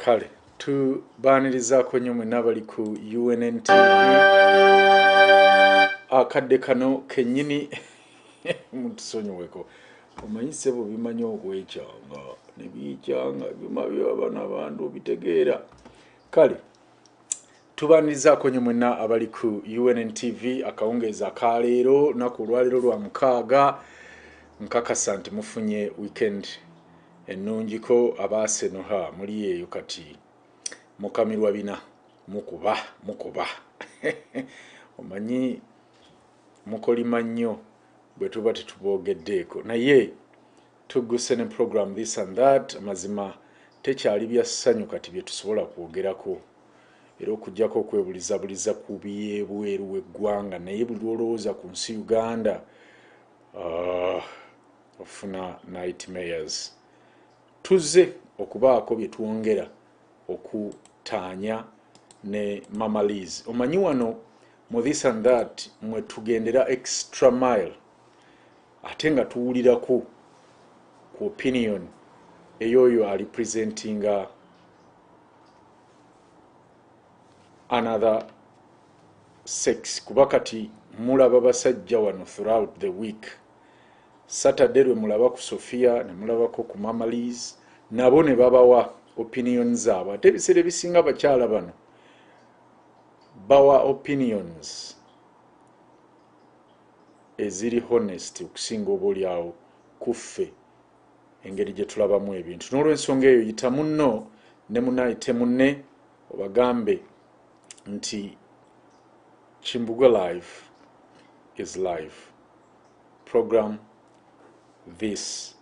Kale tubaanirizaako nnyo mwenna abali ku UNN TV akadde kano kennyini mutusonyiweko omanyi ssebo bimanyi okwekyanga ne bikyanga byuma by'abaana bantu bitegeera. Kale tubaanirizaako nnyo mwenna abali ku UNN TV akawungeezi akaleero naku olwaleero lwa mukaaga nkakasa nti mufunye weekend ennungiko abaasenoha muli eyo kati mukamirwa bina mukuba omanyi mukolima nnyo bwe tuba tetubogeddeeko naye tugguse ne program this and that amazima tekyali bya ssanyu kati bye tusobola kwogerako era okujjako okwebulizabuliza ku byebweru w'eggwanga naye buli olowooza ku nsi Uganda ofuna nightmares. Tuzze okubaako bye twongera okutaanya ne Mama Liz. Omanyi wano mu this and that mwe tugendera extra mile ate nga tuwulirako ku opinion eyoyo ali presentinga another sex kuba kati mulaba basajja wano throughout the week. Saturday lwe mulaba ku Sofia ne mulabako ku Mama Liz nabo ne babawa opinions zaabwe ate ebiseera ebisinga bakyala bano bawa opinions eziri honest okusinga obaolyawo kuffe engeri gye tulabamu ebintu. N'olw'ensonga eyo yita munno ne munayite munne obagambe nti Kimbugwe live is live program this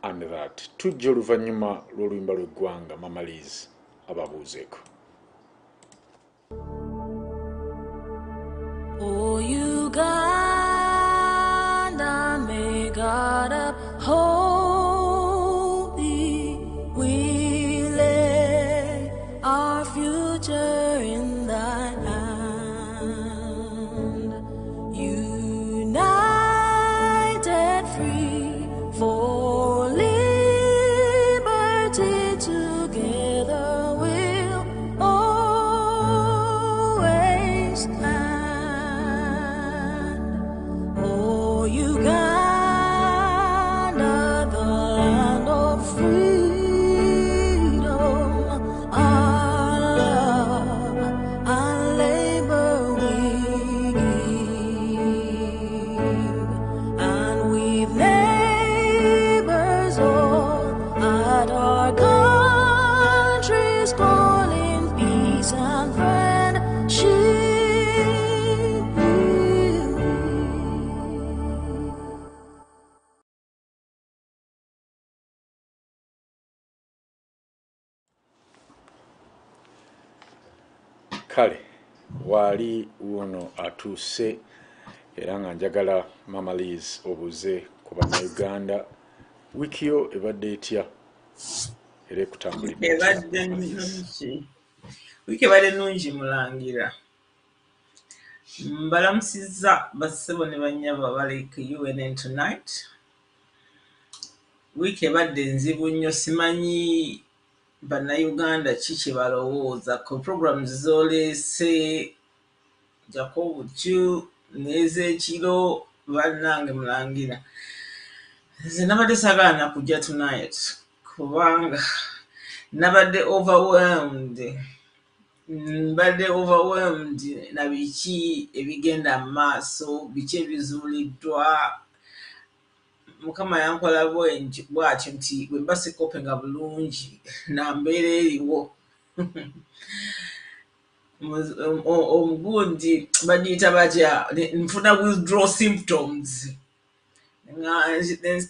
and that. Tujja oluvannyuma lw'oluyimba lw'eggwanga Mama Liz ababuuzeeko. Oh, Uganda, may God uphold thee. We lay our future in thy hand. United, free, for liberty, together we'll always stand. Oh, Uganda, the land of freedom, our love and labor we give, and we've neighbors all at our country's calling, peace and friendship. Kale waali uno atuuse era nga njagala Mama Liz obuze ku bannayuganda wiiki yo ebadde etya era ekutambulidde Ebadde nnungi. Wiiki ebadde nnungi Mulangira. Mbalamusizza bassebo ne bannyabo abali ku UNN tonight. Wiiki ebadde nzibu nnyo, simanyi bannayuganda ki kye balowooza ku programs z'oleese jako butyu n'ez'ekiro bannange Mulangira. Nze nabadde saagala na kujja tonight kubanga nabadde overwhelmed. Mbadde overwhelmed na biki ebigenda mu maaso, biki ebizuuliddwa. Mukama yankola bw'atyo nti bwe mba sikopenga bulungi na mbeera eriwo. Omugundi bagiyita batya, nfuna withdrawal symptoms.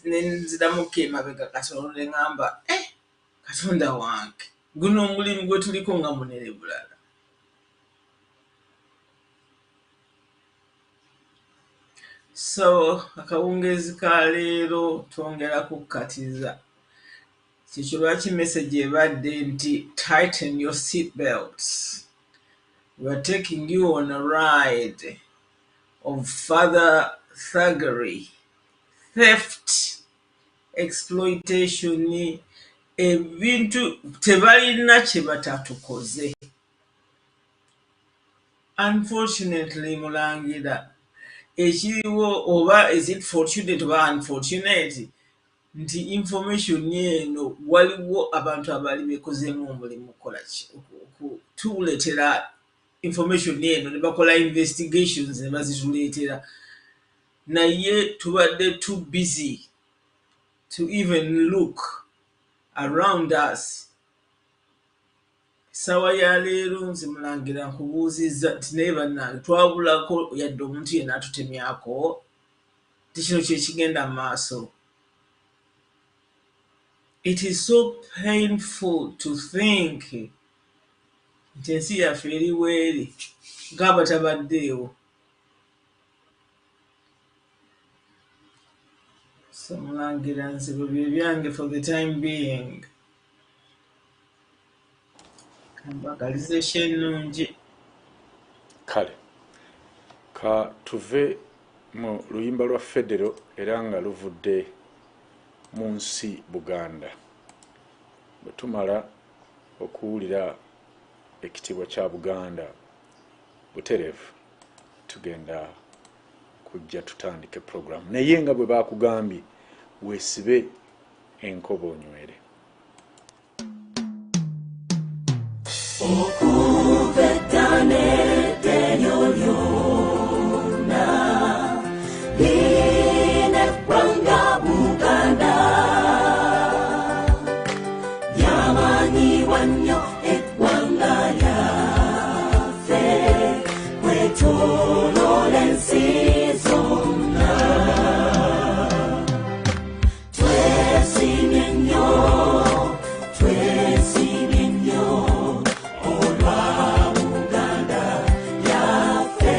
Nenziramuko emabega katono ne ŋŋamba Katonda wange guno omulimu gwe tuliko nga munene bulala. So akawungeezi ka leero twongera kukkatiza. Kikyo lwaki message ebadde nti tighten your seat belts. We are taking you on a ride of further thuggery, theft, exploitation ebintu tebalina kye batatukoze. Unfortunately, Mulangira, ekiriwo oba is it fortunate oba unfortunate nti information eno waliwo abantu abali bekozeemu omulimu okukola tuleetera information eno ne bakola investigations ne bazituleetera, naye tubadde too busy to even look around us. Sawa ya leero nze Mulangira nkubuuzizza nti naye bannange twabulako yadde omuntu yenna atutemyako tikino kye kigenda mu maaso. It is so painful to think nti ensi yaffe eriwo eri ng'abatabaddeewo. So Mulangira nze bwe byange for the time being. Kambagaliza ennungi. Kale ka tuve mu luyimba lwa federo era nga luvudde mu nsi Buganda. Bwe tumala okuwulira ekitiibwa kya Buganda butereevu tugenda kujja tutandike program, naye nga bwe baakugambye weesibe enkoba onywere. Okuvetane tenyo lyona line gwanga Buganda yamanyiwa nnyo eggwanga lyaffe kwetooloola ensi zonna. Twesimye nnyo, twesimye nnyo olwa Buganda yaffe,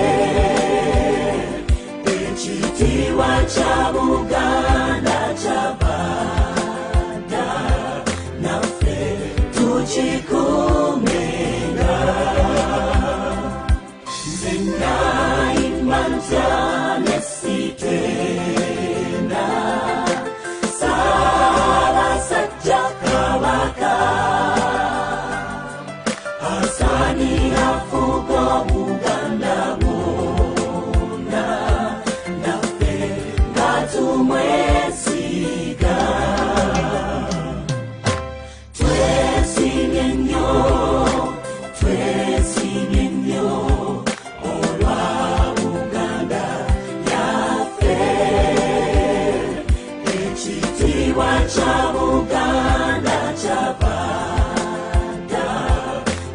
ekitiibwa kya Buganda kyabadda naffe tukikuumenga. Nze nayimba ntya ne sitenda Ssaabasajja Kabaka asaanira fuga Buganda bwonna naffe nga tumwesiga. Twesimye nnyo, twesimye nnyo olwa Buganda yaffe, ekitiibwa kya Buganda kyabadda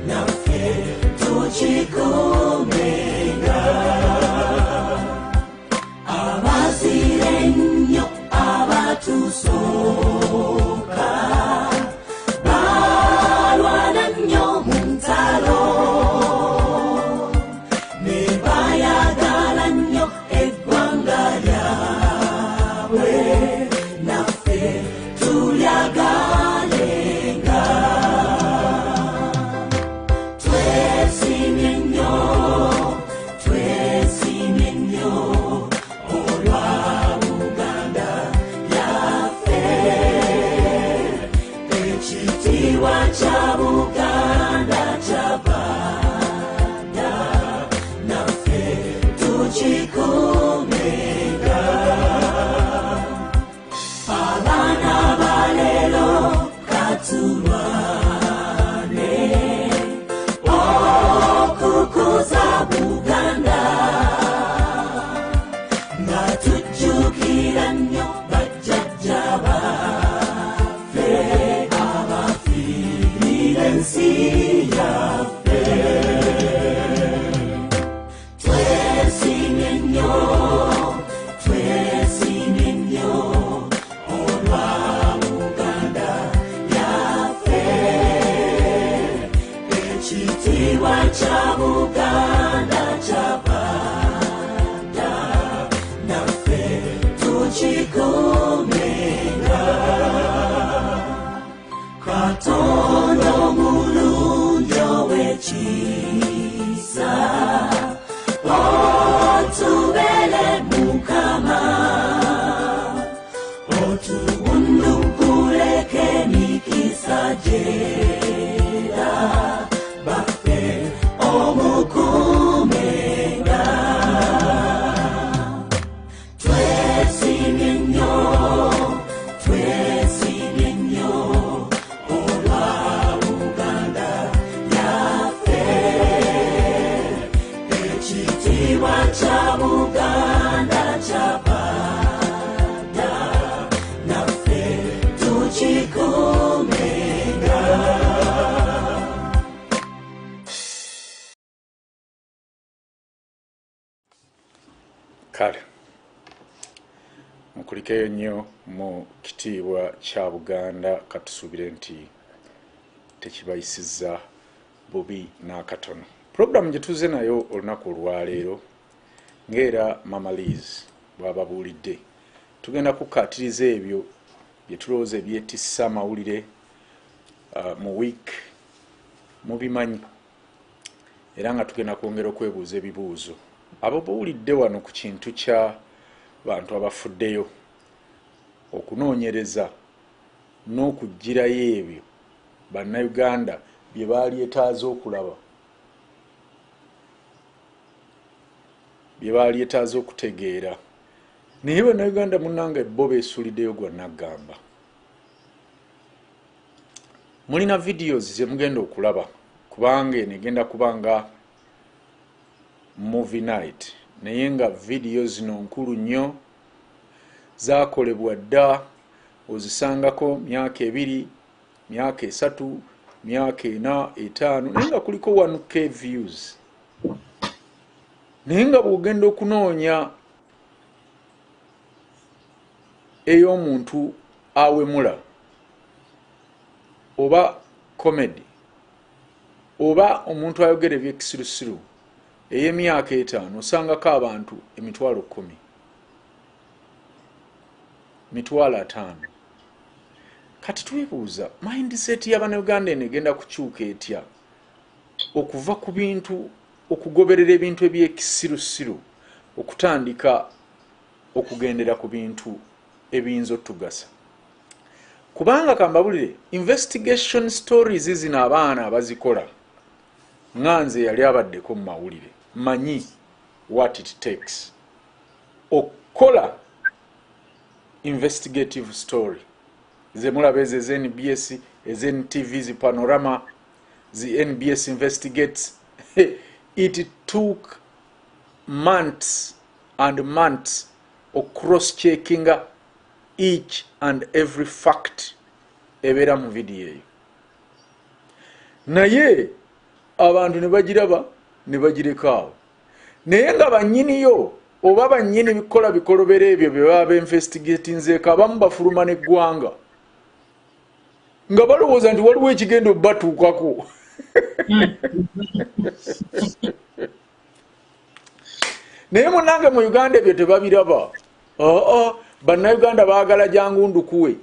naffe tukikuumenga. Abazire ennyo abatusooka balwana nnyo mu ntalo ne bayagala nnyo eggwanga lyabwe naffe tulyagalenga. Twesimye nnyo, twesimye nnyo olwa Buganda yaffe, ekitiibwa kya Buganda kyabadda naffe tukikuumenga. Abaana ba leero katulwane okukuza Buganda nga tujjukira nnyo bajjajja baffe abafiirira ensi yaffe. Twesimye nnyo, twesimye nnyo olwa Buganda yaffe, ekitiibwa kya Buganda kyabadda naffe tukikuumenga. Katonda omulungi ow'ekisa otubeere Mukama, otuwunnukkuleko emikisa kulikeyo nnyo mu kitiibwa kya Buganda katusuubire nti tekibayisizza bubi n'akatono. Programu gye tuze nayo olunaku olwaleero ng'era Mama Liz bw'ababuulidde tugenda kukaatiriza ebyo bye tulowooza ebyetissa amawulire mu week mubimanyi era nga tugenda kwongera okwebuuza ebibuuzo abo bawulidde wano ku kintu kya bantu abafuddeyo okunoonyereza n'okugirayo ebyo bannayuganda bye balyetaaze okulaba bye balyetaaze okutegeera naye bannayuganda munnange bo beesuuliddeyo gwa naggamba. Mulina videos ze mugenda okulaba kubanga enegenda kubanga movie night naye nga video zino nkulu nnyo zaakolebwa dda ozisangako myaka 2 myaka 3 myaka 4 5 naye nga kuliko 1k views naye nga bw'ogenda okunoonya ey'omuntu awemula oba comedy oba omuntu ayogera ebyekisirusiru ey'emyaka 5 osangako abantu 10,000 5,000. Kati twebuuza mindset y'Abannayuganda enegenda kukyuka etya okuva ku bintu okugoberera ebintu ebyekisirusiru okutandika okugendera ku bintu ebiyinza otugasa. Kubanga kambabulire investigation stories zino abaana abazikola nganze yali abaddeko mu mawulire manyi what it takes okukola investigative story ze mulaba ezo eze NBS eze NTV zi Panorama zi NBS investigates it took months and months of cross-checking each and every fact ebeera mu video eyo naye abantu ne bagiraba ne bagirekawo naye nga bannyiniyo oba bannyini bikola bikolobera ebyo bye baba investigatinzeeko abamu bafuluma n'eggwanga nga balowooza nti waliwo ekigenda obbatuukako naye munnange mu Uganda ebyo tebabiraba. Bannayuganda baagala jangu ndukuwe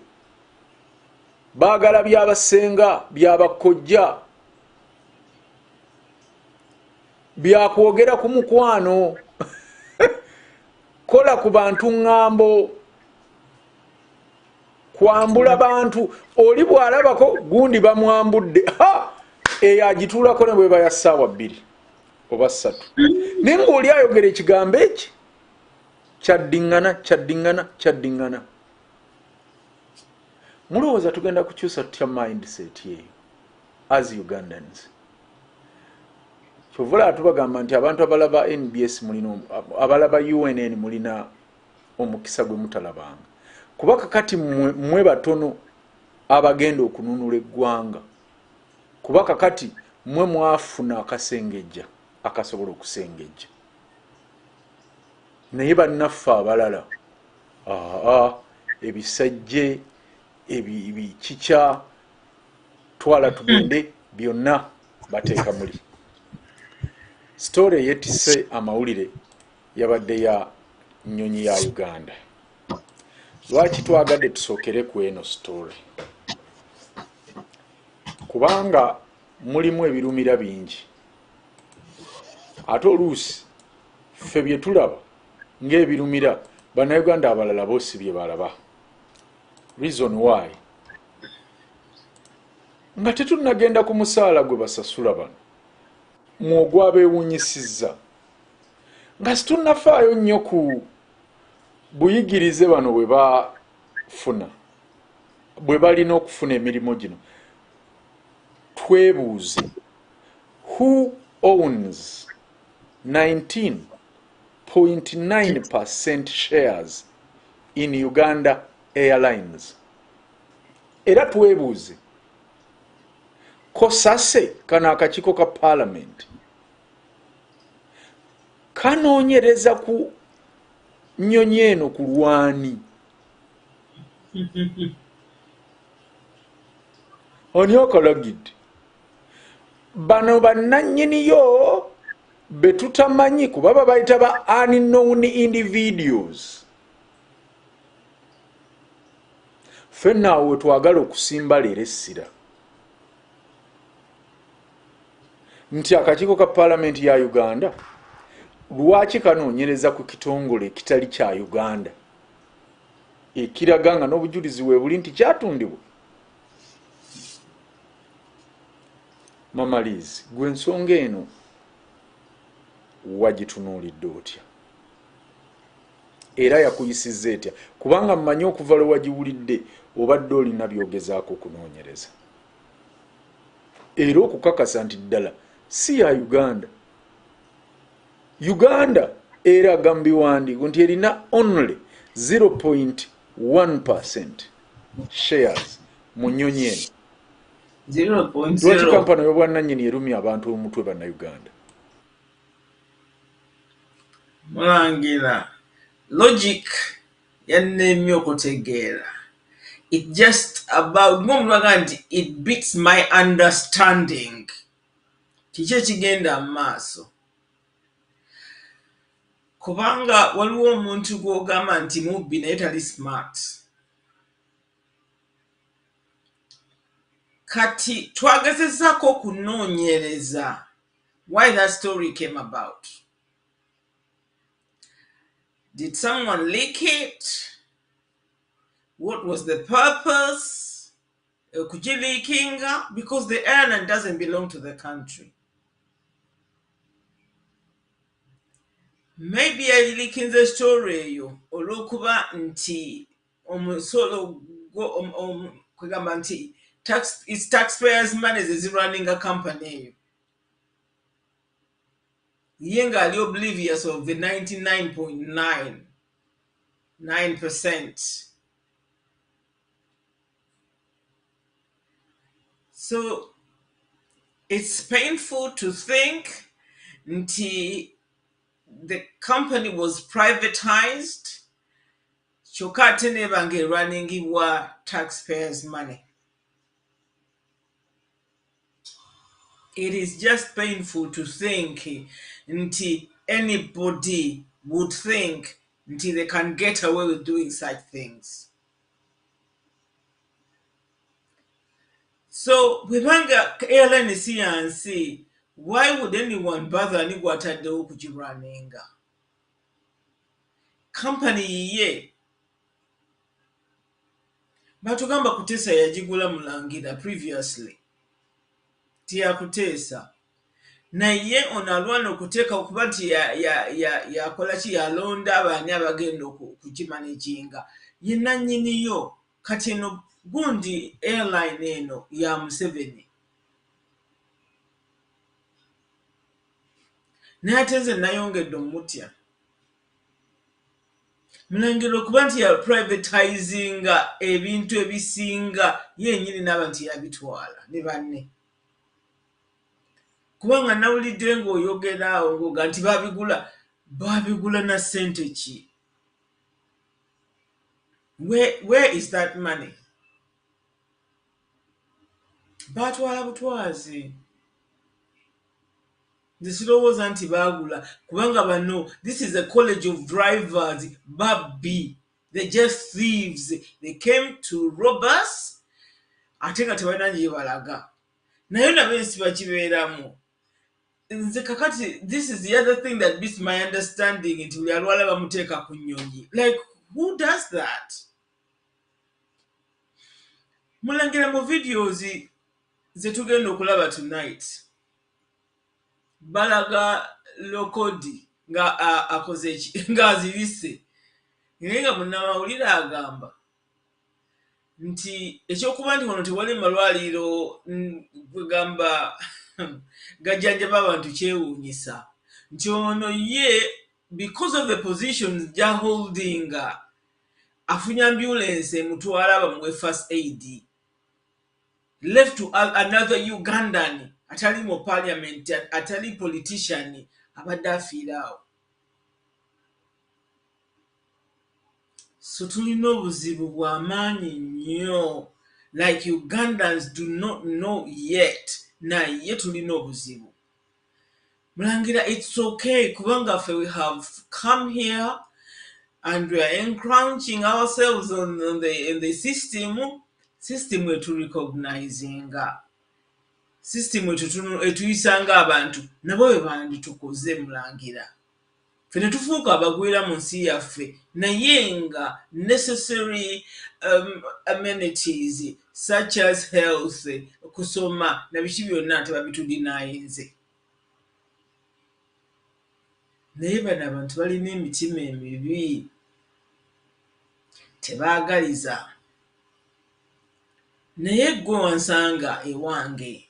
baagala byabasenga byabakojja byakwogera ku mukwano kola ku bantu ŋŋambo kwambula bantu oli bw'alabako gundi bamwambudde eyo agituulako ne bwe baya ssaawa 2 oba 3 naye ng'oli ayogera ekigambo eki kyaddingana. Mulowooza tugenda kukyusa tutya mindset yeyo as Ugandans? Kyovula tubagamba nti abantu abalaba NBS mulina abalaba UNN mulina omukisa gwe mutalabanga kuba kakati mmwe batono abagenda okununula eggwanga kuba kakati mmwe mwafuna akasengejja akasobola okusengejja naye bannaffe abalala ebisajje ebikikya twala tugende byonna bateeka muli. Story yetise amawulire yabadde ya nnyonyi ya Uganda. Lwaki twagadde tusookere ku eno story? Kubanga mulimu ebirumira bingi ate oluusi ffe bye tulaba ng'ebirumira bannayuganda abalala boosi bye balaba. Reason why nga tetunnagenda ku musaala gwe basasula bano mwogwabeewunyisizza nga situnnafaayo nnyo ku buyigirize bano bwe bafuna bwe balina okufuna emirimu gino. Twebuuze who owns 19.9% shares in Uganda Airlines? Era twebuuze kosase kana akakiiko ka parliament kanoonyereza ku nnyonyi eno ku lwani Oni okologidde bano bannannyiniyo be tutamanyi kuba babayita ba unknown individuals. Ffenna awo twagala okusimba leero essira nti akakiiko ka paalamenti ya Uganda lwaki kanoonyereza ku kitongole ekitali kya Uganda ekiraga nga n'obujulizi weebuli nti kyatundibwa. Mama Liz, gwe ensonga eno wagitunuulidde otya era yakuyisizza etya? Kubanga mmanyi okuva lwe wagiwulidde obadde olina byogezaako okunoonyereza era okukakasa nti ddala si ya Uganda. Uganda eraga mu biwandiiko nti erina only 0.1% shares mu nnyonyi eno. 0.0. Lwaki kampani y'obwannannyini erumya abantu omutwe bannayuganda? Mulangira logic yannemye okutegeera. It just about nti it beats my understanding. Kiki ekigenda mu maaso? Kubanga waliwo omuntu gw'ogamba nti mubbi naye tali smart. Kati twagezezaako okunoonyereza why that story came about. Did someone leak it? What was the purpose? Kujilikinga? Because the island doesn't belong to the country. Maybe I leaking the story you olwokuba nti omusolo kwegamba nti it's taxpayers' money is running a company. Yenga ali oblivious of the 99.99%. So it's painful to think nti the company was privatized. Chokate nebange running wa taxpayers' money. It is just painful to think nti anybody would think nti they can get away with doing such things. So webanga airline siyansi, why would anyone bother ni gwataddewo kugirunninga? Company ye batugamba Kuteesa yagigula Mulangira previously. Tiyakuteesa naye onalwana okuteeka okuba nti yakola ki yalonda abaani abagenda okukimanaginga ye nannyiniyo. Kati eno gundi airline eno ya Museveni naye ate nze nayongedde omutya Mulangira okuba nti ya privatizinga ebintu ebisinga yennyini n'aba nti yabitwala ne banne. Kubanga nawulidde ng'oyogera awo nti babigula na ssente ki? Where is that money? Batwala butwazi. Nze sirowooza nti baagula kubanga bano, this is a college of drivers, babbi. They're just thieves. They came to rob us. Ate nga tebalina gye balaga. Naye nabo ensi bakibeeramu. Nze kakati, this is the other thing that beats my understanding nti buli alwala bamuteeka ku nnyonyi. Like, who does that? Mulangira mu videos ze tugenda okulaba tonight. Balaga Lokodi nga akoze nga azibise. Nga munnamawulire agamba nti ekyokuba nti wano tewali malwaliro kwegamba gajjanjaba abantu kyewuunyisa nti ono ye because of the positions ja holding afunya ambulance emutwala bamuwe first aid left to another Ugandan atali mu parliament atali politician abadde afiira awo. so tulina obuzibu bw'amaanyi nnyo like Ugandans do not know yet naye tulina obuzibu. Mulangira, it's okay kubanga ffe we have come here and we are encroaching ourselves on the system etu recognizinga system etuyisanga abantu nabo bwe banditukoze Mulangira. Ffe ne tufuuka abagwira mu nsi yaffe naye nga necessary amenities such as health, kusoma na biki byonna tebabitudinayinze. Naye bano abantu balina emitima emibi tebaagaliza. Naye gwe wansanga ewange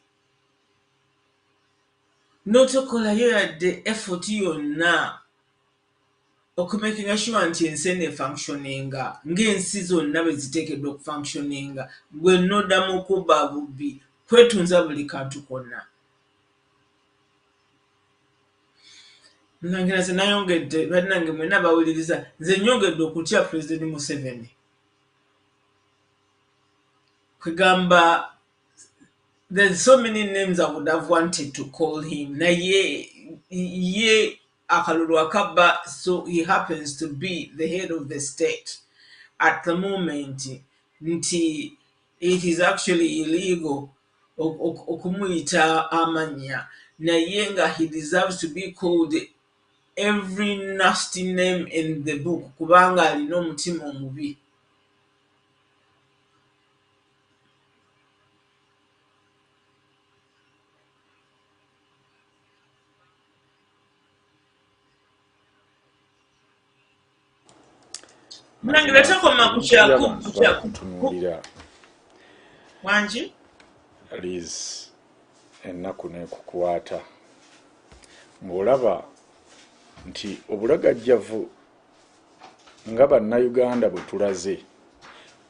n'otokolayo yadde effort yonna okumakinga sure nti ensi eno efunctioninga ng'ensi zonna bwe ziteekeddwa okufunctioninga, gwe n'oddamu kubba bubbi kwetunza buli kantu konna. Mulangira, nze nayongedde bannange mwenna bawuliriza, nze nyongedde okutya President Museveni. Kwegamba, there's so many names I would have wanted to call him. Naye ye akalulu akabba, so he happens to be the head of the state at the moment. Nti it is actually illegal okumuyita amanya. Naye nga he deserves to be called every nasty name in the book kubanga alina omutima omubi. Mulangira, takoma kutunuulira wangi Liz ennaku n'ekukwata ng'olaba nti obulagajjavu nga bannayuganda bwe tulaze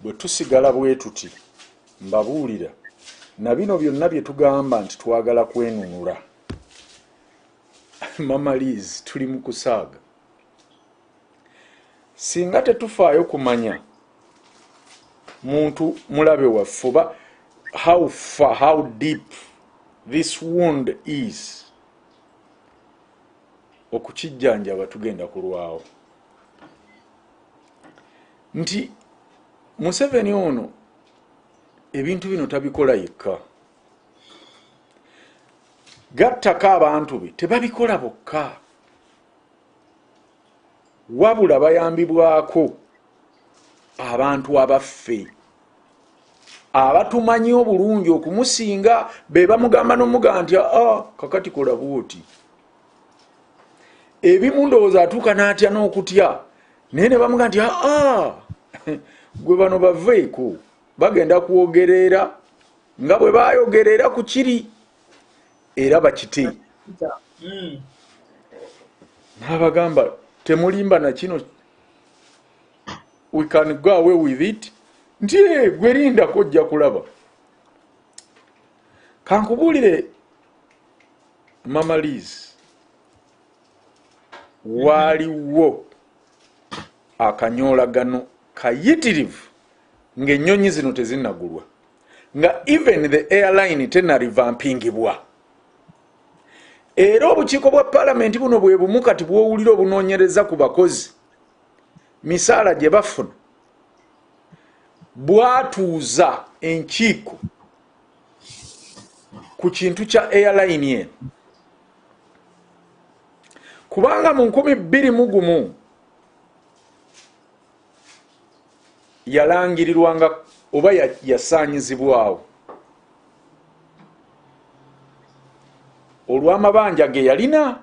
bwe tusigala bwe tuti mbabuulira na bino byonna bye tugamba nti twagala kwenunula. Mama Liz, tuli mu kusaaga singa tetufaayo kumanya muntu mulabe waffe oba how deep this wound is, okukijjanjaba tugenda kulwawo. Nti Museveni ono ebintu bino tabikola yekka, gattaka abantu be tebabikola bokka, wabula bayambibwako abantu abaffe abatumanyi obulungi okumusinga, be bamugamba n'omugamba nti kakati kola bwoti. Ebimu ndowooza atuuka n'atya n'okutya, naye ne bamugamba nti gwe bano baveeko, bagenda kwogerera nga bwe bayogerera ku kiri era bakite. N'abagamba temulimba na kino, we can go away with it. Nti gwe linda kojja kulaba. Kankubuulire Mama Liz, waliwo akanyoolagano kayitirivu ng'ennyonyi zino tezinnagulwa, nga even the airline tenarivampingibwa. Era obukiiko bwa Parliament buno bwe bumu kati bw'owulira obunoonyereza ku bakozi misaala gye bafuna, bwatuuza enkiiko ku kintu kya airline eno. Kubanga mu 2021 yalangirirwanga oba yasaanyizibwawo olw'amabanja ge yalina,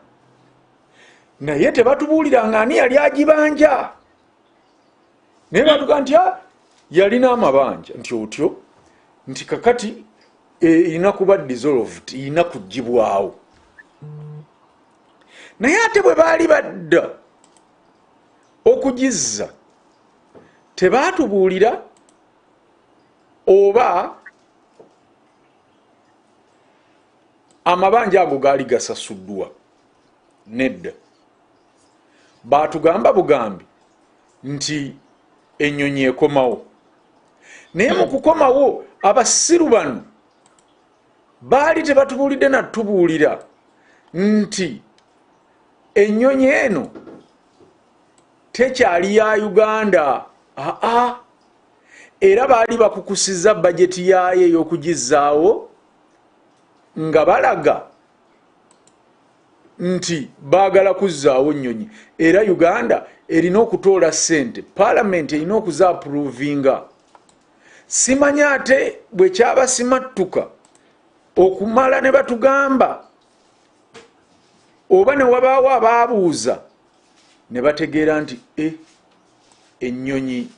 naye tebatubuuliranga ani yali agibanja. Naye batuga nti yalina amabanja, nti otyo nti kakati erina kuba dissolved, erina kugibwawo. Naye ate bwe baali badda okugizza tebaatubuulira oba amabanja ago gaali gasasuddwa. Nedda, baatugamba bugambi nti ennyonyi ekomawo. Naye mu kukomawo abasiru bano baali tebatubuulidde natubuulira nti ennyonyi eno tekyali ya Uganda. Era baali bakukusiza bajeti yaayo ey'okugizaawo nga balaga nti baagala kuzzaawo nnyonyi, era Uganda erina okutoola ssente, Parliament erina okuzaapuruvinga. Simanya ate bwe kyaba simattuka okumala ne batugamba oba ne wabaawo abaabuuza ne bategeera nti ennyonyi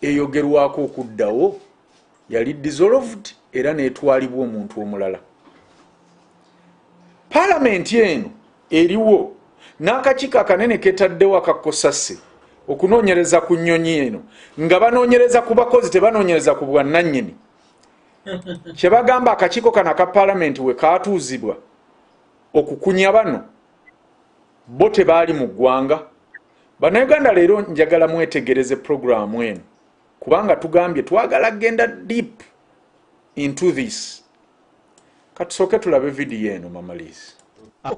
eyogerwako okuddawo yali dissolved era neetwalibwa omuntu omulala. Palamenti eno eriwo n'akakiiko akanene ketaddewo akakosase okunoonyereza ku nnyonyi eno, nga banoonyereza ku bakozi tebanoonyereza ku bwannannyini. Kye bagamba akakiiko kano aka palamenti we kaatuuzibwa okukunya bano, bo tebaali mu ggwanga. Bannayuganda leero njagala mwetegereze puroguramu eno kubanga tugambye twagala genda deep into this. Katusooke tulabe vidiyo eno Mamalizi.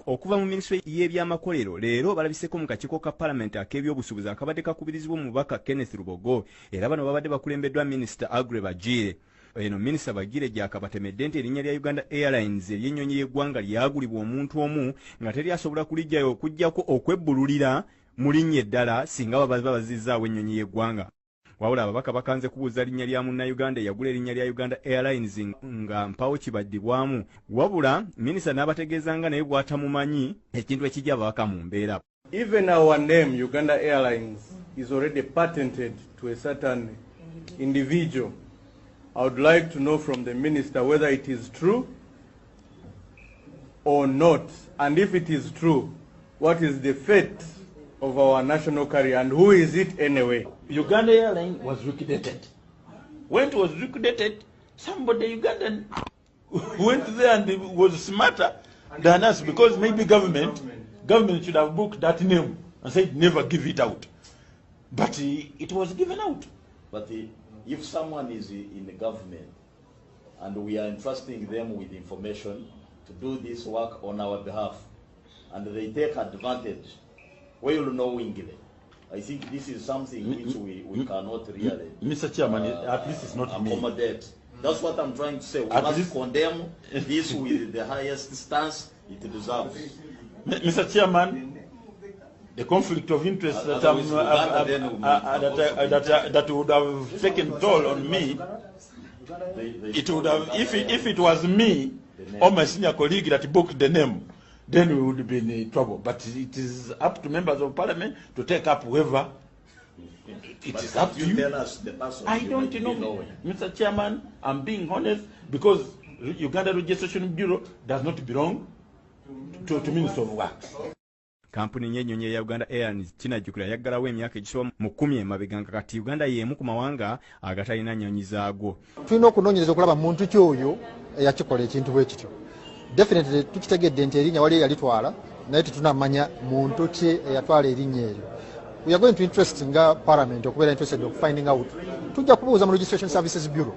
Okuva mu minisitule y'ebyamakolero leero balabiseko mu kakiiko ka palamenti ak'ebyobusuubuzi akabadde kakubirizibwa omubaka Kenneth Lubogo, era bano babadde bakulembeddwa minisita Aggrey Bagire. Eno minisita Bagire gyakabatemedde nti erinnya lya Uganda Airlines ery'ennyonyi y'eggwanga lyagulibwa omuntu omu nga teryasobola kulijjayo okuggyako okwebbululira mu linnya eddala singa baba bazizzaawo ennyonyi y'eggwanga. Wabula ababaka bakanze kubuuza linnya lya munnayuganda eyagula erinnya lya Uganda Airlines nga mpawo kibaddibwamu, wabula minisita n'abategeeza nga naye bw'atamumanyi ekintu ekijja ababaka mu mbeera. Even our name Uganda Airlines is already patented to a certain individual. I would like to know from the minister whether it is true or not, and if it is true, what is the fate of our national carrier and who is it anyway? Uganda Airline was liquidated. When it was liquidated, somebody Ugandan went there and was smarter than us, because maybe government should have booked that name and said never give it out. But it was given out. But if someone is in the government and we are entrusting them with information to do this work on our behalf, and they take advantage, we will know wingly. I think this is something which we cannot really Mr. Chairman, at least it's not accommodate. Me. That's what I'm trying to say. We must condemn this with the highest stance it deserves. Mr. Chairman, the conflict of interest that would have taken toll on me, it would have, if it was me or my senior colleague that booked the name, then we would be in trouble. But it is up to members of parliament to take up whoever. It is up to you. Tell us the person I don't know. Mr. Chairman, I'm being honest, because Uganda Registration Bureau does not belong to Minister of Works. Kampuni y'ennyonyi ya Uganda Airlines kinajjukira yaggalawo emyaka egisoba mu 10 emabega nga kati Uganda y'emu ku mawanga agatalina nnyonyi zaago. Tulina okunoonyereza okulaba muntu ki oyo eyakikola ekintu bwe kityo. Definitely tukitegedde nti erinnya wali yalitwala naye tetunamanya muntu ki eyatwala erinnya eryo. We are going to interest nga parliament okubeera interested of finding out. Tujja kubuuza mu Registration Services Bureau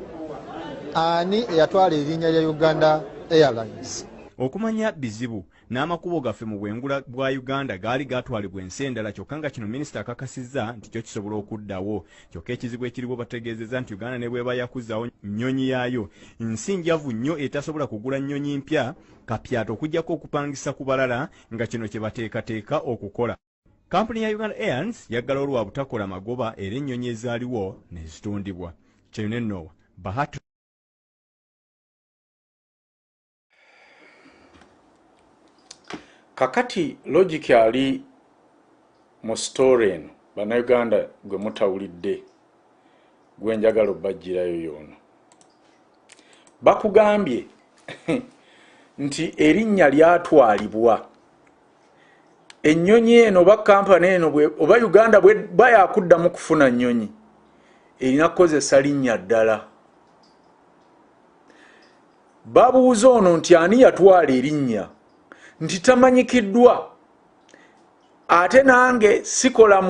ani eyatwala erinnya lya Uganda Airlines. Okumanya bizibu n'amakubo gaffe mu bwengula bwa Uganda gaali gatwalibwa ensi endala, kyokka nga kino minisita akakasizza nti kyo kisobola okuddawo. Kyokka ekizibu ekiriwo bategeezezza nti Uganda ne bweba yakuzaawo nnyonyi yaayo, nsi njavu nnyo etasobola kugula nnyonyi mpya kapyato okuggyako okupangisa ku balala, nga kino kye bateekateeka okukola. Kampuni ya Uganda Airlines yaggalawo lwa butakola magoba era ennyonyi ezaaliwo ne zitundibwa. Kyeyonenno Bahati. Kakati logic ali mu story eno bannayuganda gwe mutawulidde gwe njagala obbajjirayo yono. Bakugambye nti erinnya lyatwalibwa ennyonyi eno oba kampani eno oba Uganda bwe bayakuddamu kufuna nnyonyi erina kukozesa linnya ddala. Babuuza ono nti ani yatwala erinnya, nti tamanyikiddwa. Ate nange sikola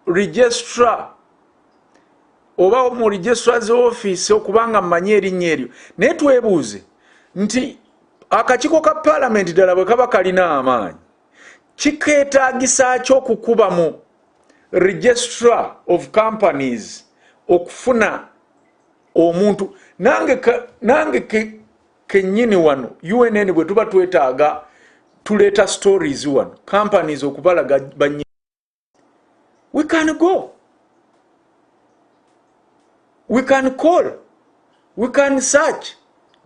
registrar oba mu registrar's office okubanga mmanye erinnya eryo naye twebuuze nti akakiiko ka parliament ddala bwe kaba kalina amaanyi kikeetaagisa ki okukuba mu registrar of companies okufuna omuntu nange kennyini wano UNN bwe tuba twetaaga tuleeta stories wano companies okubalaga banye we can go, we can call, we can search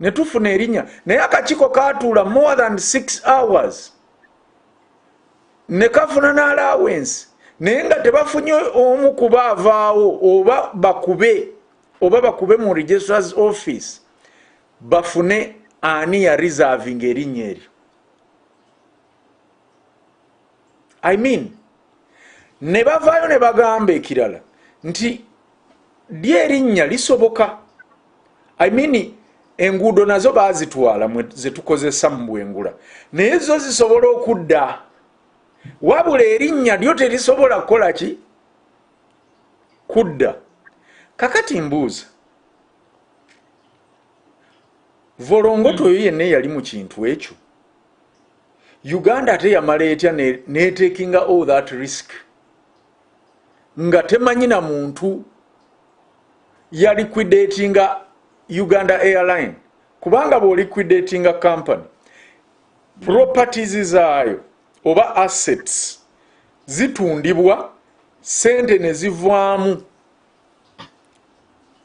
ne tufuna erinnya naye akakiiko kaatuula more than 6 hours ne kafuna na allowance naye nga tebafunye omu kuba avaawo oba bakube mu registrar's office bafune ani ya reserving erinnya eryo. I mean ne bavaayo ne bagamba ekirala nti lyerinnya lisoboka. I mean enguudo nazo baazitwala ze tukozesa mu bwengula naye zo zisobola okudda wabula erinnya lyo terisobola kukola ki kudda. Kakati mbuuza volongoto oyo yenna yali mu kintu ekyo Uganda ate yamala etya netekinga all that risk nga temanyi na muntu ya liquidatinga Uganda Airline kubanga bo liquidatinga company properties zaayo oba assets zitundibwa sente ne zivaamu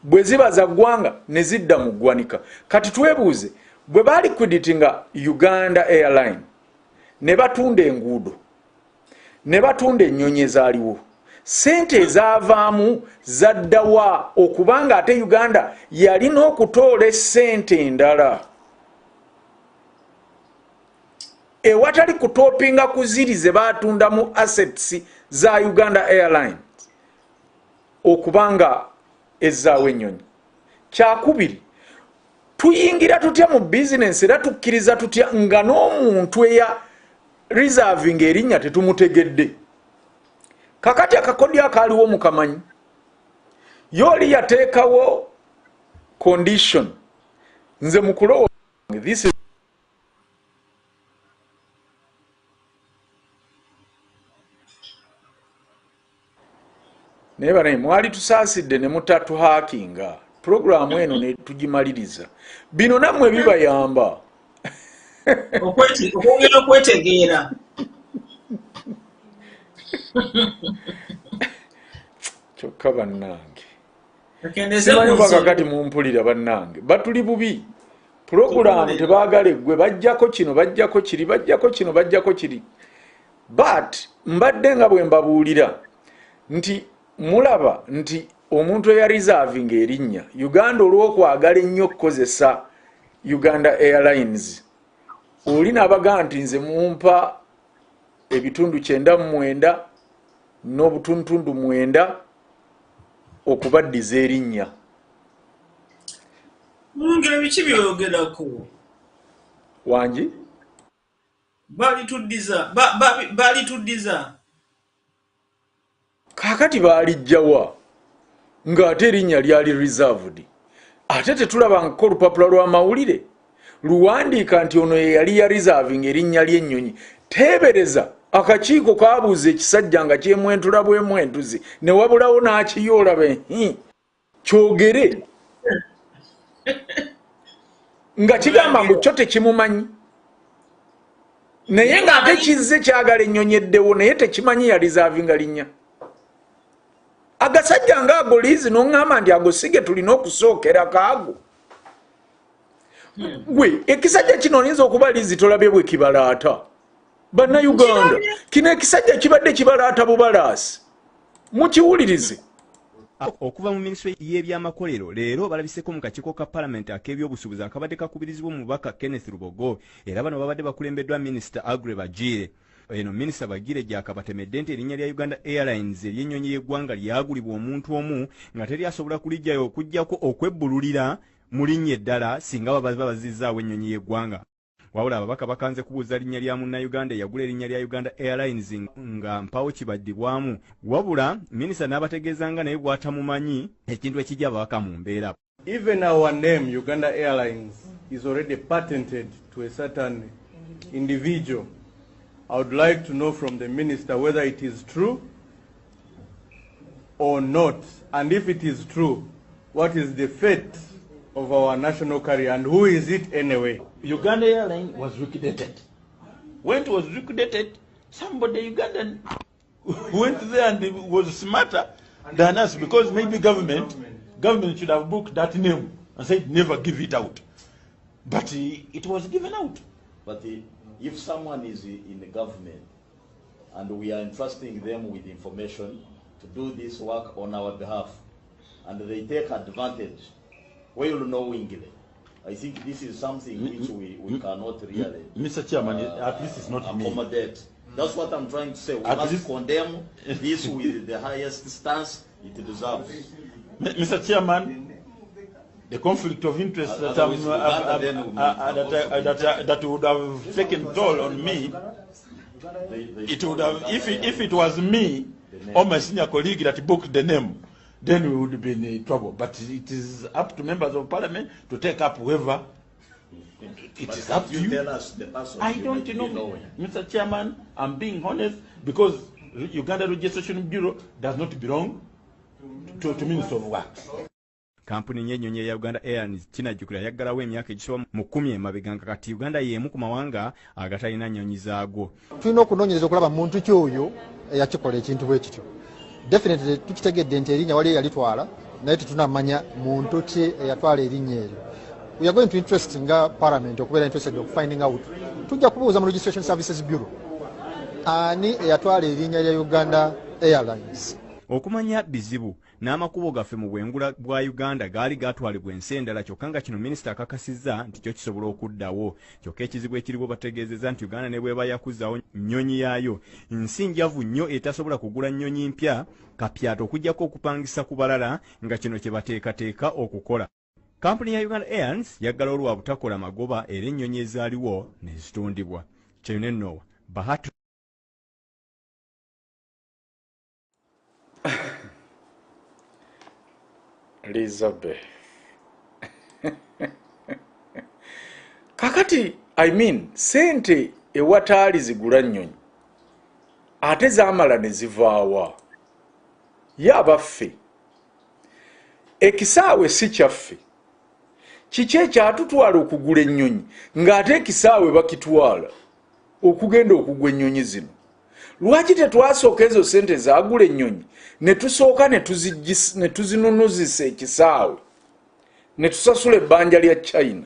bwe ziba za ggwanga ne zidda mu ggwanika. Kati twebuuze bwe bali liquidatinga Uganda Airline ne batunda enguudo ne batunda ennyonyi ezaaliwo sente ezaavaamu zaddawa okubanga ate Uganda yalina okutoola sente endala ewatali kutopinga kuziri ze batunda mu assets za Uganda Airlines okubanga ezaawe ennyonyi. Kyakubiri tuyingira tutya mu business era tukkiriza tutya nga n'omuntu eya reserving erinnya tetumutegedde. Kakati akakodya akaaliwo mukamanyi yoli yateekawo condition nze mukulowo this is naye banaye mwali tusaasidde ne mutatu hackinga programu eno ne tugimaliriza bino nammwe bibayamba okwongera okwetegeera kyokka bannange simanyi kakati mumpulira bannange batuli bubi programu tebaagala eggwe bajjako kino bajjako kiri bajjako kino bajjako kiri but mbadde nga bwe mbabuulira nti mulaba nti omuntu eya reserving erinnya Uganda olw'okwagala ennyo okukozesa Uganda Airlines oli n'abagaa nti nze mumpa ebitundu 99 n'obutuntundu 9 okubaddiza erinnya. Mulungira biki byogerako wangi bali tuddiza kakati baalijjawa ng'ate erinnya lyali reserved ate tetulabangako olupapula lw'amawulire luwandiika nti ono ye yali ya reserving erinnya ly'ennyonyi. Teebereza akakiiko kaabuuza ekisajja nga kyemwentula bwemwentuzi ne wabulawo n'akiyoola kyogere nga kigamba mbu kyo tekimumanyi naye ng'ate kizze kyagala ennyonyi eddewo naye tekimanyi ya reserving linnya. Agasajja ng'ago liizi n'oŋŋamba nti ago sige tulina okusookera kaago gwe ekisajja kino oyinza okuba liizi tolabye bwe kibalaata bannayuganda kino ekisajja kibadde kibalaata bubalaasi mukiwulirize. Okuva mu minisitule y'ebyamakolero leero balabiseko mu kakiiko ka palamenti ak'ebyobusuubuzi akabadde kakubirizibwa omubaka Kenneth Lubogo era bano babadde bakulembeddwa minisita Agre Bagire. Eno minisita Bagire gyakabatemedde nti erinnya lya Uganda Airlines ery'ennyonyi y'eggwanga lyagulibwa omuntu omu nga teryasobola kulijjayo okujjako okwebbululira mu linnya eddala singa baba bazizzaawo ennyonyi y'eggwanga. wabula ababaka bakanze kubuuza linnya lya munnayuganda eyagula erinnya lya Uganda Airlines nga mpawo kibaddibwamu, wabula minisita n'abategeeza nga naye bw'atamumanyi ekintu ekijja ababaka mu mbeera. Even our name, Uganda Airlines, is already patented to a certain individual. I would like to know from the minister whether it is true or not. And if it is true, what is the fate of our national carrier and who is it anyway? Uganda Airline was liquidated. When it was liquidated, somebody Ugandan went there and was smarter than us, because maybe government should have booked that name and said never give it out. But it was given out. But if someone is in the government and we are entrusting them with information to do this work on our behalf, and they take advantage, well knowingly, I think this is something which we cannot really Mr. Chairman, at least it's not accommodate. Me. That's what I'm trying to say. We At must least condemn this with the highest stance it deserves. Mr. Chairman, the conflict of interest that would have taken toll on me, it would have, if it was me or my senior colleague that booked the name, then we would be in trouble. But it is up to members of parliament to take up whoever. It is up to you. Tell us the person I don't know, Mr. Chairman. I'm being honest, because Uganda Registration Bureau does not belong to Minister of Works. Kampuni ny'ennyonyi ya Uganda Airlines kinajjukira yaggalawo emyaka egisoba mu 10 emabega kati Uganda y'emu ku mawanga agatalina nnyonyi zaago. Tulina okunoonyereza okulaba muntu ki oyo eyakikola ekintu bwe kityo. Definitely tukitegedde nti erinnya wali yalitwala, naye tetunamanya muntu ki eyatwala erinnya eryo. We are going to interest nga parliament okubeera interested of finding out. Tujja kubuuza mu Registration Services Bureau ani eyatwala erinnya lya Uganda Airlines. Okumanya bizibu n'amakubo gaffe mu bwengula bwa Uganda gaali gatwalibwa ensi endala, kyokka nga kino minisita akakasizza nti kyo kisobola okuddawo. Kyokka ekizibu ekiriwo bategeezezza nti Uganda ne bweba yakuzzawo nnyonyi yaayo, nsi njavu nnyo etasobola kugula nnyonyi mpya kapyato okuggyako okupangisa ku balala, nga kino kye bateekateeka okukola. Kampuni ya Uganda Airlines yaggala olwa butakola magoba era ennyonyi ezaaliwo ne zitundibwa. Kyeyo ne Noah Bahati. Elizabeth. Kakati, I mean, sente ewataali zigula nnyonyi ate zaamala ne zivaawa. Ye abaffe, ekisaawe si kyaffe. Kiki ekyatutwala okugula ennyonyi ng'ate ekisaawe bakitwala okugenda okugwa ennyonyi zino? Lwaki tetwasooka ezo sente zaagula ennyonyi ne tusooka ne tuzinunuzisa ekisaawe ne tusasula ebbanja lya China,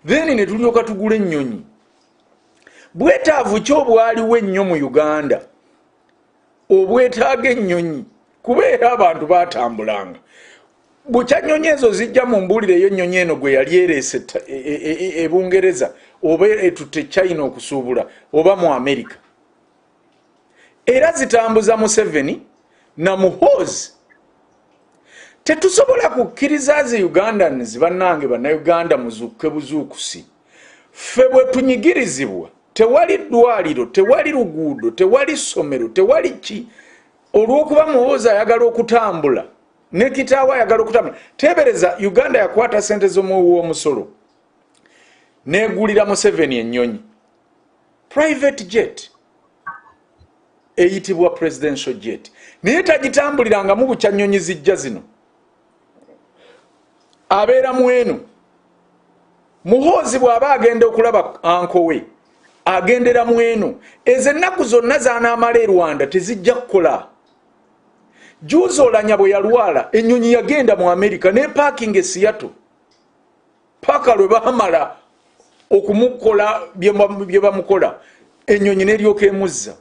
then ne tulyoka tugula ennyonyi? Bwetaavu ki obwaliwo ennyo mu Uganda obwetaaga ennyonyi? Kubeera abantu baatambulanga. Bukya nnyonyi ezo zijja mu mbuulire y'ennyonyi eno gwe yali ereese e Bungereza oba etutte China okusuubula oba mu Amerika. Era zitambuza Museveni na Muhoozi. Tetusobola kukkiriza zi Ugandans bannange bannayuganda muzuuke buzuukusi. Ffe bwe tunyigirizibwa, tewali ddwaliro, tewali luguudo, tewali ssomero, tewali ki. Olw'okuba Muhoozi ayagala okutambula ne kitaawe ayagala okutambula. Teebereza, Uganda yakwata sente z'omuwi w'omusolo n'egulira Museveni ennyonyi. Private jet eyitibwa presidential jet, naye tagitambulirangamu bukya nnyonyi zijja zino. Abeera mwenu. Muhoozi bw'aba agenda okulaba anko we agendera mwenu. Ezo ennaku zonna z'anaamala e Rwanda tezijja kukola. Juuzi Olanya bwe yalwala ennyonyi yagenda mu Amerika ne parking e Seattle paka lwe baamala okumukola bye bamukola, ennyonyi n'eryoka emuzza.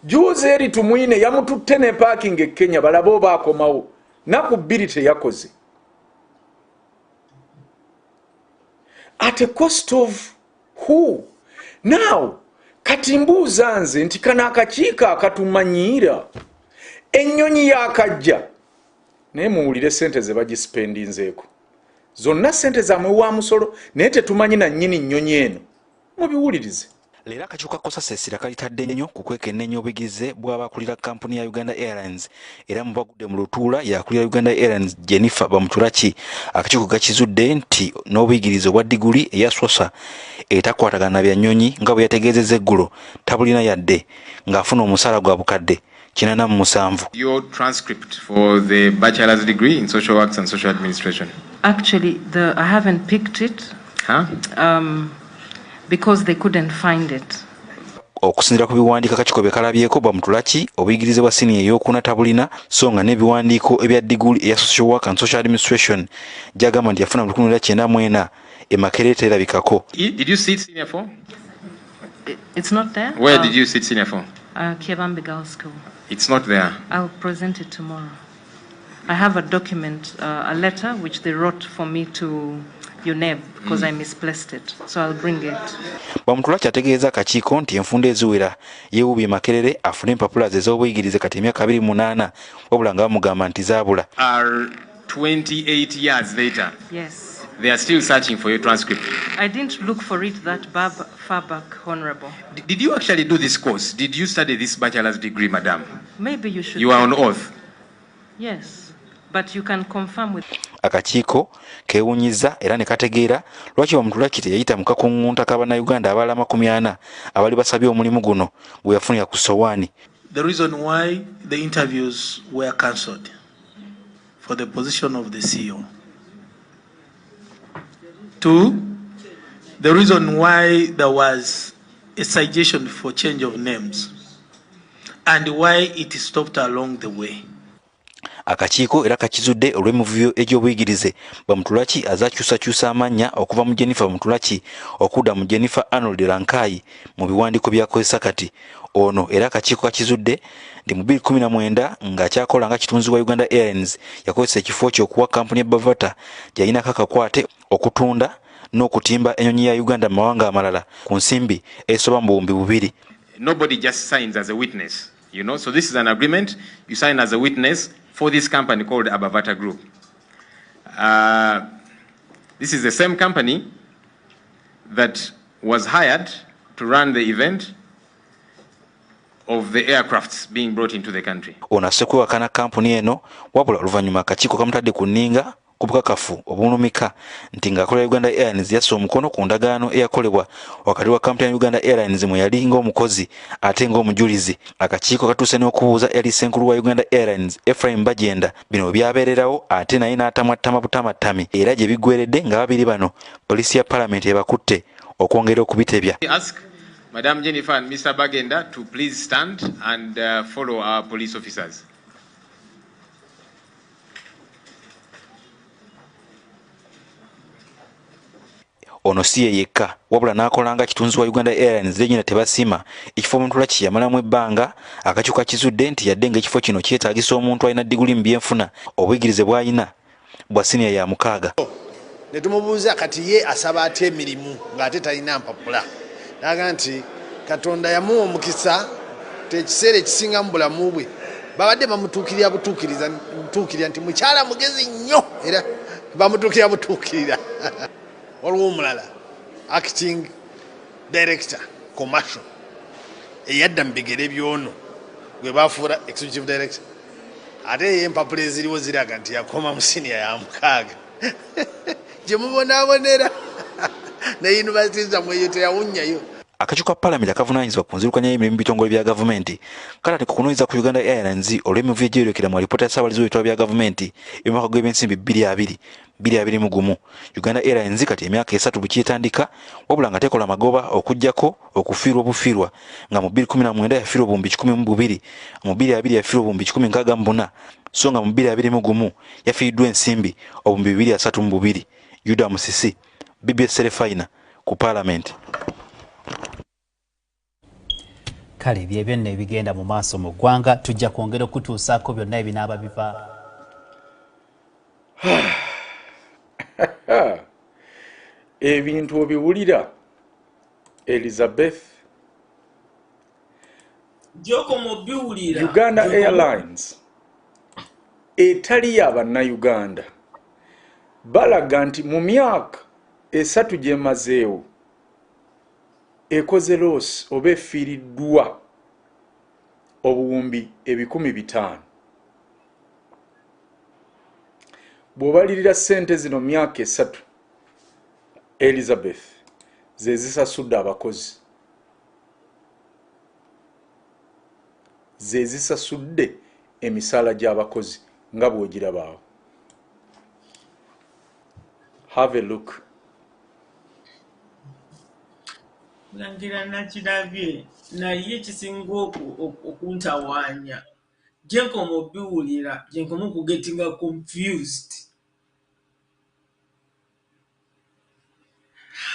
Juuzi eri tumwine yamututte ne parking e Kenya balabe oba akomawo. Naku bbiri teyakoze. At a cost of who? Now, kati mbuuza nze nti kano akakiiko akatumanyiira ennyonyi yakajja naye muwulire sente ze bagispendinzeeko. Zonna sente zamwe wa musolo, naye tetumanyi na nnyini nnyonyi eno mubiwulirize. Leero akakiiko ka Kosasesira kalitadde nnyo ku kwekenneenya obugize bw'abakulira kampuni ya Uganda Airlines era mu bagudde mu lutuula yakulira Uganda Airlines Jennifer Bamutulaki. Akakiiko kakizudde nti n'obuyigirize obwa diguli eyaswasa etakwatagana na byannyonyi nga bwe yategeezezza eggulo tabulina yadde ng'afuna omusaala gwa bukadde 47. Your transcript for the bachelor's degree in social works and social administration? Actually, I haven't picked it. Huh? Because they couldn't find it. Okusinziira ku biwandiiko akakiiko bye kalabyeko Bamutulaki obuyigirize bwa siniya ey'okuna tabulina so nga n'ebiwandiiko ebya diguli eya social work and social administration gy'agamba nti yafuna mu 1994 e Makerere erabikako. Did you sit senior 4? It's not there. Where did you sit senior 4? Kiabambi Girls School. It's not there. I'll present it tomorrow. I have a document, a letter which they wrote for me to UNEB because I misplaced it. So I'll bring it. Bamutulaki ategeeza akakiiko nti enfunda eziwera yeewuubye Makerere afune empapula ze ez'obuyigirize kati emyaka 28 wabula nga bamugamba nti zaabula. Are 28 years later? Yes. They are still searching for your transcript. I didn't look for it that far back, Honorable. Did you actually do this course? Did you study this bachelor's degree, madam? Maybe you should. You are on oath? Yes, but you can confirm with... Akakiiko keewunyizza era ne kategeera lwaki Bamutulaki teyayita mu kakungunta k'Abannayuganda abalala 40 abali basabye omulimu guno gwe yafunira ku sowaani. The reason why the interviews were cancelled for the position of the CEO. 2, the reason why there was a suggestion for change of names and why it stopped along the way. Akakiiko era kakizudde olw'emivuyo egy'obuyigirize Bamutulaki azakyusakyusa amannya okuva mu Jennifer Bamutulaki okudda mu Jennifer Arnold Rankai mu biwandiiko byakozesa kati ono era akakiiko kakizudde ndi mu 2019 ng'akyakola nga kitunzi wa Uganda Airlines yakozesa ekifo ky'okuwa kampuni ya Bavata gy'ayinako akakwate okutunda n'okutimba ennyonyi ya Uganda mu mawanga amalala ku nsimbi esoba mu 200. Nobody just signs as a witness, you know. So this is an agreement. You sign as a witness for this company called Abavata Group. This is the same company that was hired to run the event of the aircrafts being brought into the country. Ona sekwewakana kampuni eno wabula oluvannyuma akakiiko kamutadde ku nninga ku bukakafu obulumika nti ng'akolera Uganda Airlines yassa omukono ku ndagaano eyakolebwa wakati wa kampuni ya Uganda Airlines mwe yali ng'omukozi ate ng'omujulizi. Akakiiko katuuse n'okubuuza yali ssenkulu wa Uganda Airlines Ephraim Bajenda bino byabeererawo ate naye n'atamwattama butamatami era gye biggweredde nga babiri bano poliisi ya Parliament ebakutte okwongera okubitebya. Ask Madam Jennifer and Mr. Bagenda to please stand and follow our police officers. Ono si ye yekka wabula n'akolanga kitunzi wa Uganda Airlines Regina Tebasima ekifo Bamutulaki yamalamu ebbanga akakiiko kakizudde nti yadde ng'ekifo kino kyetaagisa omuntu alina diguli mu byenfuna obuyigirize bw'alina bwa siniya ya 6. Ne tumubuuza kati ye asaba atya emirimu ng'ate talina mpapula naga nti Katonda yamuwa omukisa tekiseera ekisinga mu bulamu bwe babadde bamutuukirira butuukirira nti mukyala mugezi nnyo era bamutuukirira butuukirira. Waliwo omulala acting director commercial eyadda mu bigere by'ono gwe bafuula executive director ate ye empapula eziriwo ziraga nti yakoma mu siniya ya 6 gye mubonaabonera ne yunivasite zammwe eyo teyawunnyayo. Akakiiko ka Parliament akavunaanyizibwa ku nzirukanya y'emirimu bitongole bya gavumenti kale kukunoonyeza ku Uganda Airlines olw'emivuyo egyeyolekera mu alipoota ya Ssaabalizi w'ebitabo bya gavumenti y'omwaka gw'ebyensimbi 2021. Uganda Airlines kati emyaka 3 bukyetandika wabula nga tekola magoba okuggyako okufiirwa obufiirwa nga mu 2019 yafiirwa obumbi 12, mu 2020 yafiirwa obumbi 164 so nga mu 2021 yafiiriddwa ensimbi obumbi 232. Yuda Musisi, BBS Serefina ku Parliament. Kale byebyo nne bigenda mu maaso mu ggwanga tujja kwongera okutuusaako byonna ebinaaba biva. Ebintu obiwulira Elizabeth Joko mobiwulira Uganda Airlines etali y'Abannayuganda balaga nti mu myaka 3 gyemazeewo ekoze loss oba efiiriddwa obuwumbi 500,000 bw'obalirira ssente zino myaka 3 Elizabeth ze zisasudde abakozi ze zisasudde emisaala gy'abakozi nga bw'ogirabaawo. Have a look. Mulangira nakirabye naye kisinga okuntawaanya gye nkoma obiwulira gye nkoma okugetinga confused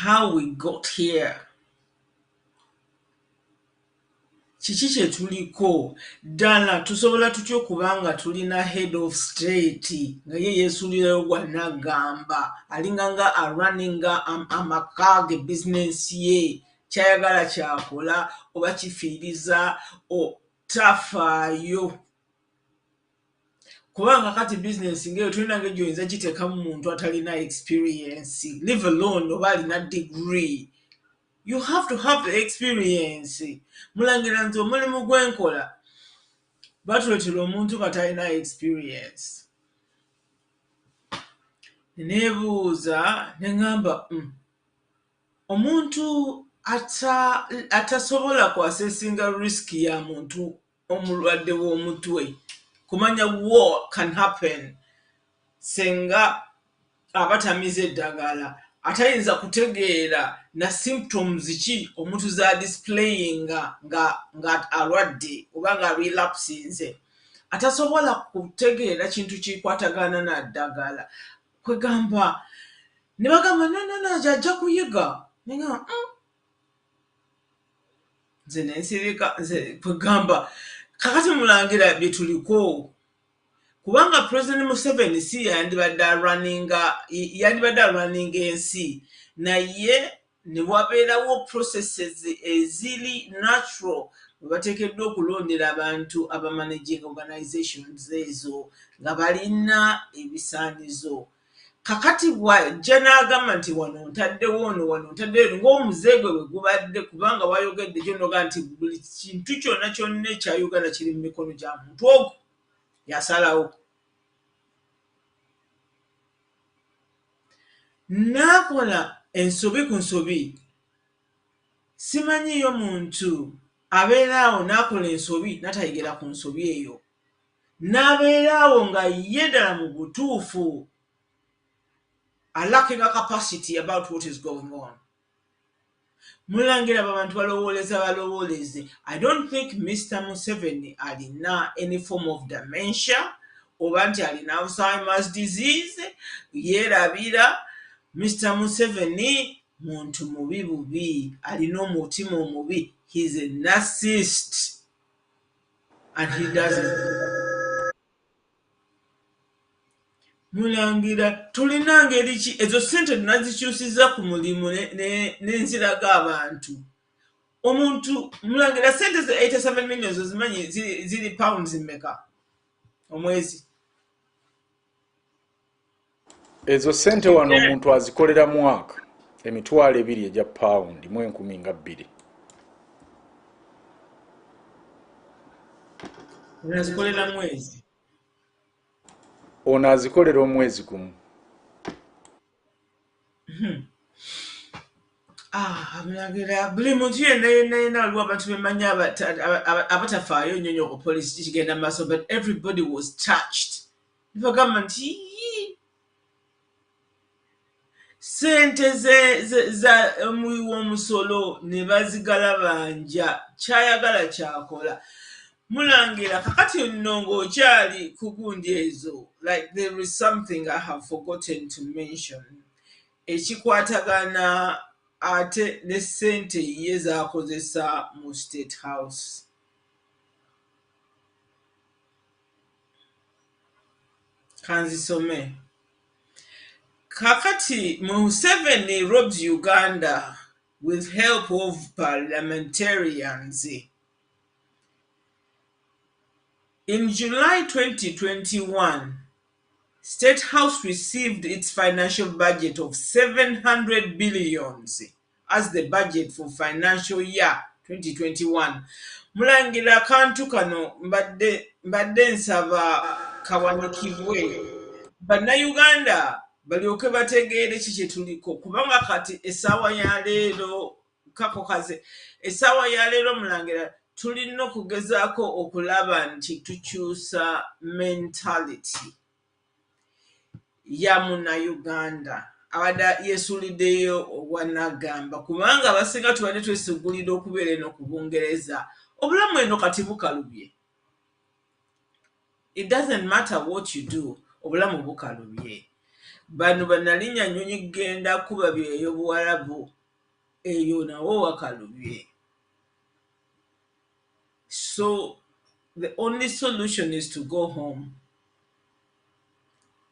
how we got here. Kiki kye tuliko ddala tusobola tutya okubanga tulina head of state nga ye yeesuulirayo gwannagamba alinganga arunninga amakage bizinensi ye kyayagala kyakola oba kifiiriza tafaayo kubanga kati bizinensi ngaeyo tulina nga gyoyinza giteekamu muntu atalina experience live alone oba alina degree. You have to have the experience. Mulangira nti omulimu gwenkola batuletera omuntu katalina experience. Nebuuza neŋŋamba omuntu atasobola kwasesinga risk ya muntu omulwadde w'omutwe kumanya what can happen senga abatamiza eddagala atayinza kutegeera na symptoms ki omuntu za displaying nga alwadde oba nga relapsinze atasobola kutegeera kintu kikwatagana na ddagala kwegamba ne bagamba no ajja kuyiga nenga nze nensirika kwegamba kakati mulangira bye tuliko kubanga President Museveni si yandibadde arunninga ensi naye ne wabeerawo processes eziri natural we bateekeddwa okulondera abantu abamanaging organizations ezo nga balina ebisaanizo. Kakati wajja n'agamba nti wano ntaddewo ono wano ntaddewo ng'omuzeegwe bwe gubadde kubanga wayogedde gyonoga nti buli kintu kyonna kyonna ekya Uganda kiri mu mikono gya muntu ogwo yasalawo. N'akola ensobi ku nsobi. Simanyiyo muntu abeeraawo n'akola ensobi n'atayigera ku nsobi eyo. N'abeeraawo nga ye ddala mu butuufu lacking a capacity about what is going on. Mulangira abantu balowooleze. I don't think Mr. Museveni alina any form of dementia oba nti alina Alzheimer's disease yeerabira. Mr. Museveni muntu mubi bubi alina omutima omubi. He's a narcissist and he doesn't. Mulangira tulina ngeri ki ezo ssente tunazikyusiza ku mulimu n'enziraga abantu. Omuntu mulangira ssente ze 87 million zimanyi ziri pounds mmeka omwezi. Ezo ssente wano omuntu azikolera mwaka 2,000 egya pound mu 10,200. Unazikolera mwezi. Ono azikolera omwezi gumu. Mulangira buli muntu yenna waliwo abantu bemanya abatafaayo nnyo ku poliisi kigenda maaso but everybody was touched. Nibagamba nti ssente za omuwi w'omusolo ne bazigalabanja kyayagala kyakola. Mulangira kakati nno ng'okyali ku gundi ezo like there is something I have forgotten to mention ekikwatagana ate ne ssente ye zaakozesa mu State House. Kanzisome. Kakati Museveni robbed Uganda with help of parliamentarians. In July 2021, State House received its financial budget of 700 billion as the budget for financial year 2021. Mulangira akantu kano mbadde nsaba kawanyikibwe bannayuganda balyoke bategeere ki kye tuliko kubanga kati essaawa ya leero kakokaze essaawa ya leero Mulangira tulina okugezaako okulaba nti tukyusa mentality ya munnayuganda abadde yeesuuliddeyo obwannagamba kubanga abasinga tubadde twesigulira okubeera eno ku Bungereza obulamu eno kati bukalubye. It doesn't matter what you do, obulamu bukalubye. Bano bannalinnya nnyonyi genda kuba byeyo Buwarabu eyo nawo wakalubye. So the only solution is to go home.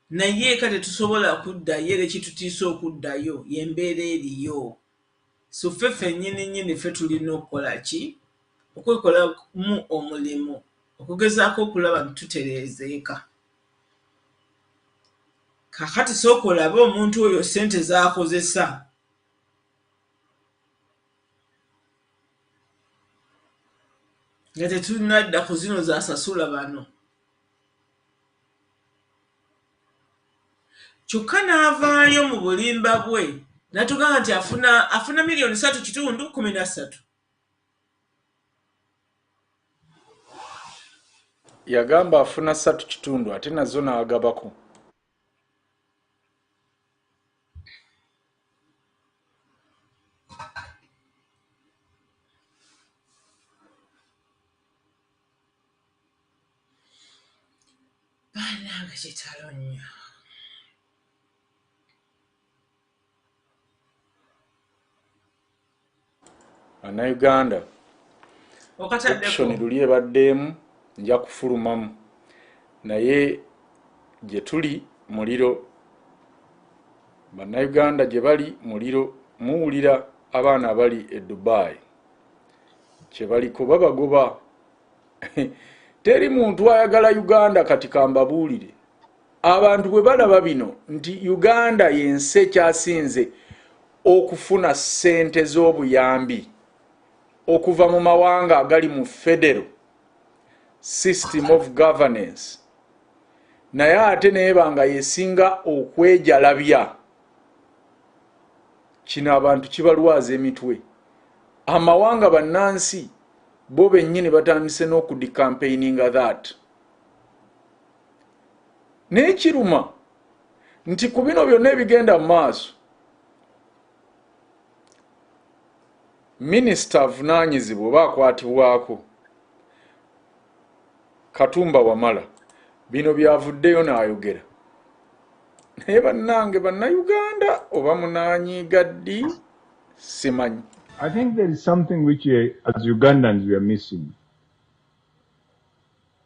Naye kati tusobola kuddayo era ekitutiisa okuddayo y'embeera eriyo. So ffe ffennyini ffe tulina okukola ki? Okwekolamu omulimu okugezaako okulaba nti tutereezeeka. Kakati sooka olabe omuntu oyo ssente z'akozesa. Nga tetunadda ku zino z'asasula bano. Kyokka n'avaayo mu bulimba bwe n'atugamba nti afuna miliyoni 3.13. Yagamba afuna 3 ate nazo n'agabako. Bannange kitalo nnyo. Bannayuganda option luli ebaddeemu nja kufulumamu naye gye tuli muliro. Bannayuganda gye bali muliro muwulira abaana abali e Dubai kye baliko babagoba. Teri muntu ayagala Uganda kati kambabuulire abantu bwe balaba bino nti Uganda yensi ekyasinze okufuna ssente z'obuyambi okuva mu mawanga agali mu federal system of governance naye ate neebanga yesinga okwejalabya. Kino abantu kibalwaza emitwe. Amawanga bannansi bo bennyini batandise n'okudicampaigninga that. N'ekiruma nti ku bino byonna ebigenda mu maaso minisita avunaanyizibwa oba akwatibwako Katumba Wamala bino byavuddeyo n'ayogera. Naye bannange bannayuganda oba munaanyiiga ddi simanyi. I think there is something which as Ugandans we are missing.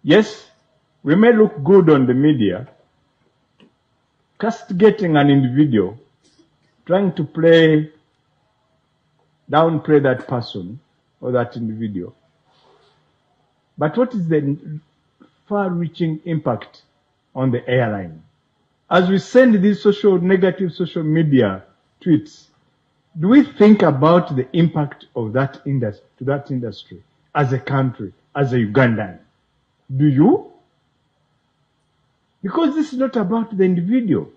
Yes, we may look good on the media, castigating an individual, trying to downplay that person or that individual. But what is the far-reaching impact on the airline? As we send these negative social media tweets, do we think about the impact of that industry as a country, as a Ugandan? Do you? Because this is not about the individual.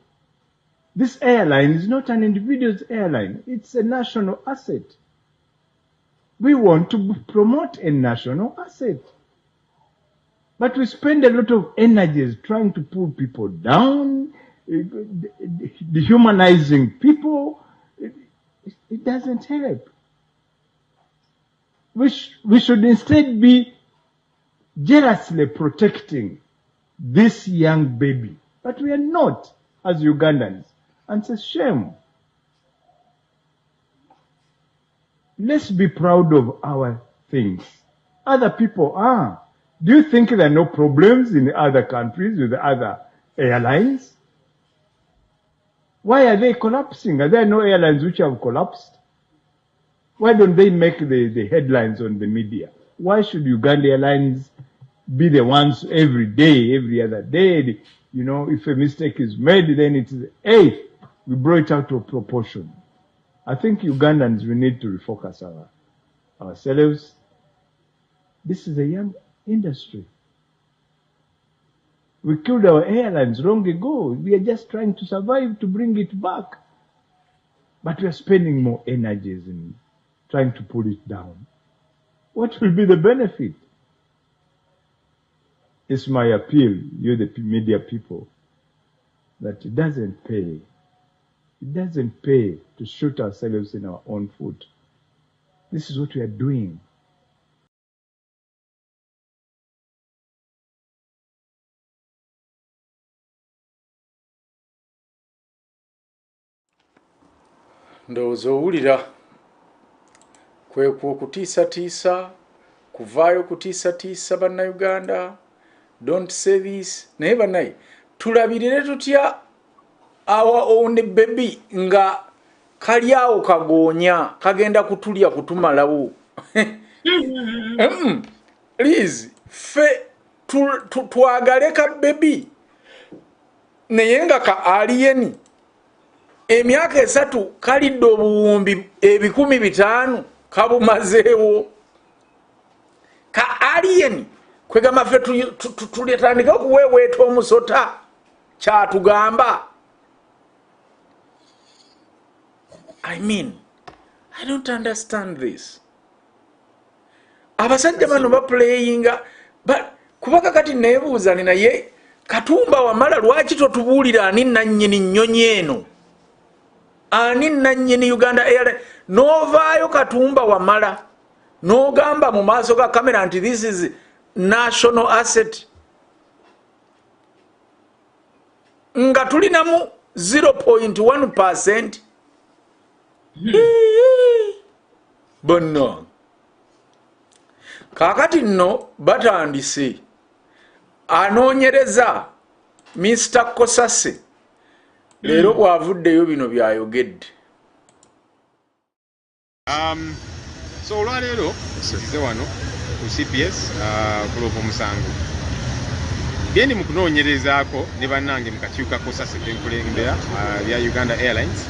This airline is not an individual's airline. It's a national asset. We want to promote a national asset. But we spend a lot of energies trying to pull people down, dehumanizing people. It doesn't help. We should instead be jealously protecting this young baby. But we are not, as Ugandans. And it's a shame. Let's be proud of our things. Other people are. Do you think there are no problems in other countries with other airlines? Why are they collapsing? Are there no airlines which have collapsed? Why don't they make the headlines on the media? Why should Uganda Airlines be the ones every day, every other day? You know, if a mistake is made, then it's, hey, we brought it out of proportion. I think Ugandans, we need to refocus ourselves. This is a young industry. We killed our airlines long ago. We are just trying to survive to bring it back. But we are spending more energies in trying to pull it down. What will be the benefit? It's my appeal, you the media people, that it doesn't pay. It doesn't pay to shoot ourselves in our own foot. This is what we are doing. Ndowooza owulira kwe okutiisatiisa, kuvaayo kutiisatiisa bannayuganda, don't say this. Naye bannaye tulabirire tutya our own baby nga kali awo kagoonya kagenda kutulya kutumalawo. Please fe twagale ka baby naye nga ka alien emyaka 3 kalidde obuwumbi 500 kabumazeewo ka alien kwegamba ffe tuletandika okuweeweeta omusota kyatugamba. I mean, I don't understand this. Abasajja bano baplayinga kubaka kati neebuuza naye Katumba Wamala lwaki totubuulira ani nannyini nnyonyi eno, ani nannyini Uganda Airlines? Novaayo Katumba Wamala n'ogamba mu maaso ga kamera nti this is national asset nga tulinamu 0.1%. Bonna kakati nno batandise anoonyereza Mr. Kosase leero bwavuddeyo bino byayogedde. So olwaleero tusize wano ku CPS kulopa omusango gendi mu kunoonyerezaako ne bannange mu kakiiko ka Kosase kenkulembera bya Uganda Airlines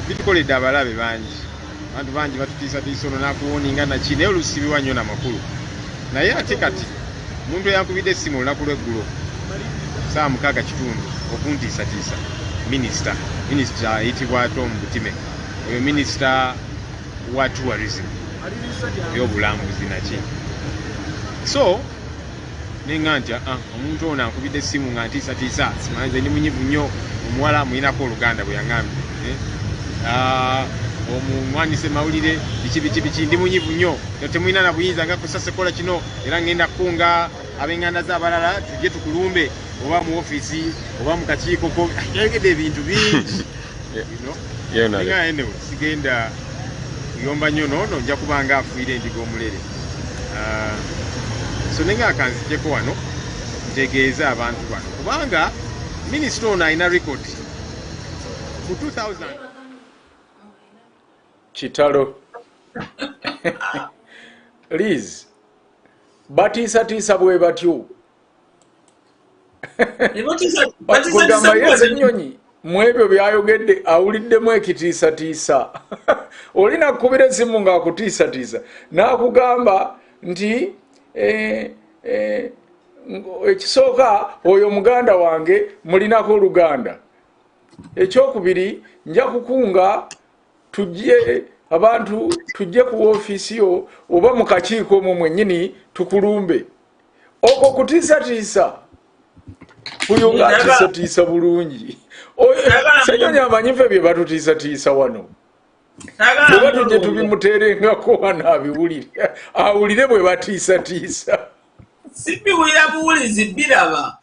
bitukoledde abalabe bangi, abantu bangi batutiisatiisa ono nakuwoninga naki naye olusibiwa nnyo namakulu. Naye ate kati omuntu eyankubidde essimu olunaku lw'eggulo saa 6 kitundu okuntiisatiisa minisita ayitibwa Tom Butime, oyo minisita wa tourism eby'obulambuzi naki. So nenga nti omuntu ono ankubidde essimu nga ntiisatiisa simanze ndi munyivu nnyo, omuwala muyinako oluganda bwe yaŋŋambye omumwanise mawulire biki ndi munyivu nnyo, temulina na buyinza nga Kosase kola kino era ngenda kukunga ab'enganda z'abalala tujje tukulumbe oba mu ofiisi oba mu kakiiko ko yayogedde ebintu bingi nga enewe sigenda kuyomba nnyo noono nja kuba nga afuire endiga omulere. So nenga akanzijeko wano ntegeeza abantu bano kubanga minisita ono alina rekodi ku 2000 kitalo Liz batiisatiisa bwe batyo kugamba yeze ennyonyi mu ebyo byayogedde awuliddemu ekitiisatiisa. Olina kukubira essimu ng'akutiisatiisa n'akugamba nti ekisooka oyo muganda wange mulinako oluganda, ekyokubiri nja kukunga tujje abantu tujje ku ofiisi yo oba mu kakiiko omwo mwennyini tukulumbe. Okwo kutiisatiisa oyo ng'atiisatiisa bulungi. Senyonyi amanyi ffe bye batutiisatiisa wano oba tujje tubimuteerengako wano abiwulire awulire bwe batiisatiisa. Sibiwulira buwulizi biraba.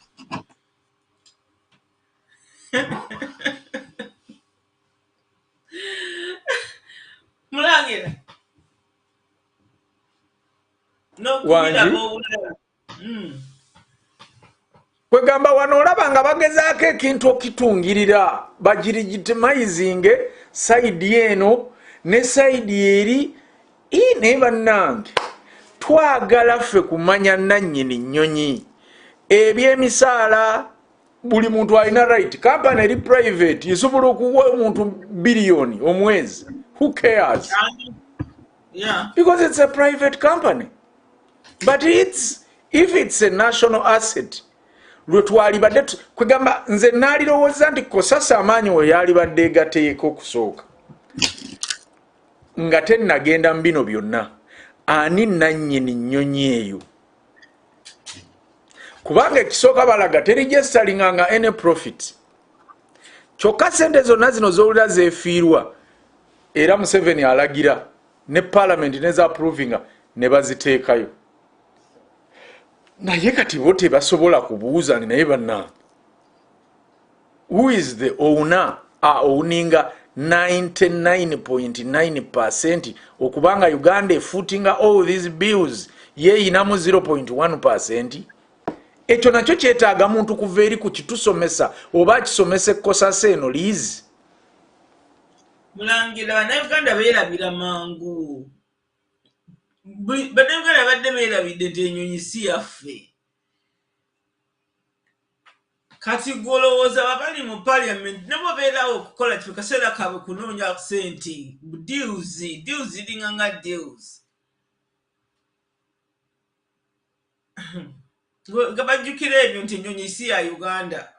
Mulangira kwegamba wano olaba nga bagezaako ekintu okitungirira bagirigitimizinge sayidi eno ne sayidi eri naye bannange twagala ffe kumanya nannyini nnyonyi ebyemisaala. Buli muntu alina right, kampani eri private esobola okuwa omuntu biliyoni omwezi Who cares? Yeah. Because it's a private company. But if it's a national asset, lwetwalibadde kwegamba nze naalirowooza nti kosasa amaanyi we yalibadde gateeka okusooka nga tennagenda mu bino byonna ani nannyini nnyonyi eyo kubanga ekisooka balaga terigestalinganga any profit kyokka sente zonna zino z'owulira zeefiirwa era Museveni alagira ne parliament neza approvinga ne baziteekayo naye kati bo tebasobola kubuuza naye banna who is the owner owninga 99.9% okubanga Uganda efootinga all these bills yeeyinamu 0.1%. Ekyo nakyo kyetaaga muntu kuva eri ku kitusomesa oba akisomesa ekkosa eno liizi. Mulangira bannayuganda beerabira mangu. Bannayuganda badde beerabidde nti ennyonyi si yaffe. Kati golowooza babali mu parliament ne babeerawo okukola kino kaseera kaabwe kunoonya ssente deals ziringa nga deals. Nga bajjukira ebyo nti ennyonyi si ya Uganda.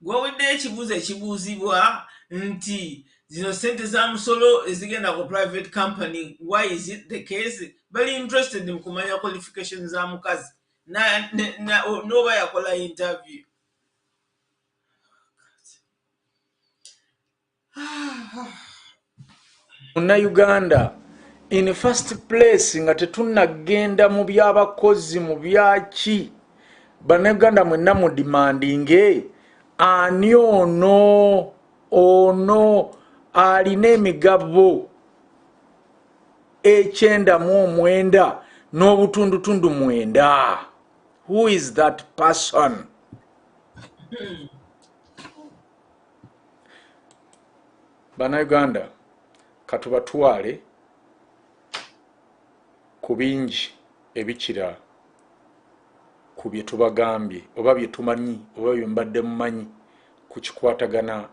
Gwaweddeyo ekibuuzo ekibuuzibwa nti zino ssente za musolo ezigenda ku private company, why is it the case? Bali interested mu kumanya qualifications za mukazi n'oba yakola interview. Munnayuganda in first place nga tetunnagenda mu byabakozi mu byaki bannayuganda mwenna mu demandinge ani ono alina emigabo 9.9 n'obutundutundu 9. Who is that person? Bannayuganda katubatwale ku bingi ebikira ku bye tubagambye oba bye tumanyi oba bye mbadde mumanyi ku kikwatagana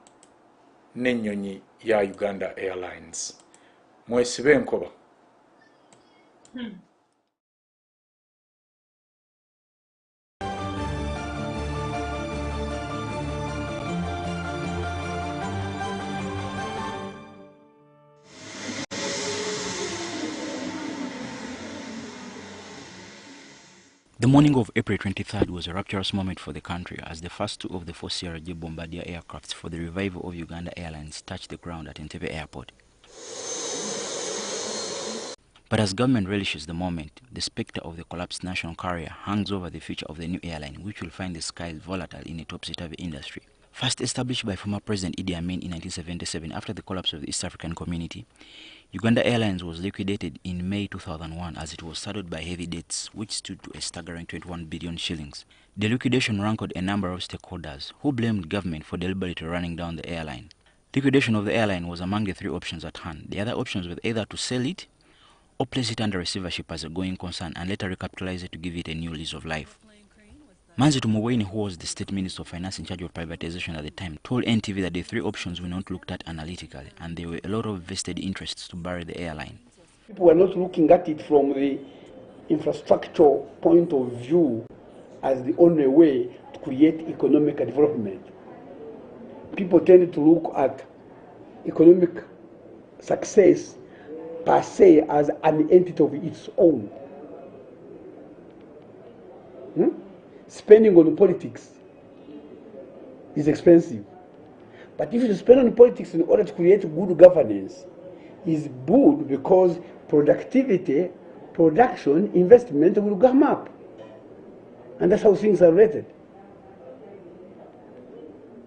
n'ennyonyi ya Uganda Airlines. Mwesibe enkoba. The morning of April 23rd was a rapturous moment for the country as the first two of the 4 CRJ Bombardier aircrafts for the revival of Uganda Airlines touched the ground at Entebbe Airport. But as government relishes the moment, the spectre of the collapsed national carrier hangs over the future of the new airline, which will find the skies volatile in a topsy-turvy industry. First established by former President Idi Amin in 1977 after the collapse of the East African Community, Uganda Airlines was liquidated in May 2001 as it was saddled by heavy debts, which stood to a staggering 21 billion shillings. The liquidation rankled a number of stakeholders who blamed government for deliberately running down the airline. Liquidation of the airline was among the 3 options at hand. The other options were either to sell it or place it under receivership as a going concern and later recapitalize it to give it a new lease of life. Manzi Tumuweni, who was the State Minister of Finance in charge of privatization at the time, told NTV that the 3 options were not looked at analytically and there were a lot of vested interests to bury the airline. People were not looking at it from the infrastructure point of view as the only way to create economic development. People tended to look at economic success per se as an entity of its own. Spending on politics is expensive. But if you spend on politics in order to create good governance, is good because productivity, production, investment will come up. And that's how things are related.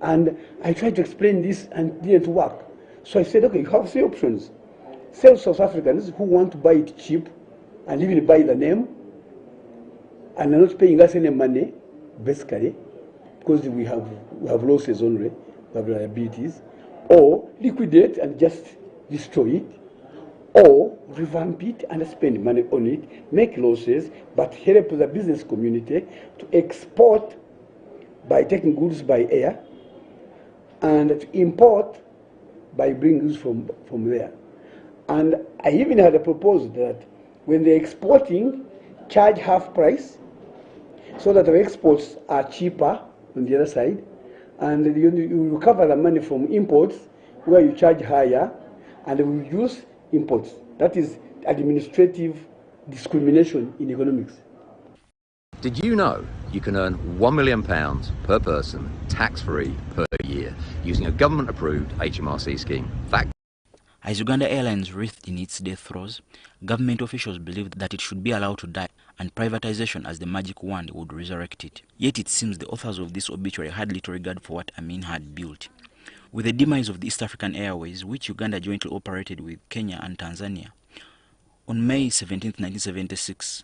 And I tried to explain this and it didn't work. So I said, okay, you have 3 options. Sell South Africans who want to buy it cheap and even buy the name and are not paying us any money, basically, because we have losses only, we have liabilities, or liquidate and just destroy it, or revamp it and spend money on it, make losses, but help the business community to export by taking goods by air, and to import by bringing goods from there. And I even had a proposal that when they're exporting, charge half price so that our exports are cheaper on the other side, and you recover the money from imports where you charge higher, and we reduce imports. That is administrative discrimination in economics. Did you know you can earn £1 million per person tax-free per year using a government-approved HMRC scheme? Fact. As Uganda Airlines writhed in its death throes, government officials believed that it should be allowed to die and privatization as the magic wand would resurrect it. Yet it seems the authors of this obituary had little regard for what Amin had built. With the demise of the East African Airways, which Uganda jointly operated with Kenya and Tanzania, on May 17, 1976,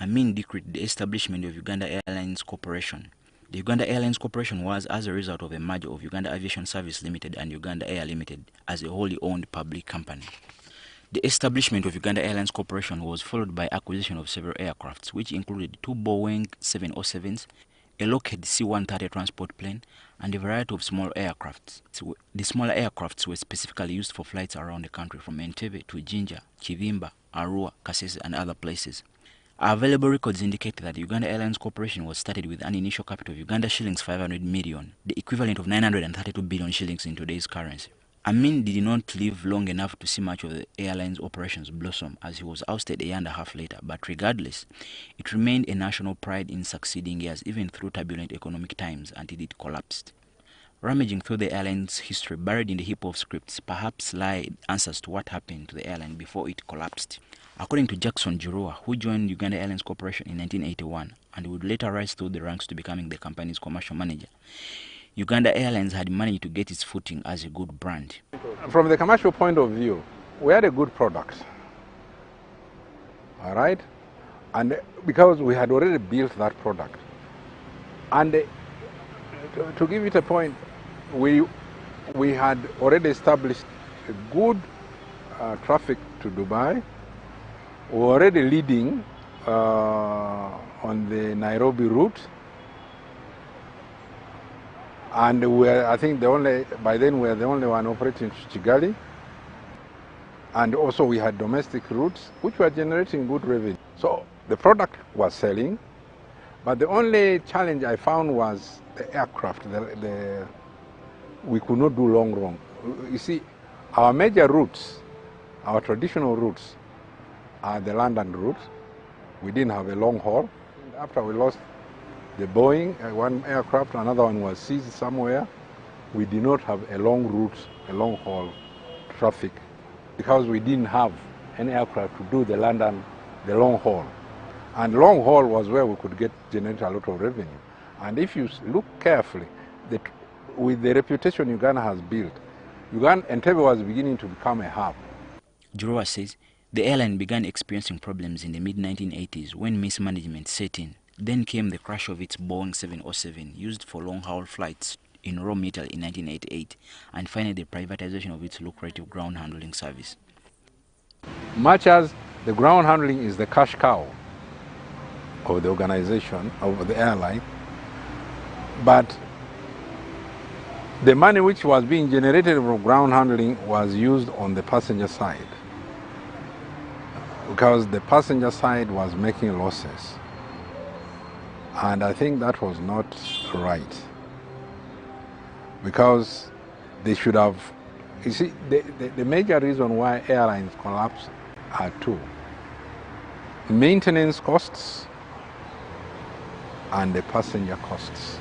Amin decreed the establishment of Uganda Airlines Corporation. The Uganda Airlines Corporation was as a result of a merger of Uganda Aviation Service Limited and Uganda Air Limited as a wholly owned public company. The establishment of Uganda Airlines Corporation was followed by acquisition of several aircrafts, which included 2 Boeing 707s, a Lockheed C-130 transport plane, and a variety of small aircrafts. The smaller aircrafts were specifically used for flights around the country from Entebbe to Jinja, Kivimba, Arua, Kasese, and other places. Our available records indicate that the Uganda Airlines Corporation was started with an initial capital of Uganda shillings 500 million, the equivalent of 932 billion shillings in today's currency. Amin did not live long enough to see much of the airline's operations blossom, as he was ousted a year and a half later, but regardless, it remained a national pride in succeeding years, even through turbulent economic times, until it collapsed. Rummaging through the airline's history, buried in the heap of scripts, perhaps lie answers to what happened to the airline before it collapsed. According to Jackson Jirua, who joined Uganda Airlines Corporation in 1981 and would later rise through the ranks to becoming the company's commercial manager, Uganda Airlines had managed to get its footing as a good brand. From the commercial point of view, we had a good product, all right? And because we had already built that product. And to give it a point, we had already established a good traffic to Dubai. We were already leading on the Nairobi route, and I think by then we were the only one operating to Kigali, and also we had domestic routes which were generating good revenue. So the product was selling, but the only challenge I found was the aircraft. We could not do long run. You see, our major routes, our traditional routes, are the London route. We didn't have a long haul. After we lost the Boeing, one aircraft, another one was seized somewhere. We did not have a long route, a long haul traffic, because we didn't have any aircraft to do the long haul. And long haul was where we could generate a lot of revenue. And if you look carefully, with the reputation Uganda has built, Entebbe was beginning to become a hub. Jurua says the airline began experiencing problems in the mid-1980s when mismanagement set in. Then came the crash of its Boeing 707, used for long-haul flights in raw metal in 1988, and finally the privatization of its lucrative ground handling service. Much as the ground handling is the cash cow of the organization, of the airline, but the money which was being generated from ground handling was used on the passenger side, because the passenger side was making losses. And I think that was not right, because they should have, you see, the major reason why airlines collapse are two: maintenance costs and the passenger costs.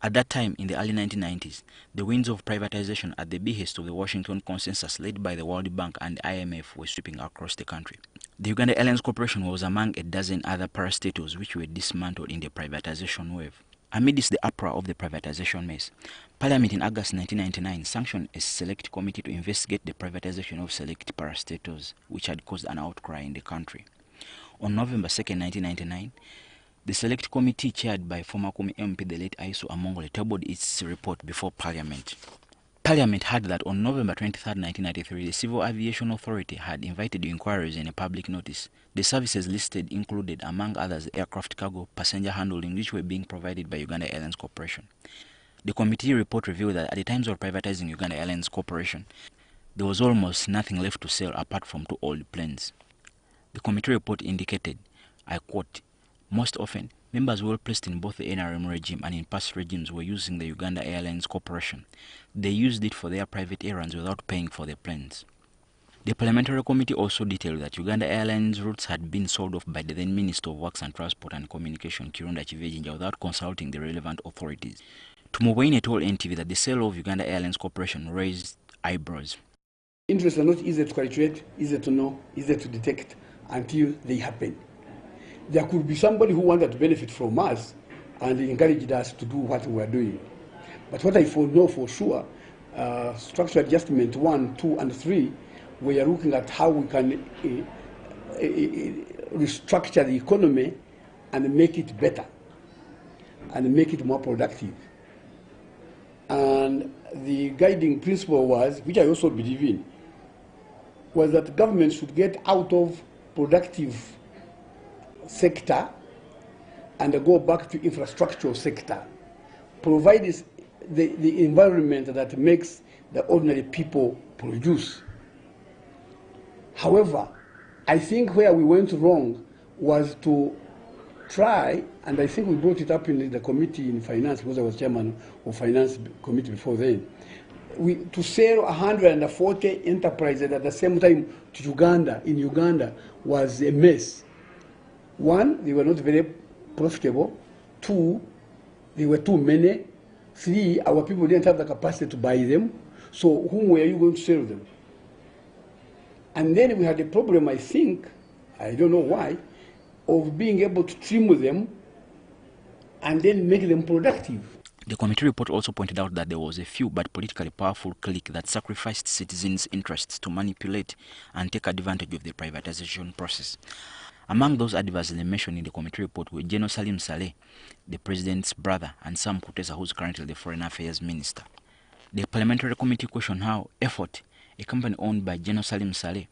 At that time, in the early 1990s, the winds of privatization at the behest of the Washington Consensus led by the World Bank and IMF were sweeping across the country. The Uganda Airlines Corporation was among a dozen other parastatals which were dismantled in the privatization wave. Amidst the uproar of the privatization mess, Parliament in August 1999 sanctioned a select committee to investigate the privatization of select parastatals, which had caused an outcry in the country. On November 2, 1999, the select committee chaired by former Kumi MP, the late Aiso Amongole, tabled its report before Parliament. Parliament heard that on November 23, 1993, the Civil Aviation Authority had invited inquiries in a public notice. The services listed included, among others, aircraft cargo, passenger handling, which were being provided by Uganda Airlines Corporation. The committee report revealed that at the times of privatizing Uganda Airlines Corporation, there was almost nothing left to sell apart from 2 old planes. The committee report indicated, I quote, most often, members well placed in both the NRM regime and in past regimes were using the Uganda Airlines Corporation. They used it for their private errands without paying for the planes. The parliamentary committee also detailed that Uganda Airlines routes had been sold off by the then Minister of Works and Transport and Communication, Kirunda Chivejinja, without consulting the relevant authorities. Tumuwaine told NTV that the sale of Uganda Airlines Corporation raised eyebrows. Interests are not easy to calculate, easy to know, easy to detect until they happen. There could be somebody who wanted to benefit from us and encouraged us to do what we are doing. But what I know for sure, structural adjustment 1, 2, and 3, we are looking at how we can restructure the economy and make it better and make it more productive. And the guiding principle was, which I also believe in, was that government should get out of productive sector and go back to infrastructural sector, provide the environment that makes the ordinary people produce. However, I think where we went wrong was to try, and I think we brought it up in the committee in finance because I was chairman of finance committee before then, to sell 140 enterprises at the same time to Uganda, in Uganda, was a mess. 1, they were not very profitable. 2, they were too many. 3, our people didn't have the capacity to buy them. So whom were you going to sell them? And then we had a problem, I think, I don't know why, of being able to trim them and then make them productive. The committee report also pointed out that there was a few but politically powerful clique that sacrificed citizens' interests to manipulate and take advantage of the privatization process. Among those adversely mentioned in the committee report were General Salim Saleh, the president's brother, and Sam Kutesa, who is currently the Foreign Affairs Minister. The parliamentary committee questioned how Effort, a company owned by General Salim Saleh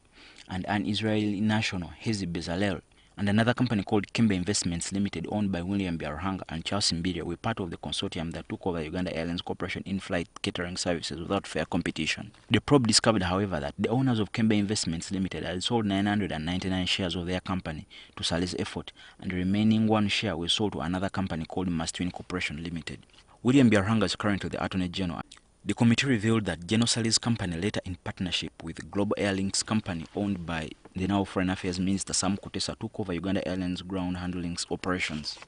and an Israeli national, Hezi Bezalel, and another company called Kimbugwe Investments Limited, owned by William Biarhanga and Charles Mbiria, were part of the consortium that took over Uganda Airlines Corporation in-flight catering services without fair competition. The probe discovered, however, that the owners of Kimbugwe Investments Limited had sold 999 shares of their company to Saleh's Effort, and the remaining 1 share was sold to another company called Mastwin Corporation Limited. William Biarhanga is currently the Attorney General. The committee revealed that General Saleh's company, later in partnership with Global Airlinks company owned by the now Foreign Affairs Minister Sam Kutesa, took over Uganda Airlines ground handling operations.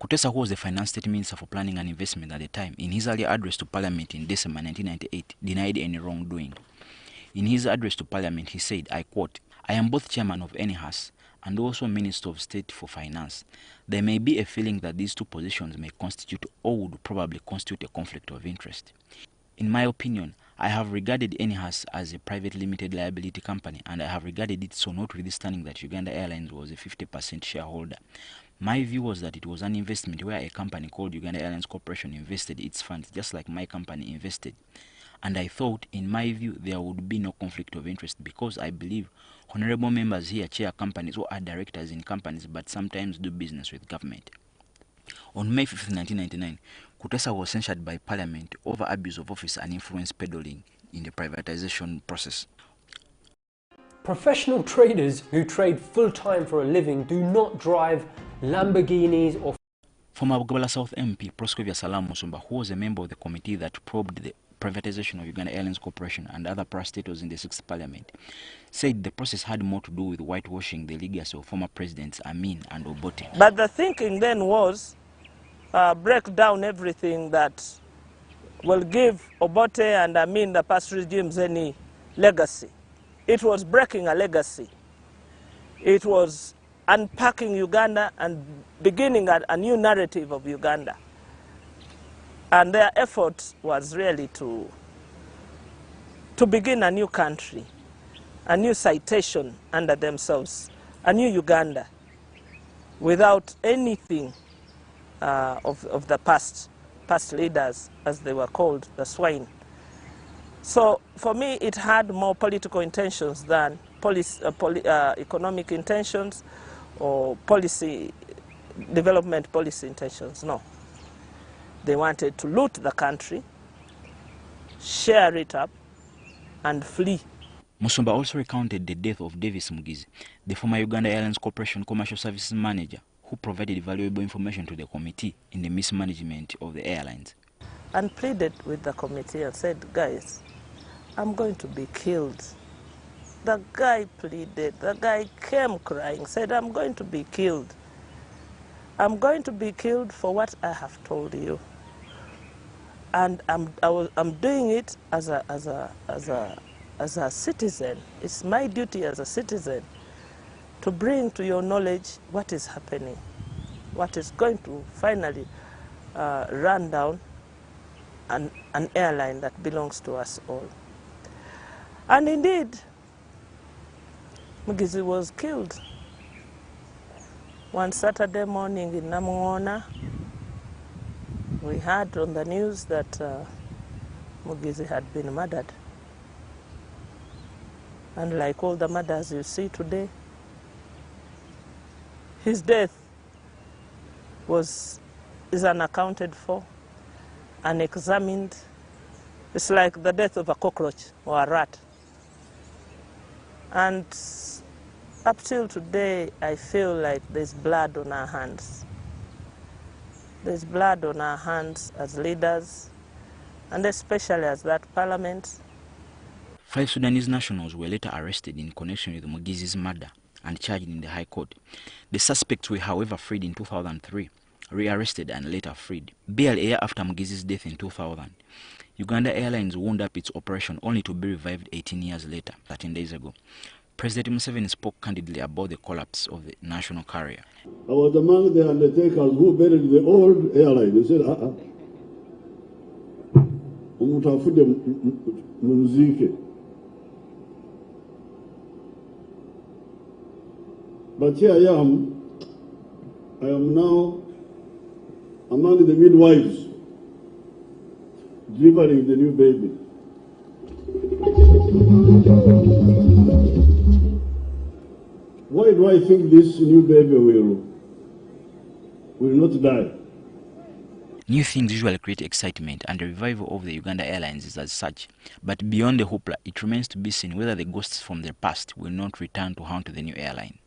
Kutesa, who was the Finance State Minister for Planning and Investment at the time, in his earlier address to Parliament in December 1998, denied any wrongdoing. In his address to Parliament, he said, I quote, I am both chairman of NHAS and also Minister of State for Finance. There may be a feeling that these 2 positions may constitute or would probably constitute a conflict of interest. In my opinion, I have regarded NHAS as a private limited liability company, and I have regarded it so, notwithstanding that Uganda Airlines was a 50% shareholder. My view was that it was an investment where a company called Uganda Airlines Corporation invested its funds just like my company invested. And I thought, in my view, there would be no conflict of interest because I believe honorable members here chair companies or are directors in companies but sometimes do business with government. On May 5, 1999, Kutesa was censured by Parliament over abuse of office and influence peddling in the privatization process. Professional traders who trade full-time for a living do not drive Lamborghinis or... Former Bugabala South MP Proscovia Salam Musumba, who was a member of the committee that probed the privatization of Uganda Airlines Corporation and other parastatals in the 6th Parliament, said the process had more to do with whitewashing the legacy of former presidents Amin and Obote. But the thinking then was break down everything that will give Obote and Amin, the past regimes, any legacy. It was breaking a legacy. It was unpacking Uganda and beginning a new narrative of Uganda. And their effort was really to begin a new country, a new citation under themselves, a new Uganda, without anything of the past leaders, as they were called, the swine. So for me, it had more political intentions than economic intentions or development policy intentions, no. They wanted to loot the country, share it up, and flee. Musumba also recounted the death of Davis Mugizi, the former Uganda Airlines Corporation Commercial Services Manager, who provided valuable information to the committee in the mismanagement of the airlines. And pleaded with the committee and said, guys, I'm going to be killed. The guy pleaded, the guy came crying, said, I'm going to be killed. I'm going to be killed for what I have told you. And I'm doing it as a citizen. It's my duty as a citizen to bring to your knowledge what is happening, what is going to finally run down an airline that belongs to us all. And indeed, Mugizi was killed one Saturday morning in Namungona. We heard on the news that Mugizi had been murdered. And like all the murders you see today, his death is unaccounted for, unexamined. It's like the death of a cockroach or a rat. And up till today, I feel like there's blood on our hands. There's blood on our hands as leaders, and especially as that parliament. 5 Sudanese nationals were later arrested in connection with Mugizi's murder and charged in the High Court. The suspects were, however, freed in 2003, rearrested and later freed. Barely a year after Mugizi's death in 2000, Uganda Airlines wound up its operation only to be revived 18 years later, 13 days ago. President Museveni spoke candidly about the collapse of the national carrier. I was among the undertakers who buried the old airline. They said, but here I am now among the midwives delivering the new baby. Why do I think this new baby will not die? New things usually create excitement, and the revival of the Uganda Airlines is as such. But beyond the hoopla, it remains to be seen whether the ghosts from the past will not return to haunt the new airline.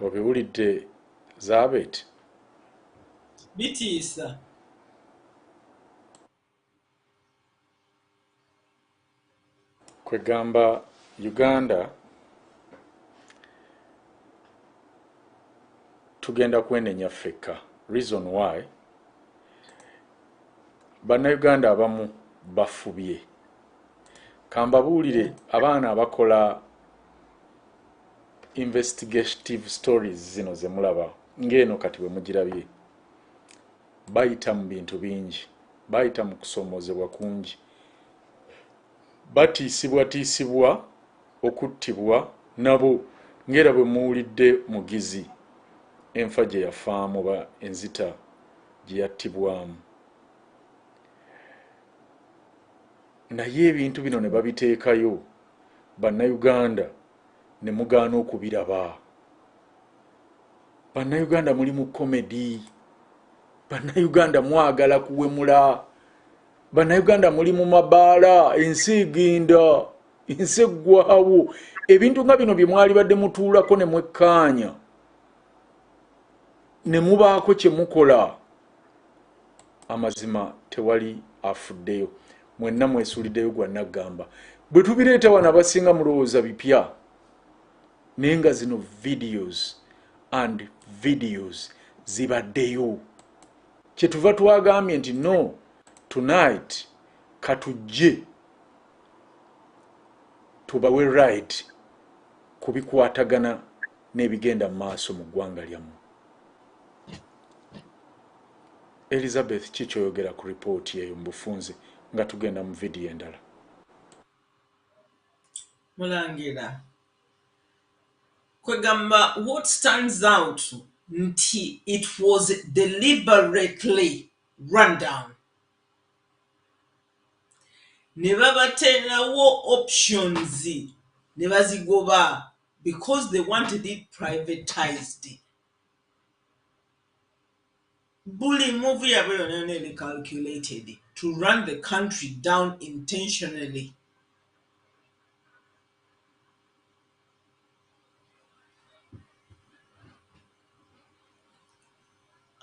Obiwulidde Zabet? Bitiisa. Kwegamba Uganda tugenda kwenenya ffekka. Reason why bannayuganda abamu bafubye. Kambabuulire abaana abakola investigative stories zino ze mulaba ng'eno kati bwe mugirabye bayita mu bintu bingi, bayita mu kusomoozebwa kungi, batiisibwatiisibwa okuttibwa nabo ng'era bwe muwulidde Mugizi enfa gye yafaamu ba enzita gye yattibwamu. Naye ebintu bino ne babiteekayo bannayuganda ne mugaana okubiraba. Bannayuganda muli mu komedi, bannayuganda mwagala kuwemula, bannayuganda muli mu mabaala, ensi egenda, ensi eggwaawo. Ebintu nga bino bye mwali badde mutuulako ne mwekkaanya ne mubaako kye mukola, amazima tewali afuddeyo. Mwenna mwesuuliddeyo gwa naggamba. Bwe tubireeta wano abasinga mulowooza bipya, naye nga zino videos zibaddeyo. Kyetuva twagambye nti no, tonight katujje tubawe right kubikwatagana n'ebigenda mu maaso mu ggwanga lyammwe. Elizabeth Chichoyogera ku report yeyo mu bufunze nga tugenda mu video endala. Mulangira kwegamba what stands out nti it was deliberately run down. Ne babaterawo options ne bazigoba because they wanted it privatized. Bully movie yabwe calculated to run the country down intentionally.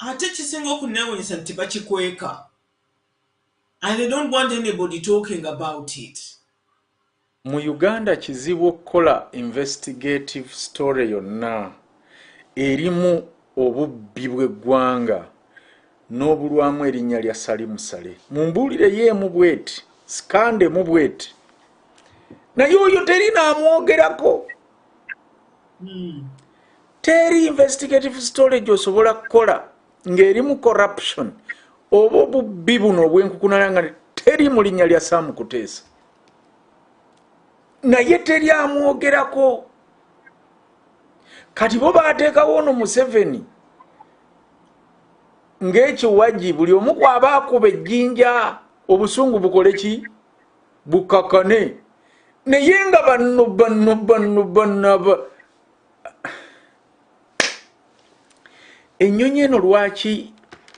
Ate kisinga okunewunyisa nti bakikweka. And they don't want anybody talking about it. Mu Uganda kizibu okukola investigative story yonna erimu obubbi bw'eggwanga n'obulwamu erinnya lya Salimusale. Mumbuulire yeemu bweti, skande mu bweti. Naye oyo teri n'amwogerako. Teri investigative story gy'osobola kukola ng'erimu corruption oba obubbi buno obw'enkukunalanga teri mu linnya lya Sam Kuteesa. Naye teri amwogerako. Kati bo baateekawo ono Museveni ng'ekiwaji buli omu kwaba akuba ejjinja obusungu bukole ki bukakane. Naye nga banno ennyonyi eno lwaki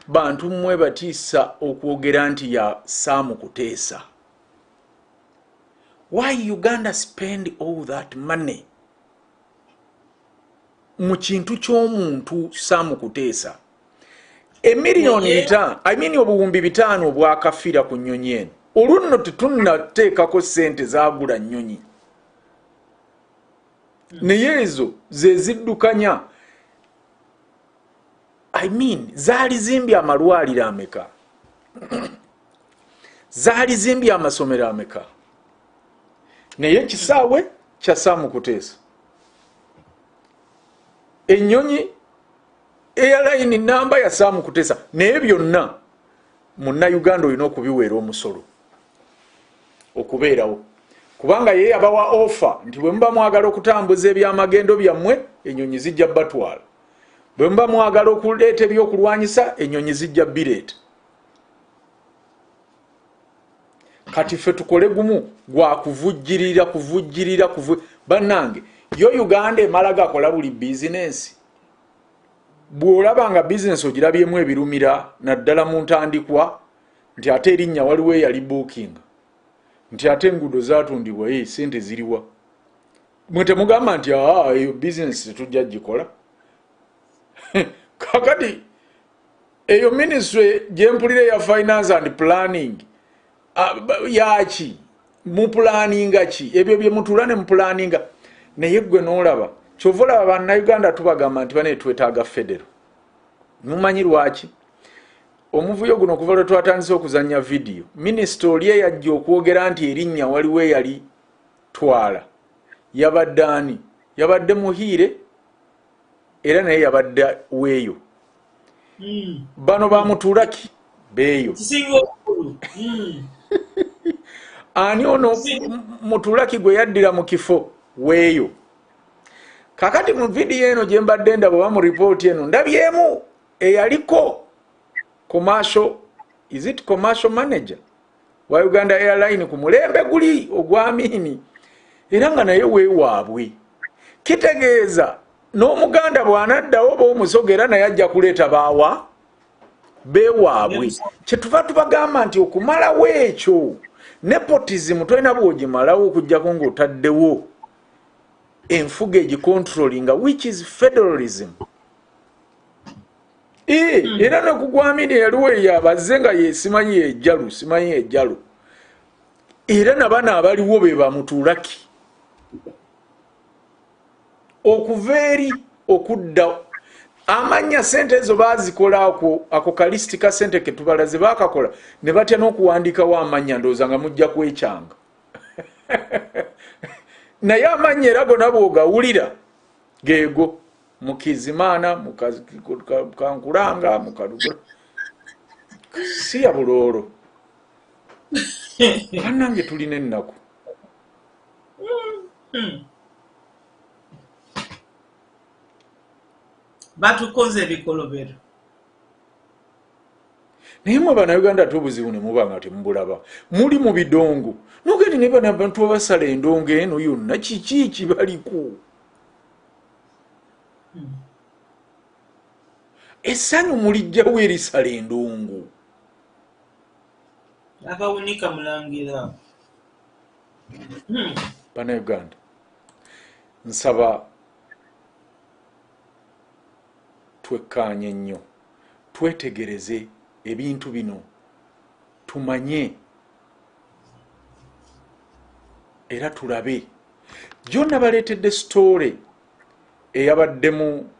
bantu mmwe batiisa okwogera nti ya Sam Kuteesa? Why Uganda spend all that money mu kintu ky'omuntu Sam Kuteesa? Emiliyoni bitano, obuwumbi 5 obwakafira ku nnyonyi eno. Olunno tetunnateekako ssente zaagula nnyonyi. Naye ezo ze ziddukanya. Zaali zimbye amalwaliro ameka? Zaali zimbye amasomero ameka? Naye kisaawe kya Sam Kuteesa. Ennyonyi airline namba ya Sam Kuteesa. Naye byonna Munnayuganda olina okubiweera omusolo okubeerawo. Kubanga ye yabawa offer nti bwe muba mwagala okutambuza ebyamagendo byammwe ennyonyi zijja batwala. Bwe muba mwagala okuleeta ebyokulwanyisa ennyonyi zijja bireeta. Kati ffe tukole gumu gwa kuvujjirira bannange yo Uganda emala gakola buli bizinensi. Bw'olaba nga bizinensi ogirabyemu ebirumira naddala mu ntandikwa nti ate erinnya waliwo eyali booking nti ate enguudo zaatundibwa sente ziriwa. Mwe temugamba nti eyo bizinensi tetujja gikola. Kakati eyo ministry gyempulire ya finance and planning yaki mu planninga ki ebyo bye mutulane mu planninga. Naye gwe n'olaba kyovola bannayuganda tubagamba nti bane twetaaga federo. Mumanyi lwaki? Omuvuyo guno kuva lwe twatandise okuzannya video minisita oli eyajja okwogera nti erinnya waliwo eyali twala yabadde ani? Yabadde Muhiire era naye yabadde weeyo. Bano bamutulaki beeyo. Ani ono mutulaki gwe yaddira mu kifo weeyo. Kakati mu video eno gye mbadde ndaba mu report eno ndabyemu eyaliko commercial manager wa Uganda Airline ku mulembe guli ogwamini era nga naye weewaabwe. Kitegeeza n'Omuganda bw'anaddawo b'omusogera naye ajja kuleeta baawa beewaabwe. Kyetuva tubagamba nti okumalawo ekyo nepotism tolina bw'ogimalawo okujjako ng'otaddewo enfuga egicontrollinga which is federalism. Era nekugwamini yaliwo eyabazze nga simanyi ejjalu era nabana abaliwo be bamutulaki okuva eri okudda amanya sente ezo bazikola ako kalisti ka sente ketubala ze bakakola ne batya n'okuwandikawo amanya ndowooza nga mujja kwekyanga. Naye amanya era gonna bw'ogawulira geego Mukizimana, Mukankulanga, Mukadugula si ya buloolo. Bannange tulina ennaku. Batukoze ebikolobero. Naye mwe Bannayuganda tubuzibu ne muba nga temubulaba. Muli mu bidongo. Nogende ne bano abantu abasala endongo eno yonna kiki kibaliko. Essanyu mulijjawo erisala endongo. Akawunika Mulangira. Bannayuganda nsaba twekkaanye nnyo twetegereze ebintu bino tumanye era tulabe. Jonna baleetedde story eyabaddemu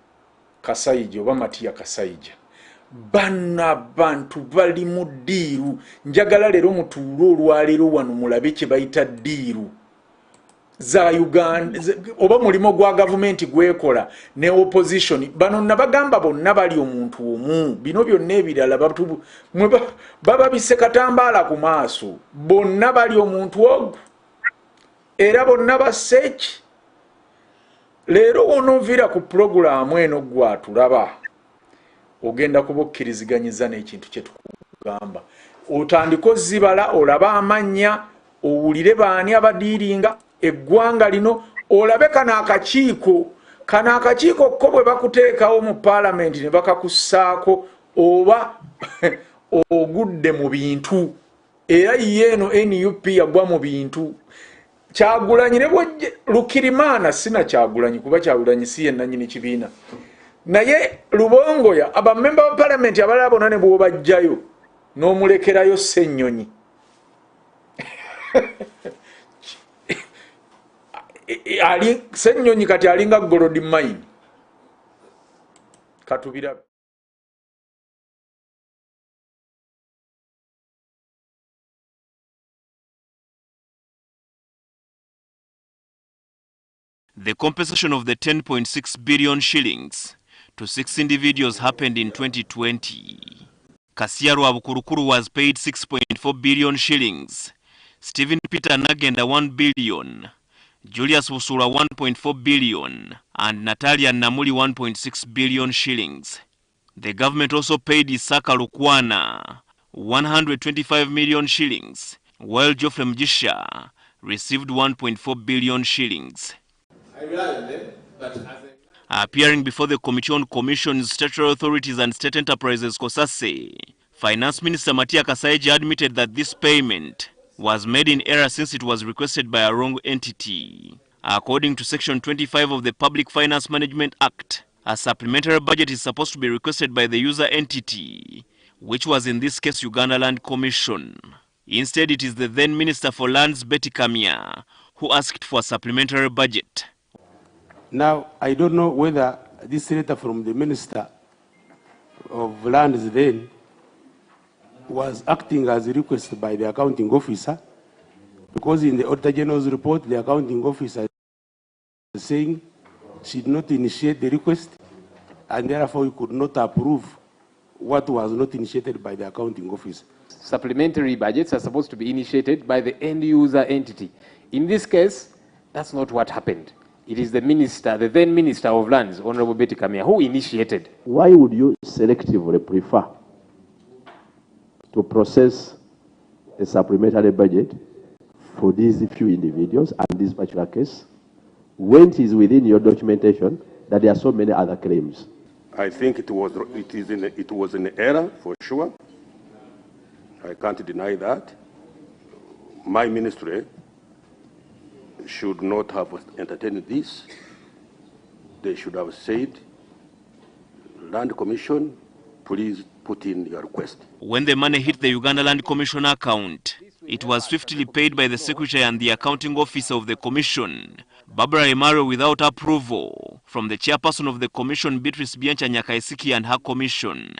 Kasayija oba Matiya Kasayija. Bano abantu bali mu ddiiru. Njagala leero mutuule olwaleero wano mulabe kye bayita ddiiru za Uganda oba mulimo gwa gavumenti gwekola ne opposition. Bano nabagamba bonna bali omuntu omu. Bino byonna ebirala baba bise katambaala ku maaso. Bonna bali omuntu ogu era bonna baseki. Leero wonoovira ku purogulaamu eno gwatulaba ogenda kubakkiriziganyiza n'ekintu kye tukugamba. Otandika ozibala olaba amannya owulire baani abadiiringa eggwanga lino olabe kano akakiiko ko bwe bakuteekawo mu paalamenti ne bakakussaako oba ogudde mu bintu. Era yeeno NUP yagwa mu bintu. Kyagulanyi ne bwejje Lukirimaana sina Kyagulanyi kuba Kyagulanyi si yennannyini kibiina. Naye Lubongoya abamemba ba paalamenti abalala bonna ne bw'obajjayo n'omulekerayo Ssennyonyi. Ssennyonyi kati alinga gold mine. Katubirabe. The compensation of the 10.6 billion shillings to 6 individuals happened in 2020. Kasia Rwabukurukuru was paid 6.4 billion shillings, Stephen Peter Nagenda 1 billion, Julius Wusula 1.4 billion, and Natalia Namuli 1.6 billion shillings. The government also paid Isaka Lukwana 125 million shillings, while Geoffrey Mjisha received 1.4 billion shillings. I realize then that Appearing before the Committee on Commissions, Statutory Authorities and State Enterprises (COSASE), Finance Minister Matiya Kasayija admitted that this payment was made in error since it was requested by a wrong entity. According to Section 25 of the Public Finance Management Act, a supplementary budget is supposed to be requested by the user entity, which was in this case Uganda Land Commission. Instead, it is the then Minister for Lands, Betty Kamya, who asked for a supplementary budget. Now, I don't know whether this letter from the Minister of Lands then was acting as a request by the accounting officer, because in the Auditor General's report, the accounting officer is saying she did not initiate the request, and therefore we could not approve what was not initiated by the accounting officer. Supplementary budgets are supposed to be initiated by the end user entity. In this case, that's not what happened. It is the minister, the then Minister of Lands, Honorable Betty Kamya, who initiated. Why would you selectively prefer to process a supplementary budget for these few individuals and this particular case, when it is within your documentation that there are so many other claims? I think it was an error for sure. I can't deny that. My ministry should not have entertained this. They should have said, Land Commission, please put in your request. When the money hit the Uganda Land Commission account, it was swiftly paid by the Secretary and the accounting officer of the Commission, Barbara Emaro, without approval from the chairperson of the Commission, Beatrice Bianca Nyakaisiki, and her Commission.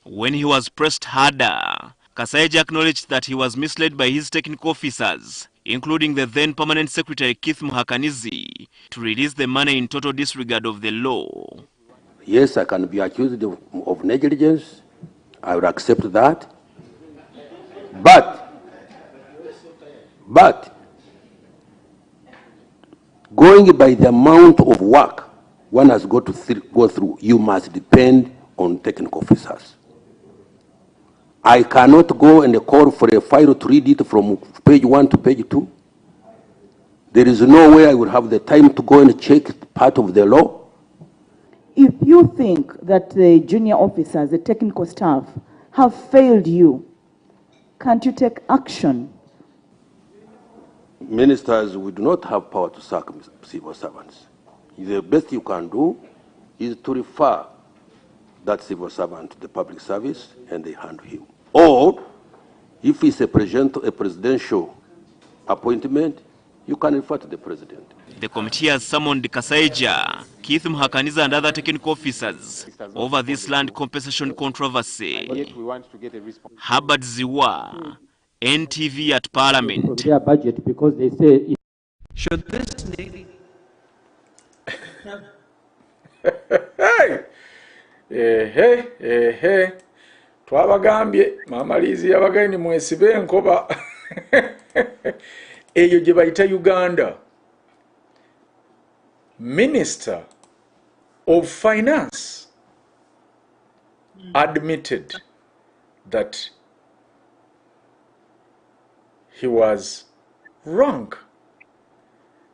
When he was pressed harder, Kasayija acknowledged that he was misled by his technical officers, including the then Permanent Secretary Keith Muhakanizi, to release the money in total disregard of the law. Yes, I can be accused of negligence. I would accept that. But But going by the amount of work one has got to go through, you must depend on technical officers. I cannot go and call for a file to read it from page 1 to page 2. There is no way I would have the time to go and check part of the law. If you think that the junior officers, the technical staff, have failed you, can't you take action? Ministers, we do not have power to sack civil servants. The best you can do is to refer that civil servant to the public service and they handle him. Or, if it's a presidential appointment, you can refer to the president. The committee has summoned Kasaija, Keith Mhakaniza and other technical officers over this land compensation controversy. Herbert Ziwa, NTV at Parliament. From their budget because they say should this need twabagambye mamalizi yabagani mwesibe enkoba eyo gye bayita Uganda. Minister of Finance admitted that he was wrong.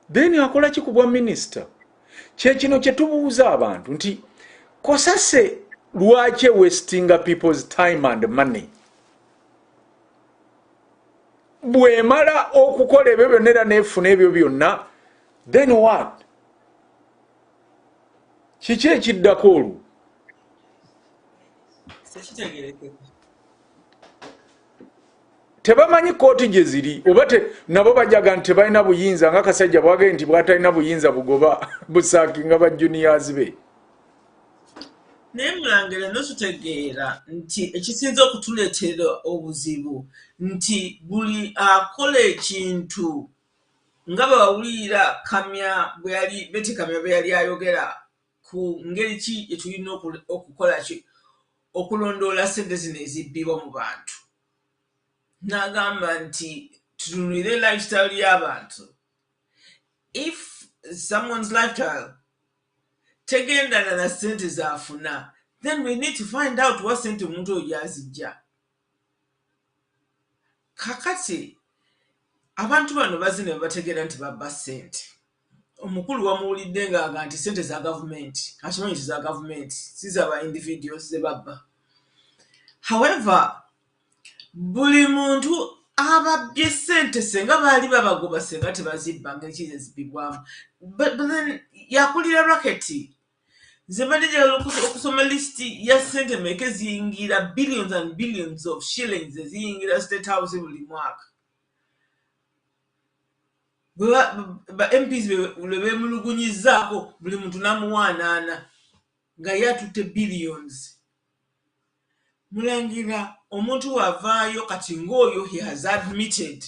Then yakola kikubwa minister. Kyekino kye tubuuza abantu nti kosase lwaki wasting people's time and money. Bwemala okukola ebyo byonna n'efuna ebyo byonna, then what? Kiki ekiddako olwo? Tebamanyi kooti gye ziri oba nabo bajaga nti tebalina buyinza nga Kasajja bwagambye nti bwatalina buyinza bugoba busaakinga ba juniors be. Naye Mulangira notutegeera nti ekisinza okutuleetera obuzibu nti buli akola ekintu nga bawulira kamya Betty Kamya bwe yali ayogera ku ngeri ki etulina okukola ki okulondoola ssente zino ezibbibwa mu bantu. N'agamba nti tutunulire lifestyle y'abantu. If someone's lifestyle tegendana na ssente zaafuna, then we need to find out what ssente omuntu oyo azijja. Kakati abantu bano bazina bwe bategeera nti babba ssente. Omukulu wamuwulidde ng'aga nti ssente za gavumenti, akimanyi nti za gavumenti si z'aba individuals ze babba. However, buli muntu ababbye ssente senga baali babagoba senga tebazibba ng'eki zezibbibwamu. But then yakulira raketi. Nze mbadde njagala okusoma listi ya ssente mmeka eziyingira billions and billions of shillings eziyingira State House buli mwaka. Ba MPs lwe beemulugunyizzaako buli muntu n'amuwaanaana nga yatutte billions. Mulangira omuntu wavaayo kati ng'oyo he has admitted.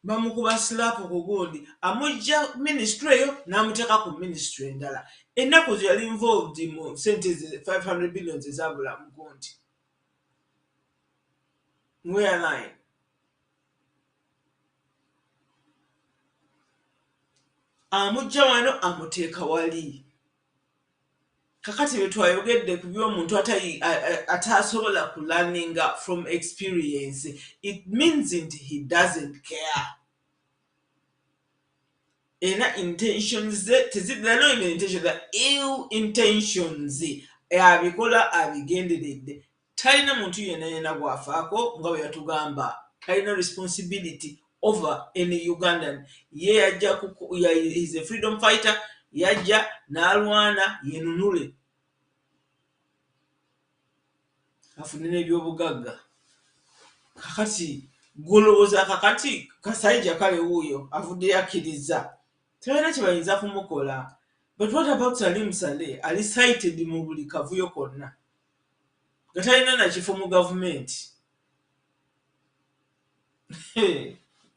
Bamukuba slap ku gundi amujja ministry eyo n'amuteeka ku ministry endala. Ennaku ze yali involved mu ssente 500 billions ezabula mu gundi. Where amujja wano amuteeka wali. Kakati bwe twayogedde ku by'omuntu atasobola kulaninga from experience, it means that he doesn't care. Ena intentions tezidala no intentions, the ill intentions abikola abigenderedde. Talina muntu yenna gwafaako nga bwe yatugamba. Talina responsibility over any Ugandan. Ye yajja he's a freedom fighter. Yajja n'alwana yenunule afunire ebyobugagga. Kakati golowooza kakati Kasaija kale wuuyo avudde yakkiriza tebalina kye bayinza kumukola. But what about Salim Saleh? Ali cited mu buli kavuyo konna nga talina na kifo mu gavumenti.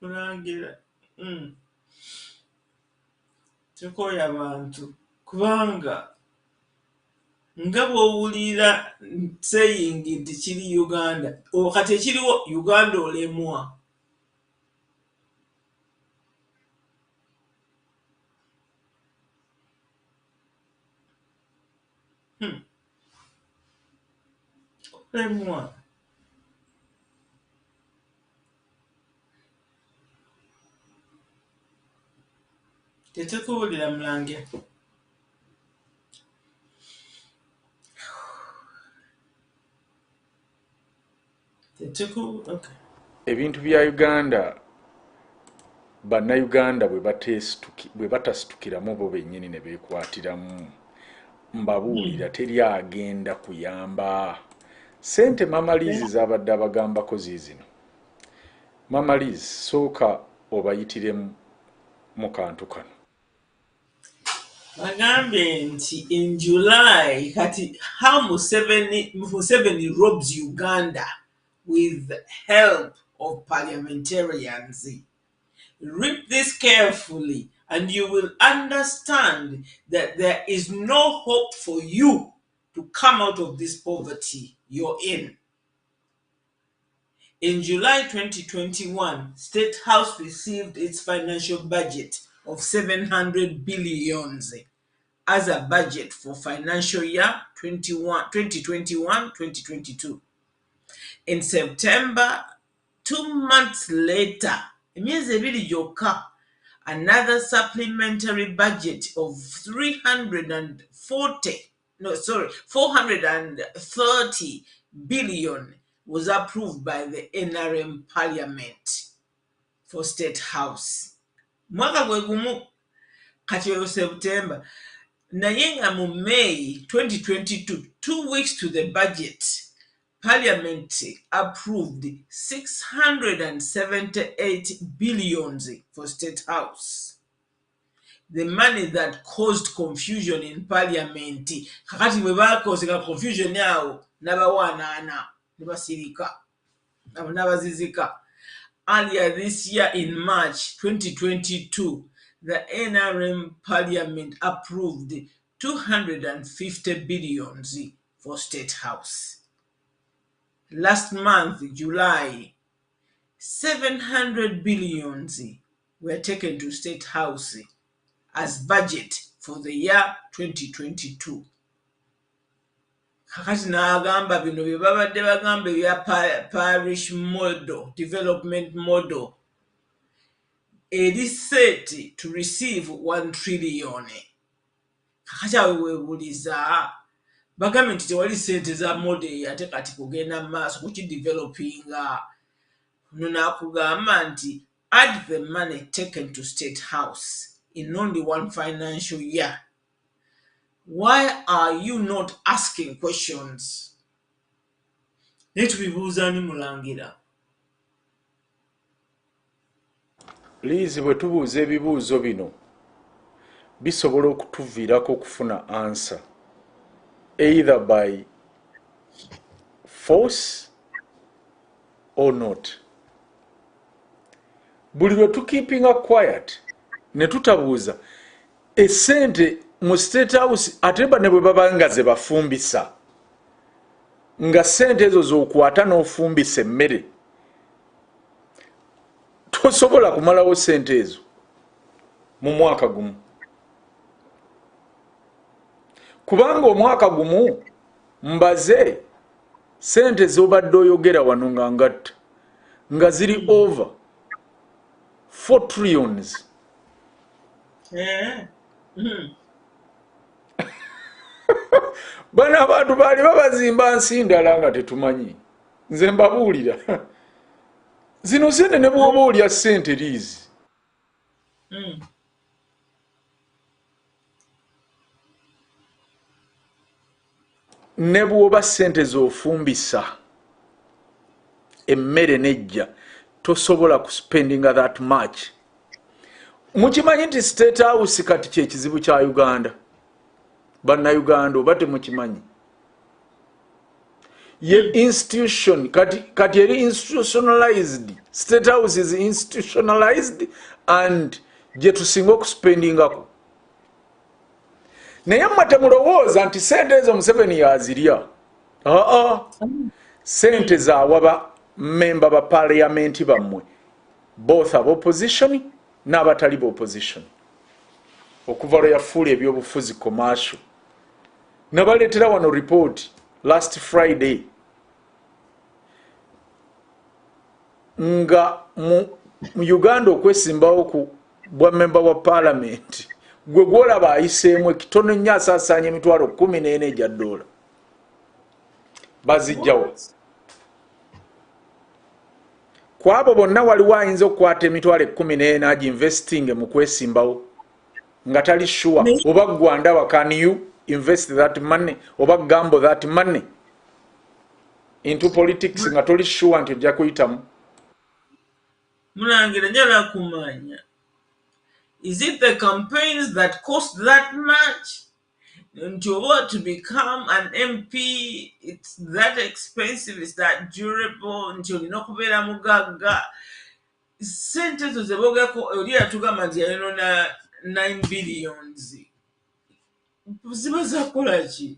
Mulangira tekoya abantu kubanga nga bw'owulira saying nti kiri Uganda kati ekiriwo Uganda olemwa. Moi. Tetukuwulira Mulangira. Okay. Ebintu bya Uganda bannayuganda bwe batastukiramu bo bennyini ne beekwatiramu mbabuulira teri agenda kuyamba. Sente Mama Liz zabadde abagambako ziizino. Mama Liz sooka obayitiremu mu kantu kano. Bagambye nti in July kati how Museveni robs Uganda with help of parliamentarians. Read this carefully and you will understand that there is no hope for you to come out of this poverty you're in. In July 2021, State House received its financial budget of 700 billions as a budget for financial year 2021-2022. In September, 2 months later, another supplementary budget of 430 billion was approved by the NRM Parliament for State House. Mwaka gwe gumu kati oyo September. Nayenga mu May 2022, 2 weeks to the budget, Parliament approved 678 billions for State House. The money that caused confusion in Parliament. Kakati bwe bakozesa confusion yawo n'abawaanaana ne basirika n'abazizika. Earlier this year in March 2022, the NRM Parliament approved 250 billions for State House. Last month, July, 700 billions were taken to State House as budget for the year 2022. Kakati n'agamba bino bye babadde bagamba ebya parish model, development model. It is set to receive 1 trillion. Kakati awe weebuuliza bagambye nti tewali sente za model ate kati kugenda maaso kukidevelopinga. Ono n'akugamba nti add the money taken to State House in only 1 financial year. Why are you not asking questions? Netubibuuza ni Mulangira. Liz bwe tubuuza ebibuuzo bino bisobola okutuviirako okufuna answer either by force or not. Buli lwe tukeepinga quiet ne tutabuuza essente mu State House ate ne bwe babanga ze bafumbisa nga ssente ezo z'okwata n'ofumbisa emmere tosobola kumalawo ssente ezo mu mwaka gumu, kubanga omwaka gumu mbaze ssente z'obadde oyogera wano nga ngatta nga ziri over 4 trillions. Bano abantu baali babazimba nsi ndala nga tetumanyi. Nze mbabuulira zino ssente ne bw'oba olya ssente liizi ne bw'oba ssente z'ofumbisa emmere nejja tosobola kuspendinga that much. Mukimanyi nti State House kati kyekizibu kya Uganda? Bannayuganda oba temukimanyi? Ye institution kati eri institutionalized. State House is institutionalized and gye tusinga okuspendingako. Naye mmwe temulowooza nti ssente ezo Museveni yazirya. Ssente zaawaba memba ba parliament bammwe both of opposition n'abatali ba opposition okuva lwe yafuula ebyobufuzi commercial Nabaletera wano report last Friday nga mu Uganda okwesimbawo ku bwa member wa parliament gwe gwolaba ayiseemu ekitono nnyo asaasaanya emitwalo 14 egya dola bazijjawo kwabo bonna waliwo ayinza okukwata emitwalo 14 agi investing mu kwesimbawo nga tali sure oba gwandaba can you invest that money oba gamble that money into politics nga toli sure nti ojja kuyitamu. Mulangira njala kumanya, is it the campaigns that cost that much? And to become an MP, it's that expensive, it's that durable, until you know mugaga. Sentences of Odia Tugama na 9 billions. Ziba za kolachi.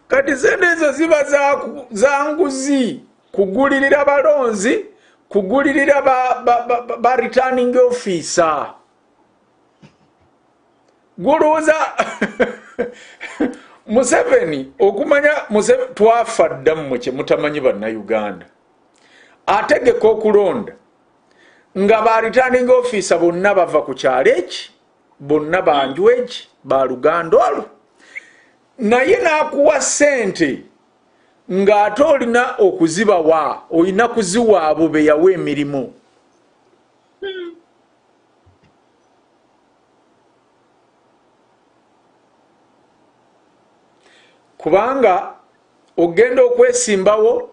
Kati sentences ziba za nguzi. Kugulirira balonzi, kugulirira ba returning officer. Guruza Museveni okumanya Museveni twafadda mmwe mutamanyi banna Uganda. Ategeka okulonda nga ba returning officer bonna bava ku kyaleeki, bonna banjweeki, ba Luganda olwo. Naye n'akuwa ssente ng'ate olina okuziba wa olina kuziwa abo be yawa emirimu. Kubanga ogenda okwesimbawo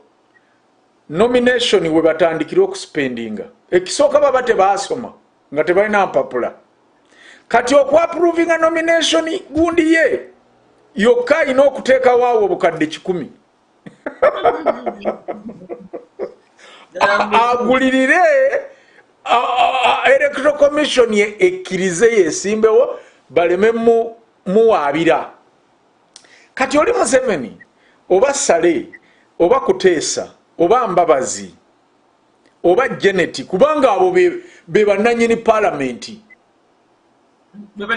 nomination we batandikira okuspendinga ekisooka baba tebaasoma nga tebalina mpapula kati okwaprovinga nomination gundi ye yokka ina okuteeka waawo obukadde 100 agulirire electoral commission ye ekkirize yesimbewo baleme muwaabira. Kati oli Museveni oba Sale oba Kuteesa oba Mbabazi oba Janet kubanga abo be bannannyini parliament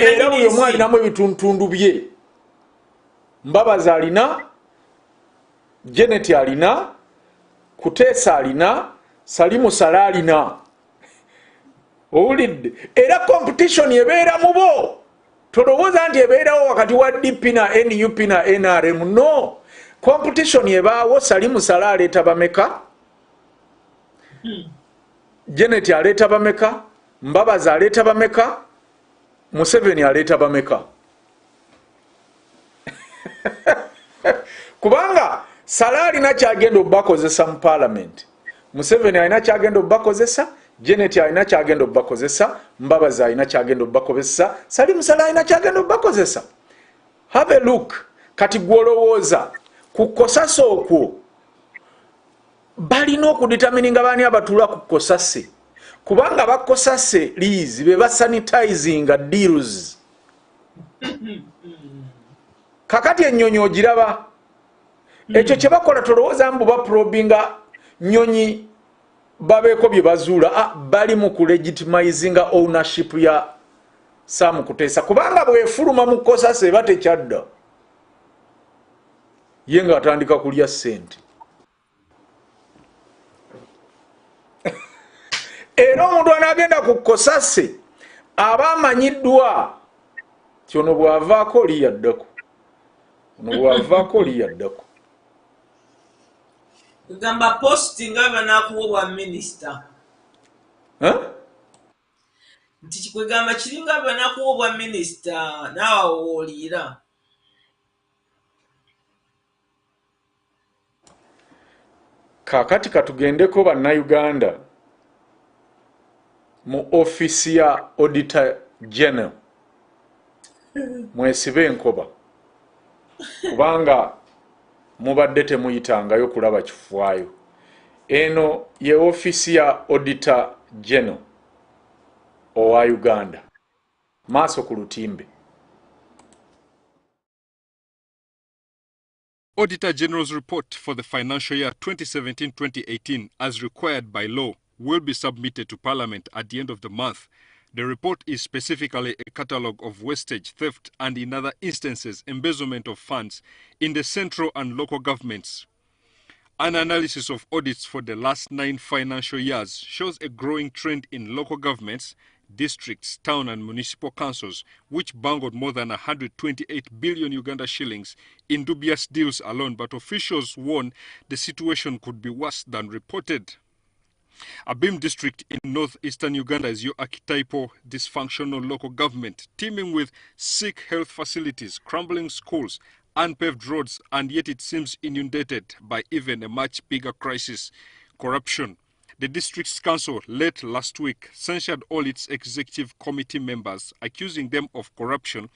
era buli omu alinamu ebituntundu bye. Mbabazi alina, Janet alina, Kuteesa alina, Salimu Sale alina. Owulidde era competition ebeera mu bo. Tolowooza nti ebeerawo wakati wa DP na NUP na NRM. No, competition ebaawo. Salimu Sale aleeta bameka, Janet aleeta bameka, Mbabazi aleeta bameka, Museveni aleeta bameka. Kubanga Sale alina kyagenda obbakozesa mu parliament, Museveni alina kyagenda obbakozesa, Janet alina kyagenda obbakozesa, Mbabazi alina kyagenda obbakozesa, Salimu Sale alina kyagenda obbakozesa. Have a look. Kati gwolowooza ku kkosasa okwo balina okudetermininga baani abatula ku kkosase kubanga bakkosase liizi be basanitizinga deals. Kakati ennyonyi ogiraba ekyo kye bakola tolowooza mbu baprobinga nnyonyi babeeko bye bazuula bali mu kulegitimizinga ownership ya Sam Kuteesa kubanga bwefuluma mu kkosase eba tekyadda ye nga atandika kulya ssente. Era omuntu anaagenda ku kkosase aba amanyiddwa kyono bw'avaako oli yaddako. Ono bw'avaako oli yaddako. Kugamba posting abanakuwa bwa minister. Nti kikwegamba kiringa abanakuwa bwa minister naawe owulira. Kakati katugendeko bannayuganda mu ofisi ya Auditor General mwesibe enkoba kubanga mubadde temuyitangayo kulaba kifaayo. Eno ye ofisi ya Auditor General owa Uganda maaso ku lutimbe. Auditor General's report for the financial year 2017-2018 as required by law will be submitted to Parliament at the end of the month The report is specifically a catalogue of wastage, theft, and in other instances, embezzlement of funds in the central and local governments. An analysis of audits for the last 9 financial years shows a growing trend in local governments, districts, town and municipal councils, which bungled more than 128 billion Uganda shillings in dubious deals alone, but officials warn the situation could be worse than reported. Abim district in northeastern Uganda is your archetypal dysfunctional local government, teeming with sick health facilities, crumbling schools, unpaved roads, and yet it seems inundated by even a much bigger crisis, corruption. The district's council late last week censured all its executive committee members, accusing them of corruption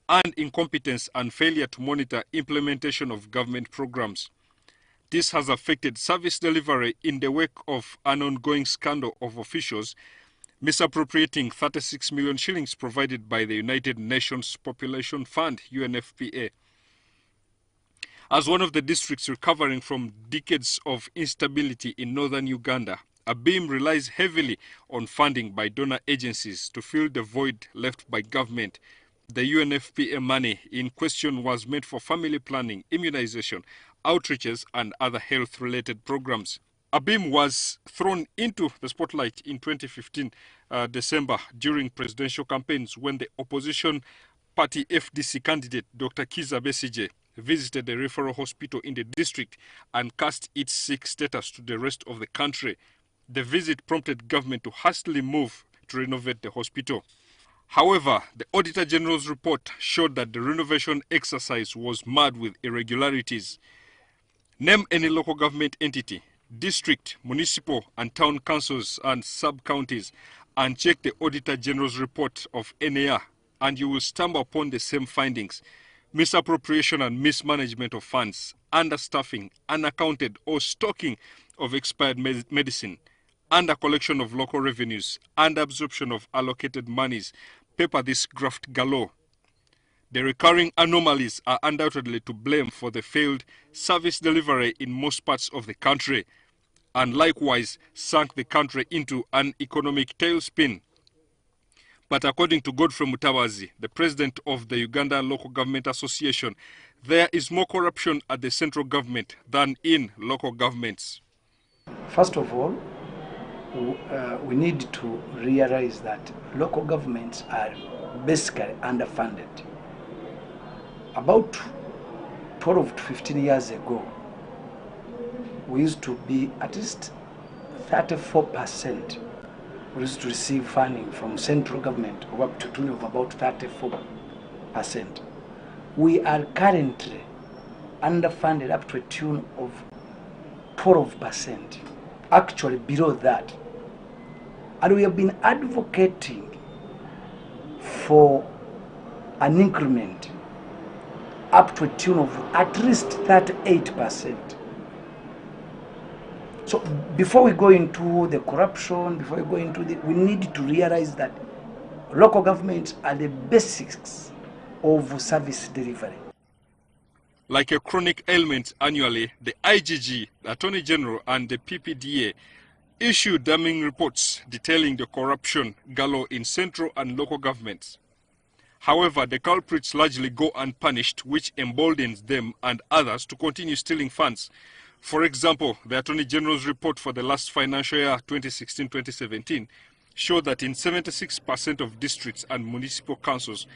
and incompetence and failure to monitor implementation of government programs. This has affected service delivery in the wake of an ongoing scandal of officials misappropriating 36 million shillings provided by the United Nations Population Fund, UNFPA. As one of the districts recovering from decades of instability in northern Uganda, Abim relies heavily on funding by donor agencies to fill the void left by government. The UNFPA money in question was meant for family planning, immunization, outreaches, and other health-related programs. Abim was thrown into the spotlight in 2015 December during presidential campaigns when the opposition party FDC candidate Dr. Kiza Besije visited a referral hospital in the district and cast its sick status to the rest of the country. The visit prompted government to hastily move to renovate the hospital. However, the Auditor General's report showed that the renovation exercise was marred with irregularities. Name any local government entity, district, municipal and town councils and sub-counties and check the Auditor General's report of NAR and you will stumble upon the same findings. Misappropriation and mismanagement of funds, understaffing, unaccounted or stocking of expired medicine, under collection of local revenues, and absorption of allocated monies pepper this graft galore. The recurring anomalies are undoubtedly to blame for the failed service delivery in most parts of the country, and likewise sank the country into an economic tailspin. But according to Godfrey Mutabazi, the president of the Ugandan Local Government Association, there is more corruption at the central government than in local governments. First of all, we need to realize that local governments are basically underfunded. About 12 to 15 years ago, we used to be at least 34%. We used to receive funding from central government of up to tune of about 34%. We are currently underfunded up to a tune of 12%, actually below that. And we have been advocating for an increment up to a tune of at least 38%. So before we go into the corruption, before we go into we need to realize that local governments are the basics of service delivery. Like a chronic ailment annually, the IGG, the Attorney General and the PPDA issue damning reports detailing the corruption galore in central and local governments. However, the culprits largely go unpunished, which emboldens them and others to continue stealing funds. For example, the Attorney General's report for the last financial year 2016-2017 showed that in 76% of districts and municipal councils,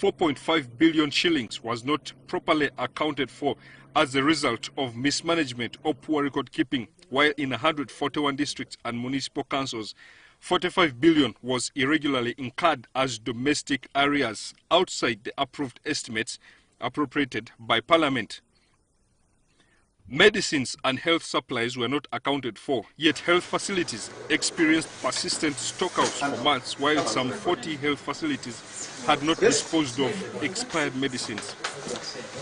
4.5 billion shillings was not properly accounted for as a result of mismanagement or poor record keeping, while in 141 districts and municipal councils, 45 billion was irregularly incurred as domestic arrears outside the approved estimates appropriated by Parliament. Medicines and health supplies were not accounted for, yet health facilities experienced persistent stockouts for months, while some 40 health facilities had not disposed of expired medicines.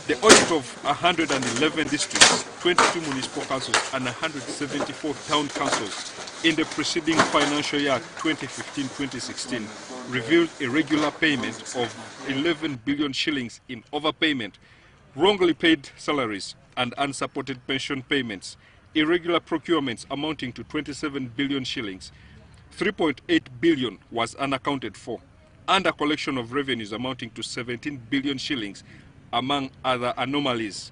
The audit of 111 districts, 22 municipal councils and 174 town councils in the preceding financial year 2015-2016 revealed irregular payment of 11 billion shillings in overpayment, wrongly paid salaries and unsupported pension payments, irregular procurements amounting to 27 billion shillings, 3.8 billion was unaccounted for, and a collection of revenues amounting to 17 billion shillings, among other anomalies.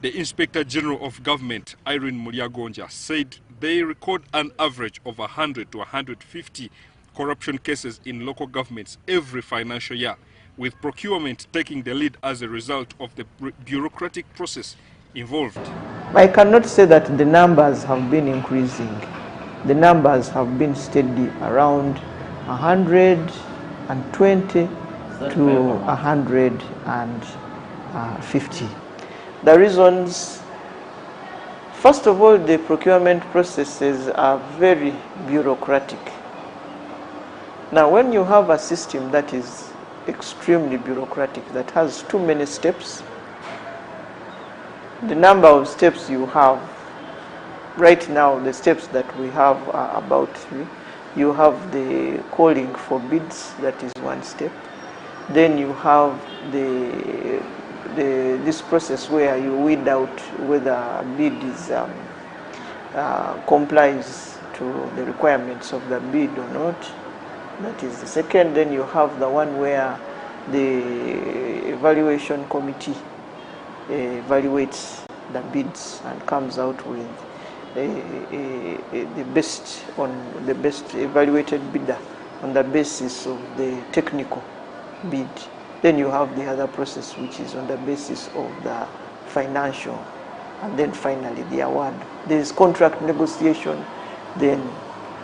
The Inspector General of Government, Irene Mulyagonja, said they record an average of 100 to 150 corruption cases in local governments every financial year, with procurement taking the lead as a result of the bureaucratic process involved. I cannot say that the numbers have been increasing. The numbers have been steady around 120 to 150. The reasons, first of all, the procurement processes are very bureaucratic. Now, when you have a system that is extremely bureaucratic, that has too many steps, the number of steps you have, right now, the steps that we have are about 3. You have the calling for bids, that is one step. Then you have this process where you weed out whether a bid is complies to the requirements of the bid or not. That is the second. Then you have the one where the evaluation committee evaluates the bids and comes out with the best evaluated bidder on the basis of the technical bid. Then you have the other process, which is on the basis of the financial, and then finally the award. There is contract negotiation, then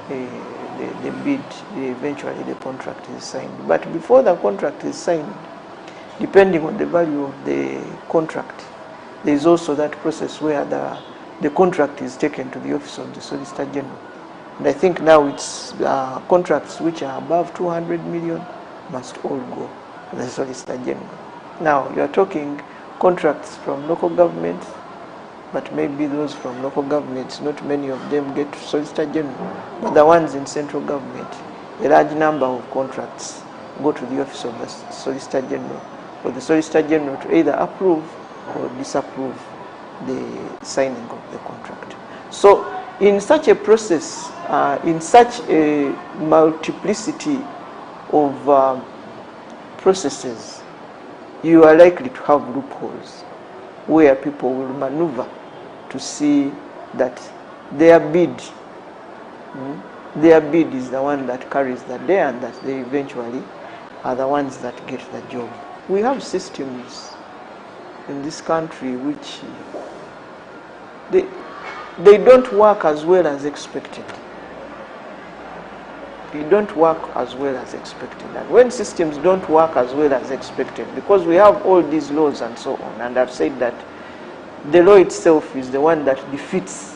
the bid, eventually the contract is signed. But before the contract is signed, depending on the value of the contract, there is also that process where the contract is taken to the office of the Solicitor General. And I think now it's contracts which are above 200 million must all go to the Solicitor General. Now, you are talking contracts from local governments, but maybe those from local governments, not many of them get to Solicitor General, but the ones in central government, a large number of contracts go to the office of the Solicitor General, for the Solicitor General to either approve or disapprove the signing of the contract. So in such a process, in such a multiplicity of processes, you are likely to have loopholes where people will maneuver to see that their bid is the one that carries the day, and that they eventually are the ones that get the job. We have systems in this country which they don't work as well as expected. They don't work as well as expected. And when systems don't work as well as expected, because we have all these laws and so on, and I've said that the law itself is the one that defeats,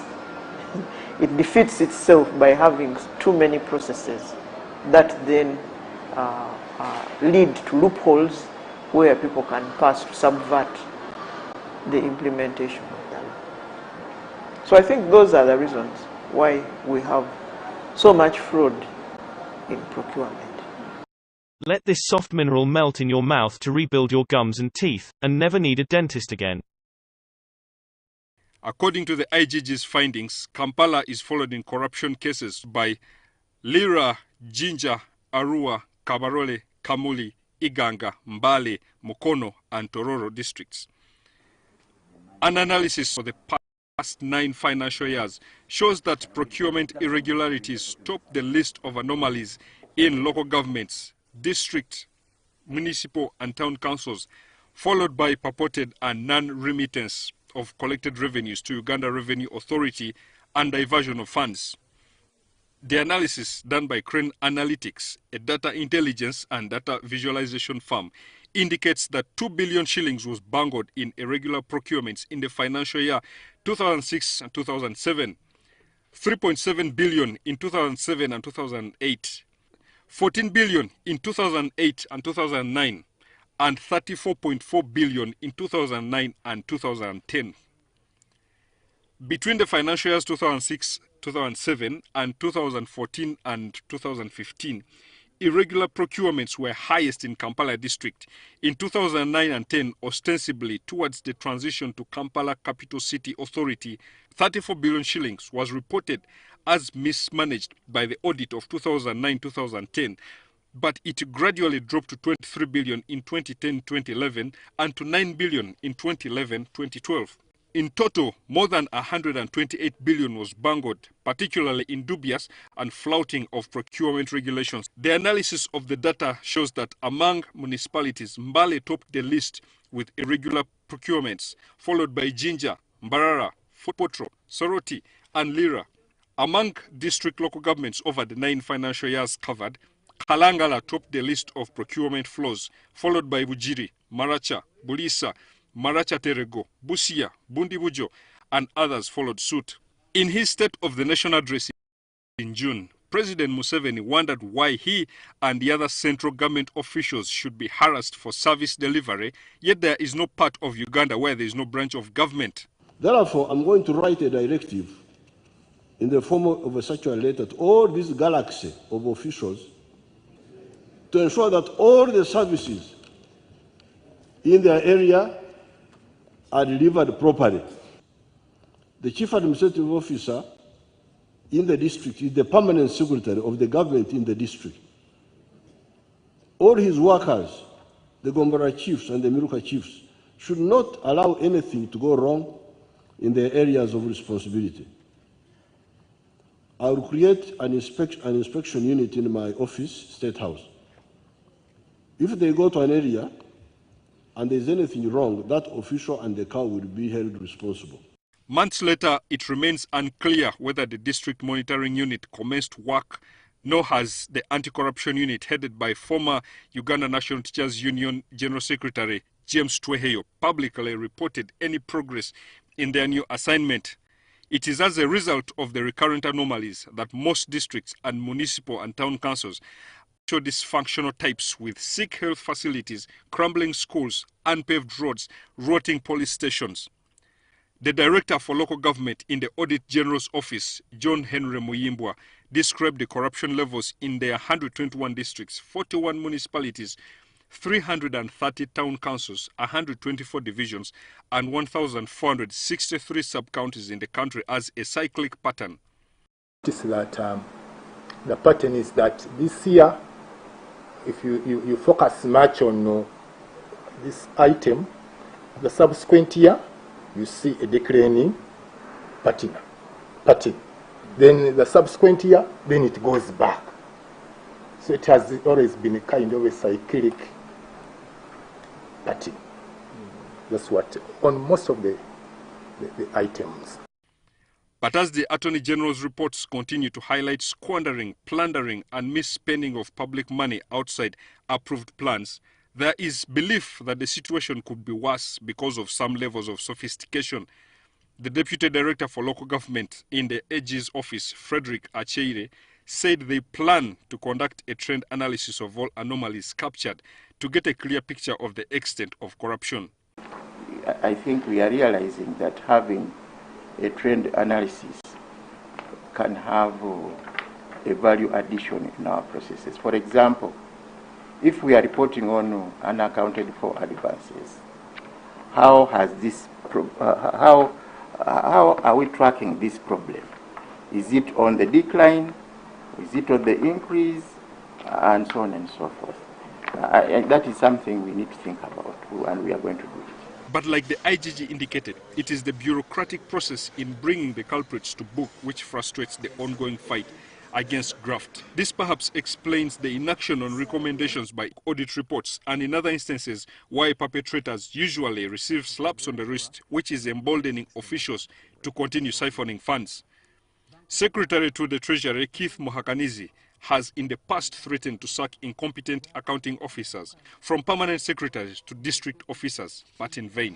it defeats itself by having too many processes that then lead to loopholes where people can pass to subvert the implementation of the law. So I think those are the reasons why we have so much fraud in procurement. Let this soft mineral melt in your mouth to rebuild your gums and teeth, and never need a dentist again. According to the IGG's findings, Kampala is followed in corruption cases by Lira, Jinja, Arua, Kabarole, Kamuli, Iganga, Mbale, Mukono, and Tororo districts. An analysis for the past 9 financial years shows that procurement irregularities top the list of anomalies in local governments, district, municipal, and town councils, followed by purported and non-remittance of collected revenues to Uganda Revenue Authority and diversion of funds. The analysis done by Crane Analytics, a data intelligence and data visualization firm, indicates that 2 billion shillings was bungled in irregular procurements in the financial year 2006 and 2007, 3.7 billion in 2007 and 2008, 14 billion in 2008 and 2009, and 34.4 billion in 2009 and 2010. Between the financial years 2006, 2007 and 2014 and 2015, irregular procurements were highest in Kampala district. In 2009 and 10, ostensibly towards the transition to Kampala Capital City Authority, 34 billion shillings was reported as mismanaged by the audit of 2009-2010, but it gradually dropped to 23 billion in 2010-2011 and to 9 billion in 2011-2012. In total, more than 128 billion was bungled, particularly in dubious and flouting of procurement regulations. The analysis of the data shows that among municipalities, Mbale topped the list with irregular procurements, followed by Jinja, Mbarara, Potro, Soroti, and Lira. Among district local governments over the 9 financial years covered, Kalangala topped the list of procurement flaws, followed by Bujiri, Maracha, Bulisa, Maracha Terego, Busia, Bundibujo, and others followed suit. In his State of the Nation address in June, President Museveni wondered why he and the other central government officials should be harassed for service delivery, yet there is no part of Uganda where there is no branch of government. Therefore, I'm going to write a directive in the form of a circular letter to all this galaxy of officials to ensure that all the services in their area are delivered properly. The Chief Administrative Officer in the district is the permanent secretary of the government in the district. All his workers, the Gombara chiefs and the Miruka chiefs, should not allow anything to go wrong in their areas of responsibility. I will create an inspection unit in my office, State House. If they go to an area and there's anything wrong, that official and the cow will be held responsible. Months later, it remains unclear whether the district monitoring unit commenced work, nor has the anti-corruption unit headed by former Uganda National Teachers Union General Secretary James Tweheyo publicly reported any progress in their new assignment. It is as a result of the recurrent anomalies that most districts and municipal and town councils show dysfunctional types with sick health facilities, crumbling schools, unpaved roads, rotting police stations. The Director for Local Government in the Audit General's Office, John Henry Muyimbwa, described the corruption levels in their 121 districts, 41 municipalities, 330 town councils, 124 divisions, and 1,463 sub-counties in the country as a cyclic pattern. That the pattern is that this year, if you focus much on this item, the subsequent year, you see a declining pattern. Then the subsequent year, then it goes back. So it has always been a kind of a cyclic pattern. That's what, on most of the items. But as the Attorney General's reports continue to highlight squandering, plundering, and misspending of public money outside approved plans, there is belief that the situation could be worse because of some levels of sophistication. The Deputy Director for Local Government in the AG's office, Frederick Acheire, said they plan to conduct a trend analysis of all anomalies captured to get a clear picture of the extent of corruption. I think we are realizing that having a trend analysis can have a value addition in our processes. For example, if we are reporting on unaccounted for advances, how has this how are we tracking this problem? Is it on the decline? Is it on the increase? And so on and so forth. That is something we need to think about, and we are going to do it. But like the IGG indicated, it is the bureaucratic process in bringing the culprits to book which frustrates the ongoing fight against graft. This perhaps explains the inaction on recommendations by audit reports, and in other instances why perpetrators usually receive slaps on the wrist, which is emboldening officials to continue siphoning funds. Secretary to the Treasury Keith Muhakanizi has in the past threatened to sack incompetent accounting officers, from permanent secretaries to district officers, but in vain.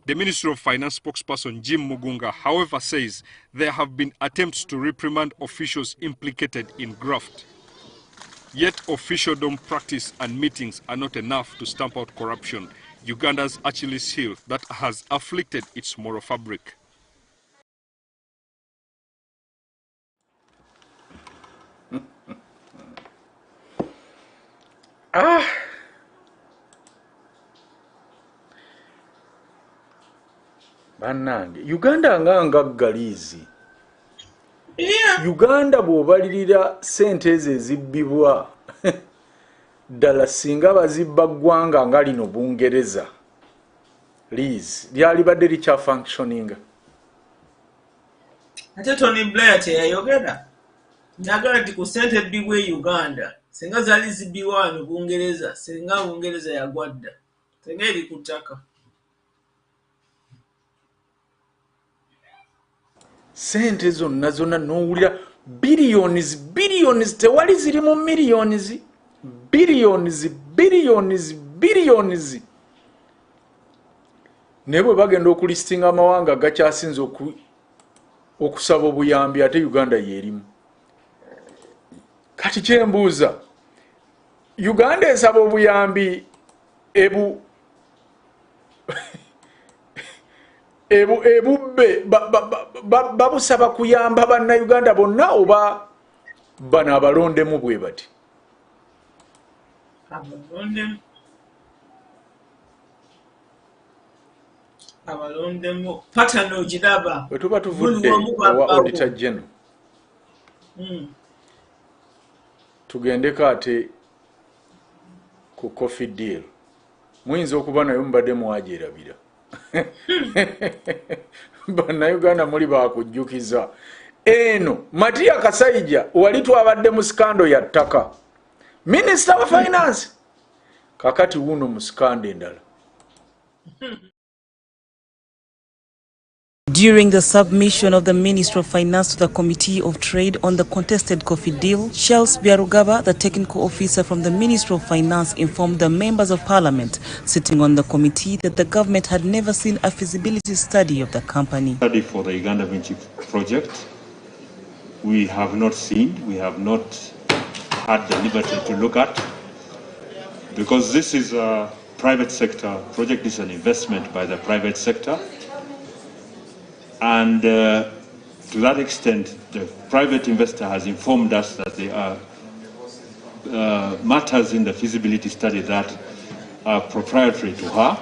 The Ministry of Finance spokesperson Jim Mugunga, however, says there have been attempts to reprimand officials implicated in graft. Yet officialdom practice and meetings are not enough to stamp out corruption, Uganda's Achilles heel that has afflicted its moral fabric. Bannange Uganda nga galizi. Yeah. Uganda bw'obalirira sente ezo ezibbibwa ddala singa bazibba ggwanga nga lino Bungereza Liz lyalibadde likya functioning. Ate Tony Blair teyayogera njagala nti ku sente ebbibwa e Uganda singa zaali zibbibwa wano Bungereza singa Bungereza yagwadda singa eri ku ttaka. Sente zonna zonna n'owulira billions tewali ziri mu millions billions naye bwe bagenda okulistinga amawanga gakyasinze okusaba obuyambi ate Uganda yeerimu. Kati kyembuuza Uganda esaba obuyambi ebubbe babusaba kuyamba bannayuganda bonna oba bano abalondemu bwe bati? Abalondemu patano ogiraba bwe tuba tuvudde owa Auditor General tugendeko ate ku coffee deal muyinza okuba nayo mubadde mwagyerabira bannayuganda muli bakujjukiza eno Matiya Kasaija wali twabadde mu skando ya ttaka Minister wa Finance kakati wuno mu skando endala. During the submission of the Minister of Finance to the Committee of Trade on the contested coffee deal, Charles Byarugaba, the technical officer from the Ministry of Finance, informed the members of Parliament sitting on the committee that the government had never seen a feasibility study of the company. Study for the Uganda Vinci project, we have not seen, we have not had the liberty to look at, because this is a private sector project, is an investment by the private sector. And to that extent, the private investor has informed us that there are matters in the feasibility study that are proprietary to her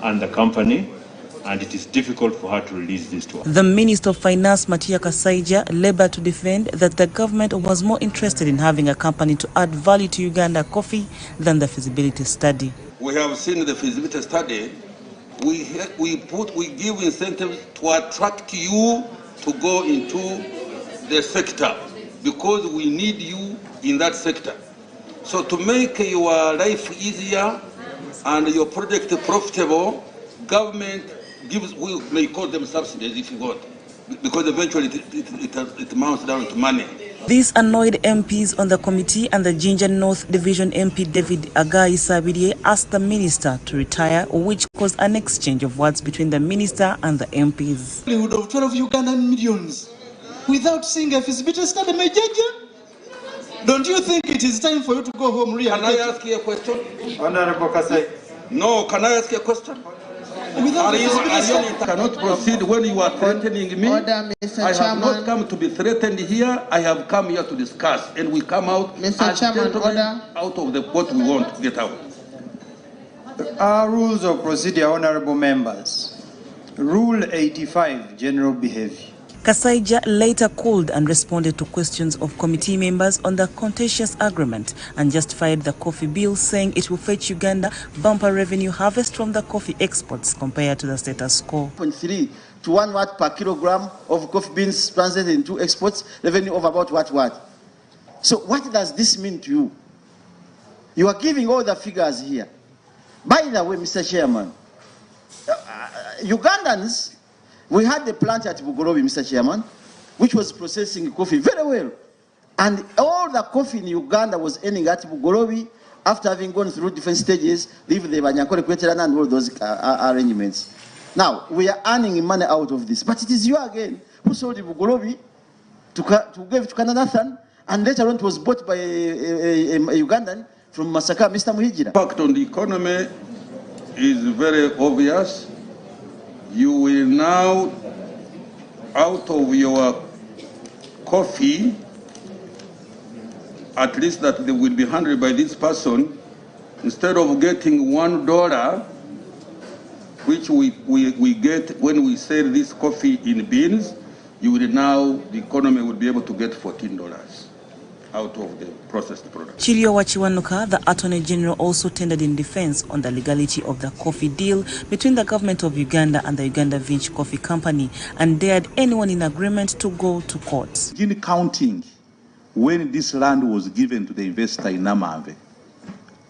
and the company, and it is difficult for her to release this to us. The Minister of Finance, Matiya Kasaija, labored to defend that the government was more interested in having a company to add value to Uganda coffee than the feasibility study. We have seen the feasibility study. We give incentives to attract you to go into the sector because we need you in that sector. So to make your life easier and your project profitable, government gives, we may call them subsidies if you want, because eventually it amounts down to money. This annoyed MPs on the committee, and the Ginger North Division MP David Agai Sabirie asked the minister to retire, which caused an exchange of words between the minister and the MPs. Of 12 Ugandan millions without seeing a feasibility study, don't you think it is time for you to go home? Can I ask you a question? Honorable Kasai. No, can I ask you a question? You cannot proceed when you are threatening me. Order, Mr. I Chairman. have not come to be threatened here. I have come here to discuss, and we come out Mr. as Chairman, gentlemen order. out of what we want to get out. Our rules of procedure, honorable members. Rule 85, general behavior. Kasaija later called and responded to questions of committee members on the contentious agreement and justified the coffee bill, saying it will fetch Uganda bumper revenue harvest from the coffee exports compared to the status quo. 0.3 to 1 watt per kilogram of coffee beans translated into exports, revenue of about what? So what does this mean to you? You are giving all the figures here. By the way, Mr. Chairman, Ugandans, we had the plant at Bugorobi, Mr. Chairman, which was processing coffee very well. And all the coffee in Uganda was ending at Bugorobi after having gone through different stages, leave the Banyankore Kweterana and all those arrangements. Now, we are earning money out of this. But it is you again who sold the Bugorobi to give to Kananathan, and later on it was bought by a Ugandan from Masaka, Mr. Muhijira. Impact on the economy is very obvious. You will now, out of your coffee, at least that they will be handled by this person, instead of getting $1, which we get when we sell this coffee in beans, you will now, the economy will be able to get $14 out of the processed product. Chilio Wachiwanuka, the Attorney General, also tendered in defense on the legality of the coffee deal between the government of Uganda and the Uganda Vinci Coffee Company and dared anyone in agreement to go to court. In counting, when this land was given to the investor in Namave,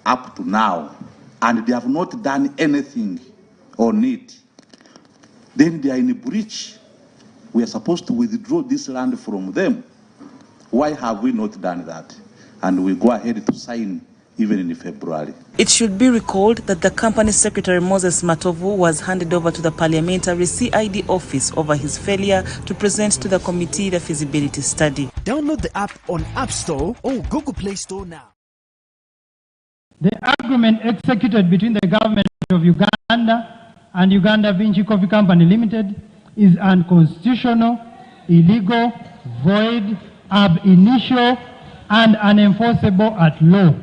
up to now, and they have not done anything on it, then they are in a breach. We are supposed to withdraw this land from them. Why have we not done that? And we go ahead to sign even in February. It should be recalled that the company secretary Moses Matovu was handed over to the parliamentary CID office over his failure to present to the committee the feasibility study. Download the app on App Store or Google Play Store now. The agreement executed between the government of Uganda and Uganda Vinci Coffee Company Limited is unconstitutional, illegal, void, ab initio, and unenforceable at law.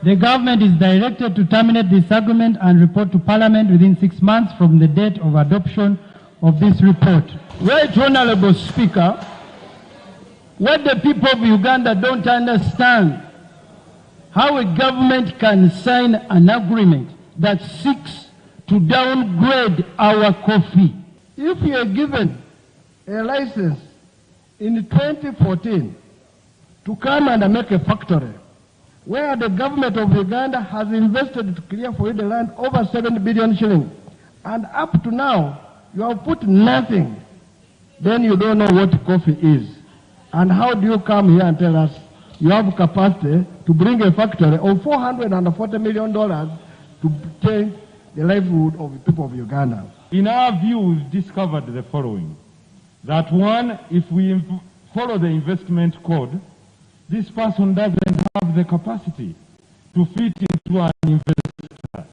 The government is directed to terminate this agreement and report to Parliament within 6 months from the date of adoption of this report. Right, Honorable Speaker, what the people of Uganda don't understand, how a government can sign an agreement that seeks to downgrade our coffee. If you are given a license in 2014 to come and make a factory where the government of Uganda has invested to clear for you the land over 7 billion shillings, and up to now you have put nothing, then you don't know what coffee is. And how do you come here and tell us you have capacity to bring a factory of $440 million to change the livelihood of the people of Uganda? In our view, we've discovered the following. That one, if we follow the investment code, this person doesn't have the capacity to fit into an investor.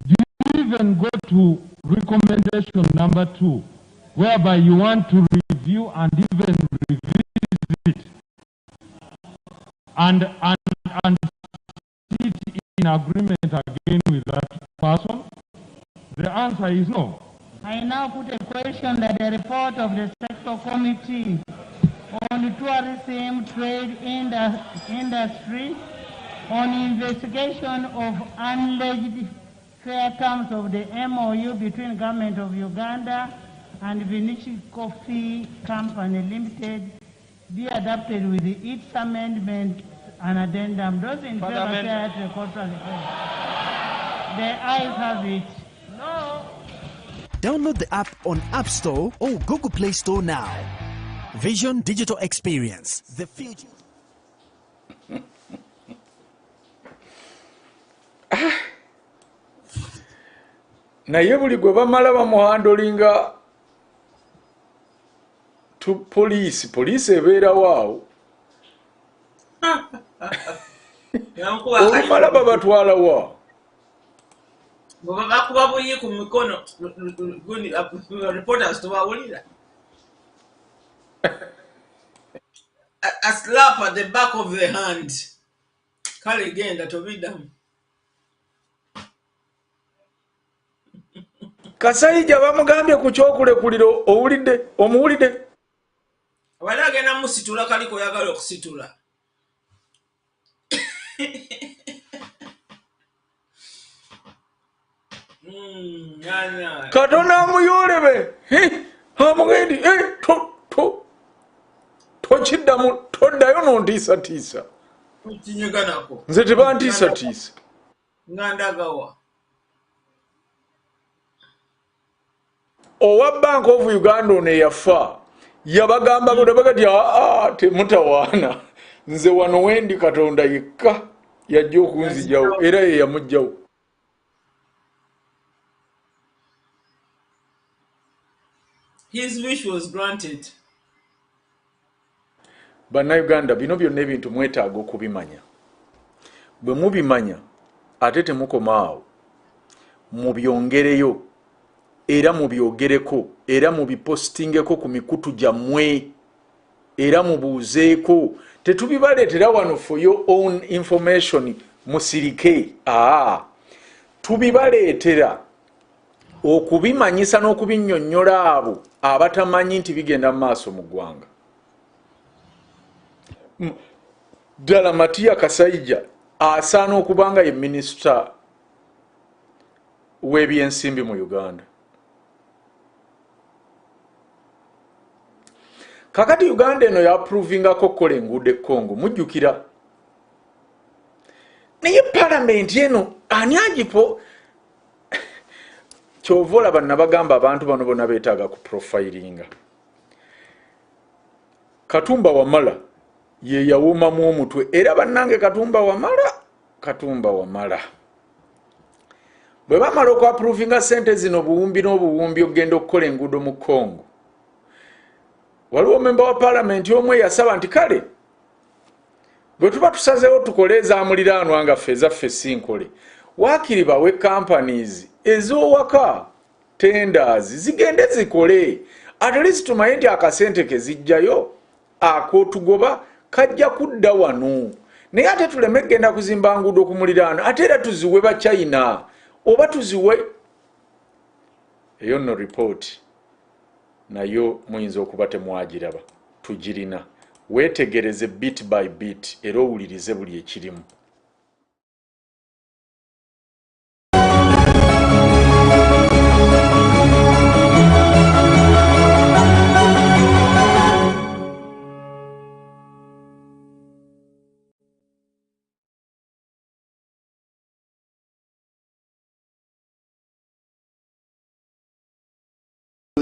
Do you even go to recommendation number 2, whereby you want to review and even revisit and sit in agreement again with that person? The answer is no. I now put a question that the report of the sector committee on tourism, trade, industry, on investigation of alleged fair terms of the MOU between government of Uganda and Vinci Coffee Company Limited be adopted with its amendment and addendum. Those in favor say at the contrary. The ayes have it. No. Download the app on App Store or Google Play Store now. Vision Digital Experience. The future. naye buli gwe bamala bamuhandolinga to poliisi ebeerawo awo olumala babatwalawo awo bakuba buyi ku mikono reporters tobawulira. A slap at the back of the hand. Kale genda tobidamu. Kasayija bamugambye ku kyokulekulira omuwulidde. Abadde agenda musitula kaliko oyagala okusitula. Katonda amuyolebe. Amugendi tokiddamu toddayo nontiisatiisa. Kinyeganako. Nze tebantiisatiisa. Ngandagawa. Owa Bank of Uganda ono eyafa yabagamba bagati temutawaana nze wano wendi Katonda yekka yajja okunzijawo era ye yamugjawo. His wish was granted. Bannayuganda bino byonna ebintu mwetaaga okubimanya. Bwe mubimanya ate temukoma awo mubyongereyo era mubyogereko era mubipostingeko ku mikutu gyammwe era mubuuzeeko. Tetubibaleetera wano for your own information musirike. Tubibaleetera okubimanyisa n'okubinnyonnyola abo abatamanyi nti bigenda mu maaso mu ggwanga. Ddala Matiya Kasaija asaana okuba nga ye minisita w'ebyensimbi mu Uganda. Kakati Uganda eno yaapuruvingako okukola enguudo e Congo, mujjukira. Naye palamenti eno ani agipo? Kyova olaba nabagamba abantu bano bonna beetaaga ku profilinga. Katumba Wamala ye yawuumamu omutwe, era bannange Katumba Wamala bwe bamala okwapuruvinga sente zino buwumbi n'obuwumbi okugenda okukola enguudo mu Congo, waliwo memba wa palamenti omwe yasaba nti kale bwe tuba tusazeewo tukole ezamuliraanwa nga ffe ezaffe sinkole, waakiri bawe companies ez'owaka tenders zigende zikole, at least tumaye nti akasente ke zijjayo akootugoba kajja kudda wano. Naye ate tuleme kugenda kuzimba nguudo ku muliraano ate era tuziwe ba China oba tuziwe. Eyo nno report nayo muyinza okuba temwagiraba, tugirina. Weetegereze bit by bit era owulirize buli ekirimu.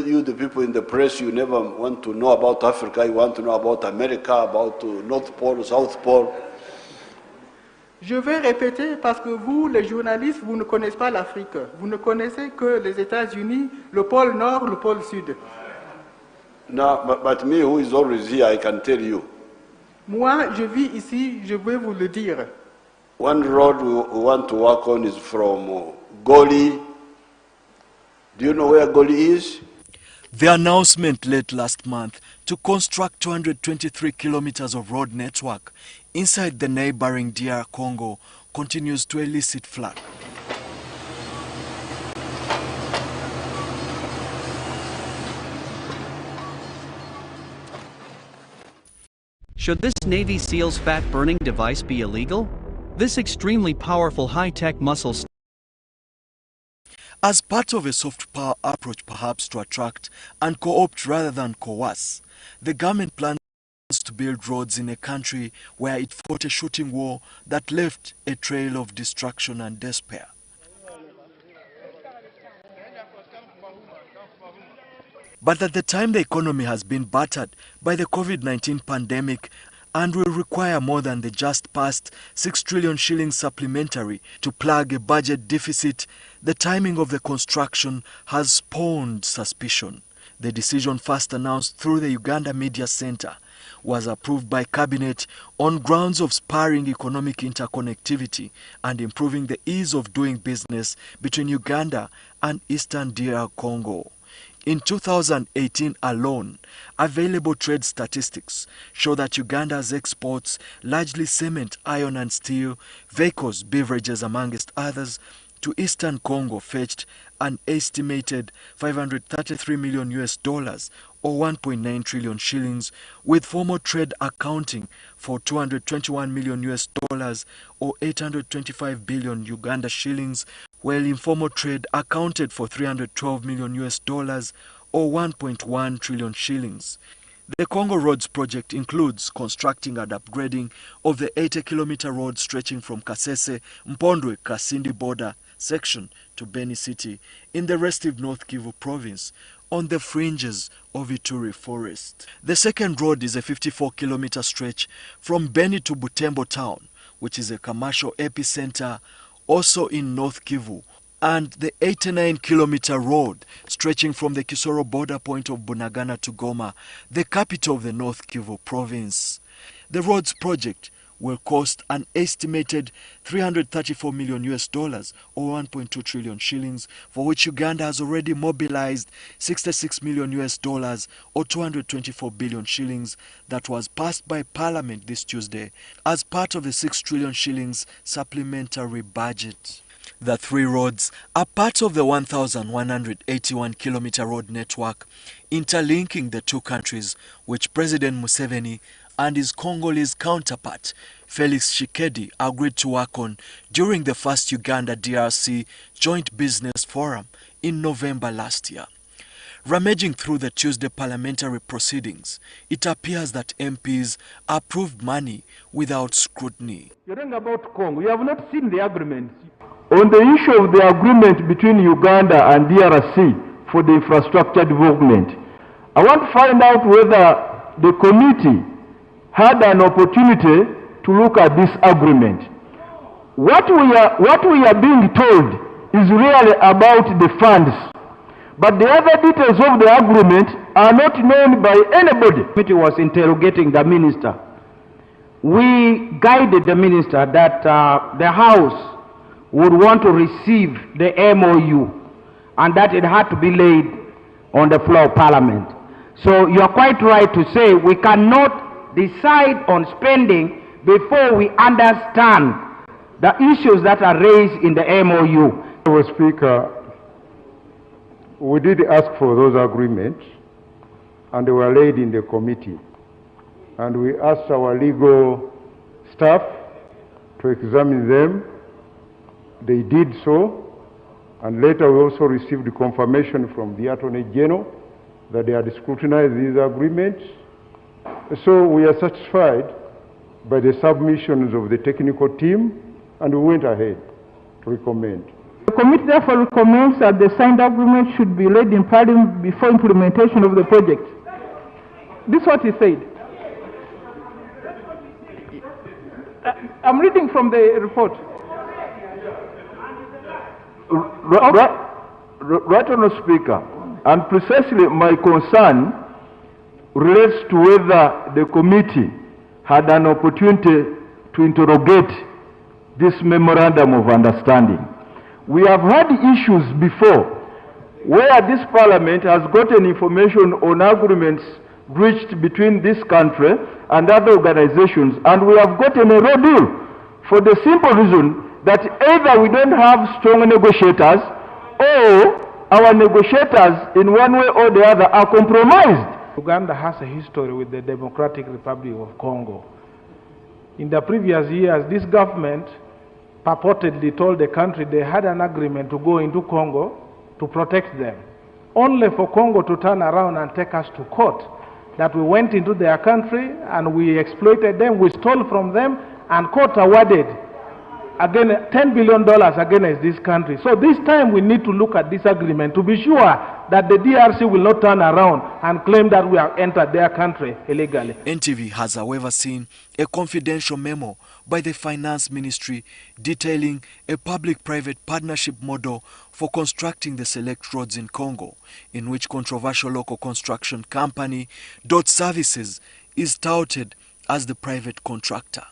You, the people in the press, you never want to know about Africa, you want to know about America, about North Pole, South Pole. Je vais répéter parce que vous, les journalistes, vous ne connaissez pas l'Afrique. Vous ne connaissez que les États-Unis, le pôle Nord, le pôle Sud. No, but me, who is always here, I can tell you. Moi, je vis ici, je vais vous le dire. One road we want to work on is from Goli. Do you know where Goli is? The announcement late last month to construct 223 kilometers of road network inside the neighboring DR Congo continues to elicit flack. Should this Navy SEAL's fat-burning device be illegal? This extremely powerful high-tech muscle as part of a soft power approach perhaps to attract and co-opt rather than coerce, the government plans to build roads in a country where it fought a shooting war that left a trail of destruction and despair. But at the time the economy has been battered by the COVID-19 pandemic and will require more than the just passed 6 trillion shillings supplementary to plug a budget deficit, the timing of the construction has spawned suspicion. The decision, first announced through the Uganda Media Center, was approved by Cabinet on grounds of spurring economic interconnectivity and improving the ease of doing business between Uganda and Eastern DR Congo. In 2018 alone, available trade statistics show that Uganda's exports, largely cement, iron and steel, vehicles, beverages amongst others, to Eastern Congo fetched an estimated $533 million or 1.9 trillion shillings, with formal trade accounting for $221 million or 825 billion Uganda shillings, while informal trade accounted for $312 million or 1.1 trillion shillings. The Congo Roads project includes constructing and upgrading of the 80-kilometer road stretching from Kasese, Mpondwe, Kasindi border section to Beni City in the restive North Kivu province on the fringes of Ituri forest. The second road is a 54-kilometer stretch from Beni to Butembo town, which is a commercial epicenter also in North Kivu, and the 89-kilometer road stretching from the Kisoro border point of Bunagana to Goma, the capital of the North Kivu province. The roads project will cost an estimated $334 million or 1.2 trillion shillings, for which Uganda has already mobilized $66 million or 224 billion shillings that was passed by Parliament this Tuesday as part of the 6 trillion shillings supplementary budget. The three roads are part of the 1,181-kilometer road network interlinking the two countries, which President Museveni and his Congolese counterpart, Felix Tshisekedi, agreed to work on during the first Uganda-DRC Joint Business Forum in November last year. Rummaging through the Tuesday parliamentary proceedings, it appears that MPs approved money without scrutiny. You're talking about Congo. You have not seen the agreement. On the issue of the agreement between Uganda and DRC for the infrastructure development, I want to find out whether the committee had an opportunity to look at this agreement. What we are being told is really about the funds, but the other details of the agreement are not known by anybody. The committee was interrogating the minister. We guided the minister that the House would want to receive the MOU and that it had to be laid on the floor of Parliament. So you are quite right to say we cannot decide on spending before we understand the issues that are raised in the MOU. Mr. Speaker, we did ask for those agreements and they were laid in the committee. And we asked our legal staff to examine them. They did so. And later we also received confirmation from the Attorney General that they had scrutinized these agreements. So we are satisfied by the submissions of the technical team, and we went ahead to recommend. The committee therefore recommends that the signed agreement should be laid in Parliament before implementation of the project. This is what he said. I'm reading from the report. Right, Honourable Speaker, and precisely my concern relates to whether the committee had an opportunity to interrogate this memorandum of understanding. We have had issues before where this Parliament has gotten information on agreements reached between this country and other organizations, and we have gotten a raw deal for the simple reason that either we don't have strong negotiators or our negotiators in one way or the other are compromised. Uganda has a history with the Democratic Republic of Congo. In the previous years, this government purportedly told the country they had an agreement to go into Congo to protect them, only for Congo to turn around and take us to court. That we went into their country and we exploited them, we stole from them, and court awarded again $10 billion against this country. So this time we need to look at this agreement to be sure that the DRC will not turn around and claim that we have entered their country illegally. NTV has, however, seen a confidential memo by the Finance Ministry detailing a public-private partnership model for constructing the select roads in Congo, in which controversial local construction company Dot Services is touted as the private contractor.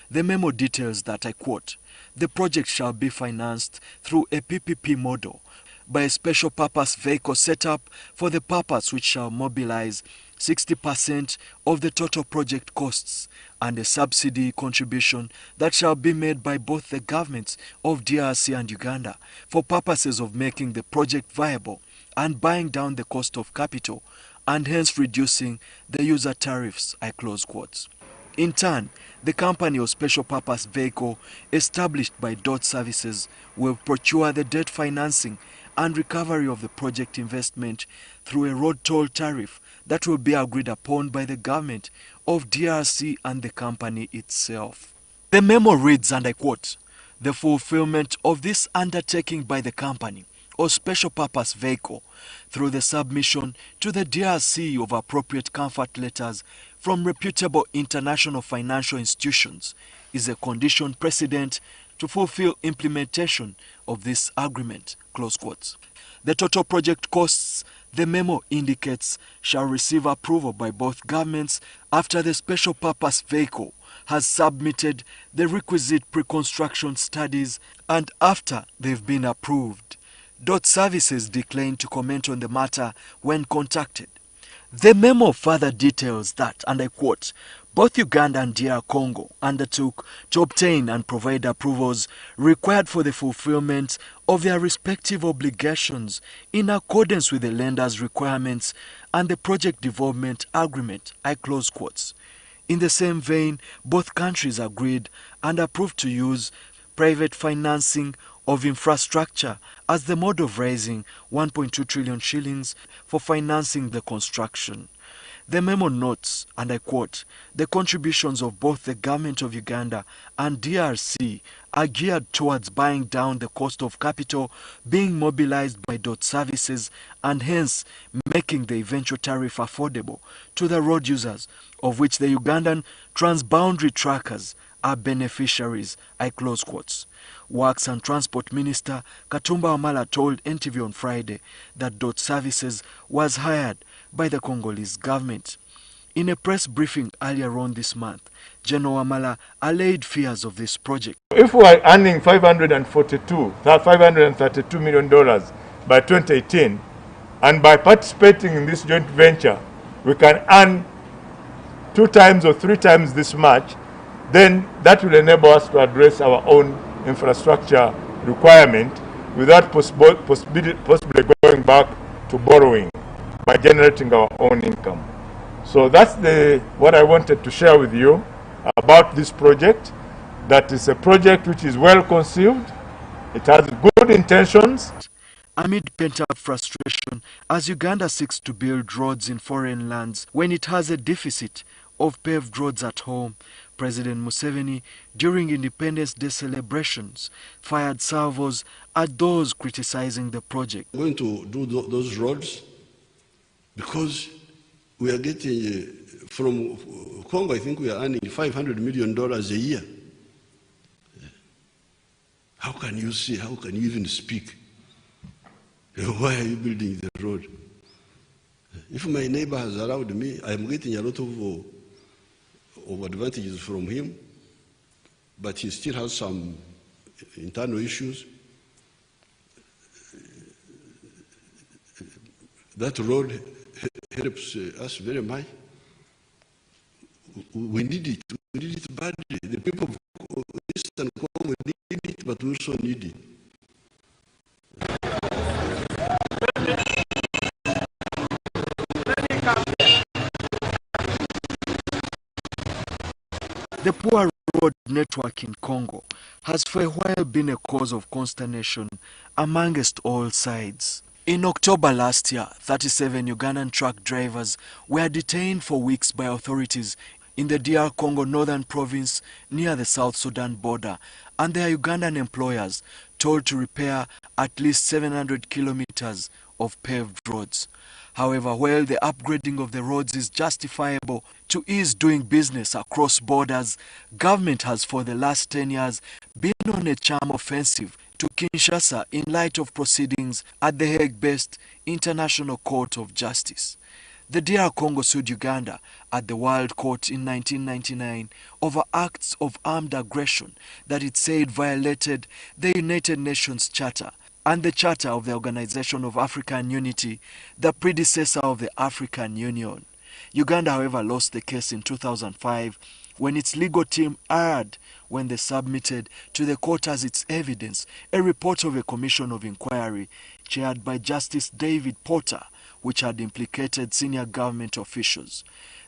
The memo details that, I quote, the project shall be financed through a PPP model by a special purpose vehicle set up for the purpose, which shall mobilize 60% of the total project costs, and a subsidy contribution that shall be made by both the governments of DRC and Uganda for purposes of making the project viable and buying down the cost of capital and hence reducing the user tariffs, I close quotes. In turn, the company or special purpose vehicle established by Dot Services will procure the debt financing and recovery of the project investment through a road toll tariff that will be agreed upon by the government of DRC and the company itself. The memo reads, and I quote, the fulfillment of this undertaking by the company or special purpose vehicle through the submission to the DRC of appropriate comfort letters from reputable international financial institutions is a condition precedent to fulfill implementation of this agreement, close quotes. The total project costs, the memo indicates, shall receive approval by both governments after the special purpose vehicle has submitted the requisite pre-construction studies and after they've been approved. Dot Services declined to comment on the matter when contacted. The memo further details that, and I quote, both Uganda and DR Congo undertook to obtain and provide approvals required for the fulfillment of their respective obligations in accordance with the lender's requirements and the project development agreement, I close quotes. In the same vein, both countries agreed and approved to use private financing of infrastructure as the mode of raising 1.2 trillion shillings for financing the construction. The memo notes, and I quote, the contributions of both the government of Uganda and DRC are geared towards buying down the cost of capital being mobilized by DOT services and hence making the eventual tariff affordable to the road users, of which the Ugandan transboundary trackers are beneficiaries, I close quotes. Works and Transport Minister Katumba Wamala told NTV on Friday that DOT services was hired by the Congolese government. In a press briefing earlier on this month, General Wamala allayed fears of this project. If we are earning $532 million by 2018, and by participating in this joint venture, we can earn 2 times or 3 times this much, then that will enable us to address our own infrastructure requirement without possibly going back to borrowing by generating our own income. So that's what I wanted to share with you about this project. That is a project which is well conceived. It has good intentions. Amid pent-up frustration as Uganda seeks to build roads in foreign lands when it has a deficit of paved roads at home, President Museveni, during Independence Day celebrations, fired salvos at those criticizing the project. We're going to do those roads because we are getting from Congo, I think we are earning $500 million a year. How can you see, how can you even speak? Why are you building the road? If my neighbor has allowed me, I am getting a lot of advantages from him, but he still has some internal issues. That road helps us very much. We need it. We need it badly. The people of Eastern Congo need it, but we also need it. The poor road network in Congo has for a while been a cause of consternation amongst all sides. In October last year, 37 Ugandan truck drivers were detained for weeks by authorities in the DR Congo Northern Province near the South Sudan border, and their Ugandan employers told to repair at least 700 kilometers of paved roads. However, while the upgrading of the roads is justifiable to ease doing business across borders, government has for the last 10 years been on a charm offensive to Kinshasa in light of proceedings at the Hague-based International Court of Justice. The DR Congo sued Uganda at the World Court in 1999 over acts of armed aggression that it said violated the United Nations Charter and the Charter of the Organization of African Unity, the predecessor of the African Union. Uganda, however, lost the case in 2005 when its legal team erred when they submitted to the court as its evidence a report of a commission of inquiry chaired by Justice David Porter, which had implicated senior government officials.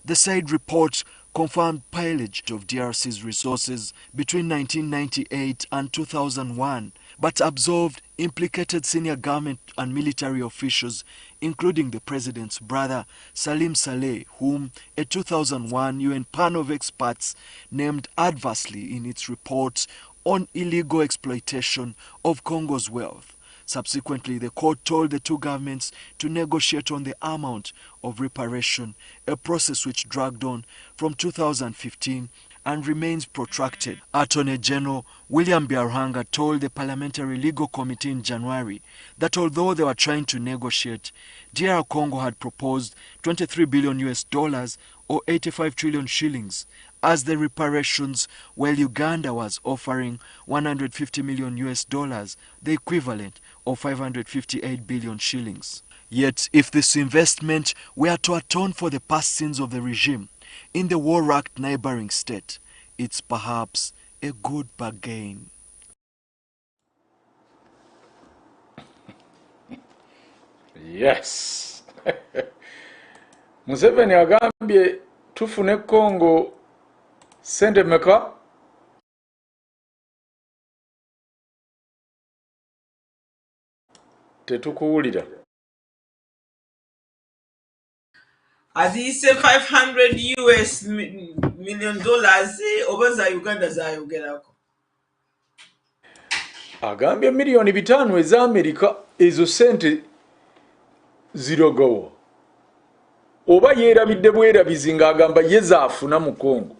The said report confirmed pillage of DRC's resources between 1998 and 2001, but absolved implicated senior government and military officials, including the president's brother, Salim Saleh, whom a 2001 UN panel of experts named adversely in its report on illegal exploitation of Congo's wealth. Subsequently, the court told the two governments to negotiate on the amount of reparation, a process which dragged on from 2015 and remains protracted. Attorney General William Byarhanga told the Parliamentary Legal Committee in January that although they were trying to negotiate, DR Congo had proposed $23 billion or 85 trillion shillings as the reparations, while Uganda was offering $150 million, the equivalent of 558 billion shillings. Yet, if this investment were to atone for the past sins of the regime in the war-racked neighboring state, it's perhaps a good bargain. Yes. Museveni agambye tufune Congo sente meka? Tetukuwulira. Aziyise $500 million oba za Uganda zayogerako. Agambye miliyoni 5 eza Amerika ezo sente zirogowo. Oba yeerabidde bwerabizi ng'agamba ye zaafuna mu Congo.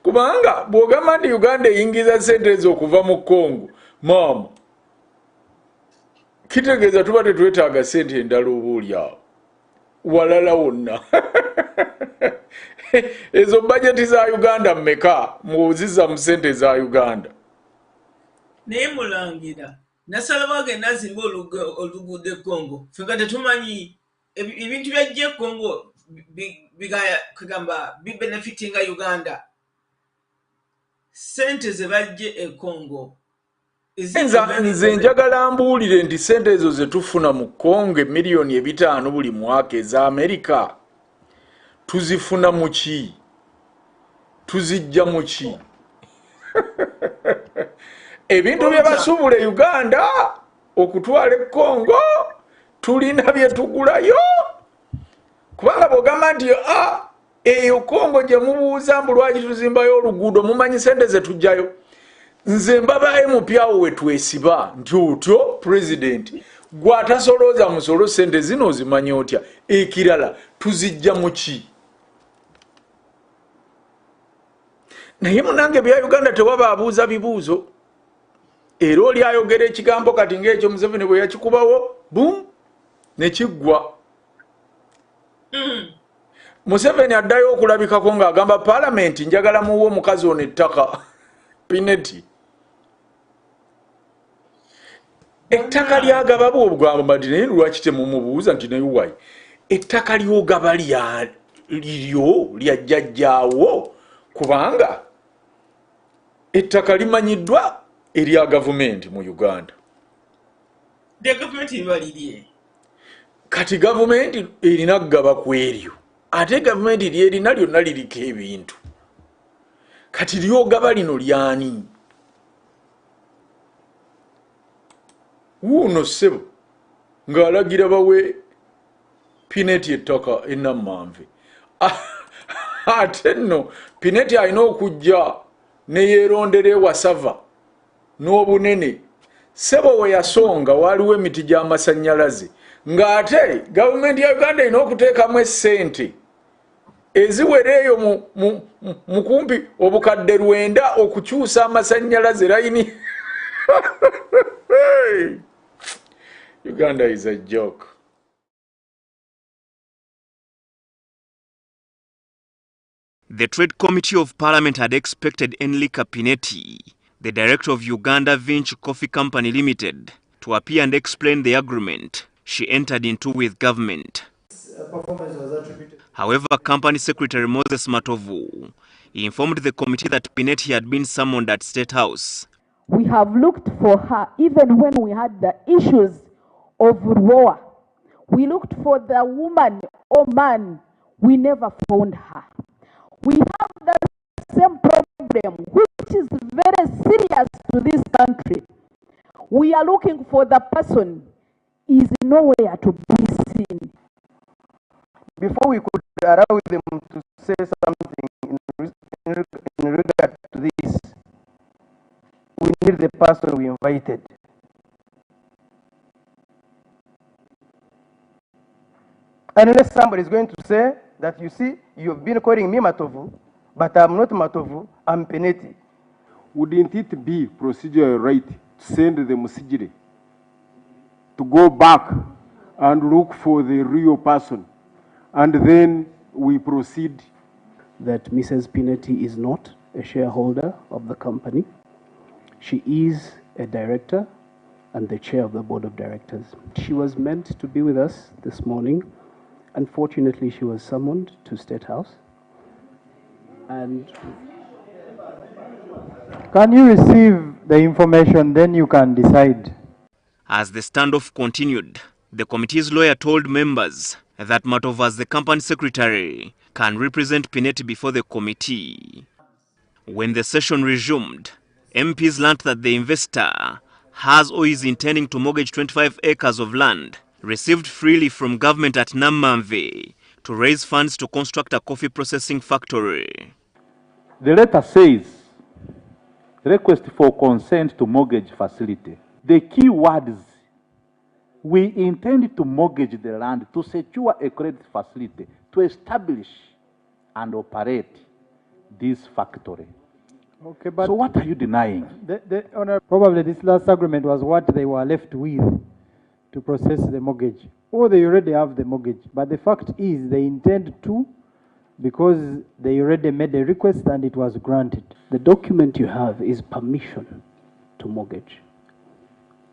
Kubanga bw'ogamba nti Uganda eyingiza sente ezo okuva mu Congo, maama, kitegeeza tuba tetwetaaga sente endala obuulyawo walala wonna. Ezo bajeti za Uganda mmeka muziza mu sente za Uganda? Naye Mulangira nasala bagenda azimba oluguudo e Congo, fenga tetumanyi ebintu byajja e Congo kugamba bibenefitinga Uganda. Sente ze bajje e Congo nze njagala mbuulire nti sente ezo ze tufuna mu Congo miliyoni 5 buli mwaka eza Amerika tuzifuna mu ki? Tuzijja mu ki? Ebintu bye basuubula e Uganda okutwala e Congo tulina bye tugulayo. Kubanga bw'ogamba nti eyo Congo gye mubuuza mbu lwaki tuzimbayo oluguudo mumanyi sente ze tujjayo. Nze mbabaye mupyawo we twesiba nti otyo president gw'atasolooza musolo sente zino ozimanya otya. Ekirala tuzijja mu ki? Naye munange bya Uganda tewaba abuuza bibuuzo. Era oli ayogera ekigambo kati ng'ekyo Museveni bwe yakikubawo bum ne kiggwa. Museveni addayo okulabikako ng'agamba Parliament njagala muwe omukazi ono ettaka. Pineti. Ettaka lyagaba bw'ogamba nti naye lwaki temumubuuza nti naye wayi ettaka ly'ogaba liryo lya jjajjaawo kubanga ettaka limanyiddwa erya gavumenti mu Uganda. The government ibalirye. Kati gavumenti erina kugaba ku eryo ate gavumenti lyerina lyonna liriko ebintu. Kati ly'ogaba lino lyani? Wuuno ssebo ng'alagira bawe Pineti ettaka ennammanve. Ate nno Pineti alina okujja ne yeerondera ewasava n'obunene. Ssebo we yasonga waaliwo emiti gy'amasannyalaze ng'ate gavumenti ya Uganda erina okuteekamu essente eziwera eyo mu kumpi obukadde 9 okukyusa amasannyalaze layini. Uganda is a joke. The Trade Committee of Parliament had expected Enlika Pineti, the director of Uganda Vinci Coffee Company Limited, to appear and explain the agreement she entered into with government. However, Company Secretary Moses Matovu informed the committee that Pineti had been summoned at State House. We have looked for her even when we had the issues of war. We looked for the woman or man. We never found her. We have the same problem, which is very serious to this country. We are looking for the person, is nowhere to be seen. Before we could allow them to say something in regard to this, we need the person we invited. Unless somebody is going to say that, you see, you've been calling me Matovu, but I'm not Matovu, I'm Pineti. Wouldn't it be procedural right to send the Musijiri to go back and look for the real person, and then we proceed? That Mrs. Pineti is not a shareholder of the company. She is a director and the chair of the board of directors. She was meant to be with us this morning. Unfortunately, she was summoned to State House. And can you receive the information, then you can decide? As the standoff continued, the committee's lawyer told members that Matov, as the company secretary, can represent Pineti before the committee. When the session resumed, MPs learnt that the investor has or is intending to mortgage 25 acres of land received freely from government at Namamve to raise funds to construct a coffee processing factory. The letter says, request for consent to mortgage facility. The key words, we intend to mortgage the land to secure a credit facility to establish and operate this factory. Okay, but so what are you denying? Probably this last agreement was what they were left with to process the mortgage. Or they already have the mortgage. But the fact is they intend to, because they already made a request and it was granted. The document you have is permission to mortgage.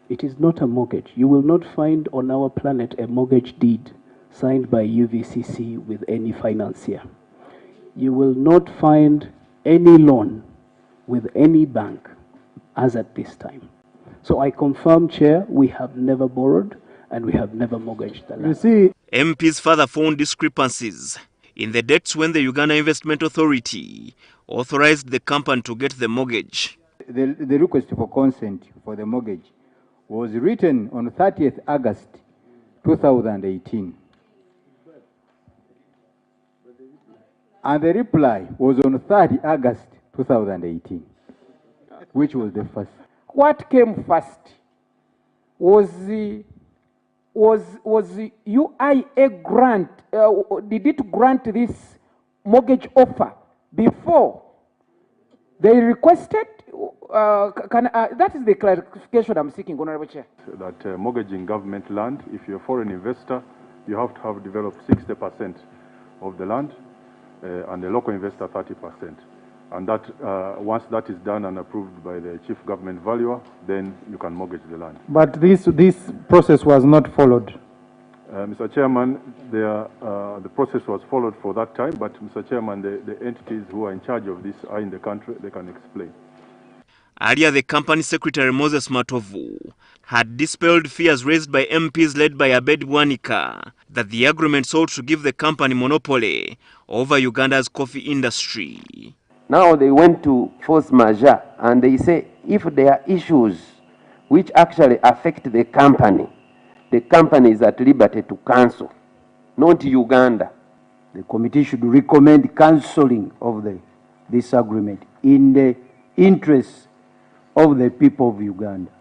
It is not a mortgage. You will not find on our planet a mortgage deed signed by UVCC with any financier. You will not find any loan with any bank as at this time. So I confirm, Chair, we have never borrowed and we have never mortgaged the land. You see, MPs further found discrepancies in the dates when the Uganda Investment Authority authorized the company to get the mortgage. The request for consent for the mortgage was written on 30th August 2018. And the reply was on 30 August 2018, which was the first. What came first was the UIA grant. Did it grant this mortgage offer before they requested? That is the clarification I'm seeking, Honorable Chair. That mortgaging government land, if you're a foreign investor, you have to have developed 60% of the land, and the local investor 30%. And that once that is done and approved by the chief government valuer, then you can mortgage the land. But this process was not followed. Mr. Chairman, the process was followed for that time, but Mr. Chairman, the entities who are in charge of this are in the country, they can explain. Earlier, the company secretary Moses Matovu had dispelled fears raised by MPs led by Abed Bwanika that the agreement sought to give the company monopoly over Uganda's coffee industry. Now they went to force majeure and they say if there are issues which actually affect the company is at liberty to cancel, not Uganda. The committee should recommend cancelling of this agreement in the interest of the people of Uganda.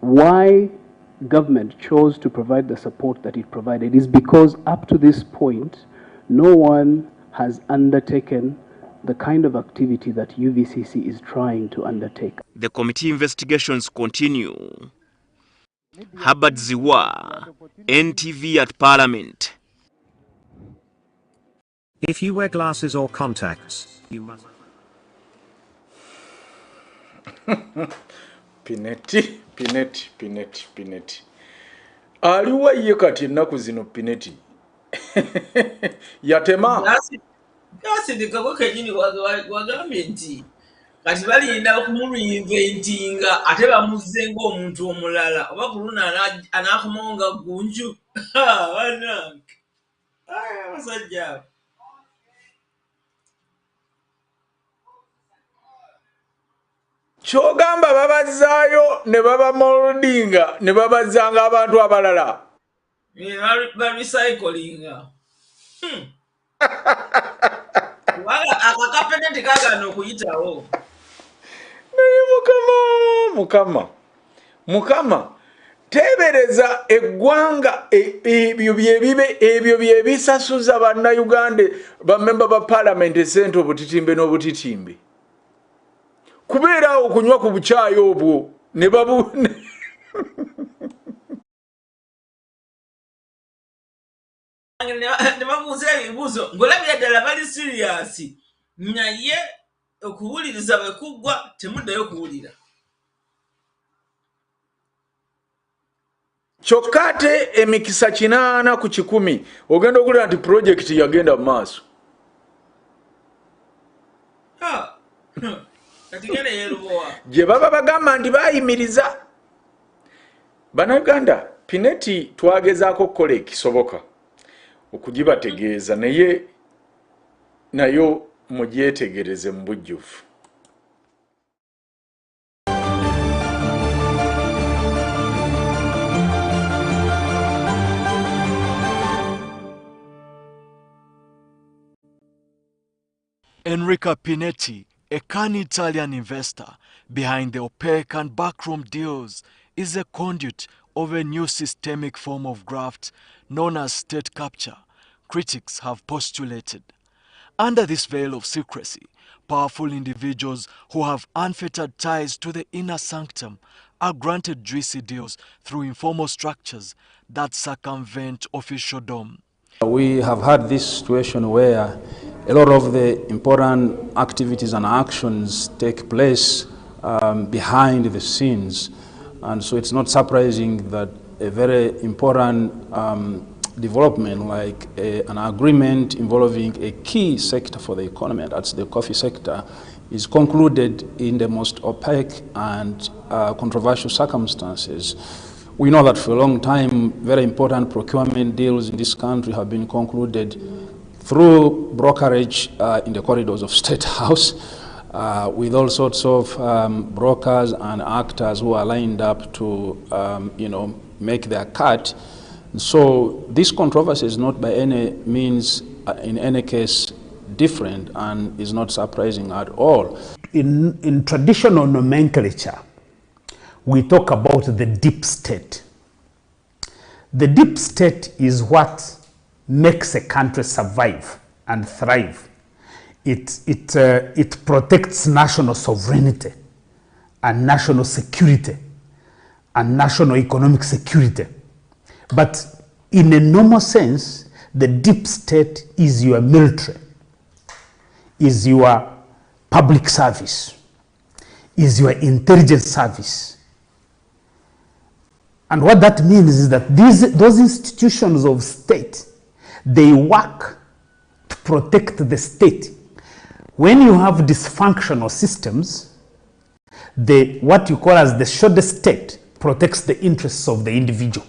Why government chose to provide the support that it provided is because up to this point, no one has undertaken the kind of activity that UVCC is trying to undertake. The committee investigations continue. Herbert Ziwa, NTV at Parliament. If you wear glasses or contacts, you must... Pineti. Aliwa ye kati ennaku zino Pineti. Yatema. Yasidikako kenyini wagambye nti kati balinda okumuinventinga ate bamuzze ng'omuntu omulala oba kuluna anaakumonga gunju banange basajja Kyogamba babazaayo ne baba moldinga ne babazanga abantu abalala. Recyclinga. Wala akakapene kagano okuyitawo. Naye Mukama tebereza eggwanga ebyo byebisasuza bannayuganda bamemba ba parliament esente obutitimbe n'obutitimbe. Kubeera okunywa ku bukyayi obwo ne babu ne babuuza ebibuuzo ng'olabira ddala bali serious naye okuwuliriza bwe kuggwa temuddayo kuwulira. Chokate emikisa 8 ku 10 ogenda okulira nti project yagenda mu maaso. Gye baba bagamba nti bayimiriza. Bannayuganda, Pineti twagezaako okukola ekisoboka okugibategeeza nayo mugyetegereze mu bujjuvu. Enrico Pinetti, a canny Italian investor behind the opaque and backroom deals, is a conduit of a new systemic form of graft known as state capture, critics have postulated. Under this veil of secrecy, powerful individuals who have unfettered ties to the inner sanctum are granted juicy deals through informal structures that circumvent officialdom. We have had this situation where a lot of the important activities and actions take place behind the scenes. And so it's not surprising that a very important development like an agreement involving a key sector for the economy, that's the coffee sector, is concluded in the most opaque and controversial circumstances. We know that for a long time, very important procurement deals in this country have been concluded through brokerage in the corridors of State House with all sorts of brokers and actors who are lined up to, make their cut. So this controversy is not by any means, in any case, different and is not surprising at all. In traditional nomenclature, we talk about the deep state. The deep state is what makes a country survive and thrive. It protects national sovereignty and national security and national economic security. But in a normal sense, the deep state is your military, is your public service, is your intelligence service. And what that means is that those institutions of state, they work to protect the state. When you have dysfunctional systems, what you call as the shadow state protects the interests of the individual.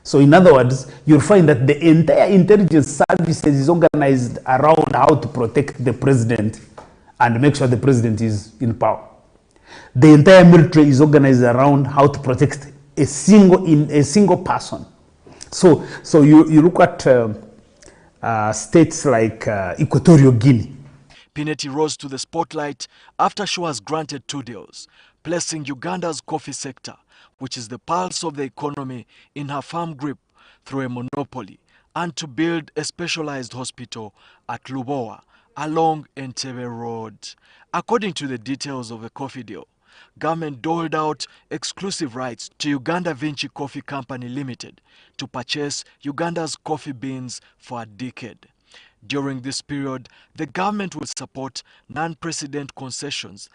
So in other words, you'll find that the entire intelligence services is organized around how to protect the president and make sure the president is in power. The entire military is organized around how to protect a single person. So you look at states like Equatorial Guinea. Pinetti rose to the spotlight after she was granted 2 deals, placing Uganda's coffee sector, which is the pulse of the economy, in her firm grip through a monopoly, and to build a specialized hospital at Lubowa along Entebbe Road. According to the details of the coffee deal, government doled out exclusive rights to Uganda Vinci Coffee Company Limited to purchase Uganda's coffee beans for a decade. During this period, the government will support non-precedent concessions.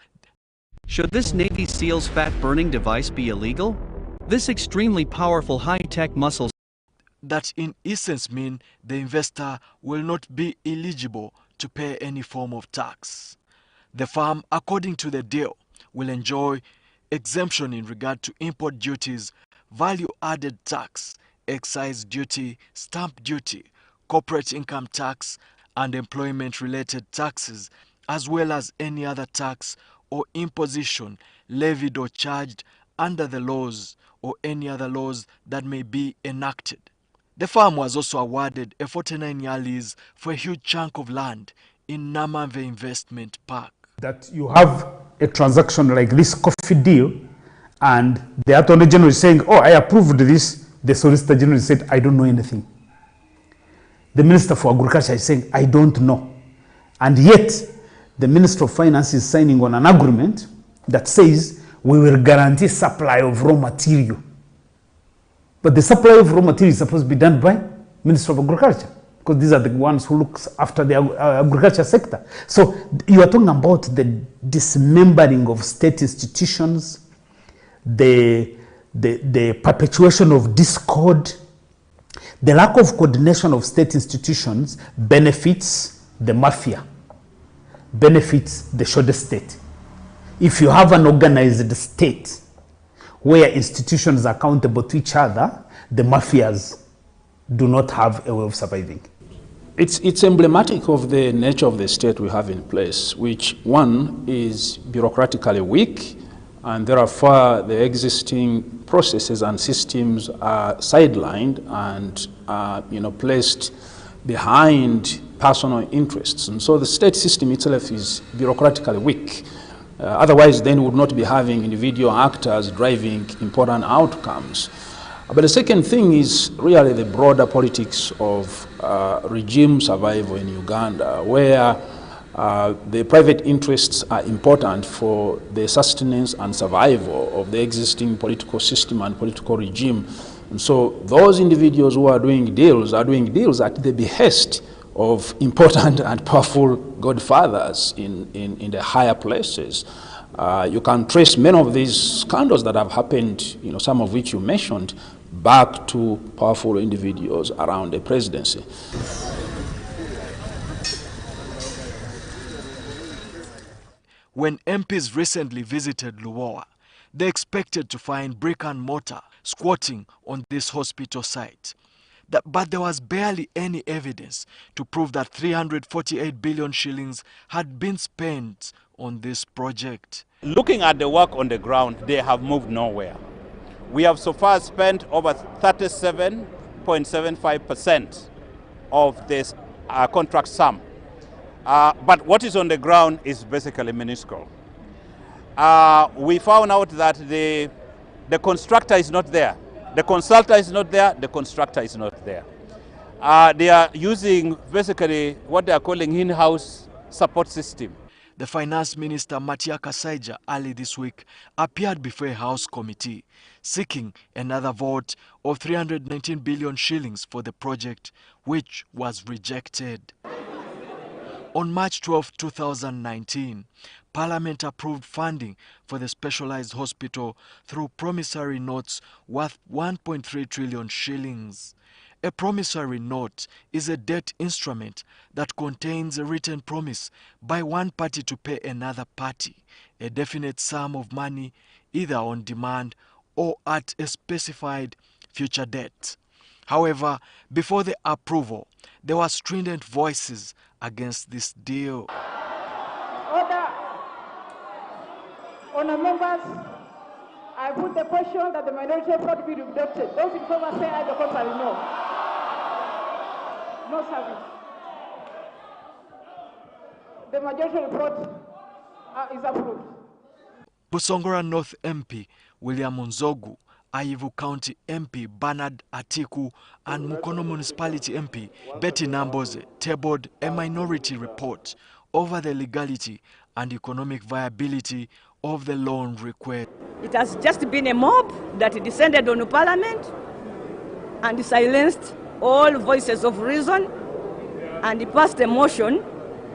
Should this Navy SEAL's fat-burning device be illegal? This extremely powerful high-tech muscle that in essence mean the investor will not be eligible to pay any form of tax. The firm, according to the deal, will enjoy exemption in regard to import duties, value-added tax, excise duty, stamp duty, corporate income tax, and employment-related taxes, as well as any other tax or imposition levied or charged under the laws or any other laws that may be enacted. The firm was also awarded a 49-year lease for a huge chunk of land in Namave Investment Park. That you have a transaction like this coffee deal and the Attorney General is saying, oh, I approved this. The Solicitor General said, I don't know anything. The Minister for Agriculture is saying, I don't know. And yet, the Minister of Finance is signing on an agreement that says we will guarantee supply of raw material. But the supply of raw material is supposed to be done by Minister of Agriculture, because these are the ones who look after the agriculture sector. So you are talking about the dismembering of state institutions, the the perpetuation of discord, the lack of coordination of state institutions benefits the mafia, benefits the Shode state. If you have an organized state where institutions are accountable to each other, the mafias do not have a way of surviving. It's emblematic of the nature of the state we have in place, which one is bureaucratically weak, and therefore the existing processes and systems are sidelined and placed behind personal interests. And so the state system itself is bureaucratically weak. Otherwise, then we would not be having individual actors driving important outcomes. But the second thing is really the broader politics of regime survival in Uganda, where the private interests are important for the sustenance and survival of the existing political system and political regime. And so those individuals who are doing deals at the behest of important and powerful godfathers in the higher places. You can trace many of these scandals that have happened, some of which you mentioned, back to powerful individuals around the presidency. When MPs recently visited Luwowa, they expected to find brick and mortar squatting on this hospital site. But there was barely any evidence to prove that 348 billion shillings had been spent on this project. Looking at the work on the ground, they have moved nowhere. We have so far spent over 37.75% of this contract sum. But what is on the ground is basically minuscule. We found out that the constructor is not there. The consultant is not there, the constructor is not there. They are using basically what they are calling in-house support system. The Finance Minister Matia Kasaija early this week appeared before a House committee seeking another vote of 319 billion shillings for the project, which was rejected. On March 12, 2019, Parliament approved funding for the specialized hospital through promissory notes worth 1.3 trillion shillings. A promissory note is a debt instrument that contains a written promise by one party to pay another party a definite sum of money either on demand or at a specified future date. However, before the approval, there were strident voices against this deal. Order. Honourable members, I put the question that the minority report be rejected. Those in favor say aye, the contrary no. No service. The majority report is approved. Busongora North MP William Nzogu, Aivu County MP Bernard Atiku, and Mukono Municipality MP Betty Namboze tabled a minority report over the legality and economic viability of the loan request. It has just been a mob that descended on the parliament and silenced all voices of reason and passed a motion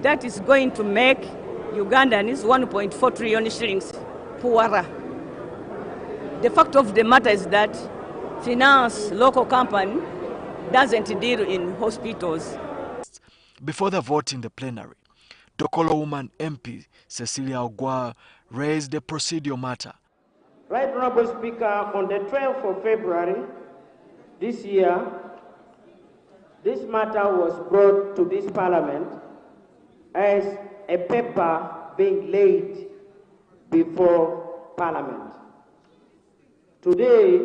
that is going to make Ugandans 1.4 trillion shillings poorer. The fact of the matter is that finance local company doesn't deal in hospitals. Before the vote in the plenary, Dokolo woman MP Cecilia Ogwa raised the procedural matter. Right, Honorable Speaker, on the 12th of February this year, this matter was brought to this Parliament as a paper being laid before Parliament. Today,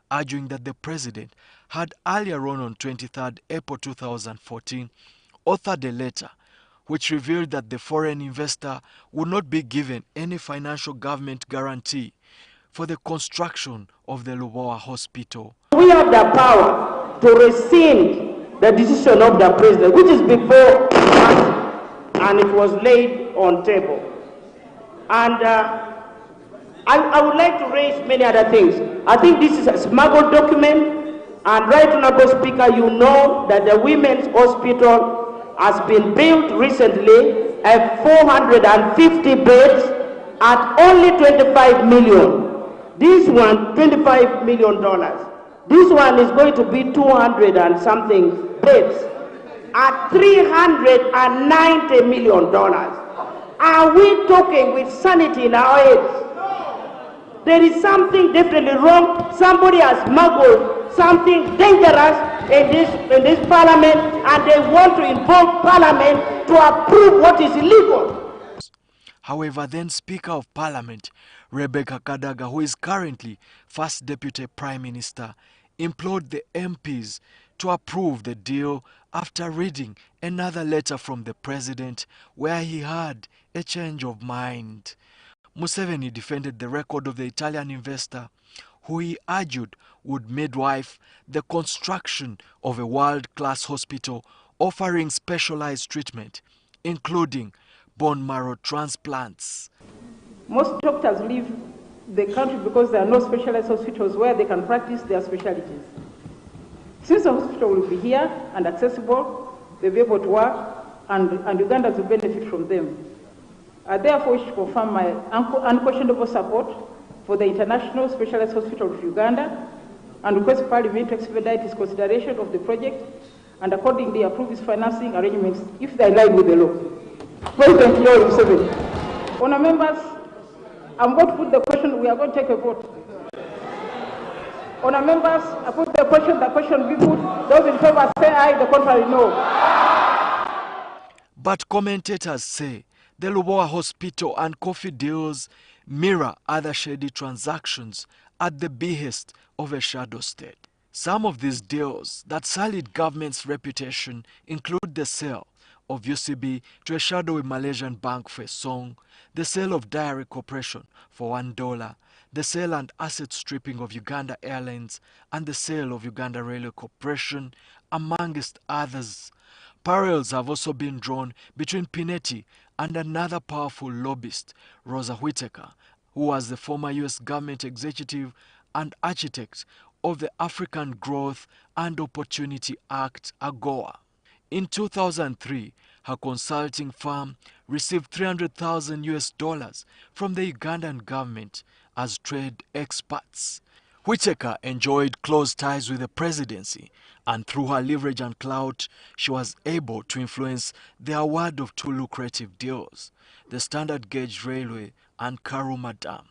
arguing that the President had earlier on 23rd April 2014 authored a letter which revealed that the foreign investor would not be given any financial government guarantee for the construction of the Luwowa Hospital. We have the power to rescind the decision of the President, which is before us, and it was laid on table. And I would like to raise many other things. I think this is a smuggled document, and right, Honorable Speaker, you know that the Women's Hospital has been built recently at 450 beds at only 25 million. This one, $25 million. This one is going to be 200 and something beds at $390 million. Are we talking with sanity in our heads? There is something definitely wrong. Somebody has smuggled something dangerous in this parliament, and they want to involve parliament to approve what is illegal. However, then Speaker of Parliament, Rebecca Kadaga, who is currently First Deputy Prime Minister, implored the MPs to approve the deal after reading another letter from the President where he had a change of mind. Museveni defended the record of the Italian investor, who he argued would midwife the construction of a world-class hospital offering specialized treatment, including bone marrow transplants. Most doctors leave the country because there are no specialized hospitals where they can practice their specialties. Since the hospital will be here and accessible, they'll be able to work, and Ugandans will benefit from them. I therefore wish to confirm my unquestionable support for the International Specialized Hospital of Uganda and request Parliament to expedite its consideration of the project and accordingly approve its financing arrangements if they align with the law. President Yoweri Museveni. Honour members, I'm going to put the question, we are going to take a vote. Honour members, I put the question will be put. Those in favour say aye, the contrary no. But commentators say the Lubowa Hospital and coffee deals mirror other shady transactions at the behest of a shadow state. Some of these deals that sullied government's reputation include the sale of UCB to a shadowy Malaysian bank for a song, the sale of Dairy Corporation for $1, the sale and asset stripping of Uganda Airlines, and the sale of Uganda Railway Corporation, amongst others. Parallels have also been drawn between Pineti and another powerful lobbyist, Rosa Whittaker, who was the former US government executive and architect of the African Growth and Opportunity Act, AGOA. In 2003, her consulting firm received $300,000 from the Ugandan government as trade experts. Whittaker enjoyed close ties with the presidency, and through her leverage and clout, she was able to influence the award of two lucrative deals, the Standard Gauge Railway and Karuma Dam.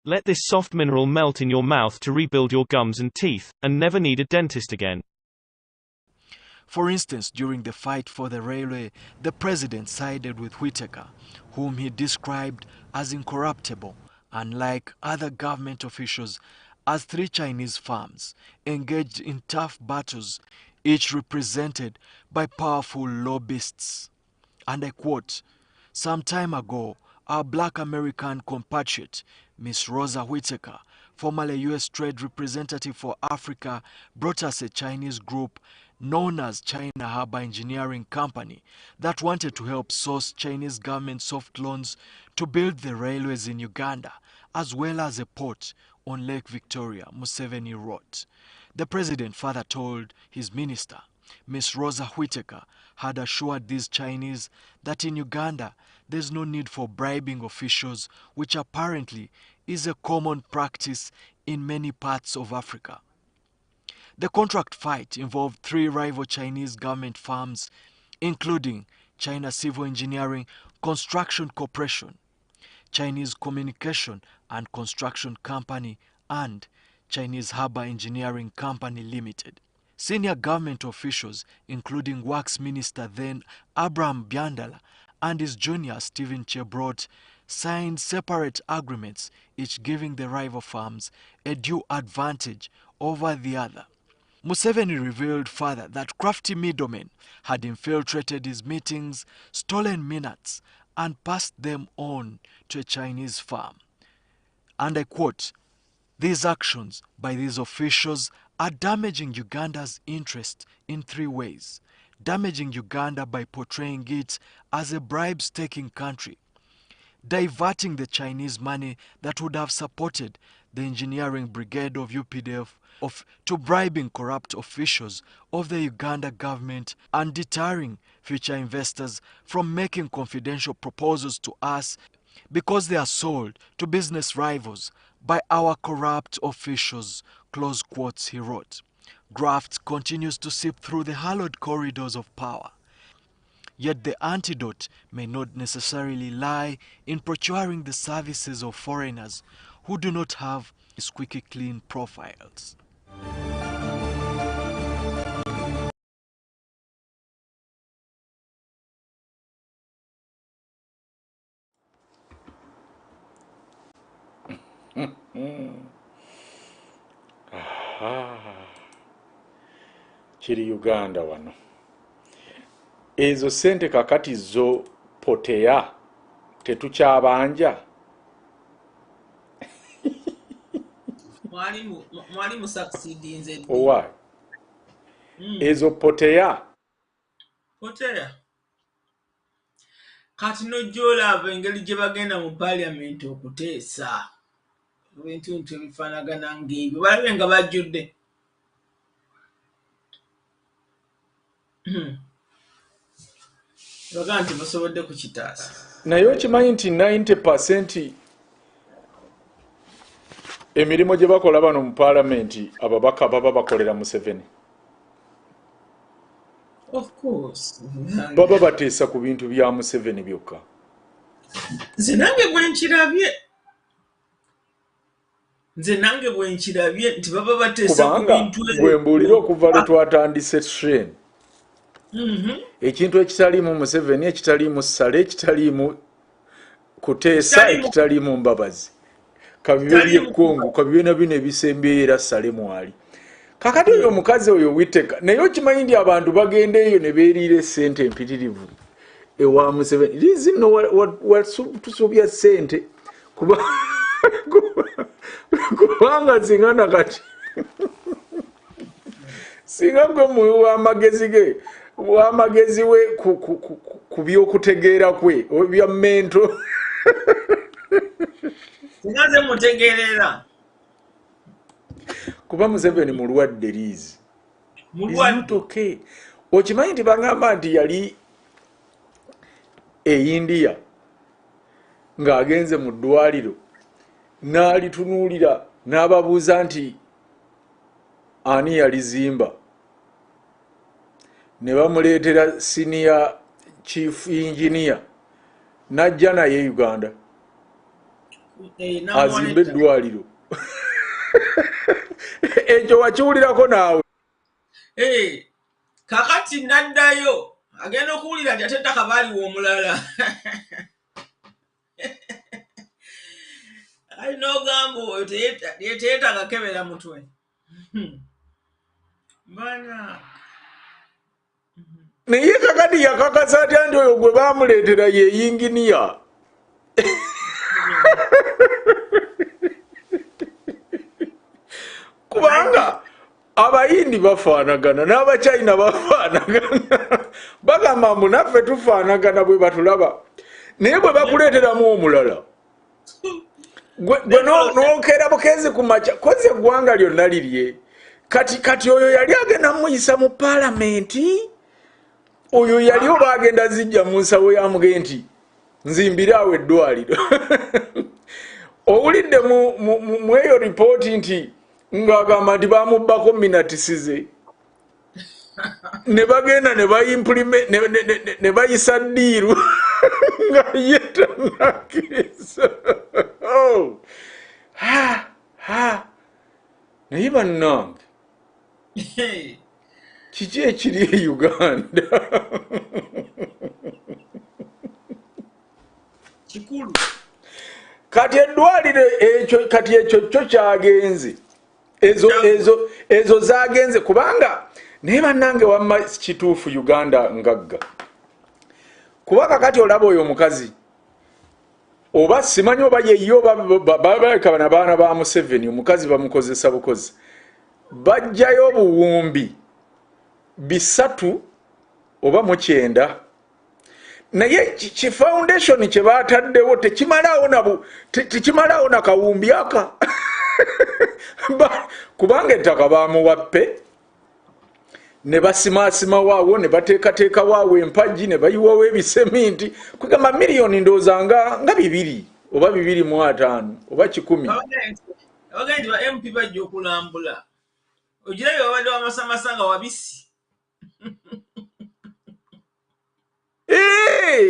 Let this soft mineral melt in your mouth to rebuild your gums and teeth, and never need a dentist again. For instance, during the fight for the railway, the president sided with Whittaker, whom he described as incorruptible, unlike other government officials, as three Chinese firms engaged in tough battles, each represented by powerful lobbyists. And I quote, "Some time ago, our black American compatriot, Miss Rosa Whittaker, formerly U.S. Trade Representative for Africa, brought us a Chinese group known as China Harbour Engineering Company that wanted to help source Chinese government soft loans to build the railways in Uganda, as well as a port on Lake Victoria," Museveni wrote. The president further told his minister, Miss Rosa Whittaker had assured these Chinese that in Uganda there's no need for bribing officials, which apparently is a common practice in many parts of Africa. The contract fight involved three rival Chinese government firms, including China Civil Engineering Construction Corporation, Chinese Communication and Construction Company, and Chinese Harbour Engineering Company Limited. Senior government officials, including Works Minister then Abraham Byandala and his junior Stephen Chebrot, signed separate agreements, each giving the rival firms a due advantage over the other. Museveni revealed further that crafty middlemen had infiltrated his meetings, stolen minutes, and passed them on to a Chinese firm. And I quote, "These actions by these officials are damaging Uganda's interest in three ways. Damaging Uganda by portraying it as a bribe-taking country, diverting the Chinese money that would have supported the engineering brigade of UPDF to bribing corrupt officials of the Uganda government, and deterring future investors from making confidential proposals to us because they are sold to business rivals by our corrupt officials, close quotes, he wrote. Graft continues to seep through the hallowed corridors of power. Yet the antidote may not necessarily lie in procuring the services of foreigners who do not have squeaky clean profiles. Kiri Uganda wano. Ezo sente kakati zo potea tetukyabanja. Mwalimu succeeding nze. Why? Ezo potea. Potea. Kati nojolaba engeri gye bagenda mu parliament okuteesa. Ebintu ebifaanagana ng'ebyo balabe nga bajjudde. Baga nti basobodde kukitaasa. Naye okimanyi nti 90% emirimu gye bakola bano mu parliament ababaka baba bakolera Museveni. Of course. Baba bateesa ku bintu bya Museveni byokka. Nze nange bwe nkirabye nti baba bateesa ku bintu ebyo. Bwe mbuulira okuva lwe twatandise train. Ekintu ekitaliimu Museveni, ekitaliimu Sale, ekitaliimu kuteesa, ekitaliimu Mbabazi. Kabibe by'ekkongo, kabibe na bino ebisembeera Sale mwali. Kakati oyo omukazi oyo Witeka, naye okimanyi nti abantu bagenda eyo ne beeriira essente empitirivu ewa Museveni. Lizi nno tusobya ssente kubanga zingana kati singa gwe muwi w'amagezi we ku by'okutegeera kwe bya mento singaze mutegeerera kuba Museveni mulwadde Lizi. Okay. Okimanyi nti bagamba nti yali India ng'agenze mu ddwaliro n'alitunuulira n'ababuuza nti ani yalizimba, ne bamuleetera senior chief engineer n'ajja naye Uganda azimba eddwaliro. Ekyo wakiwulirako naawe? Kakati naddayo agenda okuwulira nti ate ettaka baaliwa omulala. Alina ogamba oyo teyeetaaga kebera mutwe. Bana naye kakati yakakasa atya nti oyo gwe baamuleetera ye yinginiya. Kubanga abayindi bafaanagana n'abachina bafaanagana. Bagamba mbu naffe tufaanagana bwe batulaba. Naye bwe bakuleeteramu omulala gwe n'okeera bukezi ku makya koze eggwanga lyonna lirye. Kati oyo yali agenda muyisa mu paalamenti. Oyo yali oba agenda zijja mu nsawo yamugee nti nzimbire awo eddwaliro. Owulidde mu eyo ripooti nti ng'agamba nti bamubbako minatisize ne bagenda ne bayisa ddiiru nga ye tannakkiriza. Naye bannange kiki ekiri e Uganda? Kikulu. Kati eddwaliro ekyo kati ekyo kyo kyagenze. Ezo zagenze kubanga naye bannange wamma kituufu Uganda ngagga. Kuba kakati olaba oyo omukazi oba simanyi oba yeyo baleka bana baana ba Museveni omukazi bamukozesa bukozi. Bajjayo obuwumbi 3 oba 9. Naye ki foundation kye baataddewo tekimalawo na kawumbi aka. Kubanga ettaka baamuwappe ne basimasima waawo ne bateekateeka waawo empagi ne bayiwawo ebiseminti kwegamba miliyoni ndowooza nga 2 oba 2.5 oba 10. Abagenzi ba MP bajja okulambula ogirayo babadde wamasamasa nga wabisi.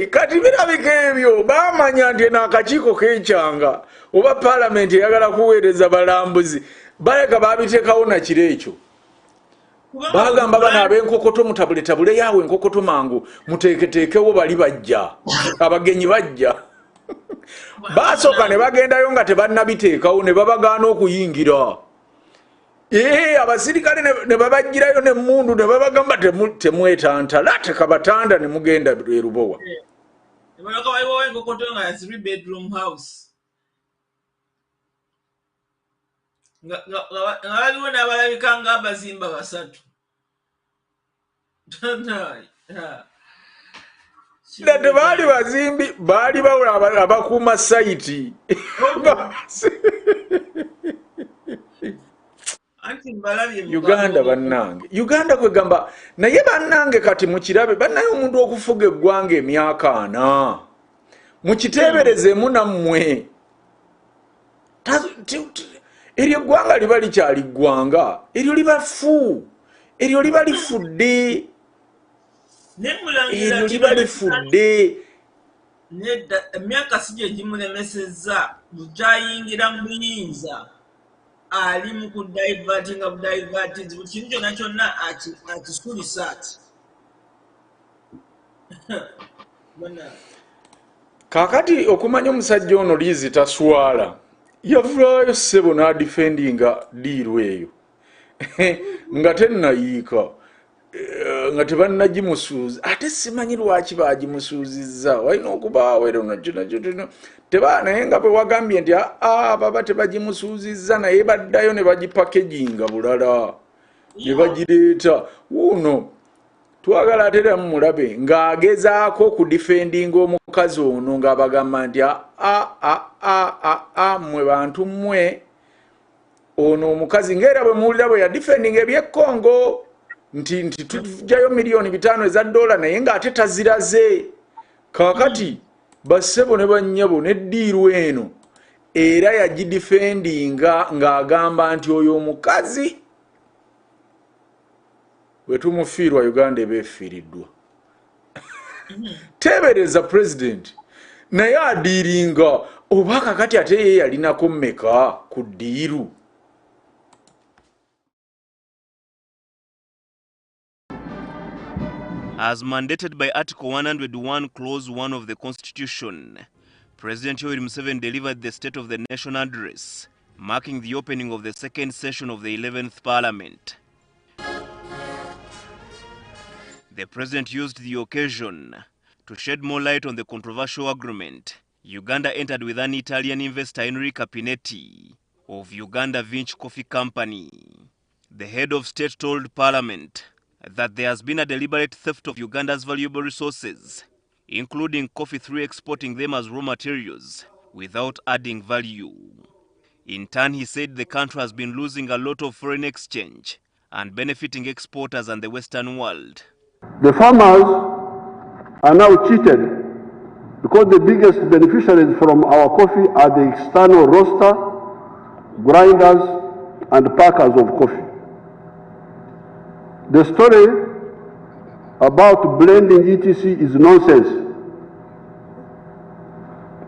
Kati birabika ebyo bamanya nti n'akakiiko k'ekyanga oba paalamenti eyagala kuweereza balambuzi baleka babiteekawo na kiro ekyo. Bagamba bano ab'enkokoto mutabuletabule yaawe enkokoto mangu muteeketeekewo bali bajja abagenyi bajja. Basooka ne bagendayo nga tebannabiteekawo ne babagaana okuyingira. Abasirikale ne babagirayo n'emmundu ne babagamba temwetantala tekabatanda ne mugenda Rubowa. Ebaloka bayiwawo enkokoto nga 3-bedroom house. Nga waliwo n'abalabika nga abazimba 3. Tebaali bazimbi baali bawula abakuuma sayiti. Uganda bannange Uganda kwegamba naye bannange kati mukirabe bannayo omuntu okufuga eggwanga emyaka 4 mukiteeberezemu nammwe eryo eggwanga liba likyali ggwanga eryo liba fu eryo liba lifudde eryo liba lifudde. Emyaka si gye gimulemesezza bukyayingira mu buyinza ali mu kudivertinga budivertings buli kintu kyonna kyonna akisulisa ati. Kaakati okumanya omusajja ono liizi taswala yavulayo ssebo n'adifendinga diiru eyo nga tennayiika nga tebannagimusuuza ate simanyi lwaki bagimusuuzizza walina okubaawo ero nakyo naye nga bwe wagambye nti baba tebagimusuuzizza naye baddayo ne bagipakeginga bulala ne bagireeta wuuno twagala ateramu mulabe ng'agezaako okudifendinga omukazi ono ng'abagamba nti mmwe bantu mmwe ono omukazi ng'era bwe muwulira bwe yadifendinga ebyekkongo nti tujjayo miliyoni 5 eza dola naye ng'ate taziraze. Kaakati bassebo ne bannyabo n'eddiiru eno era yagidifendinga ng'agamba nti oyo omukazi bwe tumufiirwa Uganda eba efiiriddwa. Teebereza president naye adiiringa oba kakati ate ye yalinako mmeka ku ddiiru. As mandated by Article 101, Clause 1 of the Constitution, President Yoweri Museveni delivered the State of the Nation address, marking the opening of the second session of the 11th Parliament. The President used the occasion to shed more light on the controversial agreement Uganda entered with an Italian investor Enrico Pinetti of Uganda Vinci Coffee Company. The head of state told Parliament that there has been a deliberate theft of Uganda's valuable resources, including coffee, through exporting them as raw materials without adding value. In turn, he said the country has been losing a lot of foreign exchange and benefiting exporters and the Western world. The farmers are now cheated because the biggest beneficiaries from our coffee are the external roaster, grinders, and packers of coffee. The story about blending ETC is nonsense.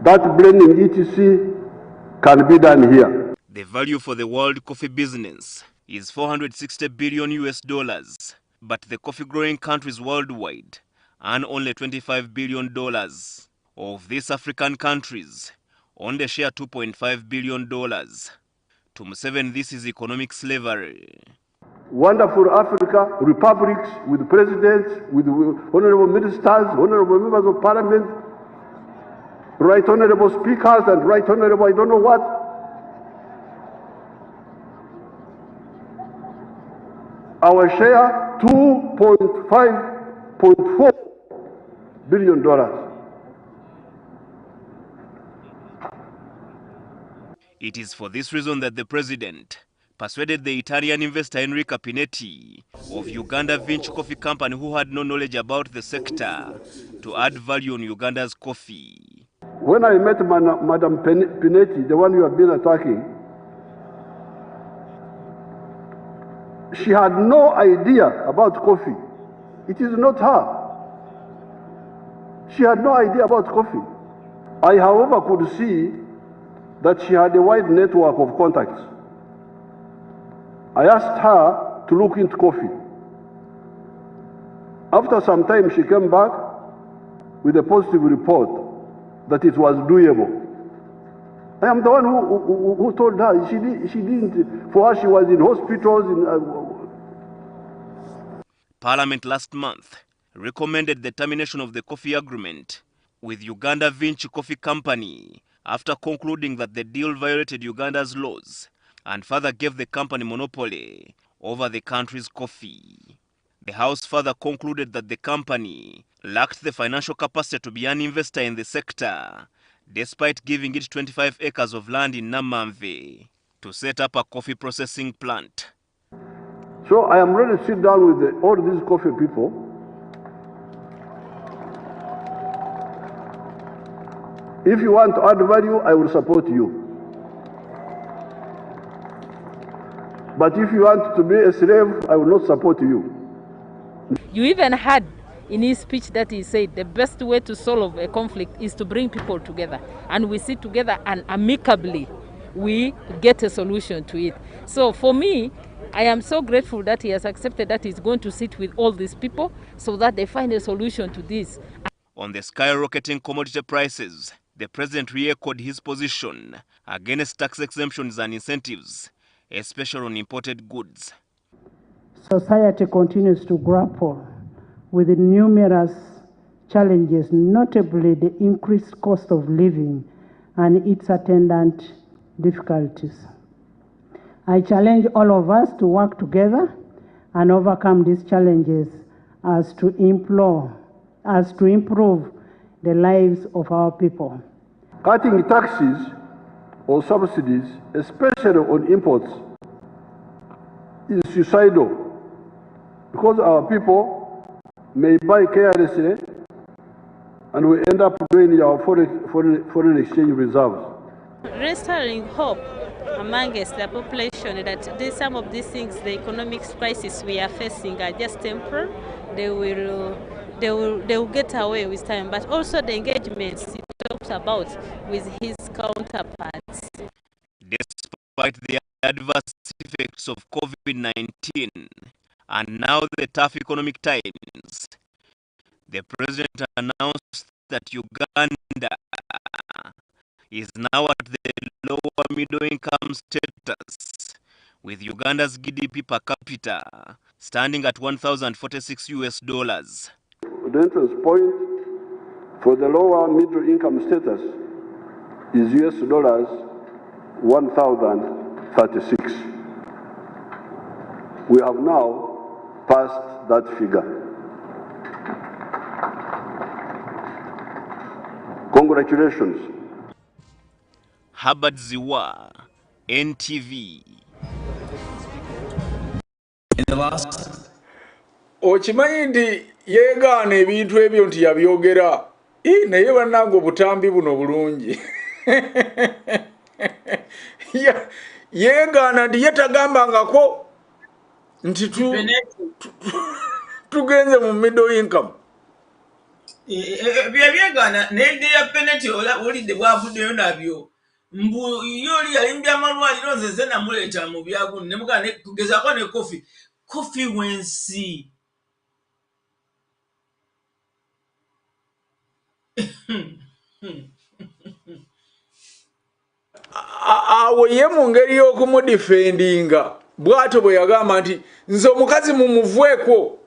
That blending ETC can be done here. The value for the world coffee business is $460 billion, but the coffee-growing countries worldwide earn only $25 billion. Of these African countries, only share $2.5 billion. To Museveni, this is economic slavery. Wonderful Africa, republics with presidents, with honorable ministers, honorable members of parliament, right honorable speakers, and right honorable I don't know what. Our share, $2.4 billion. It is for this reason that the president persuaded the Italian investor Enrico Pinetti of Uganda Vinci Coffee Company, who had no knowledge about the sector, to add value on Uganda's coffee. When I met Madam Pinetti, the one you have been attacking, she had no idea about coffee. It is not her. She had no idea about coffee. I, however, could see that she had a wide network of contacts. I asked her to look into coffee. After some time, she came back with a positive report that it was doable. I am the one who told her. She didn't, for her she was in hospitals. Parliament last month recommended the termination of the coffee agreement with Uganda Vinci Coffee Company after concluding that the deal violated Uganda's laws and further gave the company monopoly over the country's coffee. The House further concluded that the company lacked the financial capacity to be an investor in the sector, despite giving it 25 acres of land in Namamve to set up a coffee processing plant. So I am ready to sit down with all these coffee people If you want to add value, I will support you. But if you want to be a slave, I will not support you. You even had in his speech that he said the best way to solve a conflict is to bring people together. And we sit together and amicably we get a solution to it. So for me, I am so grateful that he has accepted that he's going to sit with all these people so that they find a solution to this. On the skyrocketing commodity prices, the president re-echoed his position against tax exemptions and incentives, especially on imported goods. Society continues to grapple with numerous challenges, notably the increased cost of living and its attendant difficulties. I challenge all of us to work together and overcome these challenges as to improve the lives of our people. Cutting taxes or subsidies, especially on imports, is suicidal because our people may buy carelessly and we end up draining our foreign exchange reserves. Restoring hope amongst the population that some of these things, the economic crisis we are facing, are just temporary. They will get away with time, but also the engagements he talked about with his counterparts. Despite the adverse effects of COVID-19 and now the tough economic times, the president announced that Uganda is now at the lower middle income status, with Uganda's GDP per capita standing at $1,046. The entrance point for the lower middle income status is $1,036. We have now passed that figure. Congratulations. Habad Ziwa, NTV. In the last okimanyi nti yeegaana ebintu ebyo nti yabyogera naye bannange obutambi buno bulungi yeegaana nti ye tagambangako nti tugenze mu middle income. Byebyegana n'edde ya penalty olidde bwavuddeyo nabyo mbu yoli yalimbya amalwaliro nze namuleeta mu byaguno ne mugana kugezaako ne kofi wensi awo ye mu ngeri y'okumudifendinga bw'atyo bwe yagamba nti nze omukazi mumuveeko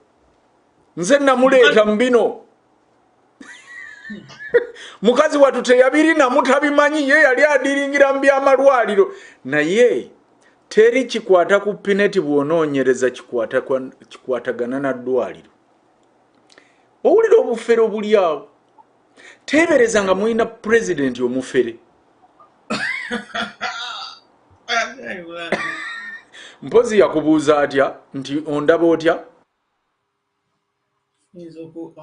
nze namuleeta mu bino mukazi watu teyabirina mutabimanyi ye yali adiringira mu by'amalwaliro naye teri kikwata ku Pineti bw'onoonyereza kikwatagana na ddwaliro. Owulira obufere obuli awo teebereza nga mulina pulezidenti omufere mpozi yakubuuza atya nti ondaba otya?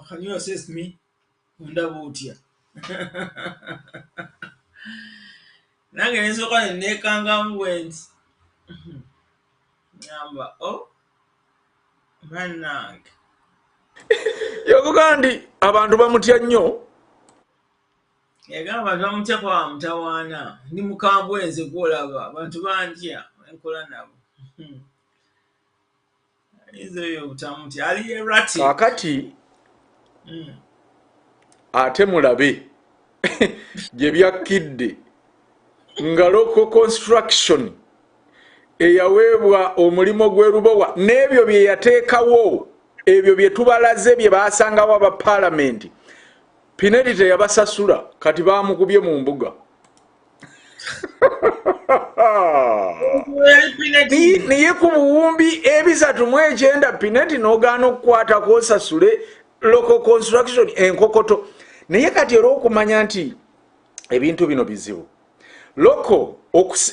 Can you assist me? Ondaba otya? Nange nsooka neekangamu bwenti. Ngamba bannange. Yavuga nti abantu bamutya nnyo. Yagamba abantu bamutya kwa mutawaana. Ndi mukambwe nze gw'olaba. Abantu bantya enkola nabo. Ezo butamutya. Ali erratic. Kaakati ate mulabe gye byakkidde nga local construction eyaweebwa omulimo gw'erubowa n'ebyo bye yateekawo ebyo bye tubalaze bye baasangawo aba paalamenti Pinedi teyabasasula kati baamukubye mu mbuga. Niye ku buwumbi 309 Pinedi n'ogaana okukwatako osasule local construction enkokoto. Naye kati era okumanya nti ebintu bino bizibu.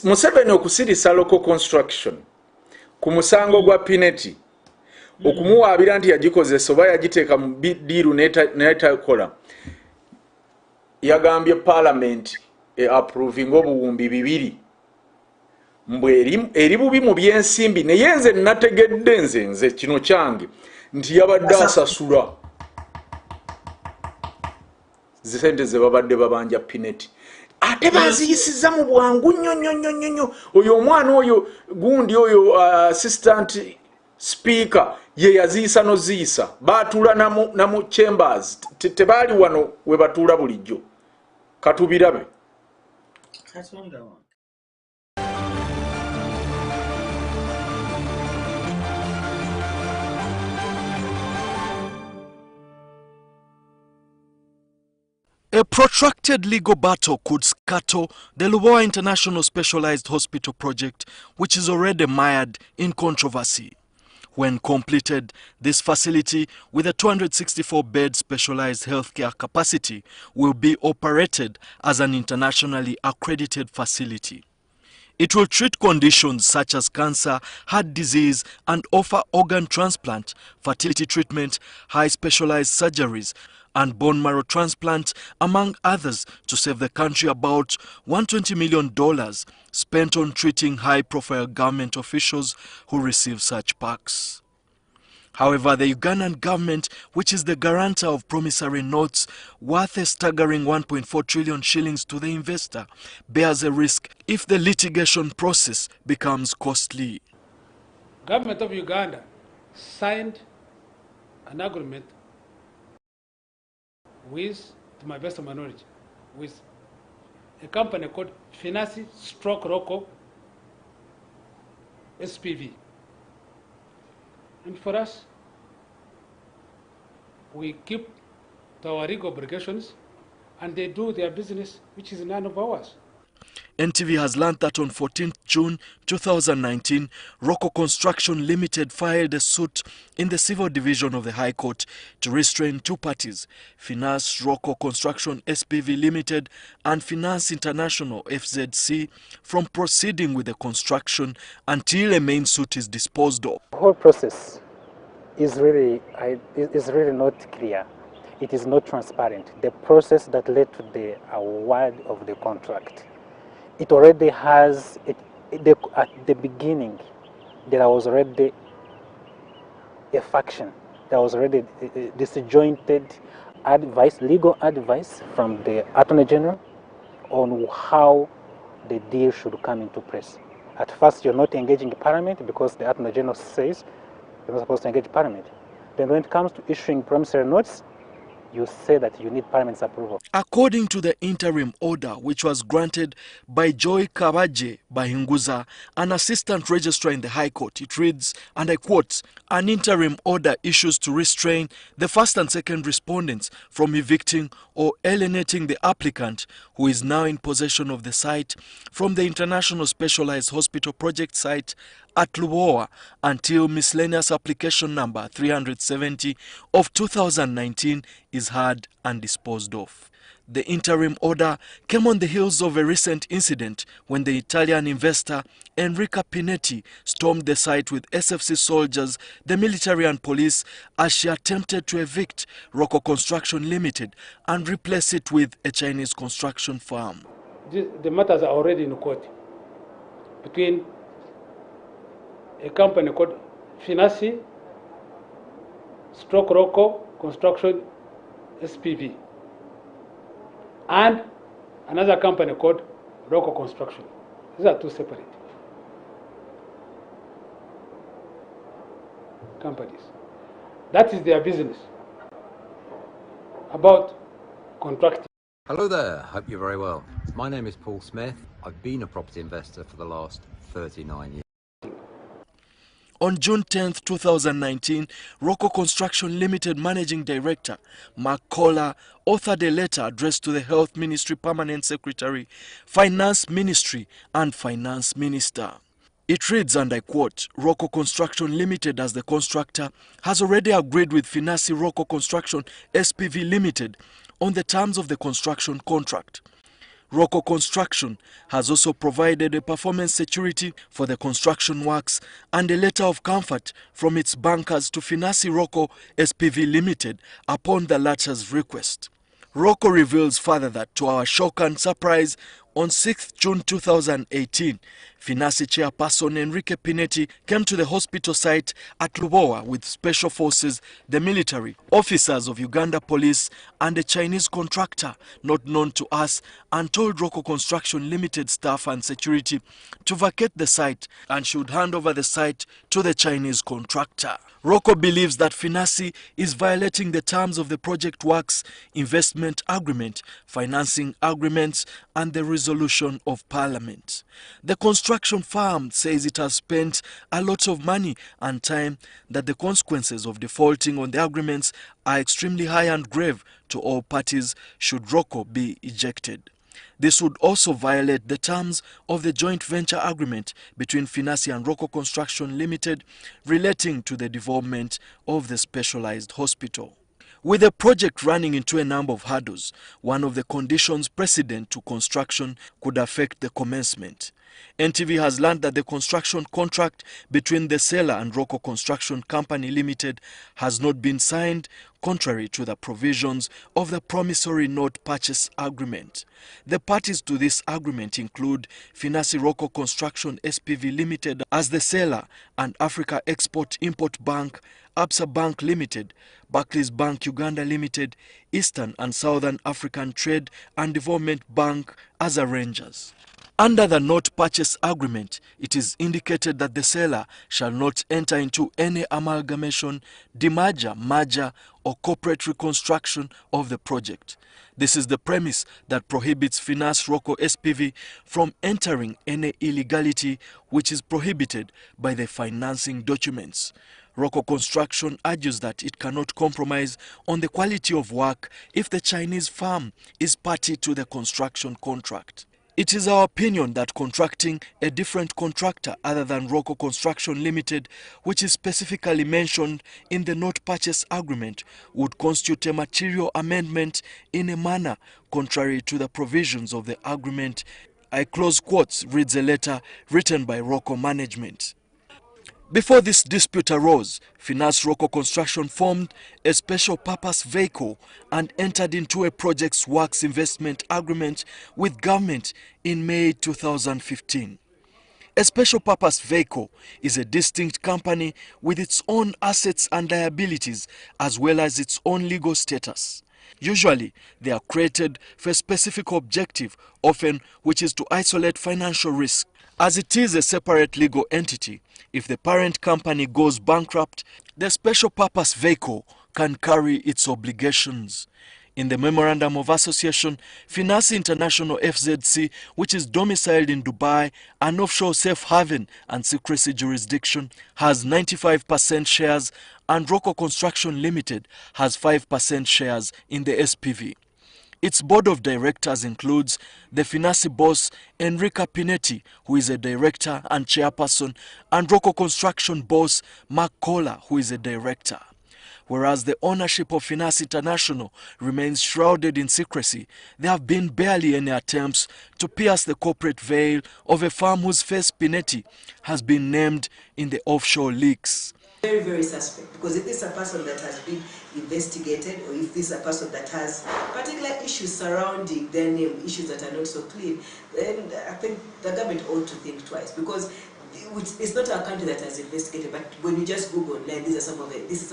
Museveni okusirisa local construction ku musango gwa Pinedi okumuwaabira nti yagikozesa oba yagiteeka mu diiru n'etakola. Yagambye parliament approving obuwumbi 2 mbwe eri bubi mu byensimbi naye nze nategedde nze kino kyange nti yabadde asasula zisente ze babadde babanja Pinedi ate baziyisiza mu bwangu nnyo. Oyo omwana oyo gundi oyo assistant speaker ye yaziyisa noziyisa baatuula namu chambers tebaali wano we batuula bulijjo katubirabe. A protracted legal battle could scuttle the Lubowa International Specialized Hospital project, which is already mired in controversy. When completed, this facility, with a 264-bed specialized healthcare capacity, will be operated as an internationally accredited facility. It will treat conditions such as cancer, heart disease, and offer organ transplant, fertility treatment, high specialized surgeries, and bone marrow transplant, among others, to save the country about $120 million spent on treating high-profile government officials who receive such packs. However, the Ugandan government, which is the guarantor of promissory notes worth a staggering 1.4 trillion shillings to the investor, bears a risk if the litigation process becomes costly. Government of Uganda signed an agreement with, to my best of my knowledge, with a company called Finance Stroke Local SPV. And for us, we keep to our legal obligations and they do their business, which is none of ours. NTV has learned that on 14th June 2019, Rocco Construction Limited filed a suit in the Civil Division of the High Court to restrain 2 parties, Finance Rocco Construction SPV Limited and Finance International FZC, from proceeding with the construction until a main suit is disposed of. The whole process is really not clear. It is not transparent. The process that led to the award of the contract, it already has, at the beginning, there was already a faction. There was already disjointed advice, legal advice from the Attorney General on how the deal should come into place. At first, you're not engaging Parliament because the Attorney General says you're not supposed to engage Parliament. Then when it comes to issuing promissory notes, you say that you need Parliament's approval. According to the interim order, which was granted by Joy Kabaje Bahinguza, an assistant registrar in the High Court, it reads, and I quote, an interim order issues to restrain the first and second respondents from evicting or alienating the applicant, who is now in possession of the site, from the International Specialized Hospital project site at Lubowa until miscellaneous application number 370 of 2019 is heard and disposed of. The interim order came on the heels of a recent incident when the Italian investor Enrica Pinetti stormed the site with SFC soldiers, the military and police as she attempted to evict Rocco Construction Limited and replace it with a Chinese construction firm. The matters are already in court between a company called Finassi / Rocco Construction SPV and another company called Rocco Construction. These are two separate companies. That is their business about contracting. Hello there, hope you're very well. My name is Paul Smith. I've been a property investor for the last 39 years. On June 10, 2019, Rocco Construction Limited Managing Director Mark Kohler authored a letter addressed to the Health Ministry Permanent Secretary, Finance Ministry and Finance Minister. It reads, and I quote, Rocco Construction Limited as the constructor has already agreed with Finassi Rocco Construction SPV Limited on the terms of the construction contract. Rocco Construction has also provided a performance security for the construction works and a letter of comfort from its bankers to Finassi Rocco SPV Limited upon the latter's request. Rocco reveals further that, to our shock and surprise, on 6 June 2018, Finassi chairperson Enrique Pinetti came to the hospital site at Lubowa with special forces, the military, officers of Uganda police and a Chinese contractor not known to us, and told Rocco Construction Limited staff and security to vacate the site and should hand over the site to the Chinese contractor. Rocco believes that Finassi is violating the terms of the project works, investment agreement, financing agreements and the resolution of Parliament. The construction firm says it has spent a lot of money and time, that the consequences of defaulting on the agreements are extremely high and grave to all parties should Rocco be ejected. This would also violate the terms of the joint venture agreement between Finassi and Rocco Construction Limited relating to the development of the specialized hospital. With the project running into a number of hurdles, one of the conditions precedent to construction could affect the commencement. NTV has learned that the construction contract between the seller and Rocco Construction Company Limited has not been signed, contrary to the provisions of the promissory note purchase agreement. The parties to this agreement include Finassi Rocco Construction SPV Limited as the seller and Africa Export-Import Bank, Absa Bank Limited, Barclays Bank Uganda Limited, Eastern and Southern African Trade and Development Bank as arrangers. Under the note purchase agreement, it is indicated that the seller shall not enter into any amalgamation, demerger, merger, or corporate reconstruction of the project. This is the premise that prohibits Finassi Rocco SPV from entering any illegality which is prohibited by the financing documents. Rocco Construction argues that it cannot compromise on the quality of work if the Chinese firm is party to the construction contract. It is our opinion that contracting a different contractor other than Rocco Construction Limited, which is specifically mentioned in the note purchase agreement, would constitute a material amendment in a manner contrary to the provisions of the agreement. I close quotes, reads a letter written by Rocco management. Before this dispute arose, Finassi Rocco Construction formed a special purpose vehicle and entered into a project's works investment agreement with government in May 2015. A special purpose vehicle is a distinct company with its own assets and liabilities as well as its own legal status. Usually, they are created for a specific objective, often which is to isolate financial risk. As it is a separate legal entity, if the parent company goes bankrupt, the special purpose vehicle can carry its obligations. In the Memorandum of Association, Finassi International FZC, which is domiciled in Dubai, an offshore safe haven and secrecy jurisdiction, has 95% shares, and Rocco Construction Limited has 5% shares in the SPV. Its board of directors includes the Finasi boss Enrica Pinetti, who is a director and chairperson, and Rocco Construction boss Mark Kohler, who is a director. Whereas the ownership of Finasi International remains shrouded in secrecy, there have been barely any attempts to pierce the corporate veil of a firm whose face Pinetti has been named in the offshore leaks. Very, very suspect, because if this is a person that has been investigated, or if this is a person that has particular issues surrounding their name, issues that are not so clean, then I think the government ought to think twice, because it's not our country that has investigated, but when you just Google online, this is some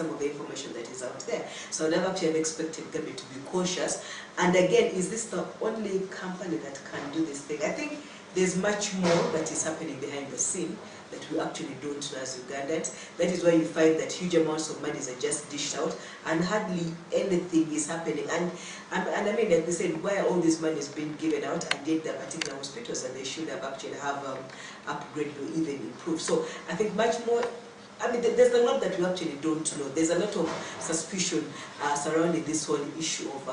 of the information that is out there. So I never actually have expected government to be cautious. And again, is this the only company that can do this thing? I think there's much more that is happening behind the scene that we actually don't know as Ugandans. That is why you find that huge amounts of monies are just dished out and hardly anything is happening. And I mean, like they said, why are all these monies being given out, and yet there are particular hospitals that they should have actually upgraded or even improved. So I think much more, I mean, there's a lot that we actually don't know. There's a lot of suspicion surrounding this whole issue of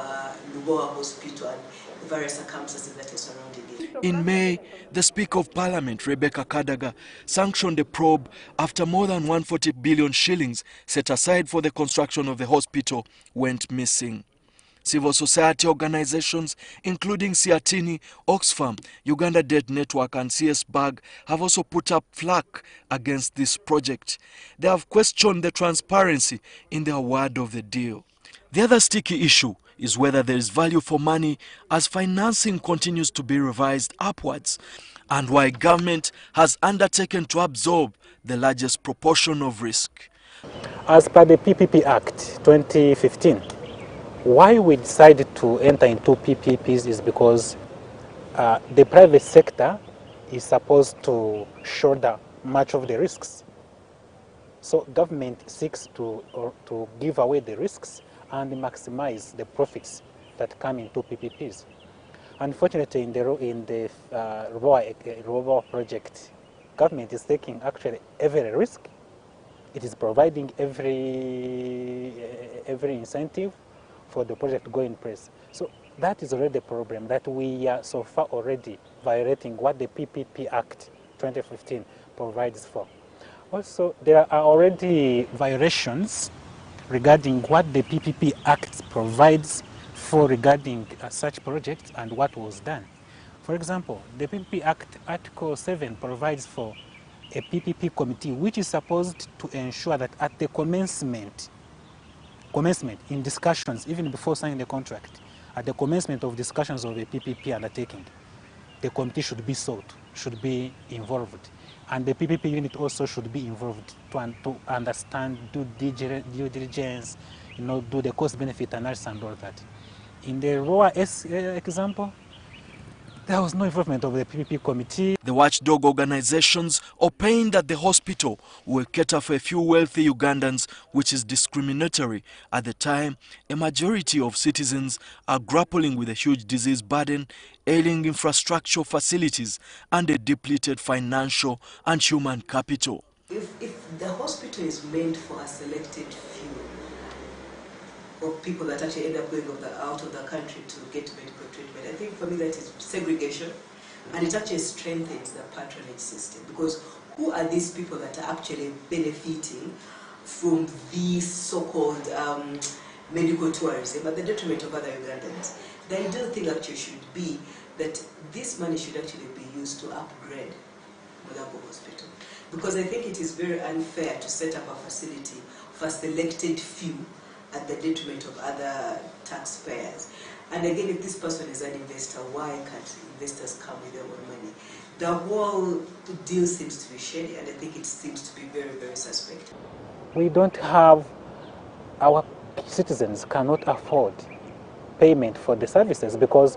Lubowa Hospital and the various circumstances that are surrounding it. In May, the Speaker of Parliament, Rebecca Kadaga, sanctioned a probe after more than 140 billion shillings set aside for the construction of the hospital went missing. Civil society organizations, including Siatini, Oxfam, Uganda Debt Network and CS BAG, have also put up flack against this project. They have questioned the transparency in the award of the deal. The other sticky issue is whether there is value for money as financing continues to be revised upwards, and why government has undertaken to absorb the largest proportion of risk. As per the PPP Act 2015, why we decided to enter into PPPs is because the private sector is supposed to shoulder much of the risks. So government seeks to give away the risks and maximize the profits that come into PPPs. Unfortunately, in the Rubowa project, government is taking actually every risk. It is providing every incentive for the project to go in place. So that is already a problem, that we are so far already violating what the PPP Act 2015 provides for. Also, there are already violations regarding what the PPP Act provides for regarding such projects and what was done. For example, the PPP Act Article 7 provides for a PPP committee which is supposed to ensure that at the commencement in discussions, even before signing the contract, at the commencement of discussions of a PPP undertaking, the committee should be sought, should be involved. And the PPP unit also should be involved to understand, do due diligence, do the cost-benefit analysis and all that. In the Rubowa example, there was no involvement of the PPP committee. The watchdog organizations opined that the hospital will cater for a few wealthy Ugandans, which is discriminatory at the time a majority of citizens are grappling with a huge disease burden, ailing infrastructure facilities, and a depleted financial and human capital. If the hospital is meant for a selected few of people that actually end up going out of the country to get medical treatment, I think for me that is segregation, and it actually strengthens the patronage system, because who are these people that are actually benefiting from these so-called medical tourism at the detriment of other Ugandans? The ideal thing actually should be that this money should actually be used to upgrade Omulangira Hospital, because I think it is very unfair to set up a facility for a selected few at the detriment of other taxpayers. And again, if this person is an investor, why can't investors come with their own money? The whole deal seems to be shady, and I think it seems to be very, very suspect. We don't have, our citizens cannot afford payment for the services, because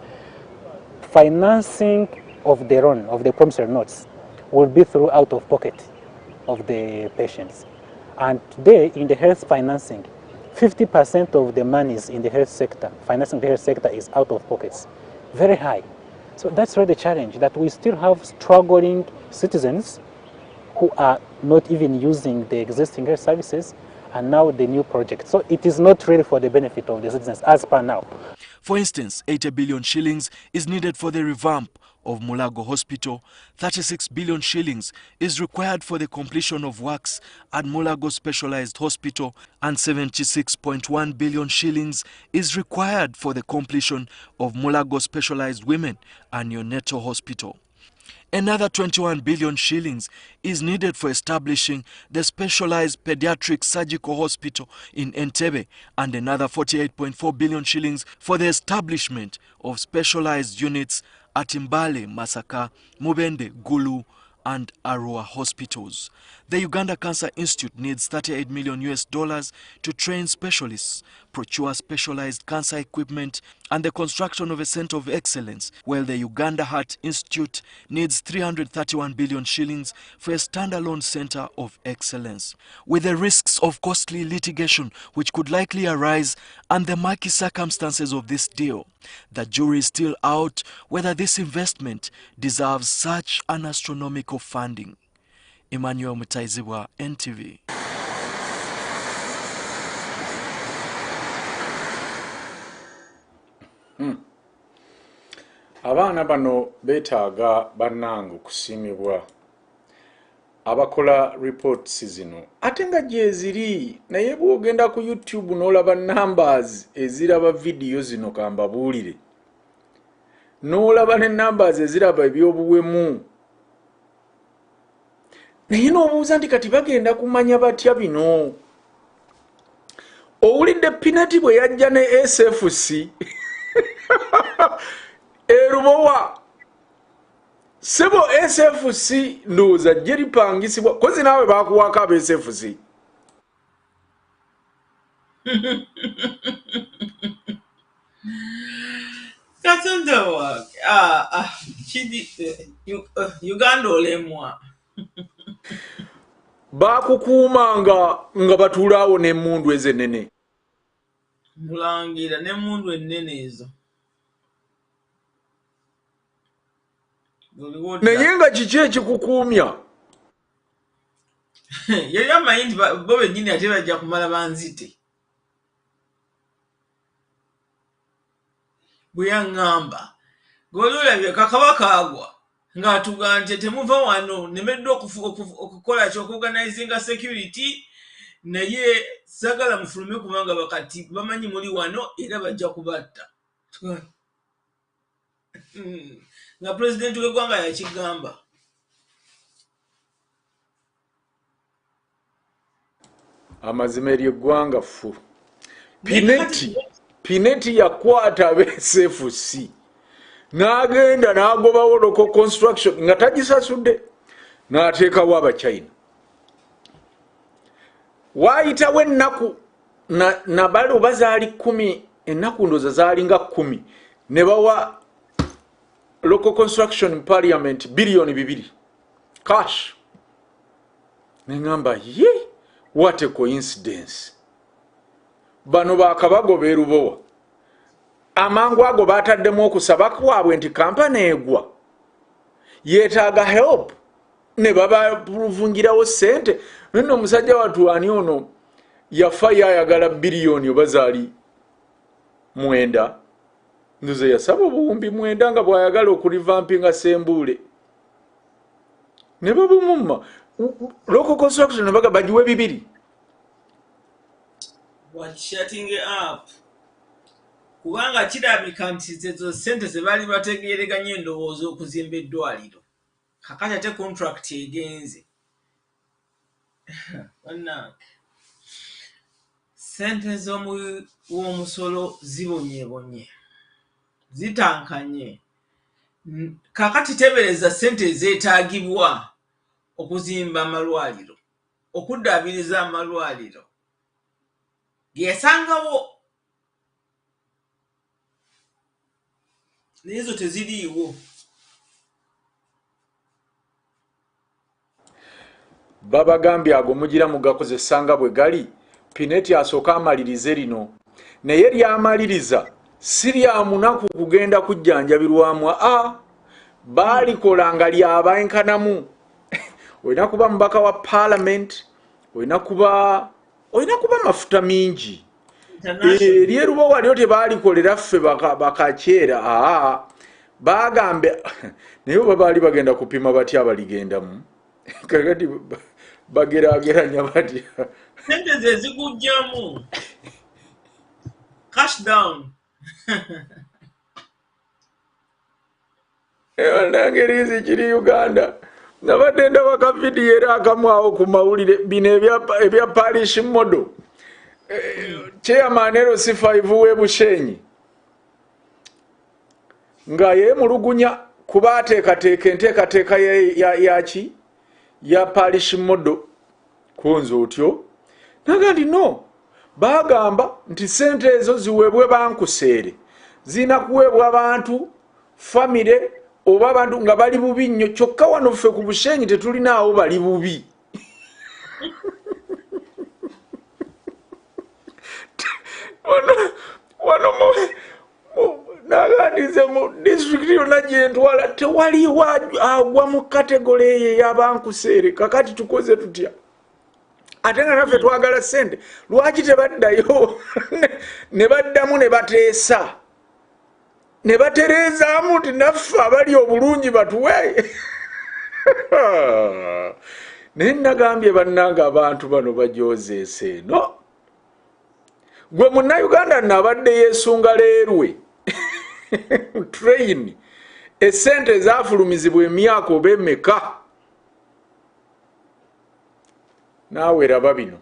financing of their own, of the promissory notes, will be through out of pocket of the patients. And today, in the health financing, 50% of the monies in the health sector, financing the health sector, is out of pockets. Very high. So that's really the challenge, that we still have struggling citizens who are not even using the existing health services, and now the new project. So it is not really for the benefit of the citizens as per now. For instance, 80 billion shillings is needed for the revamp of Mulago Hospital, 36 billion shillings is required for the completion of works at Mulago Specialized Hospital, and 76.1 billion shillings is required for the completion of Mulago Specialized Women and Neonatal Hospital. Another 21 billion shillings is needed for establishing the Specialized Pediatric Surgical Hospital in Entebbe, and another 48.4 billion shillings for the establishment of specialized units at Mbale, Masaka, Mubende, Gulu, and Arua hospitals. The Uganda Cancer Institute needs $38 million to train specialists, procure specialized cancer equipment, and the construction of a center of excellence, while the Uganda Heart Institute needs 331 billion shillings for a standalone center of excellence. With the risks of costly litigation which could likely arise and the murky circumstances of this deal, the jury is still out whether this investment deserves such an astronomical funding. Emmanuel Mutaizibwa, NTV. Abaana bano betaaga bannange okusiimibwa abakola reports zino ate nga gye ziri, naye bw'ogenda ku YouTube n'olaba numbers eziraba video zino kambabuulire, n'olaba ne numbers eziraba ebyobuwemu, naye n'obuuza nti kati bagenda kumanya batya bino. Owulidde Pinati bwe yajja ne SFC erubowa sebo SFC ndowooza gye lipangisibwa kozi naawe bakuwaako aba SFC. Katonda wange kidi Uganda olemwa bakukuumanga nga batuulaawo n'emmundu ezennene. Mulangira n'emmundu ennene ezo. Naye nga kiki ekikukuumya? Yali amanyi nti bo bennyini ate bajja kumala banzite. Bwe yaŋŋamba ng'olulabye kakabaka agwa ng'atuga nti temuva wano, nemeddwa okukola ky'okuorganizinga security, naye sagala mufulume kubanga bakati bamanyi muli wano era bajja kubatta. Nga pulezidenti w'eggwanga yakigamba. Amazima ery'eggwanga ffu. Pineti yakwata ab'SFC n'agenda n'agobawo local construction nga tagisasudde n'ateekawo Abachina. Waayitawo ennaku nabalo bazaali 10, ennaku ndoza zaali nga 10, ne bawa local construction parliament bilioni 2 cash. Nengamba ye, what a coincidence. Bano bakabago berubowa amangu ago bataddemu okusaba kwabwe nti kampani egwa yeetaaga help ne babavungirawo ssente. Nno omusajja watu ani ono yafa yayagala bilioni oba zaali 9, nduze yasaba obuwumbi 9 nga bwayagala okurivampinga Sembule ne babumumma local construction baga bajiwe 2. What shutting it up? Kubanga kirabika nti ezo ssente ze baali bategeereganye endowooza okuzimba eddwaliro kakati ate contract egenze. Ssente z'omusolo zibonyebonye zitankanye. Kakati tebereza ssente ezeetaagibwa okuzimba amalwaliro, okuddaabiriza amalwaliro geyasangawo, nezo teziriiwo. Babagambye ago mugira mugakozesanga bwe gali. Pineti asooka amalirize lino, naye lyamaliriza si lya munaku kugenda kujjanjabirwamu. Baalikola nga lyabaenkanamu. Olina kuba mubaka wa parliament, olina kuba mafuta mingi, Lyerubo waliyo tebaalikolera ffe bakakyera bagambe naye oba baali bagenda kupima batya abaligendamu kakati bageraageranya batya sente ze zikujjamu cash down nangerizi kiri Uganda nabadde ndaba ka vidiyo era akamu awo ku mawulire bino ebya parish model chairman LC5 w'Ebushenyi nga yeemulugunya kuba ateekateeka enteekateeka yaki ya parish model kunze otyo naga ndi no bagamba nti sente ezo ziweebwe bankuseere zina kuweebwa abantu famire oba abantu nga bali bubi nnyo kyokka wano ffe ku Bushenyi tetulinaawo bali bubi wano nagandize mu district yonna gyentwala tewaliwo agwa mu kategole eyo ey'abankuseere kakati tukoze tutya ate nga naffe twagala ssente lwaki tebaddayo ne baddamu ne bateesa ne batereezaamu nti naffe abali obulungi batuwe naye nagambye bannanga abantu bano bajoozeesa eno gwe munnayuganda nabadde yeesunga leerwe train essente zaafulumizibwa emyaka oba emmeka naawe raba bino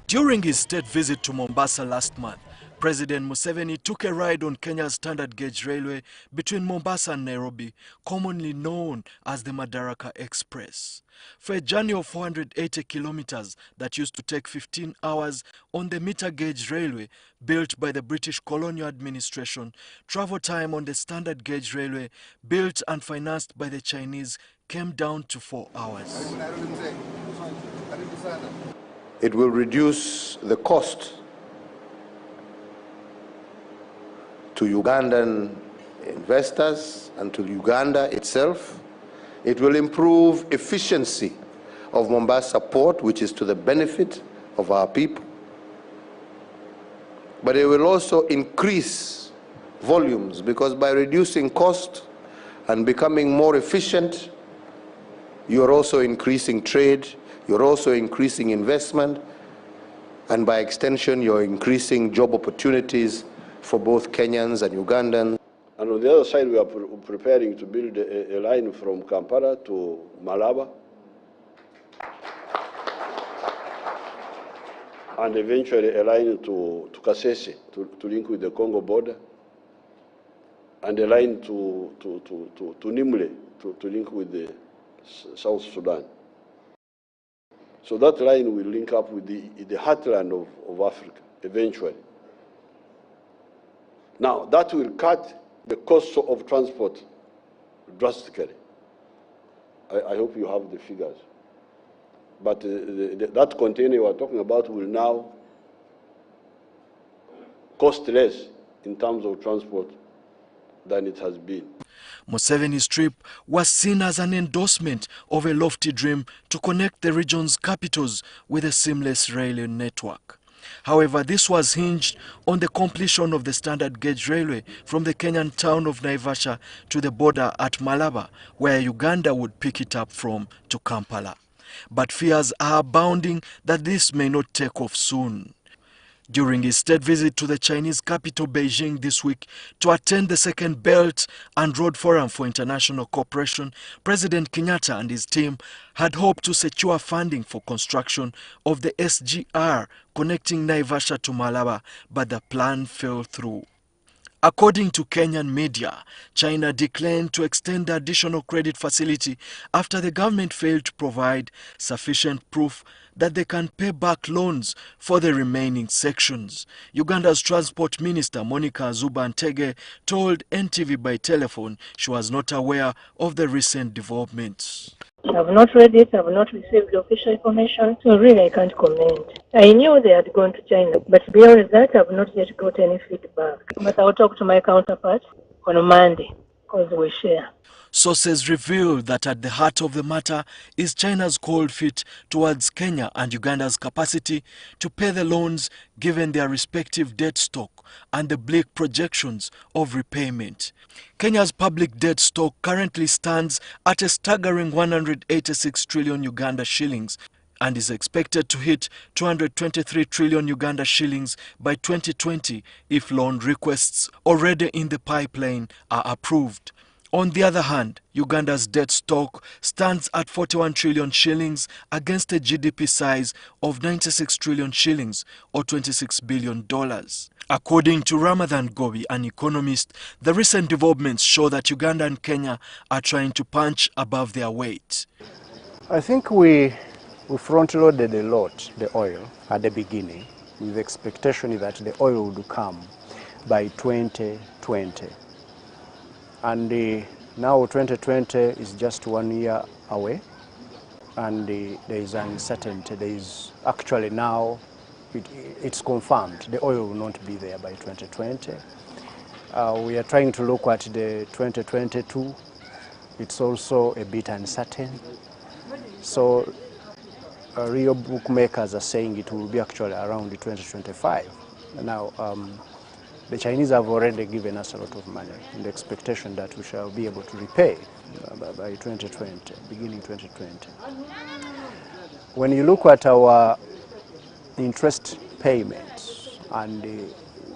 During his state visit to Mombasa last month, President Museveni took a ride on Kenya's standard gauge railway between Mombasa and Nairobi, commonly known as the Madaraka Express. For a journey of 480 kilometers that used to take 15 hours on the meter gauge railway built by the British colonial administration, travel time on the standard gauge railway built and financed by the Chinese came down to 4 hours. It will reduce the cost to Ugandan investors and to Uganda itself. It will improve efficiency of Mombasa port, which is to the benefit of our people. But it will also increase volumes, because by reducing cost and becoming more efficient, you're also increasing trade, you're also increasing investment, and by extension, you're increasing job opportunities for both Kenyans and Ugandans. And on the other side, we are preparing to build a line from Kampala to Malaba, and eventually a line to Kasese to link with the Congo border, and a line to Nimule to link with the South Sudan. So that line will link up with the heartland of Africa eventually. Now, that will cut the cost of transport drastically. I hope you have the figures. But that container you are talking about will now cost less in terms of transport than it has been. Museveni's trip was seen as an endorsement of a lofty dream to connect the region's capitals with a seamless railway network. However, this was hinged on the completion of the standard gauge railway from the Kenyan town of Naivasha to the border at Malaba, where Uganda would pick it up from to Kampala. But fears are abounding that this may not take off soon. During his state visit to the Chinese capital Beijing this week to attend the Second Belt and Road Forum for International Cooperation, President Kenyatta and his team had hoped to secure funding for construction of the SGR connecting Naivasha to Malaba, but the plan fell through. According to Kenyan media, China declined to extend the additional credit facility after the government failed to provide sufficient proof that they can pay back loans for the remaining sections. Uganda's Transport Minister Monica Zubantege told NTV by telephone she was not aware of the recent developments. I've not read it, I've not received the official information, so really I can't comment. I knew they had gone to China, but beyond that, I've not yet got any feedback. But I'll talk to my counterpart on Monday, because we share. Sources reveal that at the heart of the matter is China's cold feet towards Kenya and Uganda's capacity to pay the loans given their respective debt stock and the bleak projections of repayment. Kenya's public debt stock currently stands at a staggering 186 trillion Uganda shillings and is expected to hit 223 trillion Uganda shillings by 2020 if loan requests already in the pipeline are approved. On the other hand, Uganda's debt stock stands at 41 trillion shillings against a GDP size of 96 trillion shillings or $26 billion. According to Ramadhan Gobi, an economist, the recent developments show that Uganda and Kenya are trying to punch above their weight. I think we front-loaded a lot the oil at the beginning with the expectation that the oil would come by 2020. And now 2020 is just 1 year away, and there is uncertainty. There is actually now, it's confirmed, the oil will not be there by 2020. We are trying to look at the 2022. It's also a bit uncertain. So real bookmakers are saying it will be actually around 2025. Now, the Chinese have already given us a lot of money in the expectation that we shall be able to repay by 2020, beginning 2020. When you look at our interest payments and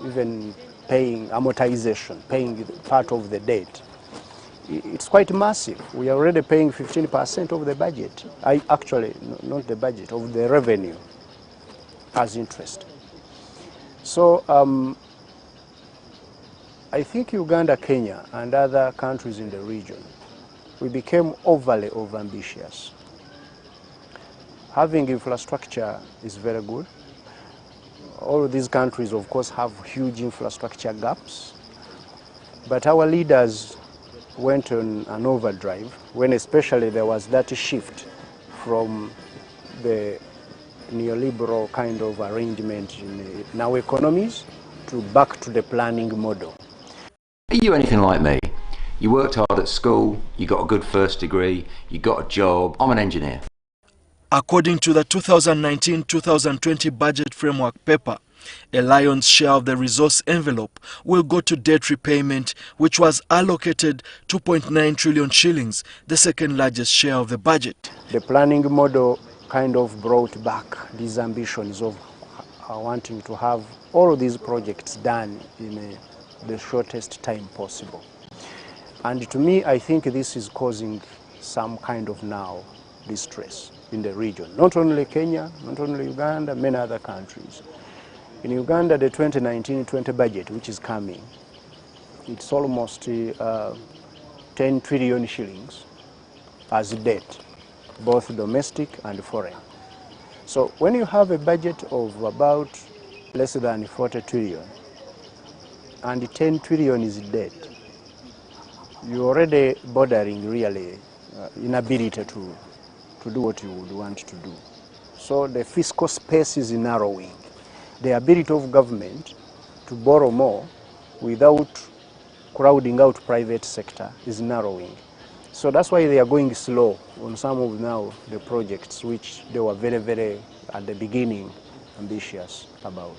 even paying amortization, paying part of the debt, it's quite massive. We are already paying 15% of the budget. Actually, not the budget, of the revenue as interest. So, I think Uganda, Kenya, and other countries in the region, we became overly overambitious. Having infrastructure is very good. All of these countries, of course, have huge infrastructure gaps. But our leaders went on an overdrive when especially there was that shift from the neoliberal kind of arrangement in our economies to back to the planning model. Are you anything like me? You worked hard at school, you got a good first degree, you got a job. I'm an engineer. According to the 2019-2020 budget framework paper, a lion's share of the resource envelope will go to debt repayment, which was allocated 2.9 trillion shillings, the second largest share of the budget. The planning model kind of brought back these ambitions of wanting to have all of these projects done in the shortest time possible. And to me, I think this is causing some kind of now distress in the region. Not only Kenya, not only Uganda, many other countries. In Uganda, the 2019-20 budget, which is coming, it's almost 10 trillion shillings as debt, both domestic and foreign. So when you have a budget of about less than 40 trillion, and 10 trillion is debt, you're already bordering really inability to do what you would want to do. So the fiscal space is narrowing. The ability of government to borrow more without crowding out private sector is narrowing. So that's why they are going slow on some of now the projects which they were very, very at the beginning ambitious about.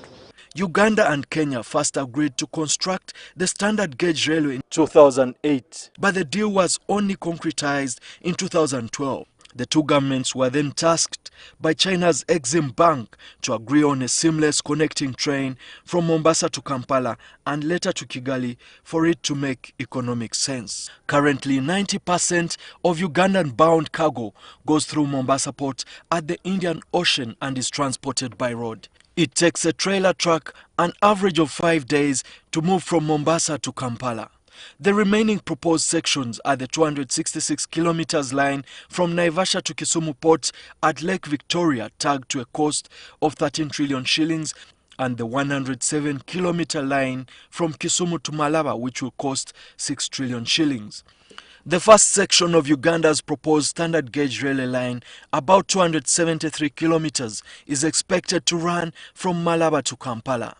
Uganda and Kenya first agreed to construct the standard gauge railway in 2008, but the deal was only concretized in 2012. The two governments were then tasked by China's Exim Bank to agree on a seamless connecting train from Mombasa to Kampala and later to Kigali for it to make economic sense. Currently, 90% of Ugandan-bound cargo goes through Mombasa port at the Indian Ocean and is transported by road. It takes a trailer truck an average of 5 days to move from Mombasa to Kampala. The remaining proposed sections are the 266 kilometers line from Naivasha to Kisumu port at Lake Victoria, tagged to a cost of 13 trillion shillings, and the 107-kilometer line from Kisumu to Malaba, which will cost 6 trillion shillings. The first section of Uganda's proposed standard gauge railway line, about 273 kilometers, is expected to run from Malaba to Kampala.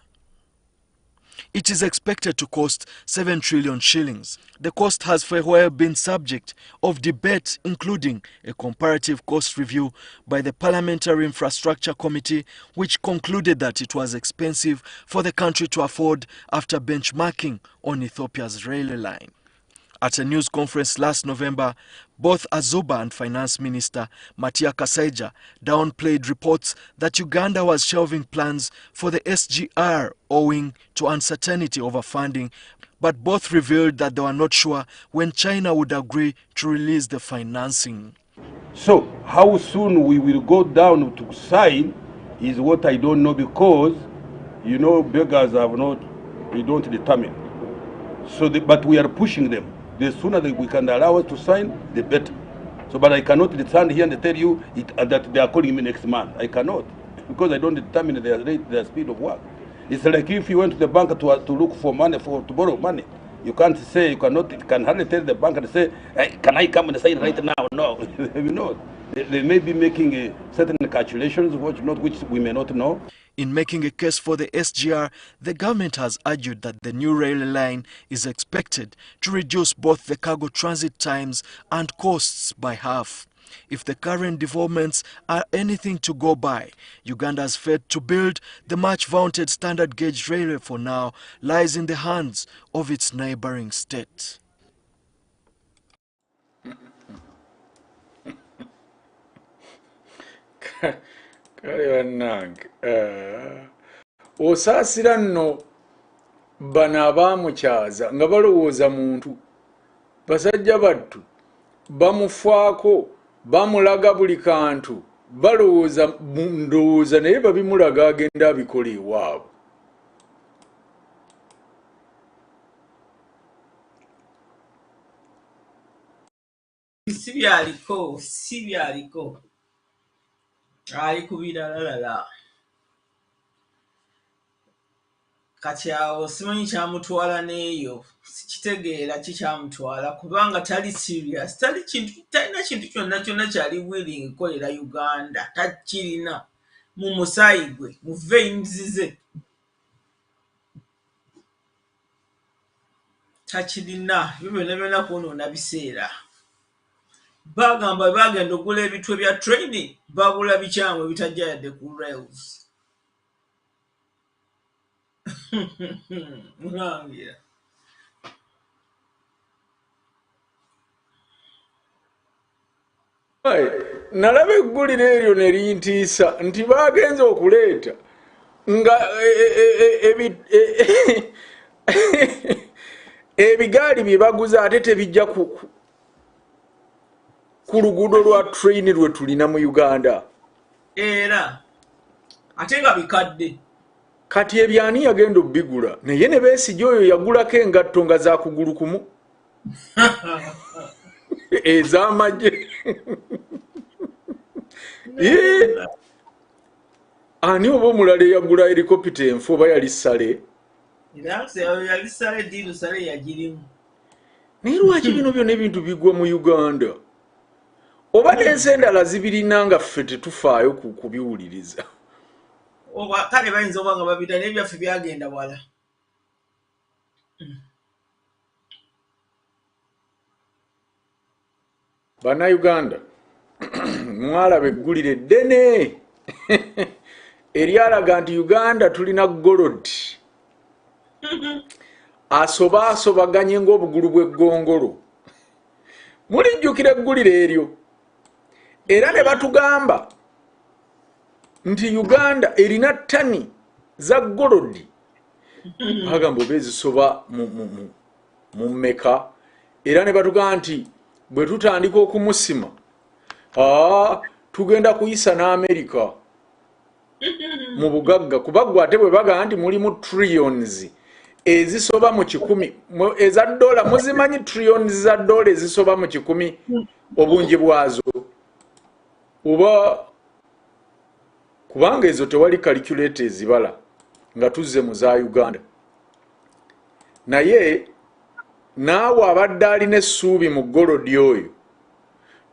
It is expected to cost 7 trillion shillings. The cost has for a while been subject of debate, including a comparative cost review by the Parliamentary Infrastructure Committee, which concluded that it was expensive for the country to afford after benchmarking on Ethiopia's railway line. At a news conference last November, both Azuba and Finance Minister Matia Kasaija downplayed reports that Uganda was shelving plans for the SGR owing to uncertainty over funding, but both revealed that they were not sure when China would agree to release the financing. So, how soon we will go down to sign is what I don't know, because, you know, beggars have not, we don't determine. So, but we are pushing them. The sooner that we can allow us to sign, the better. So, but I cannot stand here and tell you that they are calling me next month. I cannot, because I don't determine their rate, their speed of work. It's like if you went to the bank to look for money, to borrow money. You can't say, you can hardly tell the bank and say, hey, can I come and sign right now? No, you know. They may be making certain calculations which we may not know. In making a case for the SGR, the government has argued that the new railway line is expected to reduce both the cargo transit times and costs by half. If the current developments are anything to go by, Uganda's fate to build the much-vaunted standard gauge railway for now lies in the hands of its neighboring state. Kale bannange osaasira nno bano abaamukyaza nga balowooza muntu basajja battu bamufaako bamulaga buli kantu balowooza ndowooza naye babimulaga agenda abikola ewaabwe. si byaliko ali ku biralalala. Kati awo simanyi kyamutwala n'eyo, sikitegeera kikyamutwala kubanga tali serious, talina kintu kyonna kyali willing kukolera Uganda, takirina mu musaayi gwe, mu veins ze takirina, byo byonna kwonoona biseera. Bagamba bagenda okugula ebitwe bya training, bagula bikyamu ebitajja yadde ku rails. Mulangira. Nalaba eggulire eryo ne lintiisa nti baagenze okuleeta nga ebigaali bye baguza ate tebijja ku luguudo lwa train lwe tulina mu Uganda. Era ate nga bikadde. Kati ebyani yagenda obigula naye ne Besigye oyo yagulako engatto nga za kugulu kumu ez'amagye. Ani oba omulala eyagula helikopita enfu oba yali ssale? Yali ssale ddiiru ssale yagirimu. Naye lwaki bino byonna ebintu bigwa mu Uganda? Oba n'ensi endala zibirina nga ffe tetufaayo kubiwuliriza. Kale bayinza oba nga babita naye byaffe byagenda wala. Bannayuganda mwalaba eggulire eddene eryalaga nti Uganda tulina gold asobaganye ng'obugulu bw'eggongolo. Mulijjukira eggulire eryo era ne batugamba nti Uganda erina ttani za gold. Bagamba oba ezisoba mu mmeka, era ne batugamba nti bwe tutandika okumusima tugenda kuyisa n'Amerika mu bugagga, kuba gwe ate bwe bagamba nti mulimu trillions ezisoba mu 100 eza dola. Muzimanyi trillions za dola ezisoba mu 100 obungi bwazo? Oba kubanga ezo tewali calculator ezibala nga tuzze mu za Uganda. Naye naawe abadde alina essuubi mu golodi oyo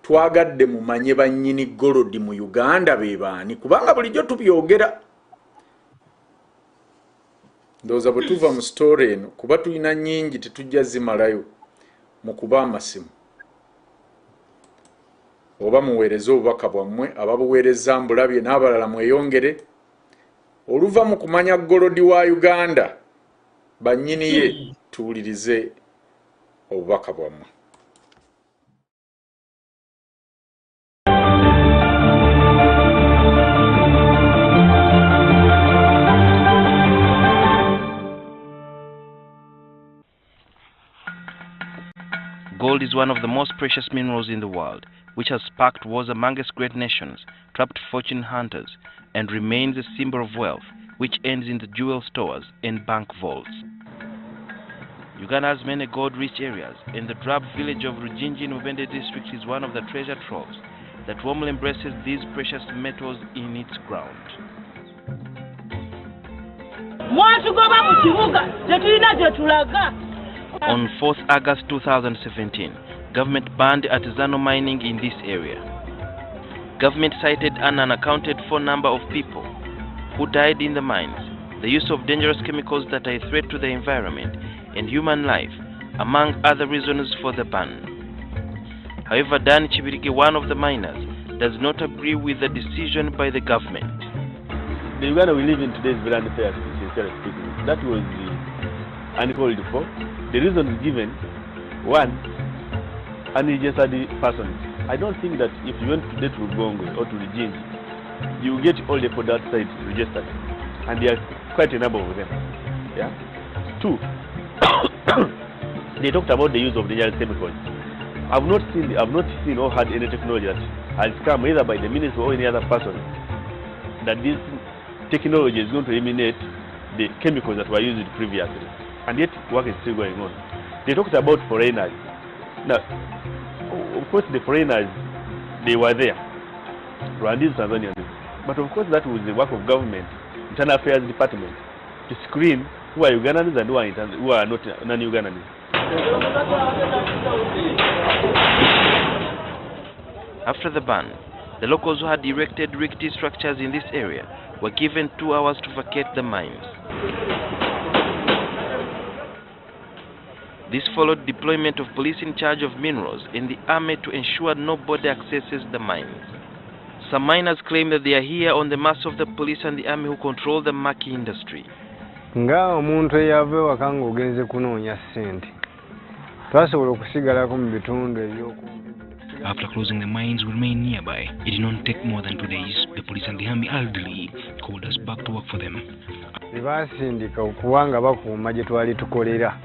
twagadde mumanye bannyini golodi mu Uganda be baani kubanga bulijjo tubyogera. Ndowooza bwe tuva mu story eno kuba tulina nnyingi tetujja zimalayo mu kuba amasimu oba muweereze obubaka bwammwe ababuweereza mbulabye n'abalala mweyongere oluva mu kumanya golodi wa Uganda bannyini ye tuwulirize obubaka bwammwe. Gold is one of the most precious minerals in the world, which has sparked wars amongst great nations, trapped fortune hunters, and remains a symbol of wealth, which ends in the jewel stores and bank vaults. Uganda has many gold-rich areas, and the drab village of Rujinji in Mubende district is one of the treasure troves that warmly embraces these precious metals in its ground. On 4th August 2017, government banned artisanal mining in this area. Government cited an unaccounted-for number of people who died in the mines, the use of dangerous chemicals that are a threat to the environment and human life, among other reasons for the ban. However, Dan Chibiriki, one of the miners, does not agree with the decision by the government. The Uganda we live in today is very unfair, sincerely speaking. That was uncalled for. The reason given, one, unregistered persons. I don't think that if you went today to Rugongwe or to Rujinji, you get all the product sites registered, and there are quite a number of them. Yeah. Two, they talked about the use of dangerous chemicals. I've not seen or had any technology that has come either by the minister or any other person that this technology is going to eliminate the chemicals that were used previously. And yet work is still going on. They talked about foreigners. Now, of course the foreigners, they were there, Rwandese, Tanzanians. But of course that was the work of government, Internal Affairs Department, to screen who are Ugandans and who are not non-Ugandans. After the ban, the locals who had erected rickety structures in this area were given 2 hours to vacate the mines. This followed deployment of police in charge of minerals and the army to ensure nobody accesses the mines. Some miners claim that they are here on the mercy of the police and the army who control the murky industry. Nga omuntu eyave wakanga ogenze kunoonya ssente twasobola okusigalako mu bitundu ebyokumbi. After closing the mines, we remained nearby. It did not take more than 2 days. The police and the army elderly called us back to work for them. Tebaasindika okuba nga bakuuma gye twali tukolera.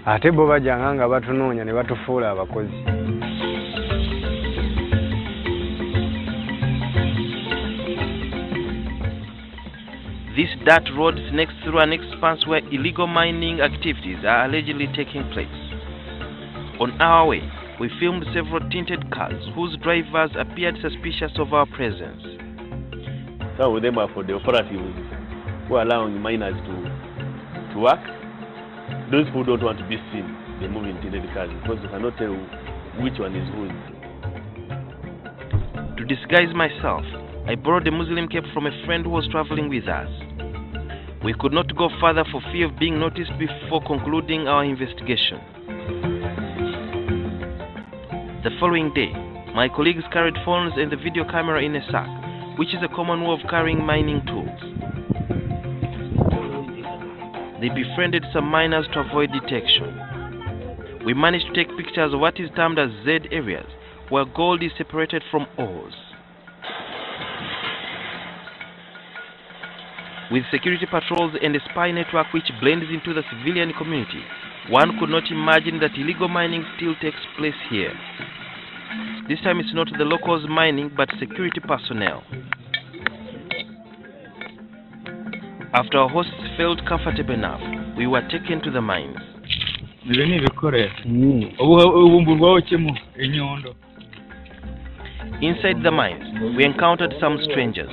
Ate bo bajjanga nga batunoonya ne batufuula abakozi. This dirt road snakes through an expanse where illegal mining activities are allegedly taking place. On our way, we filmed several tinted cars whose drivers appeared suspicious of our presence. Some of them are for the operatives who are allowing miners to work. Those who don't want to be seen, they move in tinted cars because you cannot tell which one is whose. To disguise myself, I borrowed a Muslim cape from a friend who was traveling with us. We could not go further for fear of being noticed before concluding our investigation. The following day, my colleagues carried phones and the video camera in a sack, which is a common way of carrying mining tools. They befriended some miners to avoid detection. We managed to take pictures of what is termed as Z areas, where gold is separated from ores. With security patrols and a spy network which blends into the civilian community, one could not imagine that illegal mining still takes place here. This time it's not the locals mining, but security personnel. After our hosts felt comfortable enough, we were taken to the mines. Inside the mines, we encountered some strangers.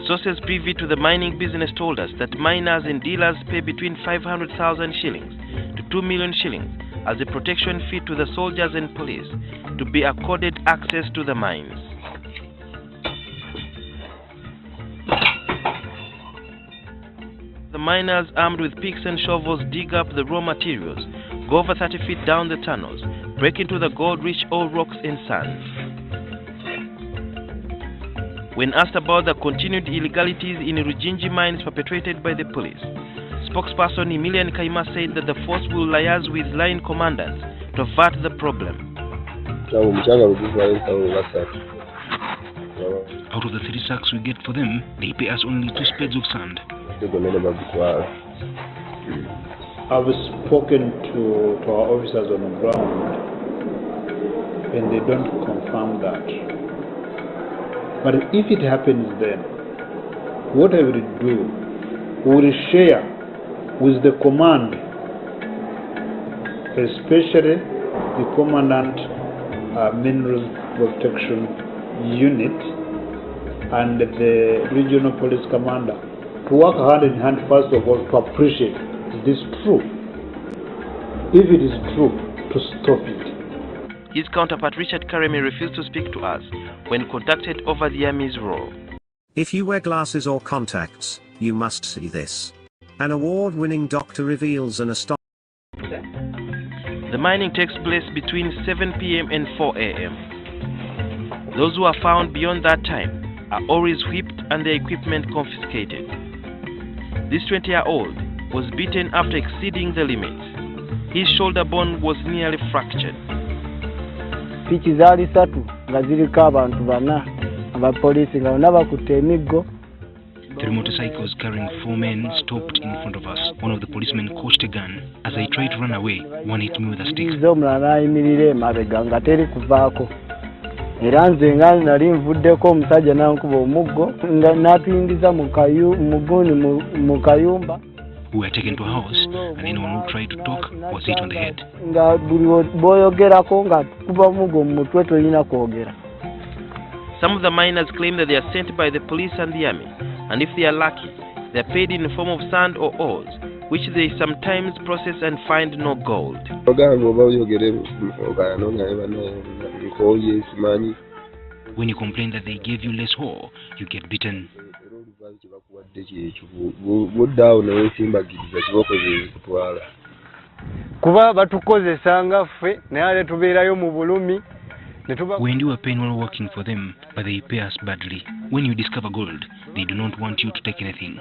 Sources privy to the mining business told us that miners and dealers pay between 500,000 shillings to 2 million shillings as a protection fee to the soldiers and police to be accorded access to the mines. The miners armed with picks and shovels dig up the raw materials, go over 30 feet down the tunnels, break into the gold-rich ore rocks and sands. When asked about the continued illegalities in Rujinji mines perpetrated by the police, spokesperson Emilian Kaima said that the force will liaise with line commandants to avert the problem. Out of the 3 sacks we get for them, they pay us only 2 spades of sand. I've spoken to our officers on the ground, and they don't confirm that. But if it happens then, what I will do, we will share with the command, especially the commandant minerals protection unit and the regional police commander, to work hand in hand first of all to appreciate, is this true? If it is true, to stop it. His counterpart Richard Karemi refused to speak to us when contacted over the Army's role. If you wear glasses or contacts, you must see this. An award-winning doctor reveals an astonishing. The mining takes place between 7 p.m. and 4 a.m. Those who are found beyond that time are always whipped and their equipment confiscated. This 20-year-old was beaten after exceeding the limits. His shoulder bone was nearly fractured. Pichi zaali 3 nga ziriko abantu 4 abapoliisi nga bonna bakutte emiggo. 3 motorcycles carrying 4 men stopped in front of us. One of the policemen coached a gun. As I tried to run away, one hit me with a stick. Omulala n'ayimirira emabega nga teri kuvaako. Era nze nga nali nvuddeko omusajja n'ankuba omuggo nga n'atuyingiza mu kayumba. We were taken to a house, and anyone who tried to talk was hit on the head. Nga buli bw'oyogerako nga tukuba omuggo mu mutwe tolina kwogera. Some of the miners claim that they are sent by the police and the army, and if they are lucky, they are paid in the form of sand or ores, which they sometimes process and find no gold. When you complain that they gave you less ore, you get beaten. Kuba batukozesa nga ffe naye tubeerayo mu bulumi. We endure pain while working for them, but they pay us badly. When you discover gold, they do not want you to take anything.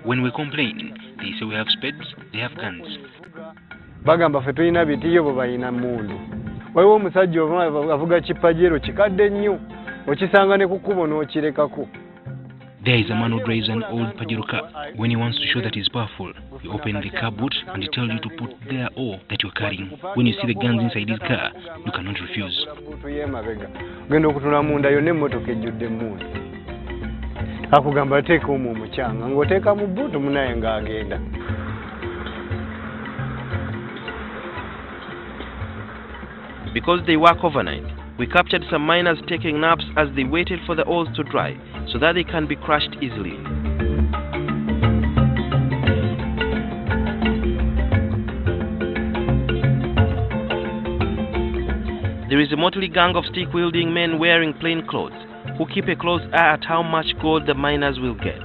When we complain, they say we have spades, they have guns. Bagamba ffe tulina bitiyo bo balina mundu. Waliwo omusajja avuga kipajero kikadde nnyo, okisanga ne ku kkubo n'okirekako. There is a man who drives an old Pajero car. When he wants to show that he's powerful, he opens the car boot and he tells you to put their ore that you're carrying. When you see the guns inside his car, you cannot refuse. Genda okutula munda yonna emmotoka ejjudde emmundu. Akugamba teeka omwo omukyanga ng'oteeka mu bbuutu munaye ng'agenda. Because they work overnight, we captured some miners taking naps as they waited for the ores to dry so that they can be crushed easily. There is a motley gang of stick-wielding men wearing plain clothes who keep a close eye at how much gold the miners will get.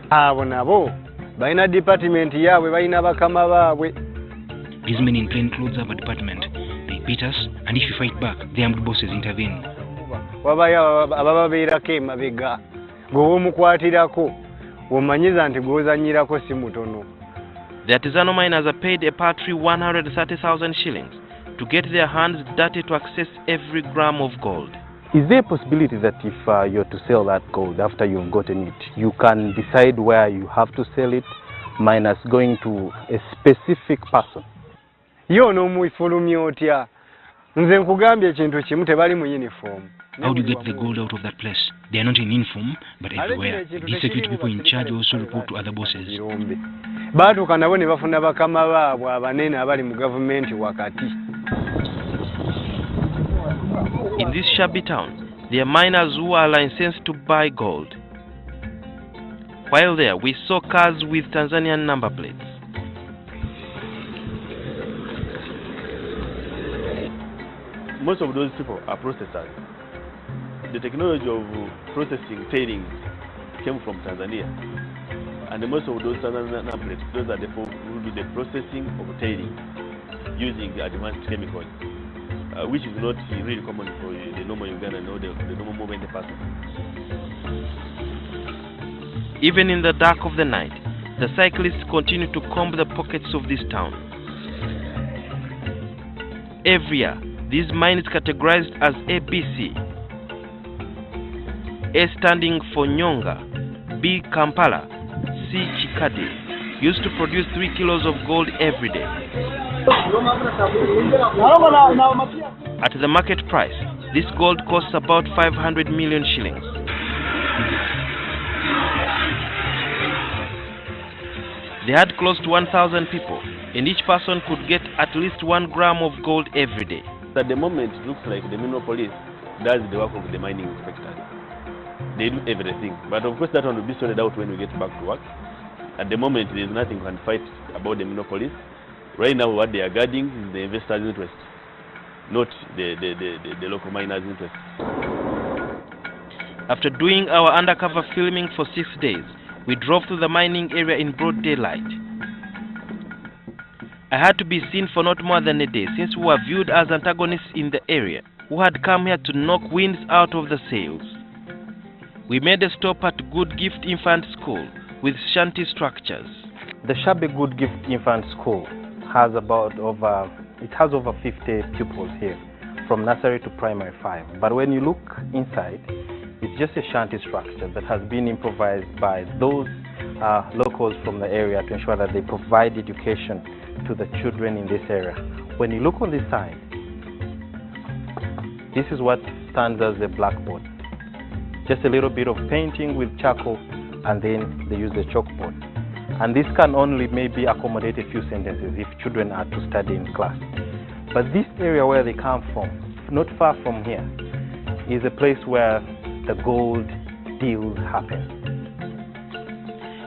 Abo nabo balina department yaabwe balina bakama baabwe. These men in plain clothes have a department. They beat us, and if you fight back, the armed bosses intervene. Wabayo abababeerako emabega gwe omukwatirako omanyiza nti gw'ozanyirako si mutono. The artisanal miners are paid a paltry 130,000 shillings to get their hands dirty to access every gram of gold. Is there a possibility that if you're to sell that gold after you've gotten it, you can decide where you have to sell it, minus going to a specific person? Yo n'omwifulumya otya? Nze nkugambye ekintu kimu tebali mu uniform. How do you get the gold out of that place? They are not in uniform, but everywhere. These security people in charge also report to other bosses. Baatuuka nabo ne bafuna bakama baabwe abanene abali mu gavumenti wakati. In this shabby town, They are miners who are licensed to buy gold. While there, we saw cars with Tanzanian number plates. Most of those people are processors. The technology of processing tailings came from Tanzania. And most of those Tanzanian number plates, those are the people who do the processing of tailings using advanced chemicals, which is not really common for the normal Ugandan or the normal movement person. Even in the dark of the night, the cyclists continue to comb the pockets of this town. Every year, this mine is categorized as ABC. A standing for Nyonga, B Kampala, C Chikade, used to produce 3 kilos of gold every day. At the market price, this gold costs about 500 million shillings. They had close to 1,000 people, and each person could get at least 1 gram of gold every day. At the moment, it looks like the mineral police does the work of the mining inspector. They do everything, but of course that one will be sorted out when we get back to work. At the moment, there is nothing we can fight about the mineral police. Right now, what they are guarding is the investors' interest, not the local miners' interest. After doing our undercover filming for 6 days, we drove to the mining area in broad daylight. I had to be seen for not more than a day, since we were viewed as antagonists in the area, who had come here to knock winds out of the sails. We made a stop at Good Gift Infant School with shanty structures. The Shabby Good Gift Infant School has over 50 pupils here, from nursery to primary 5. But when you look inside, it's just a shanty structure that has been improvised by those locals from the area to ensure that they provide education to the children in this area. When you look on this side, this is what stands as a blackboard. Just a little bit of painting with charcoal, and then they use the chalkboard. And this can only maybe accommodate a few sentences if children are to study in class. But this area where they come from, not far from here, is a place where the gold deals happen.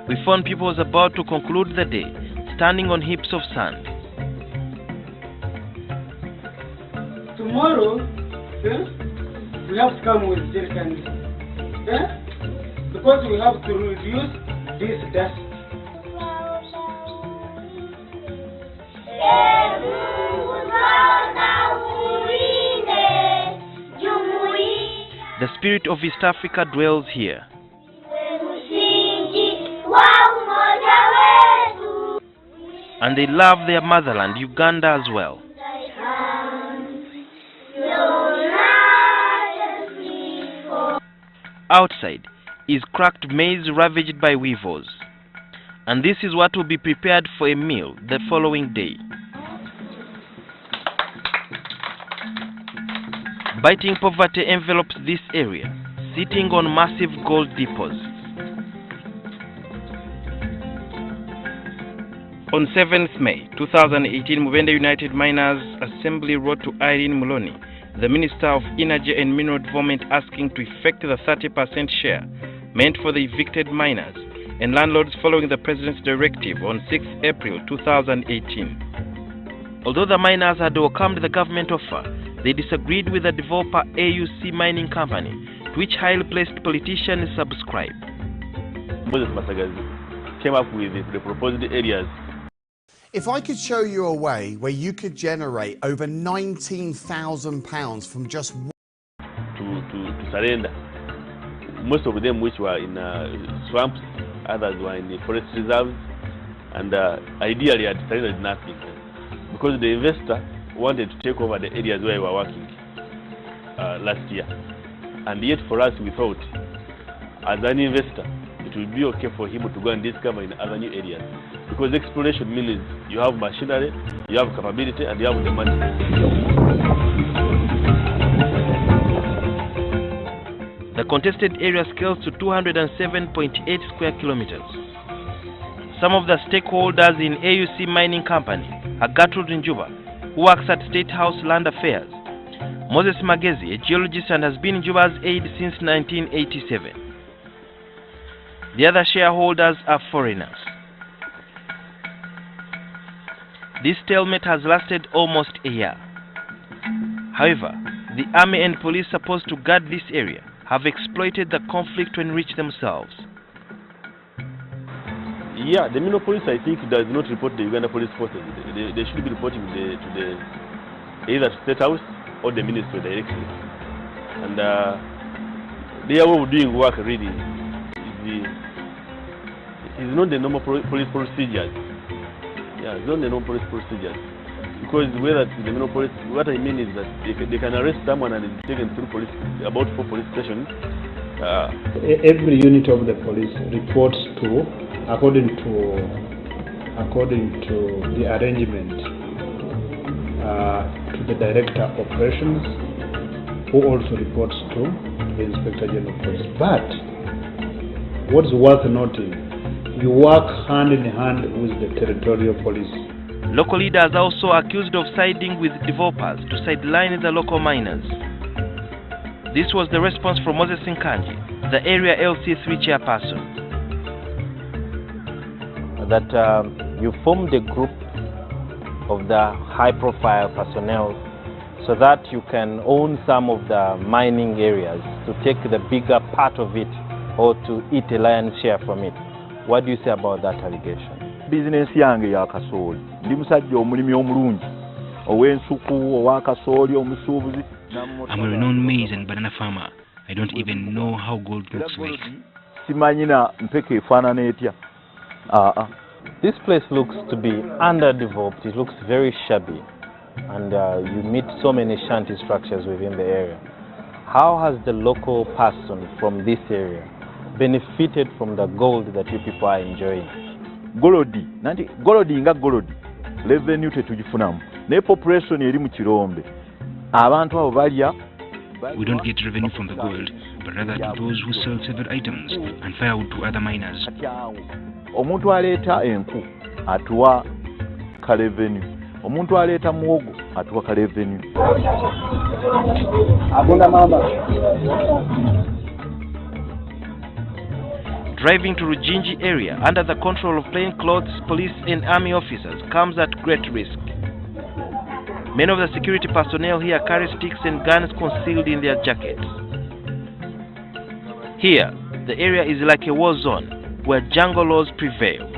We found people was about to conclude the day, standing on heaps of sand. Tomorrow, we have to come with jerrycans, because we have to reduce this dust. The spirit of East Africa dwells here. And they love their motherland, Uganda, as well. Outside is cracked maize ravaged by weevils. And this is what will be prepared for a meal the following day. Biting poverty envelops this area, sitting on massive gold deposits. On 7th May 2018, Mubende United Miners Assembly wrote to Irene Muloni, the Minister of Energy and Mineral Development, asking to effect the 30% share meant for the evicted miners and landlords following the President's directive on 6th April 2018. Although the miners had welcomed the government offer, they disagreed with the developer AUC Mining Company, to which highly placed politicians subscribed. Moses Masagazi came up with the proposed areas. If I could show you a way where you could generate over £19,000 from just to surrender, most of them which were in swamps, others were in the forest reserves, and ideally had surrendered nothing, because the investor wanted to take over the areas where we were working last year. And yet for us, we thought, as an investor, it would be okay for him to go and discover in other new areas. Because exploration means you have machinery, you have capability, and you have the money. The contested area scales to 207.8 square kilometers. Some of the stakeholders in AUC Mining Company are Gertrude Njuba, who works at State House Land Affairs, Moses Magezi, a geologist and has been Juba's aide since 1987. The other shareholders are foreigners. This stalemate has lasted almost a year. However, the army and police supposed to guard this area have exploited the conflict to enrich themselves. Yeah, the Mino police, I think, does not report the Uganda police forces. They should be reporting to either to State House or the Ministry directly. And they are doing work really. It's not the normal police procedures. Yeah, it's not the normal police procedures. Because whether the Mino police, what I mean is that they can arrest someone and be taken through police, about 4 police stations. Every unit of the police reports to, according to the arrangement, to the Director of Operations, who also reports to the Inspector General of Police. But what's worth noting, you work hand in hand with the territorial police. Local leaders are also accused of siding with developers to sideline the local miners. This was the response from Moses Nkanji, the area LC3 chairperson. That you formed a group of the high-profile personnel so that you can own some of the mining areas, to take the bigger part of it or to eat a lion's share from it. What do you say about that allegation? Business yange ya kasooli ndi musajja omulimi omulungi ow'ensuku owa kasooli omusuubuzi. I'm a renowned maize and banana farmer. I don't even know how gold looks like. Simanyina mpeke efaanana etya. This place looks to be underdeveloped. It looks very shabby, and you meet so many shanty structures within the area. How has the local person from this area benefited from the gold that you people are enjoying? Golodi, nanti golodi nga golodi, revenue tetugifunamu. Ne population eri mu kirombe. Abantu abo balya. We don't get revenue from the gold, but rather to those who sell several items and firewood to other miners. Omuntu aleeta enku atuwa ka revenue. Omuntu aleeta muwogo atuwa ka revenue. Abunda mama. Driving to Rujinji area under the control of plainclothes police and army officers comes at great risk. Many of the security personnel here carry sticks and guns concealed in their jackets. Here, the area is like a war zone where jungle laws prevail.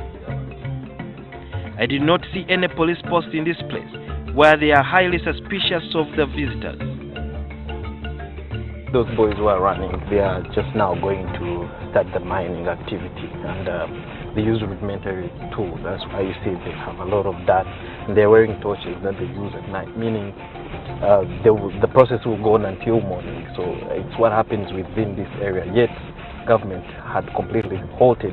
I did not see any police post in this place where they are highly suspicious of the visitors. Those boys who are running, they are just now going to start the mining activity, and they use rudimentary tools. That's why you see they have a lot of that. And they're wearing torches that they use at night, meaning the process will go on until morning. So it's what happens within this area. Yet government had completely halted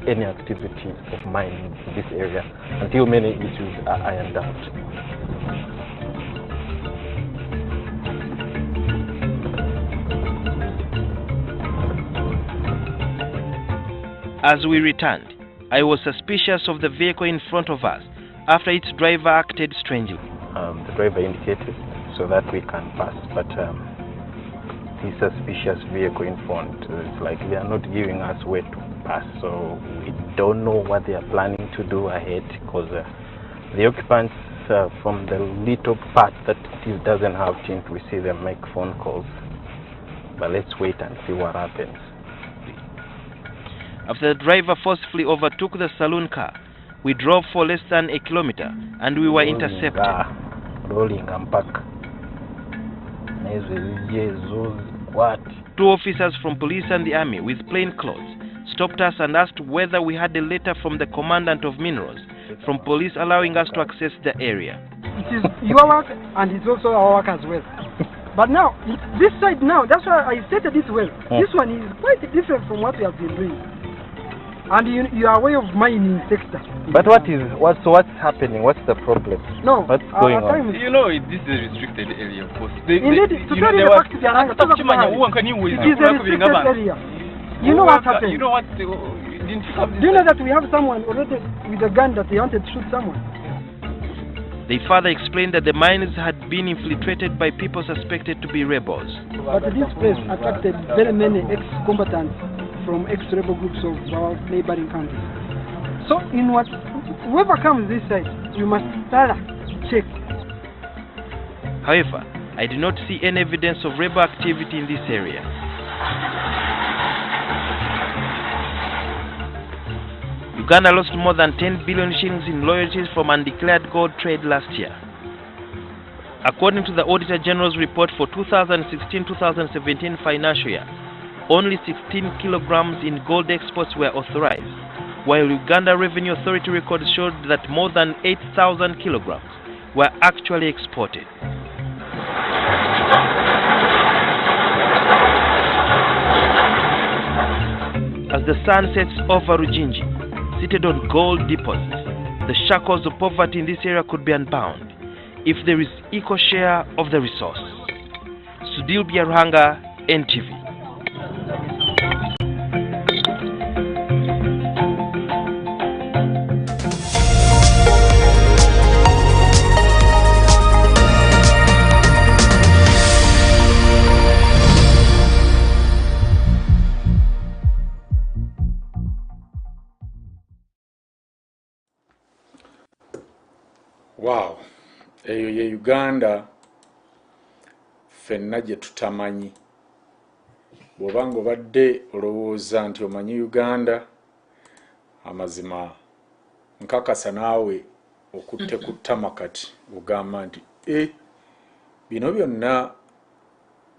any activity of mining in this area until many issues are ironed out. As we returned, I was suspicious of the vehicle in front of us after its driver acted strangely. The driver indicated so that we can pass, but the suspicious vehicle in front, it's like they are not giving us way to pass, so we don't know what they are planning to do ahead, because the occupants from the little part that it doesn't have tint, we see them make phone calls, but let's wait and see what happens. After the driver forcefully overtook the saloon car, we drove for less than a kilometer and we were intercepted. Rolling and back. What? 2 officers from police and the army with plain clothes stopped us and asked whether we had a letter from the commandant of minerals from police allowing us to access the area. It is your work and it's also our work as well. But now, this side now, that's why I stated it well. This one is quite different from what we have been doing. And you are aware of mining sector. But what's happening? What's the problem? No, what's going on? You know, this is a restricted area, of course. Indeed, to tell you the fact, it is a restricted area. You know what happened? You know what? Do you know that we have someone already with a gun that they wanted to shoot someone? They further explained that the mines had been infiltrated by people suspected to be rebels. But this place attracted very many ex-combatants from ex-rebel groups of our neighboring countries. So whoever comes this side, we must start check. However, I do not see any evidence of rebel activity in this area. Uganda lost more than 10 billion shillings in royalties from undeclared gold trade last year. According to the Auditor General's report for 2016-2017 financial year, only 16 kilograms in gold exports were authorized, while Uganda Revenue Authority records showed that more than 8,000 kilograms were actually exported. As the sun sets over Rujinji, seated on gold deposits, the shackles of poverty in this area could be unbound if there is equal share of the resource. Sudil Biaruhanga, NTV. Wow, eyo ye Uganda fenna gye tutamanyi. Bw'obanga obadde olowooza nti omanyi Uganda, amazima nkakasa naawe okutte ku ttama kati ogamba nti bino byonna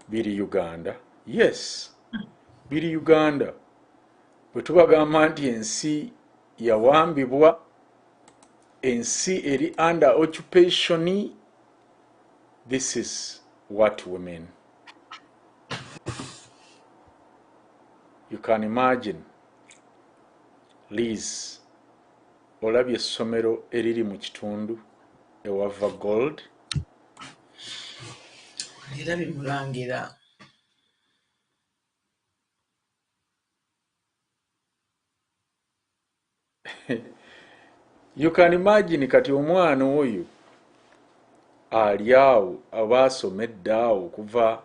biri Uganda. Yes, biri Uganda. Bwe tubagamba nti ensi yawambibwa, ensi eri under occupation, this is what we mean. You can imagine, Liz, olabye essomero eriri mu kitundu ewava gold. Era Omulangira. You can imagine kati omwana oyo ali awo abaasomedde awo okuva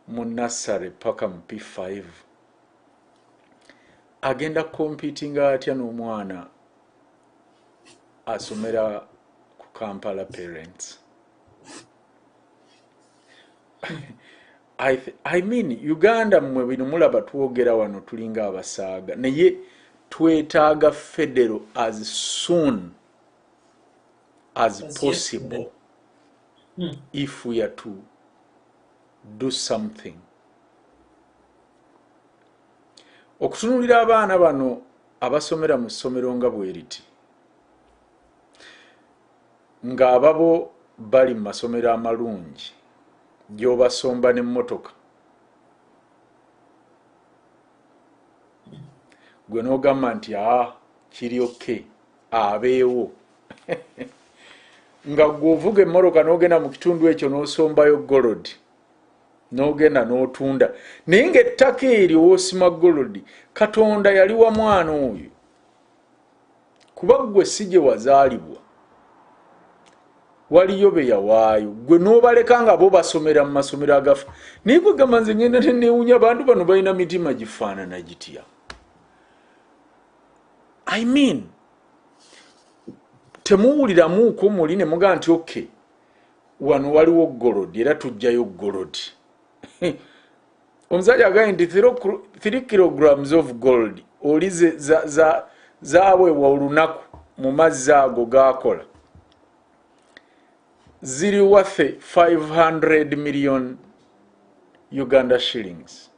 mu nursery paka mu P5 agenda competinga atya n'omwana asomera ku Kampala parents. I mean Uganda mmwe bino mulaba twogera wano tulinga abasaaga naye twetaaga federal as soon as possible if we are to do something. Okutunulira abaana bano abasomera mu ssomero nga bweriti nga ababo bali mu masomero amalungi gy'obasomba n'emmotoka gwe n'ogamba nti kiri oke abeewo nga gw'ovuga emmotoka n'ogenda mu kitundu ekyo n'osombayo golodi n'ogenda n'otunda naye ng'ettaka eryo woosima golodi Katonda yali wa mwana oyo kuba gwe si gye wazaalibwa waliyo be yawaayo gwe n'obaleka nga bo basomera mu masomero agafa naye gwe gamba nze ngenda neewunya abantu bano balina mitima gifaanana gitya. I mean temuwuliramuuko muli ne mugaa nti okay wano waliwo golodi era tujjayo golodi. Omusajja agambye nti 3 kilograms of gold oli zaaweebwa olunaku mu mazzi ago gaakola ziri worth 500 million Uganda shillings.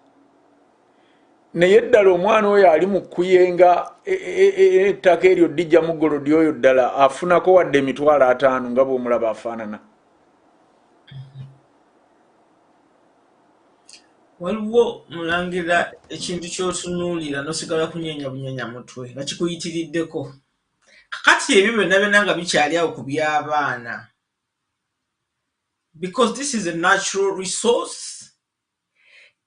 Naye ddala omwana oyo ali mu kuyenga ettaka eryo ddijja mu golodi oyo ddala afunako wadde emitwalo 5 nga bw'omulaba afaanana. Waliwo Mulangira ekintu ky'otunuulira n'osigala kunyeenya bunyenya mutwe nga kikuyitiriddeko. Kakati ebyo byonna nga bikyali awo ku by'abaana. Because this is a natural resource.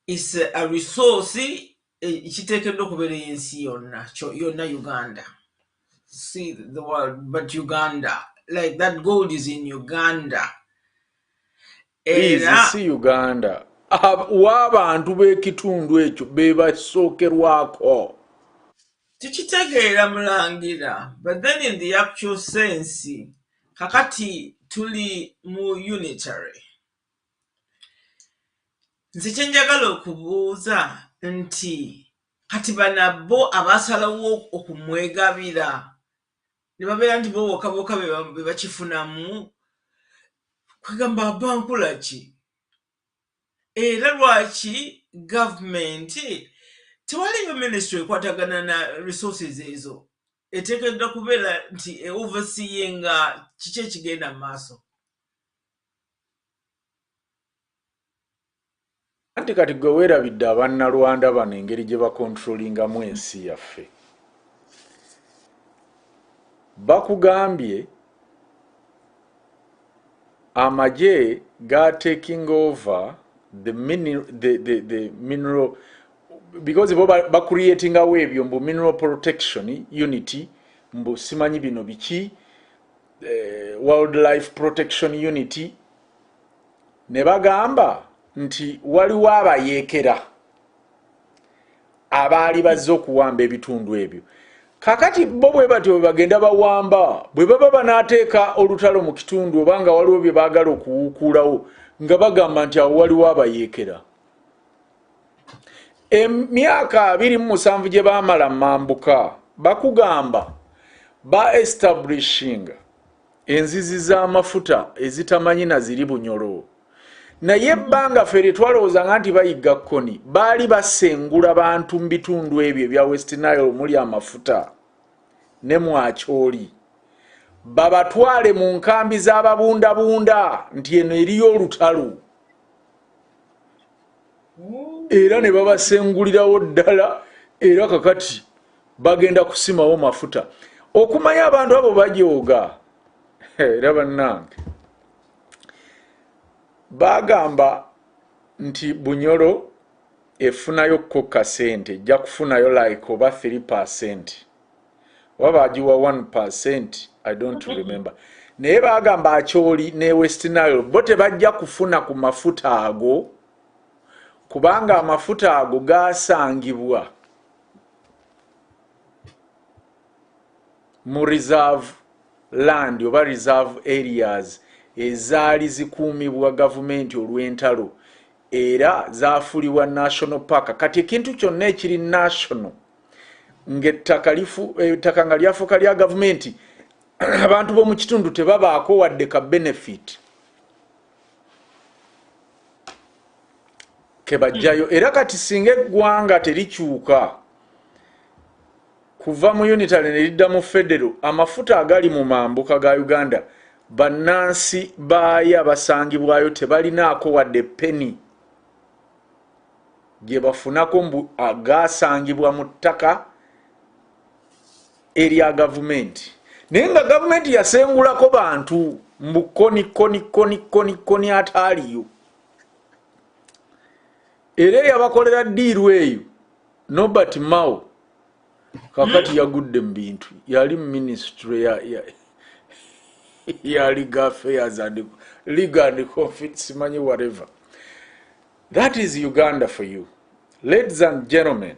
It's a resource ekiteekeddwa okubeera ensi yonna Uganda. See the world, but Uganda like that gold is in Uganda. Please, si Uganda. W'abantu b'ekitundu ekyo be basookerwako. Tukitegeera Mulangira, but then in the actual sense, kakati tuli mu unitary. Nze kye njagala okubuuza nti kati banabo abasalawo okumwegabira ne babeera nti bo bokaboka be bakifunamu kwegamba bankula ki era lwaki gavumenti tewaliyo ministry ekwatagana na resources ezo eteekeddwa kubeera nti overseeing nga kiki ekigenda mu maaso. Anti kati gwe weerabidde abannalwanda bano engeri gye bakontrolingamu ensi yaffe. Bakugambye amagye ga taking over the mineral because bo creating awo ebyo mbu mineral protection unity mbu simanyi bino biki wildlife protection unity ne bagamba nti waliwo abayeekera abaali bazze okuwamba ebitundu ebyo. Kakati bo bwe batyo bagenda bawamba bwe baba banaateeka olutalo mu kitundu oba nga waliwo bye baagala okuwuukulawo nga bagamba nti awo waliwo abayeekera. Emyaka 27 gye baamala mambuka bakugamba establishing enzizi z'amafuta ezitamanyi na ziri Bunyoro. Naye ebbanga ffe twalowooza nti bayigga kkoni baali basengula bantu mu bitundu ebyo ebya West Nile omuli amafuta ne Mwakyoli babatwale mu nkambi z'ababundabunda nti eno eriyo olutalo era ne babasengulirawo ddala era kakati bagenda kusimawo mafuta okumanya abantu abo bajooga era bannange bagamba nti Bunyoro efunayo kokka sente ejja kufunayo like oba 3% waba agiwa 1%, I don't remember. Naye bagamba Akyoli ne West Nile bo tebajja kufuna ku mafuta ago kubanga amafuta ago gaasangibwa mu reserve land oba reserve areas ezaali zikuumibwa gavumenti olw'entalo era zaafuulibwa national park. Kati ekintu kyonna ekiri national ng'ettaka nga lyafuuka lya gavumenti abantu b'omu kitundu tebabaako wadde ka benefit ke bajjayo. Era kati singa eggwanga terikyuka kuva mu unitary ne lidda mu federal, amafuta agali mu mambuka ga Uganda bannansi baayo abasangibwayo tebalinaako wadde penny gye bafunako mbu agaasangibwa mu ttaka erya gavumenti. Naye nga gavumenti yasengulako bantu mbu koni ataaliyo era yabakolera ddiiru eyo Nobert Mao kakati yagudde mu bintu yali mu ministry ya legal affairs and legal conflicts simanyi whatever. That is Uganda for you. Ladies and gentlemen,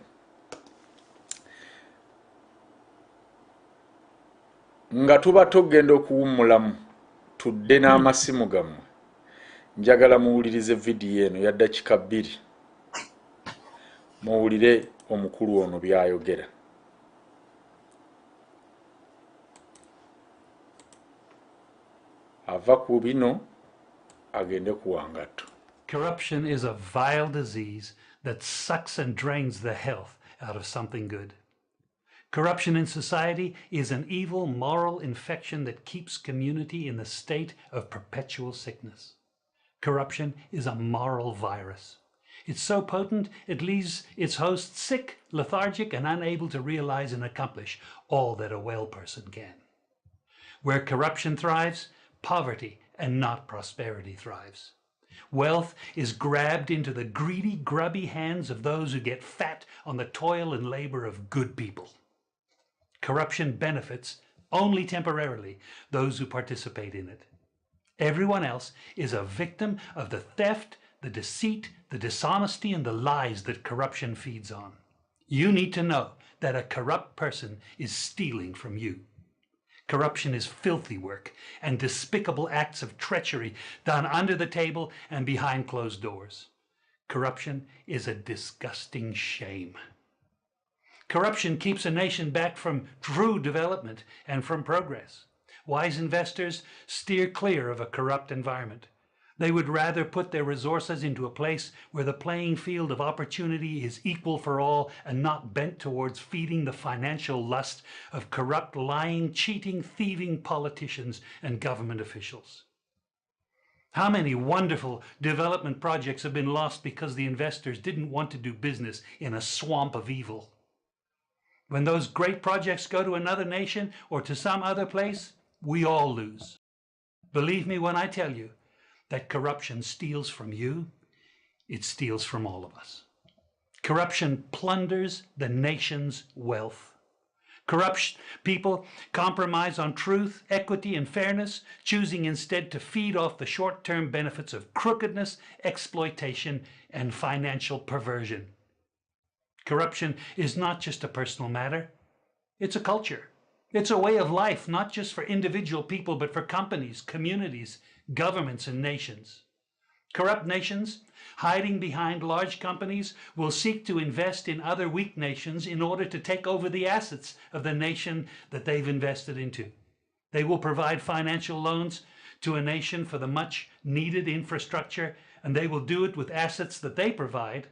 nga tuba togenda okuwummulamu tudde n'amasimu gammwe njagala muwulirize vidiyo eno ya dakika 2 muwulire omukulu ono byayogera. Ava ku bino agende ku wangatto. Corruption is a vile disease that sucks and drains the health out of something good. Corruption in society is an evil moral infection that keeps community in the state of perpetual sickness. Corruption is a moral virus. It's so potent it leaves its host sick, lethargic, and unable to realize and accomplish all that a well person can. Where corruption thrives, poverty and not prosperity thrives. Wealth is grabbed into the greedy, grubby hands of those who get fat on the toil and labor of good people. Corruption benefits only temporarily those who participate in it. Everyone else is a victim of the theft, the deceit, the dishonesty, and the lies that corruption feeds on. You need to know that a corrupt person is stealing from you. Corruption is filthy work and despicable acts of treachery done under the table and behind closed doors. Corruption is a disgusting shame. Corruption keeps a nation back from true development and from progress. Wise investors steer clear of a corrupt environment. They would rather put their resources into a place where the playing field of opportunity is equal for all and not bent towards feeding the financial lust of corrupt, lying, cheating, thieving politicians and government officials. How many wonderful development projects have been lost because the investors didn't want to do business in a swamp of evil? When those great projects go to another nation or to some other place, we all lose. Believe me when I tell you that corruption steals from you, it steals from all of us. Corruption plunders the nation's wealth. Corrupt people compromise on truth, equity, and fairness, choosing instead to feed off the short-term benefits of crookedness, exploitation, and financial perversion. Corruption is not just a personal matter, it's a culture. It's a way of life, not just for individual people, but for companies, communities, governments, and nations. Corrupt nations, hiding behind large companies, will seek to invest in other weak nations in order to take over the assets of the nation that they've invested into. They will provide financial loans to a nation for the much needed infrastructure, and they will do it with assets that they provide.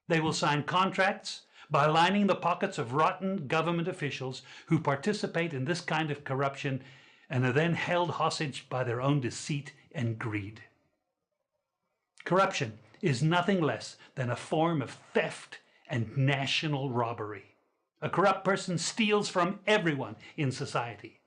They will sign contracts by lining the pockets of rotten government officials who participate in this kind of corruption and are then held hostage by their own deceit and greed. Corruption is nothing less than a form of theft and national robbery. A corrupt person steals from everyone in society.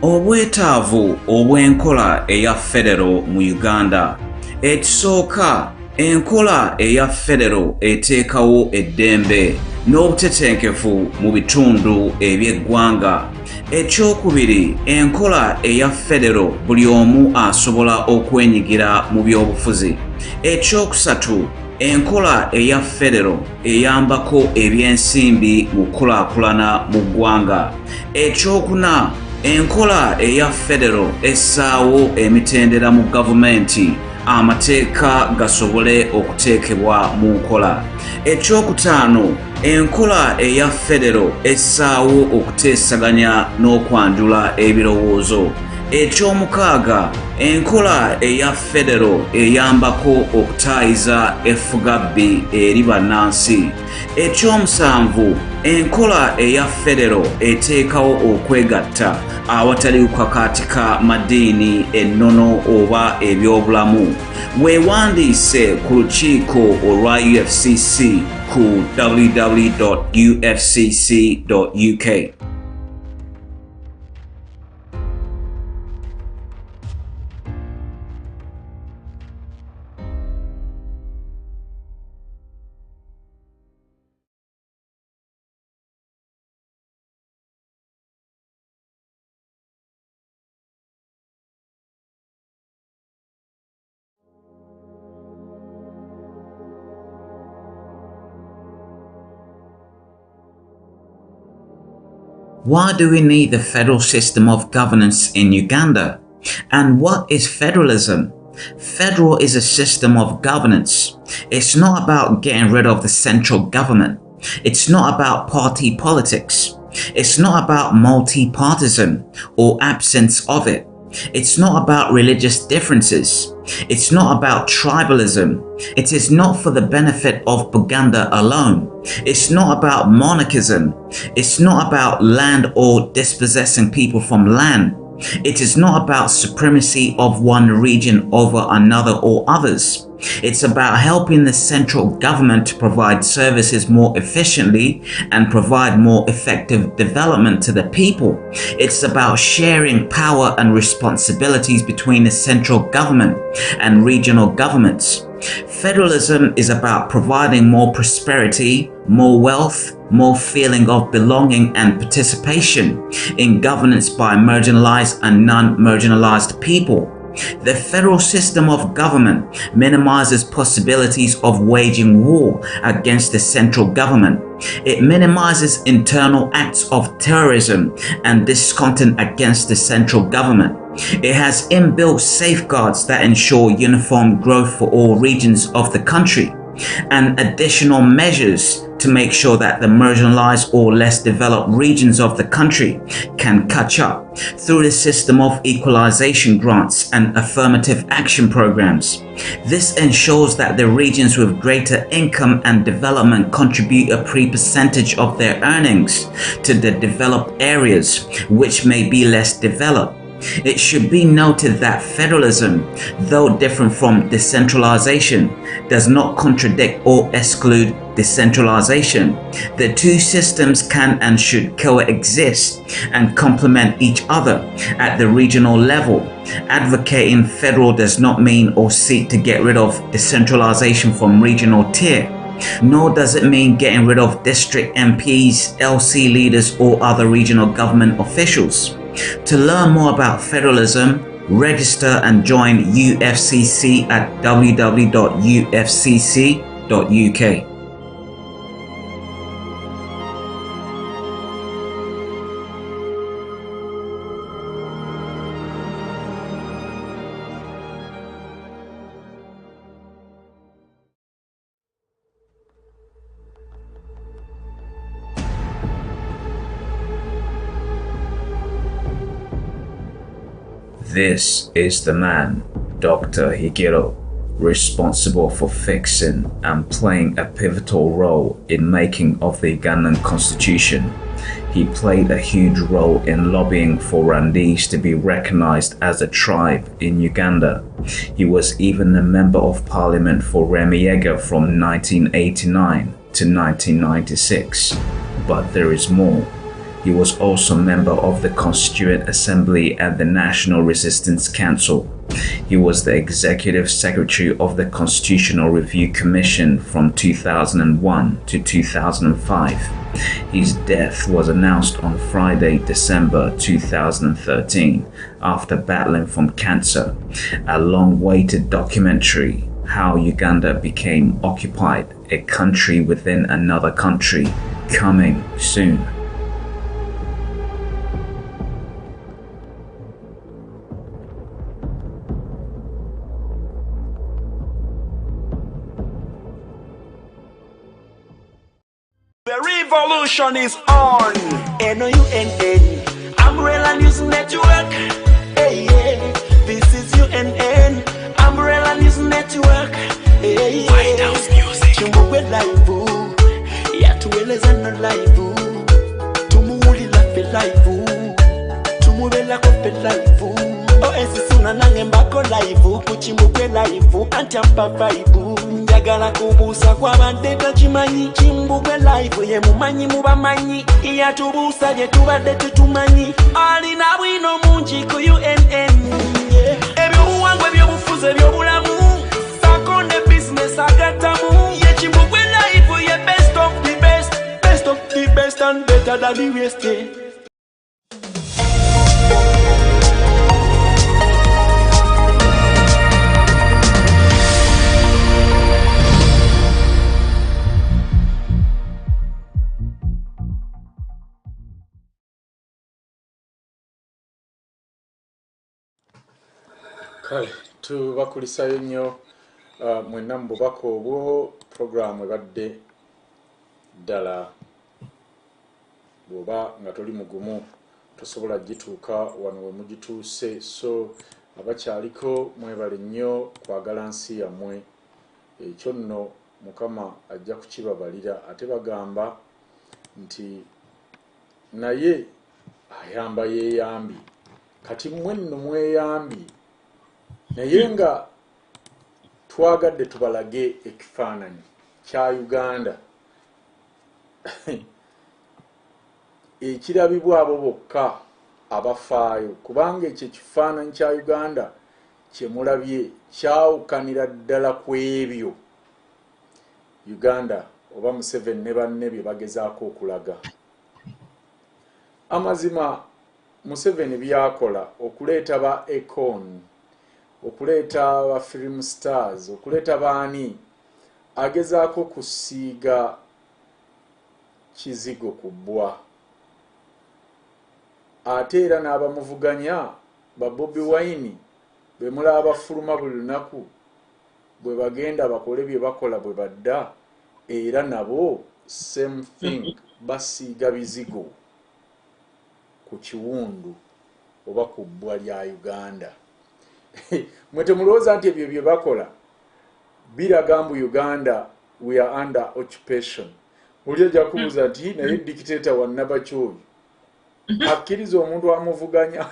Obwetaavu obw'enkola eya federo mu Uganda. Ekisooka, enkola eya federo eteekawo eddembe n'obutetenkefu mu bitundu eby'eggwanga. Ekyokubiri, enkola eya federo buli omu asobola okwenyigira mu by'obufuzi. Ekyokusatu, enkola eya federo eyambako ebyensimbi mu kulaakulana mu ggwanga. Ekyokuna, enkola eya federo essaawo emitendera mu gavumenti amateeka gasobole okuteekebwa mu nkola. Ekyokutaano, enkola eya federo essaawo okuteesaganya n'okwanjula ebirowoozo. Ekyomukaaga, enkola eya federo eyambako okutaayiza effugabbi eri bannansi. Ekyomusanvu, enkola eya federo eteekawo okwegatta awatali kukakaatika madiini, ennono oba ebyobulamu. Weewandiise ku lukiiko olwa UFCC ku www.ufcc.uk. Why do we need the federal system of governance in Uganda? And what is federalism? Federal is a system of governance. It's not about getting rid of the central government. It's not about party politics. It's not about multi-partisan or absence of it. It's not about religious differences. It's not about tribalism. It is not for the benefit of Buganda alone. It's not about monarchism. It's not about land or dispossessing people from land. It is not about supremacy of one region over another or others. It's about helping the central government to provide services more efficiently and provide more effective development to the people. It's about sharing power and responsibilities between the central government and regional governments. Federalism is about providing more prosperity, more wealth, more feeling of belonging and participation in governance by marginalized and non-marginalized people. The federal system of government minimizes possibilities of waging war against the central government. It minimizes internal acts of terrorism and discontent against the central government. It has inbuilt safeguards that ensure uniform growth for all regions of the country, and additional measures to make sure that the marginalized or less developed regions of the country can catch up through the system of equalization grants and affirmative action programs. This ensures that the regions with greater income and development contribute a percentage of their earnings to the developed areas which may be less developed. It should be noted that federalism, though different from decentralization, does not contradict or exclude decentralization. The two systems can and should coexist and complement each other at the regional level. Advocating federal does not mean or seek to get rid of decentralization from regional tier, nor does it mean getting rid of district MPs, LC leaders, or other regional government officials. To learn more about federalism, register and join UFCC at www.ufcc.uk. This is the man, Dr. Higiro, responsible for fixing and playing a pivotal role in making of the Ugandan constitution. He played a huge role in lobbying for Rwandese to be recognized as a tribe in Uganda. He was even a member of parliament for Remiega from 1989 to 1996. But there is more. He was also a member of the Constituent Assembly and the National Resistance Council. He was the Executive Secretary of the Constitutional Review Commission from 2001 to 2005. His death was announced on Friday, December 2013, after battling from cancer. A long-awaited documentary, How Uganda Became Occupied, a Country Within Another Country, coming soon. The revolution is on. NOUNN, Umbrella News Network. Hey, yeah. This is UNN, Umbrella News Network. Hey, yeah. White House Music. Kimbugwe live, yatueleza no live. Tumuulila fe live, tumubela ko fe live. Suna nange mbako live, kuchimbugwe live, antiampa vibe. Njagala kubuusa kw'abadde takimanyi, Kimbugwe live ye mumanyi mu bamanyi, yatubuusa bye tubadde tetumanyi, alina bwino mungi ku UNN. Ebyobuwangwa, ebyobufuzi, ebyobulamu, sako ne business agattamu, ye Kimbugwe live ye best of the best, best of the best and better than the rest. Kale tubakulisayo nnyo mwenna mu bubaka obwo. Programu ebadde ddala bw'oba nga toli mugumu tosobola gituuka wano we mugituuse, so abakyaliko mwebale nnyo kwagala nsi yammwe. Ekyo nno Mukama ajja kukibabalira. Ate bagamba nti naye ayamba yeeyambi, kati mmwe nno mweyambi naye nga twagadde tubalage ekifaananyi kya Uganda ekirabibwa abo bokka abafaayo, kubanga ekyo ekifaananyi kya Uganda kye mulabye kyawukanira ddala ku ebyo Uganda oba Museveni ne banne bye bagezaako okulaga. Amazima Museveni byakola okuleeta ba Econ, okuleeta ba film stars, okuleeta baani, agezaako kusiiga kizigo ku bbwa. Ate era n'abamuvuganya ba Bobi Wine bwe mulaba bafuluma buli lunaku bwe bagenda bakole bye bakola bwe badda, era nabo same thing, basiiga bizigo ku kiwundu oba ku bbwa lya Uganda. Mwe temulowooza nti ebyo bye bakola biraga mbu Uganda we are under occupation. Oli ajja kubuuza nti naye dictator wa Nabakyoyo akkiriza omuntu amuvuganya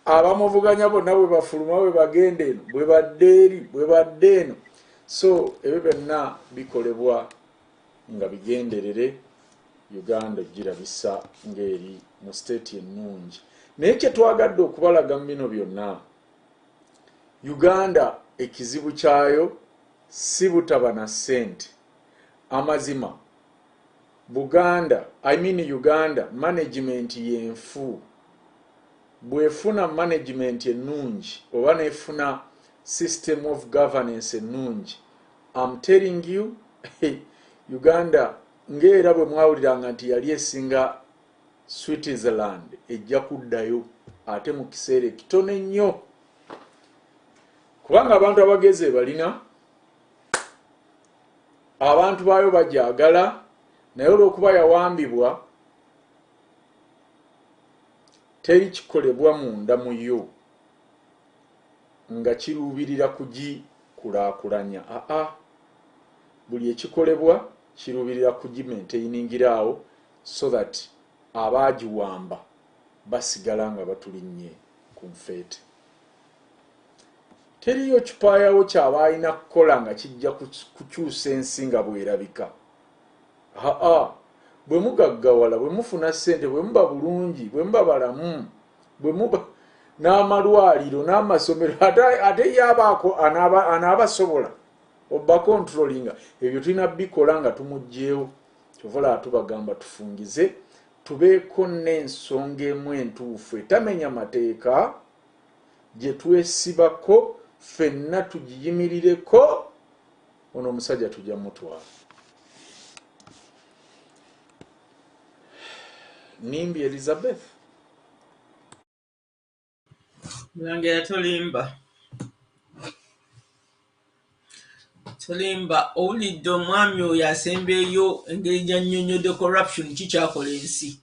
abamuvuganya bonna bwe bafuluma bwe bagenda eno bwe badde eri bwe badde eno. So ebyo byonna bikolebwa nga bigenderere Uganda girabisa ng'eri mu state ennungi. Naye kye twagadde okubalaga mu bino byonna, Uganda ekizibu kyayo si butaba na ssente. Amazima Uganda management yenfu. Bwefuna management ennungi oba nefuna system of governance ennungi, I'm telling you Uganda ng'era bwe mwawuliranga nti yali esinga Switzerland ejja kuddayo ate mu kiseera ekitono ennyo, kubanga abantu abageze balina, abantu baayo bajagala, naye olw'okuba yawambibwa teri kikolebwa munda mu yo nga kiruubirira kugikulaakulanya. Buli ekikolebwa kiruubirira kugimaintainingira so that abaagiwamba basigala nga batulinnye ku nfeete. Teriyo kipaayawo kyaba alina kukola nga kijja kukyusa ensi nga bwerabika. Bwe mugaggawala, bwe mufuna ssente, bwe muba bulungi, bwe muba balamu, bwe muba n'amalwaliro n'amasomero, ate yabaako anaabasobola obba controllinga, ebyo tulina bikola nga tumugjeewo. Kyova tubagamba tufungize, tubeeko n'ensonga emu entuufu etamenya mateeka gye twesibako, ffenna tugiyimirireko, ono omusajja tujja mutwala. Nimbi Elizabeth Mulangira tolimba owulidde omwami oyo asembeeyo engeri gy'annyonnyodde corruption kikyakola ensi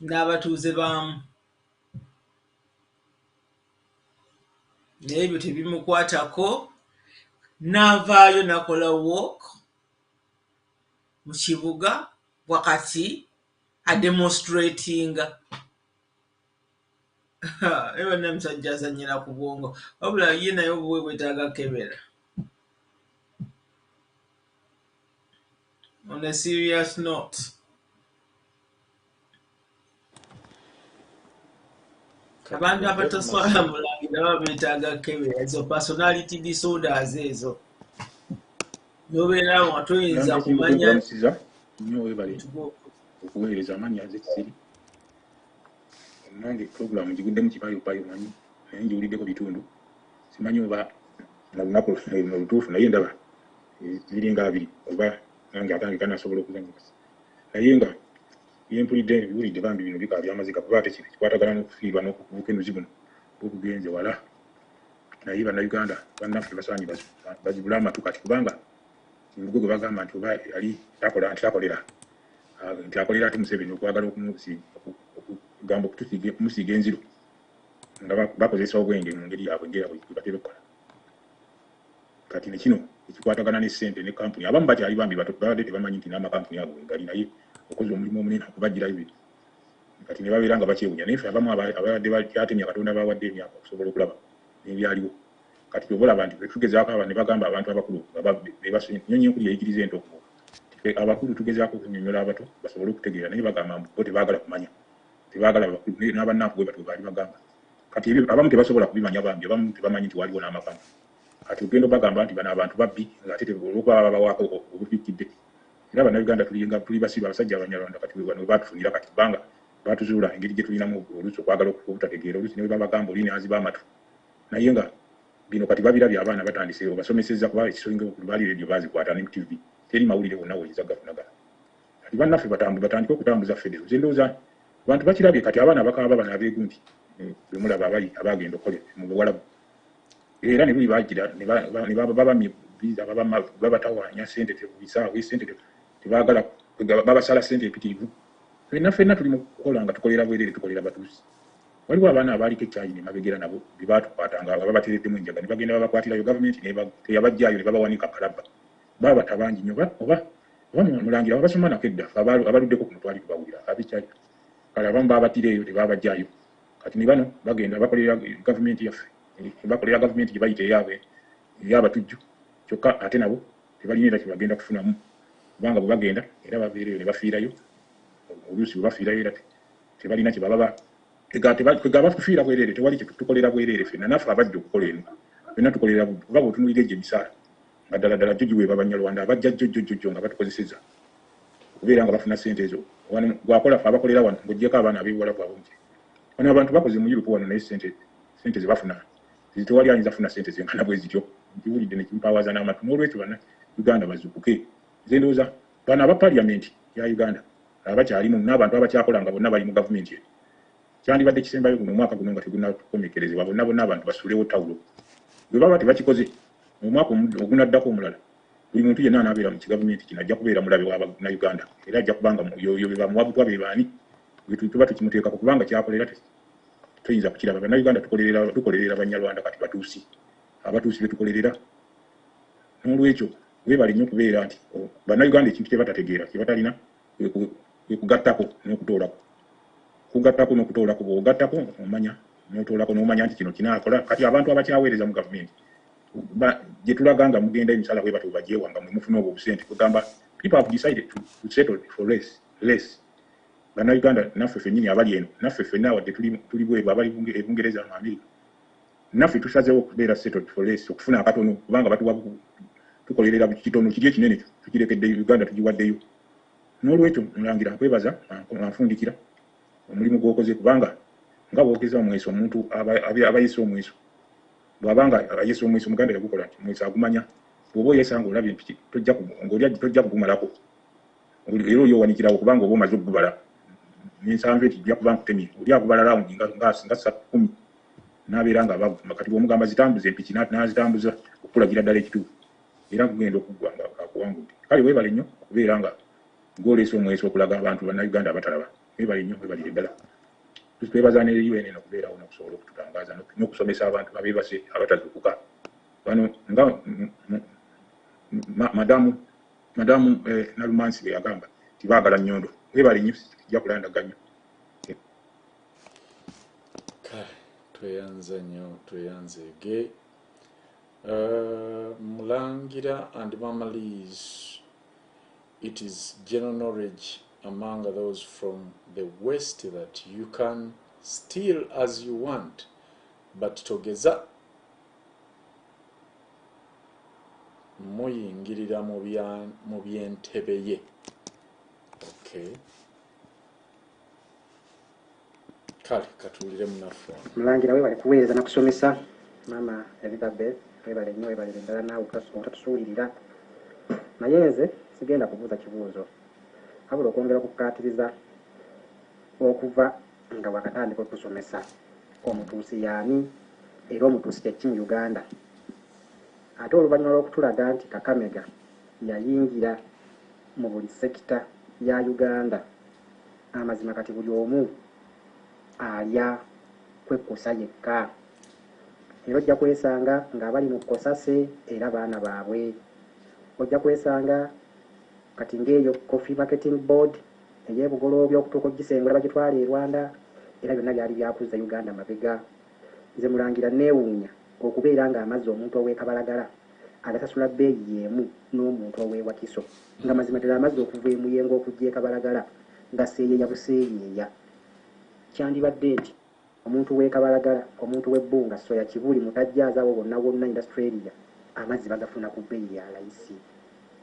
n'abatuuze baamu, naye ebyo tebimukwatako, n'avaayo nakola walk mu kibuga wakati ademonstratinga. Ewa ne musajja azannyira ku bwongo, wabula ye naye obuwe bwetaaga kebera. On a serious note, abantu abataswala Mulangira baba beetaaga kebera, ezo personality disorders ezo nobeera nga toyinza kumanya nnyo webale okuweereza amannya azekisiri nange programu giguddemu kipaayopayo manyi naye njiwuliddeko bitundu simanyi oba nalunaku lutuufu naye ndaba ziringa abiri oba nange atange kanasobola okuzanyika naye nga yempulidde biwulidde bambi bino bika byamaziga kuba ate kino kikwatagana n'okufiirwa n'okubuuka ennuzi buno bwokugenze wala naye bannayuganda bannaffe basaanyi bazibule amatu kati kubanga Kimbugwe gwe bagamba nti oba yali takolera nti akolera ate Museveni okwagala okugamba okumusiiga enziro nga bakozesa obwenge mu ngeri yaabwe ngeri bwe batera okukola. Kati ne kino ekikwatagana n'essente ne kampuni abamu bakyali bambi babadde tebamanyi nti n'amakampuni ago gali naye okoze omulimu omunene okubagirayo bino kati ne babeeranga bakyewunya naye ffe abamu abadde bakyatemya Katonda bawadde emyaka okusobola okulaba n'ebyaliwo kati obola abantu betugezaako aba ne bagamba abantu abakulu nyonyi enkulu yayigiriza ento okubuuka abakulu tugezaako okunyonyola abato basobole okutegeera naye bagamba bo tebaagala kumanya tebaagala bakulu n'abannaaku bwe batwe baali bagamba kati abamu tebasobola kubimanya bambi abamu tebamanyi nti waliwo n'amakamu kati ogenda bagamba nti bano abantu babbi ng'ate olwokuba babawaako obubikidde era Bannayuganda tuli basiba abasajja Abanyarwanda kati bano baatufunira kati kubanga baatuzuula engeri gye tulinamu oluusi okwagala obutategeera oluusi ne bagamba oli n'aziba amatu naye nga bino kati babirabye abaana batandise basomesezza kuba ekisolinga baali radio bazikwata ne TV teri mawulire wonna weyiza gafunagala kati bannaffe batandika okutambuza federo zendooza abantu bakirabye kati abaana bakaaba bano abeegundi bemulaba abali abagenda okukola mu buwalabu era ne buli bagira ne babamye biza babatawanya sente tebisaawe sente tebaagala babasala sente empitirivu ffenna tuli mu kukola nga tukolera bwerere tukolera batuusi waliwo abaana abaaliko ekyayi ne mabegera nabo bye baatukwatanga nga babatereddemu enjaga ne bagenda babakwatirayo gavumenti teyabajjaayo ne babawanika kalabba baba batabangi nnyo oba Mulangira babasoma nako edda abaluddeko ku mutwali tubawulira ab'ekyayi kale abamu babatireeyo tebabajjaayo kati ne bano bagenda bakolera gavumenti yaffe bakolera gavumenti gye bayita eyaabwe ey'abatujju kyokka ate nabo tebalina era kyebagenda kufunamu kubanga bwe bagenda era babeereyo ne bafiirayo oluusi bwe bafiirayo era tebalina kye baba kwegaba kufiira bwerere tewali kyetukolera bwerere ffenna naffe abajja okukola eno ffenna tukolera kuba bwetunuulira egyo emisaala nga ddala jjo giweebwa Abanyarwanda abajja jjojjojjo nga batukozeseza okubeera nga bafuna sente ezo gwakola ffe abakolera wano ng'oggyeko abaana ab'ebuwalabu abungi wano abantu bakoze mu Europe wano naye sente ze bafuna tewali ayinza funa sente zenkana bwe zityo nkiwulidde ne kimpaawaza n'amatu n'olwekyo Bannayuganda bazuukuke nze ndowooza bano aba Parliament ya Uganda abakyalimu n'abantu abakyakola nga bonna bali mu gavumenti eno kyandibadde kisembayo guno omwaka guno nga tegunnakomekerezebwa bonna abantu basuulewo tawulo bwe baba tebakikoze omwaka ogunaddako omulala buli muntu yenna anaabeera mu kigavumenti kino ajja kubeera mulabe wa Bannayuganda era ajja kubanga yoyo be bamuwabutwa be baani tuba tukimuteekako kubanga kyakolera tuyinza kukiraba Bannayuganda tukolerera Banyarwanda kati batuusi abatuusi be tukolerera n'olwekyo weebale nnyo okubeera nti Bannayuganda ekintu kye batategeera kye batalina kugattako n'okutoolako n'okutoolako bw'ogattako omanya n'otoolako n'omanya nti kino kinaakola kati abantu abakyaweereza mu gavumenti gye tulaga nga mugenda emisala bwe batyo bagyewa nga mwe mufuna obwo obusente kugamba people have decided to settle for less Bannayuganda naffe ffennyini abali eno naffe ffenna wadde tuli bweru abali Bungereza mu Amerika naffe tusazeewo okubeera settled for less okufuna akatono kubanga batuwa tukolerera kitono kiri ekinene tukirekedde Uganda tugiwaddeyo n'olwekyo Mulangira nkwebaza anfundikira omulimu gw'okoze kubanga nga bwogeza omweso omuntu abayisa omweso bw'abanga ayisa omweso Muganda yagukola nti omweso agumanya bw'oba oyesanga olabye empiki tojja kugumalako era olyowanikirawo kubanga oba omaze okugubala n'ensanvu eti ojja kuba nkutemye oli agubala rawundi nga 10 n'abeera nga kati bw'omugamba zitambuza empiki n'azitambuza okulagira ddala ekituufu era kugenda okuggwa nga akuwangudde kale weebale nnyo okubeera nga ng'oleesa omweso okulaga abantu Bannayuganda abatalaba weebale nnyo weebalire ddala twebaza ne UN n'okubeerawo n'okusobola okututangaaza n'okusomesa abantu abeebase abatazuukuka bano nga madamu Nalumansi bwe yagamba tibaagala nnyondo weebale nnyo kijja kulandaga nnyo tweyanzege Mulangira and Mama Liz, it is general knowledge among those from the West that you can steal as you want, but togeza muyingirira mu by'entebe ye. Okay. Kale katuulire munaffe. Mulangira weebale kuweereza na kusomesa Mama Elizabeth weebale nnyo weebalire ddala naawe otatusuulirira naye nze sigenda kubuuza kibuuzo habula okwongera okukaatiriza okuva nga wakatandika okusomesa omutuusi yaani era omutuusi kyeki mu Uganda ate oluvannyuma lw'okutulaga nti Kakamega yayingira mu buli sekita ya Uganda amazima kati buli omu alya kwekkusa yekka era ojja kwesanga ng'abali mu kkosase era baana baabwe ojja kwesanga kati ng'eyo Coffee Marketing Board ey'ebugolo by'okutuuka ogisengula bagitwala e Rwanda era byonna byali byakuzza Uganda mabega. Nze Mulangira neewuunya okubeera ng'amazzi omuntu ow'ekabalagala agasasula bbeeyi y'emu n'omuntu ow'ewakiso nga mazima ddala amazzi okuva emuyengo okujja ekabalagala nga seeyeeya buseeyeeya. Kyandibadde nti omuntu w'ekabalagala omuntu w'ebbunga soya kibuli mutajjaazaabo bonna wonna industry area amazzi bagafuna ku bbeeyi ya layisi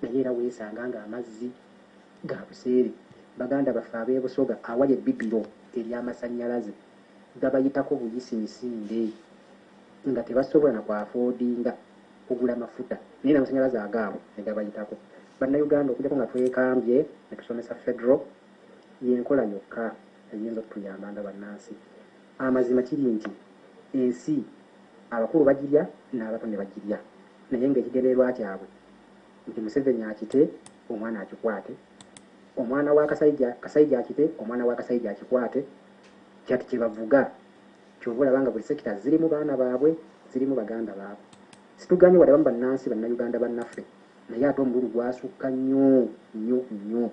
naye era weesanga ng'amazzi ga buseere. Baganda baffe ab'ebusoga awali ebbibiro ery'amasannyalaze gabayitako buyisimisinde nga tebasobola nakwafoodinga kugula mafuta naye n'amasannyalaze agaabo ne gabayitako. Bannayuganda okujjako nga twekambye ne tusomesa federal y'enkola yokka eyinza okutuyamba nga bannansi. Amazima kiri nti ensi abakulu bagirya n'abato ne bagirya naye ng'ekigendererwa kyabwe nti Museveni akite omwana akikwate, omwana wa Kasayija akite omwana wa Kasayija akikwate. Kyati kyebavuga kyova olaba nga buli sekita zirimu baana baabwe zirimu baganda baabwe. Situganye walabamu bannansi bannayuganda bannaffe naye ate omululu gwasukka nnyo nnyo nnyo.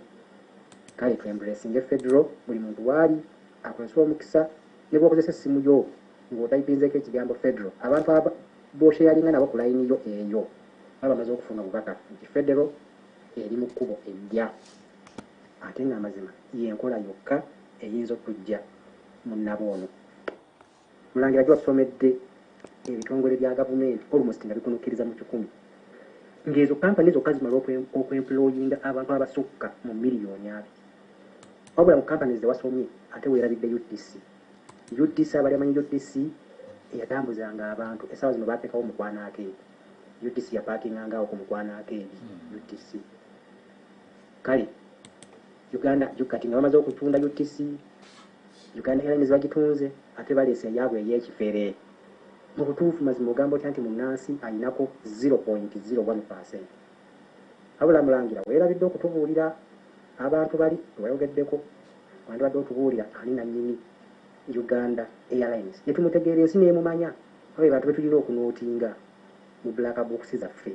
Kale twembulesinge federal buli muntu waali akozesa omukisa ne bw'okozesa essimu yo ng'otayipinzeeko ekigambo federal abantu bosheyalinga nabo ku layini yo eyo baba bamaze okufuna obubaka nti federal eri mu kkubo eddya. Ate ng'amazima y'enkola yokka eyinza okujja mu naboono. Mulangira gye wasomedde ebitongole bya gavumenti almost nga bikunukkiriza mu 10 ng'ezo kampani zokka zimala okwemployinga abantu abasukka mu miliyoni 2. Wabula mu kampani ze wasomye ate weerabidde UDC abali amanyi UDC eyatambuzanga abantu essaawa zino baateekawo mukwana akeedi. UDC yapaakinganga awo ku mukwana akeedi UDC. Kale Uganda kati nga bamaze okutunda UTC Uganda Airlines bagitunze ate baleese eyaabwe ey'ekifere. Mu butuufu mazima ogamba otya nti munnansi ayinako 0.01%. Wabula Mulangira weerabidde okutubuulira abantu bali tewayogeddeko wandibadde otubuulira ani nannyini Uganda Airlines ne tumutegeera ensi n'emumanya abe bantu betulina okunootinga mu black box zaffe.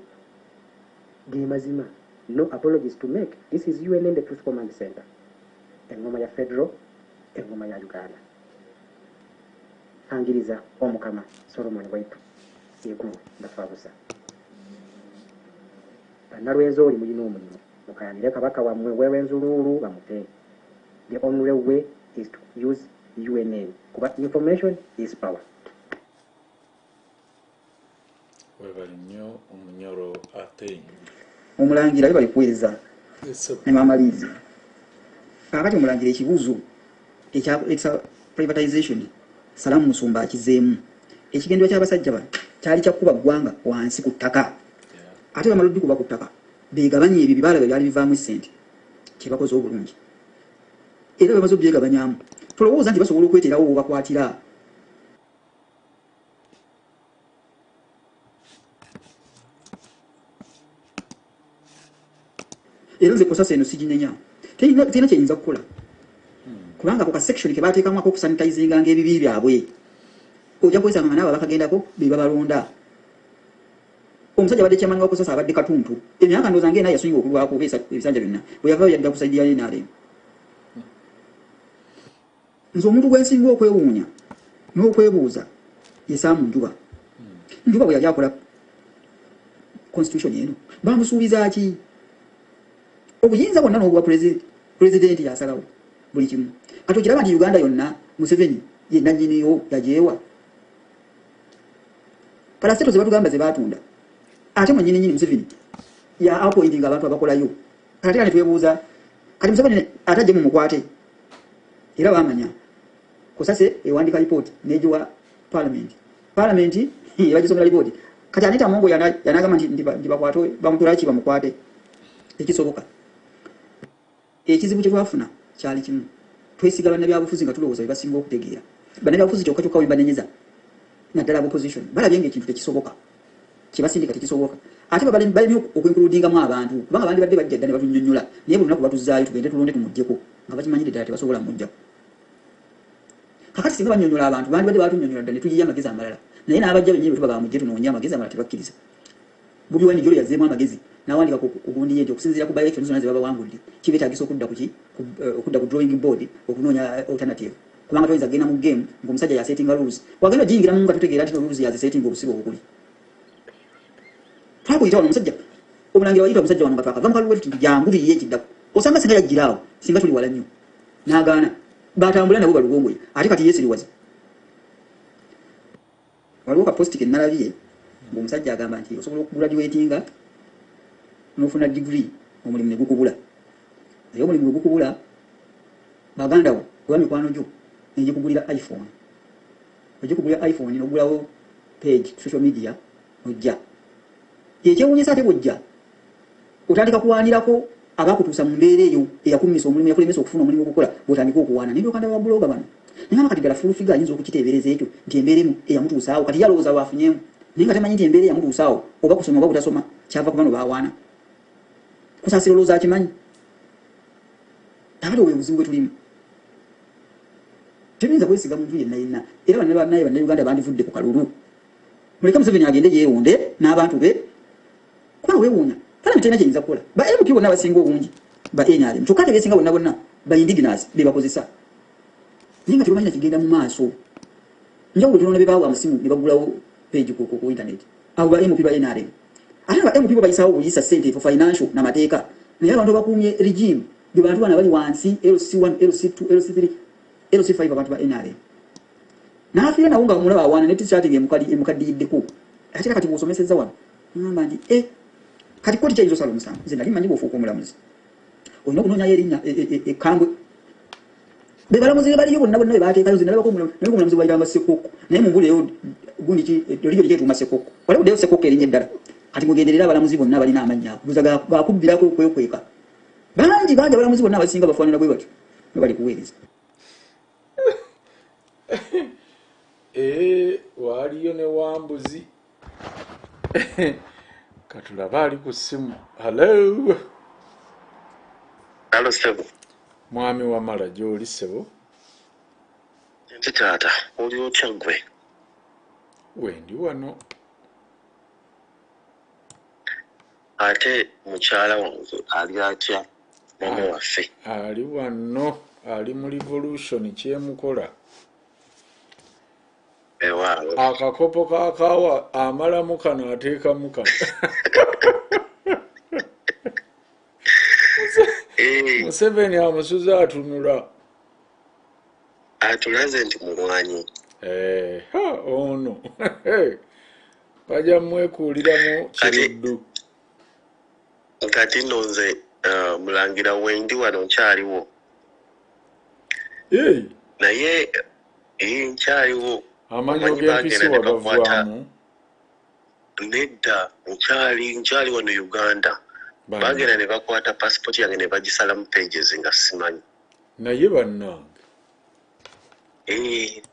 Ge mazima no apologies to make. This is UNN, the Truth Command Center. Engoma ya federal, engoma ya Uganda. Angiriza omukama Solomon waitu yegulu ndafabusa. Nalwenzo oli mulina omulimu mukayanire kabaka wamwe wewenzululu bamute. The only way is to use UNN kuba information is power. Webalinyo omunyoro ate Omulangira bali kweza ne mamalizi. Kakati Omulangira ekibuzo ekya privatization Salamu Musumba akizeemu. Ekigendwa ky'abasajja bano kyali kyakuba ggwanga wansi ku ttaka. Ate bamaluddi kuba ku ttaka. Beegabanye ebyo bibala byali bivaamu ssente. Kye bakoze obulungi. Era bamaze obyegabanyamu. Tulowooza nti basobola okweterawo obakwatira. Era nze kusasa eno siginyenya. Teyina kyeyinza kukola. Kubanga ku ka section ke baateekamu ako okusanitizinga ng'ebibi byabwe. Ojja kwesanga nga naabo abakagendako be babalonda. Omusajja abadde kyamani wa kusasa abadde katuntu. Emyaka ndowooza ng'ena yasonyiwa okulwako ebisanja byonna. Bwe yavaayo yadda kusaidiya NRM. Nze omuntu gwensinga okwewuunya n'okwebuuza ye Saamu Njuba. Njuba bwe yali akola constitution eno bamusuubiza ki? Obuyinza bwonna n'obwa pulezidenti yasalawo buli kimu. Kati okiraba nti Uganda yonna Museveni ye nannyiniyo yajeewa. Paraseto ze batugamba ze baatunda. Ate mwennyini Museveni ya appointing abantu abakolayo. Kati ne twebuuza kati Museveni atajje mu mukwate. Era bamanya kusase ewandika report nejiwa parliament. Parliament yagisomera report. Kati Anita Mongo yanagamba nti bakwatwe bamutulaki bamukwate. Ekisoboka. Ekizibu kye twafuna kyali kimu. Twesigala na byabufuzi nga tulowooza bibasinga okutegeera. Bana byabufuzi kyokka wembanenyiza. Naddala opposition. Balabye ekintu tekisoboka. Kibasindika tekisoboka. Ate bali okwenkuludingamu abantu. Kubanga abandi badde bajja ddala ne batunnyonnyola. Naye buli lunaku batuzaayo tugende tulonde tumuggyeko. Nga bakimanyidde ddala tebasobola mujja. Kakati singa bannyonnyola abantu bandi badde batunnyonnyola ddala ne tuyiya amagezi amalala. Naye n'abajja bennyini bwe tuba bamujje tunoonye amagezi amalala tebakkiriza. Bobi Wine jolo yazzeemu amagezi n'awandika ku gundi yejo okusinziira ku by elections zonna ze baba wangudde kibeetagisa okudda ku drawing board okunoonya alternative kubanga toyinza kugenda mu game ng'omusajja yasettinga rules wagenda giyingiramu nga tutegeera nti rules yazisettinga obusibe obukuli twakuyita wano omusajja Omulangira wayita omusajja wano nga twakava mu kaluwe tuti jangu biri yekiddako osanga singa yajjiraawo singa tuli wala nnyo n'agaana batambula nabo balugongoye ate kati yeesiriwaza waliwo ka posti ke nalabye ng'omusajja agamba nti osobola okugraduatinga n'ofuna degree omulimu ne gukubula naye omulimu ne gukubula baganda wo oba mikwano gyo negikugulira iphone ogikugulira iphone n'ogulawo page social media ojja ekyewuunyisa ate bwojja otandika kuwaanirako abakutuusa mu mbeera eyo eyakumisa omulimu yakulemesa okufuna omulimu okukola bw'otandika okuwaana naye okanda babuloga bano naye nga kati ddala full figure ayinza okukiteebereza ekyo nti embeera emu eyamutuusaawo kati yalowooza lwafunyeemu naye nga tamanyi nti embeera eyamutuusaawo oba kusoma oba butasoma kyava ku bano baawaana kusaasira olowooza akimanyi abali obwe buzibu bwe tulimu tebiyinza kwesiga muntu yenna era banaye bannayuganda bandivudde ku kalulu muleke Museveni agende yeewonde n'abantu be kuba weewuunya Kala mitena kyeyinza kukola ba MP bonna basinga obungi ba NRM kyokka tebesinga bonna ba indigenous be bakozesa ninga tulumanya kigenda mu maaso njawulo tulona be bawa amasimu ne bagulawo page ku internet abo ba MP ba NRM ate ba MP bayisawo buyisa sente for financial na mateeka naye abantu bakumye regime be bantu bana bali wansi LC1 LC2 LC3 LC5 abantu ba NRM naafira na unga mulaba wana ne t-shirt emukadiyiddeko ate kati bw'osomesezza wano ngamba nti kati koti kyayinza osala omusango nze nali manyi bw'ofuuka omulamuzi olina okunoonya erinnya ekambwe be balamuzi be baliyo bonna be baateekayo nze nalabako omulamuzi bwayitanga Sekoko naye mumbuleyo gundi ki liryo lyetuuma Sekoko walabuddeyo Sekoko erinnya eddala kati mugenderera abalamuzi bonna balina amannya ago buza gakubbirako okwekweka bangi abalamuzi bonna abasinga bafaanana bwe batyo ne bali kuweereza waliyo ne Wambuzi katulaba ali ku ssimu. Hello Sebo mwami Wamala gy'oli Sebo? Nti taata oli otya gwe? Wendi wano. Ate mukyala wange ali atya mama waffe? Ali wano ali mu revolution kyemukola. Akakopo kakawa amalamu kano ateekamu kano. Museveni amusuza atunula. Atulaze nti mulwanyi. Ono. Bajja mwekuuliramu kiruddu. Kati nno nze Mulangira wendi wano nkyaliwo. Naye nkyaliwo. Amanyi g'empisi wagavaamu? Nedda nkyali wano Uganda. Bagenda ne bakwata passport yange ne bagisalamu pages nga simanyi. Naye bannange.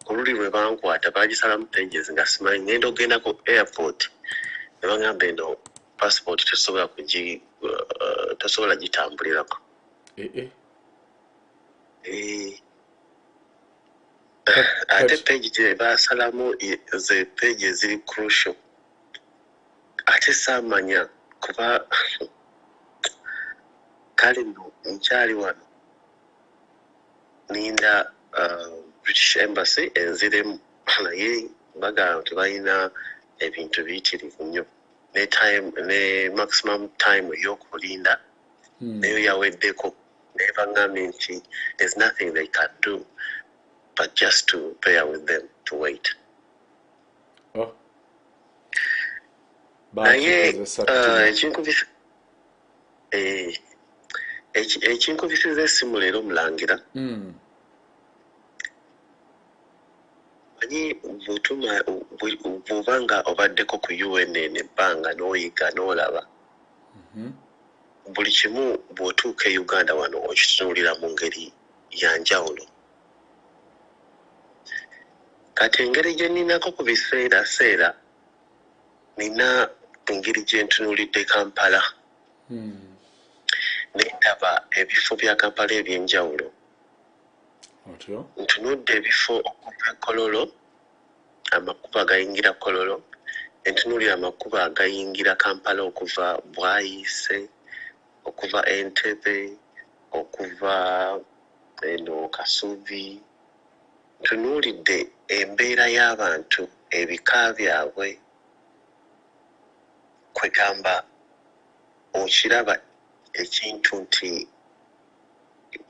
Oluli lwe bankwata bagisalamu pages nga simanyi. Ngenda okugenda ku airport ne bagamba eno passport tosobola gitambulirako. Ate page gye basalamu ze page eziri crucial. Ate saamanya kuba kale nno nkyali wano ninda British Embassy enziremu naye bagamba nti balina ebintu biyitirivu nnyo ne maximum time ey'okulinda nayo yaweddeko naye bagambye nti there's nothing they can do but just to bear with them to wait. Naye ekinkubisiza essimu leero Mulangira manyi bw'oba nga obaddeko ku UNN ebbanga n'oyiga n'olaba buli kimu bw'otuuka e Uganda wano okitunuulira mu ngeri ya njawulo. Kati engeri gye nninako ku biseera nina engeri gye ntunuulidde Kampala n'endaba ebifo bya Kampala eby'enjawulo. Ntunudde ebifo okuva Kololo, amakubo agayingira Kololo, entunuulira amakubo agayingira Kampala okuva Bwayise, okuva Entebbe, okuva eno Kasubi. Ntunuulidde embeera y'abantu, ebika byabwe, kwegamba okiraba ekintu nti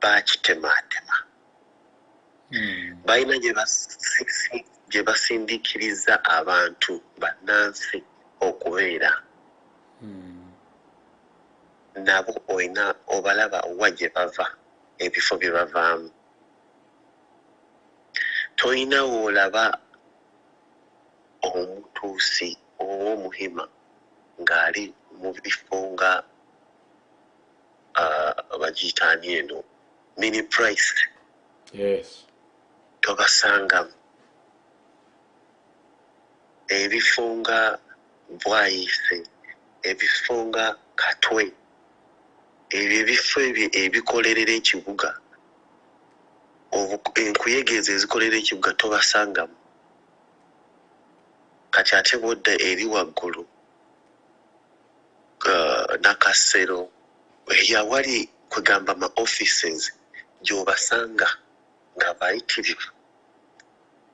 bakitemaatema. Balina gye basindiikiriza abantu bannansi okubeera. Nabo olina obalaba wa gye bava, ebifo bye bavaamu. Tolina woolaba omutuusi ow'omuhima ng'ali mu bifo nga bagiyitaani eno mini price. Yes. Tobasangamu. Ebifo nga Bwayise, ebifo nga Katwe, ebyo ebifo ebikolerera ekibuga, enkuyegeeza ezikolera ekibuga tobasangamu. Kati ate bwodda eri waggulu Nakasero, yawali kwegamba ma offices gy'obasanga nga bayitirivu,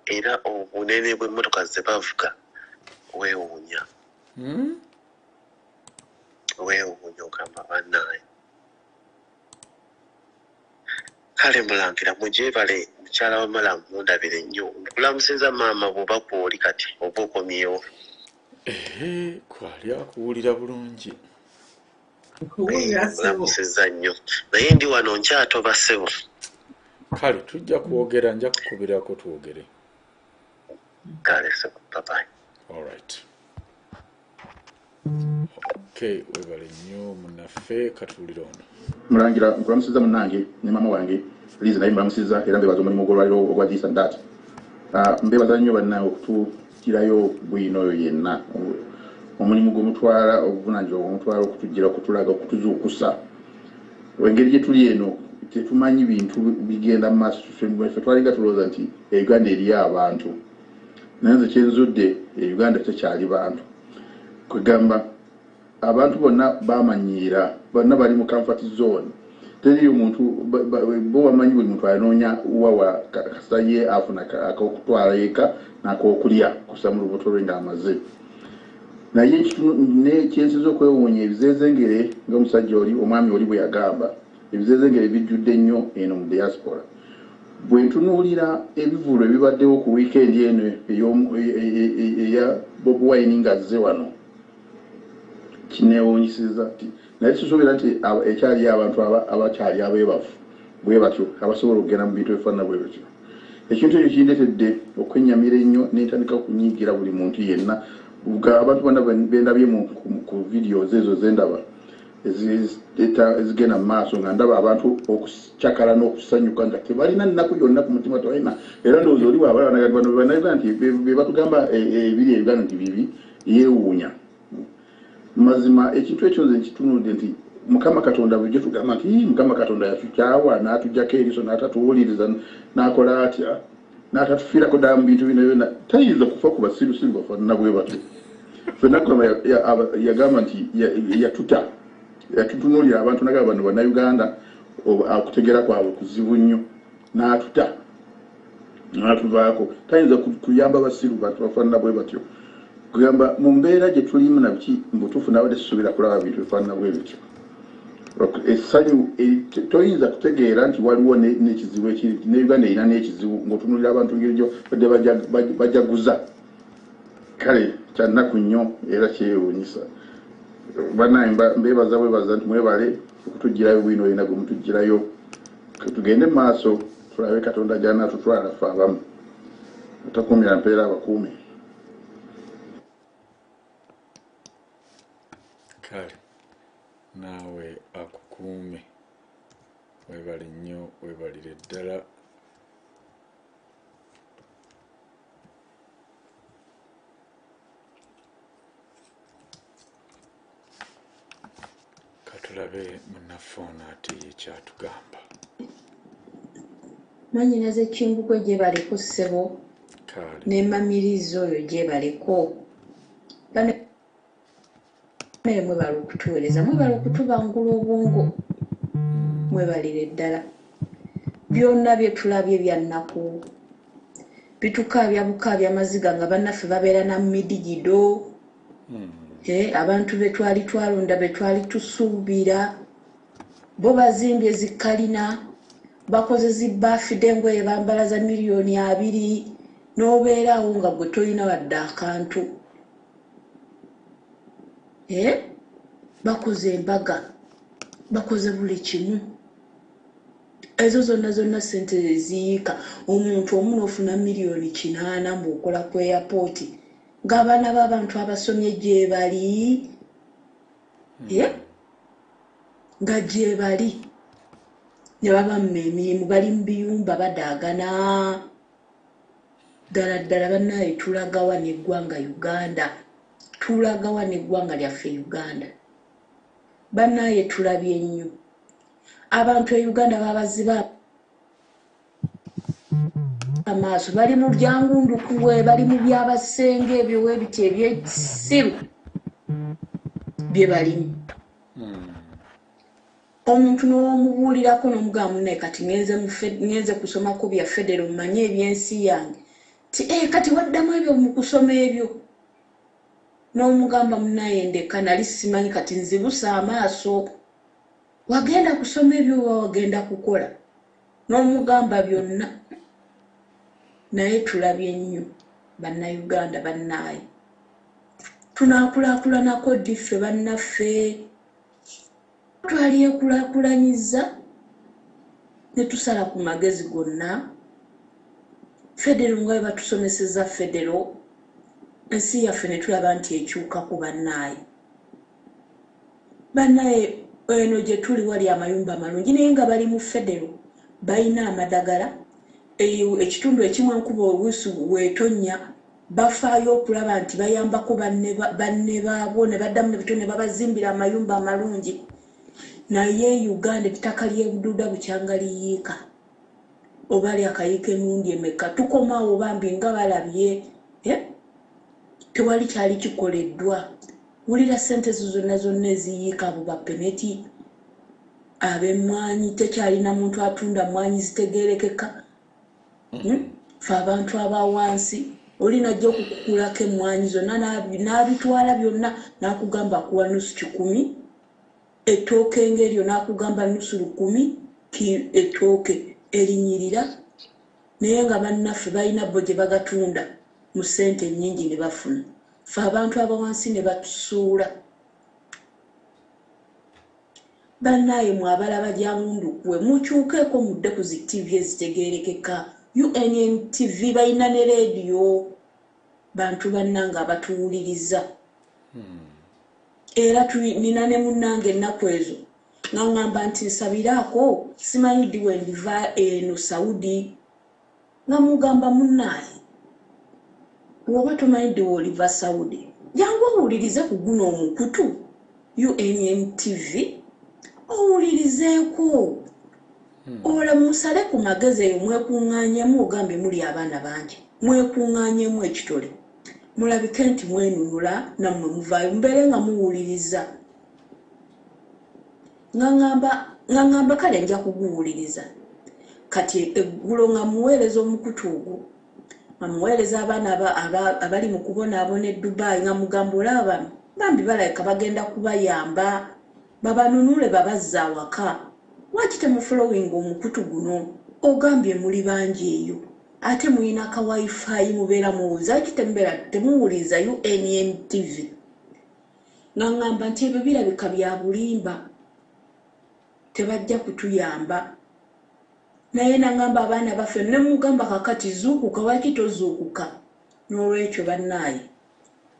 era obunene bw'emmotoka ze bavuga weewuunya. Weewuunya ogamba bannaye. Kale Mulangira mugyebale mukyala Wamala, mundabire nnyo. Nkulamusiza maama bw'oba kw'oli kati oba okomyewo. Kwali akuwulira bulungi. Nkulamusiza nnyo. Naye ndi wano nkyatoba ssebo. Kale tujja kwogera, nja kukubirako twogere. Kale ssebo, bye-bye. All right. Okay, webale nnyo munnaffe katuwulira ono. Mulangira nkulamusiza munnange ne maama wange Liza, naye mulamusiza era mbebaza omulimu gw'olwaliro ogwa this and that. Mbebaza nnyo bannaye okutuukirayo bwino oyo yenna omulimu gw'omutwala obuvunaanyizibwa omutwala okutujjira okutulaga okutuzuukusa. Engeri gye tuli eno tetumanyi bintu bigenda mu maaso, ffe twalinga tulowooza nti Uganda eriyo abantu, naye nze kyenzudde Uganda tekyali bantu. Kwegamba abantu bonna bamanyiira, bonna bali mu comfort zone. Teriyo muntu bo bamanyi buli muntu anoonya wawa kasaye afuna ak'okutwala eka n'ak'okulya kusa mu lubuto lwe ng'amaze. Naye kyensiza okwewuunya ebizezengere ng'omusajja oli omwami oli bwe yagamba, ebizezengere bijjudde nnyo eno mu diaspora. Bwe ntunuulira ebivulo ebibaddewo ku wiikendi eno eya Bobi Wine ng'azze wano, kineewuunyisiza nti naye tusuubira nti ekyali abantu abakyali abeebafu bwe batyo abasobola okugenda mu bintu ebifaanana bwe bityo. Ekintu ekyo kindeetedde okwennyamira ennyo n'entandika okunyiigira buli muntu yenna. Abantu bonna bendabye ku videos ezo zendaba ezigenda mu maaso nga ndaba abantu okukyakala n'okusanyuka nga tebalina nnaku yonna ku mutima tewalina. Era ndowooza oli bw'abalabanaga nti be batugamba ebiri ebigano nti bibi yeewuunya. Mazima ekintu ekyo nze nkitunudde nti Mukama Katonda bulijjo tugamba nti Mukama Katonda yatukyawa n'atuggyako eriiso n'atatuwuliriza n'akola atya n'atatufiirako ddala mu bintu bino byonna. Tayinza kufa ku basirusiru bafaanana bwe batyo. Ffenna Mukama yagamba nti yatutunuulira abantu nagamba bano bannayuganda okutegeera kwabwe kuzibu nnyo n'atuta n'atuvaako. Tayinza kuyamba basiru bantu bafaanana bwe batyo. Kugamba mu mbeera gye tulimu nabiki mbutuufu nabadde tusuubira kulaba bintu bifaanana bwe bityo. Essanyu toyinza kutegeera nti waliwo n'ekizibu ekiri, ne Uganda erina n'ekizibu ng'otunuulira abantu ngeri gyo badde bajaguza. Kale kya nnaku nnyo era kyewuunyisa. Bannaye mbebaza nti mwebale okutuggyirayo bwino olina gwe mutuggyirayo. Tugende mu maaso tulabe Katonda gy'anaatutwala ffe abamu. Atakuumira mpeera abakuumi. Kale naawe akukuume, webale nnyo, webalire ddala. Katulabe munnaffe ate ye kyatugamba. Manyinaze Kimbugwe gyebaleko ssebo, ne mamirizo oyo gyebaleko. bane mwebala okutuweereza mwebala okutubangula obwongo mwebalire ddala byonna bye tulabye bya nnaku bitukaabya bukaabya maziga nga bannaffe babeera na midigido abantu be twali twalonda be twali tusuubira bo bazimbye zikalina bakoze zibaafide engoye bambala za miliyoni 2 n'obeerawo nga gwe tolina wadde akantu bakoze embaga bakoze buli kimu ezo zonna sente ziyiika omuntu omu n'ofuna miliyoni 8 mbw'okola ku airport ng'abaana b'abantu abasomye gye bali nga gye bali ne babamma emirimu bali mu biyumba badaagana ddala bannaye tulagawa n'eggwanga Uganda tulagawa n'eggwanga lyaffe Uganda bannaye tulabye nnyo abantu e Uganda babaziba amaaso bali mu byangundukuwe bali mu byabasenge ebyo webiti ebyesiru bye balimu omuntu n'omubuulirako n'omugamba munne kati ngenze kusomako bya federo mmanye ebyensi yange ti kati waddamu ebyo mu kusoma ebyo n'omugamba munnaye ndeka nali simanyi kati nzibusa amaaso wagenda kusoma ebyo wagenda kukola n'omugamba byonna naye tulabye nnyo bannayuganda bannaye tunaakulaakulanako diffe bannaffe twalyekulaakulanyiza ne tusala ku magezi gonna federo nga bwe batusomeseza federo ensi yaffe ne tulaba nti ekyuka ku bannaye eno gye tuli wali amayumba amalungi naye nga bali mu federo balina amadagala ekitundu ekimu enkuba oluusi weetonya bafaayo okulaba nti bayambako banne baabwo ne baddamu nebitone ne babazimbira amayumba amalungi naye Uganda ettaka ly'ebuduuda bukyanga liyiika oba lyakayiika emirundi emeka tukomaawo bambi nga balabye tewali kyali kikoleddwa wulira sente zonna eziyiika abo bapeneti ab'emmwanyi tekyalina muntu atunda mmwanyi zitegeerekeka fe abantu abawansi oli najja okukukulako emmwanyi zonna n'abitwala byonna n'akugamba akuwa nusu 10 ettooke ng'eryo n'akugamba nusu 10 ettooke erinyirira naye nga bannaffe balina bo gye bagatunda mu ssente nnyingi ne bafuna fe abantu abawansi ne batusuula bannaye mwabalaba gyangundukuwe mukyukeeko mudde ku zi TV ezitegeerekeka UNN TV balina ne leediyo bantu bannanga abatuwuliriza era nina ne munnange ennaku ezo ngamba nti nsabiraako simanyi ddi wendiva eno Saudi nga mugamba munnaye woba tomanyi ddi woliva Saudi jangu owulirize ku guno omukutu UNN TV owulirizeeko ola musale ku magezi eyo mwekuŋŋaanyemu ogambe muli abaana bangi mwekuŋŋaanyemu ekitole mulabike nti mwenunula nammwe muvaayo mbeere nga muwuliriza ngamba kale nja kuguwuliriza kati eggulo nga muweereza omukutu ogwo nga muweereza abaana abali mu kubonaabona e Dubai nga mugamba olaba bambi balabika bagenda kubayamba babanunule babazza awaka lwaki temufulowinga omukutu guno ogambye muli bangi eyo ate muyina ka wifi mubeera muwuliza lwaki temuwuliza UNN TV ngamba nti ebyo birabika bya bulimba tebajja kutuyamba naye nangamba abaana baffe ne mugamba kakati zuukuka lwaki tozuukuka n'olwekyo bannaye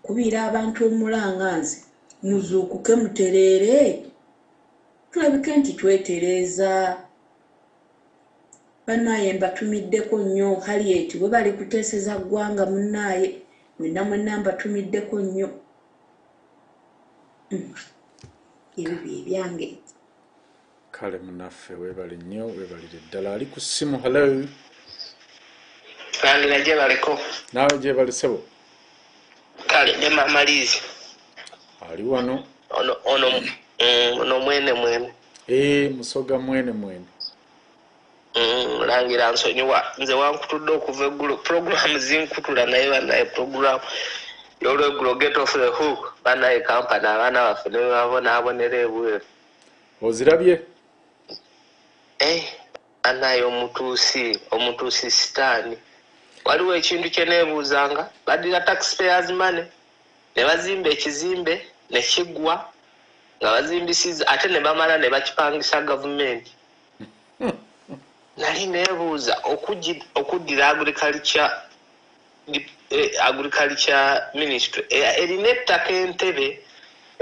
kubiira abantu omulanganzi muzuukuke mutereere tulabike nti twetereeza bannaye mbatumiddeko nnyo Harriet bwe bali kuteeseza ggwanga munnaye mwenna mbatumiddeko nnyo ebyo bye byange kale munaffe weebale nnyo weebalire ddala ali ku ssimu hello Sandra gyebaleko naawe gyebalesebo kale ne Mama Liz ali wano ono mwene musoga mwene Mulangira nsonyiwa nze wankutudde okuva eggulo program zinkutula naye banaye program y'olweggulo get off the hook banaye kampani abaana baffe ne babonaabonera ebweru ozirabye banaye omutuusi sitaani waliwo ekintu kye neebuuzanga badira taxpayers money ne bazimba ekizimbe ne kiggwa nga bazimbisiza ate ne bamala ne bakipangisa gavumenti nali neebuuza okuddira agriculture ministry erina ettaka Entebbe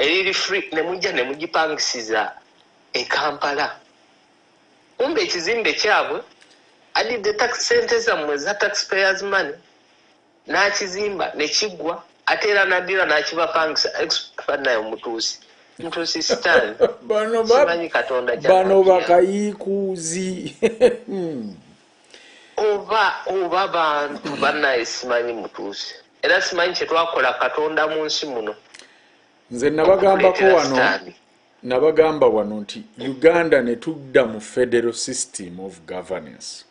eriri free ne mujja ne mugipangisiza e Kampala kumbe ekizimbe kyabwe adidde sente zammwe za taxpayers money n'akizimba ne kiggwa ate era naddira n'akibapangisa expandayo mutuusi stand simanyi Katonda bano bakayiikuuzi oba bantu bannaye simanyi mutuusi era simanyi kye twakola Katonda mu nsi muno nze nabagamba wano nti Uganda ne tudda mu federal system of governance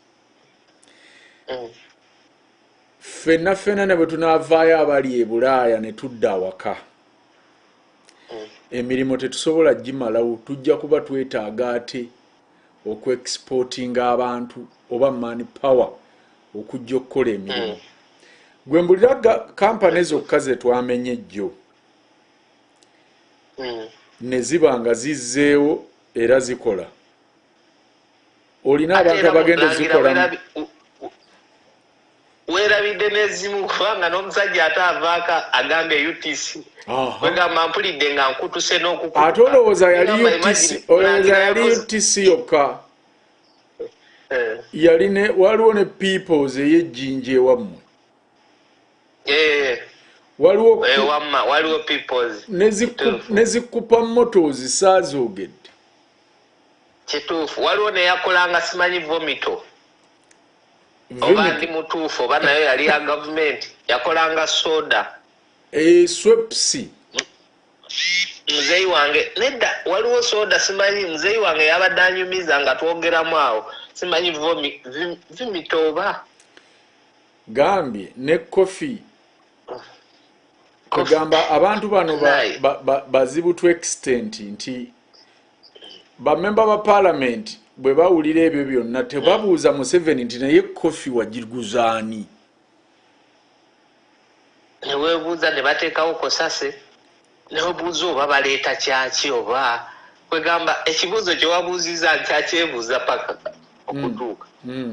ffenna ne bwe tunaavaayo abali e Bulaaya ne tudda awaka emirimu tetusobola gimalawo tujja kuba twetaaga ate okuexportinga abantu oba man power okujja okukola emirimu gwe mbulira kampani zokka ze twamenye ejjo ne ziba nga zizzeewo era zikola olina abantu abagenda zikola weerabidde n'ezimu kubanga n'omusajja ate avaaka agambe UTC kwegamba mpulidde nga nkutuse n'okukupa ate olowooza yali UTC yokka waliwo ne peoples ey'ejjinja ewammwe waliwo peoples nezikupa motors saazoogedde kituufu waliwo neyakolanga simanyi vomito oba ndi mutuufu oba nayo yali ya gavumenti yakolanga soda swepsi muzeyi wange nedda waliwo soda simanyi muzeyi wange yabadde anyumiza nga twogeramu awo simanyi vimito oba gambye ne kofi kugamba abantu bano bazibu to extent nti bamemba ba parliament bwe bawulira ebyo byonna tebabuuza Museveni nti naye kofi wagiguzaani neweebuuza ne bateekawo kosase newebuuza oba baleeta kyaki oba kwegamba ekibuuzo kye wabuuziza nkyakyebuuza paka okutuuka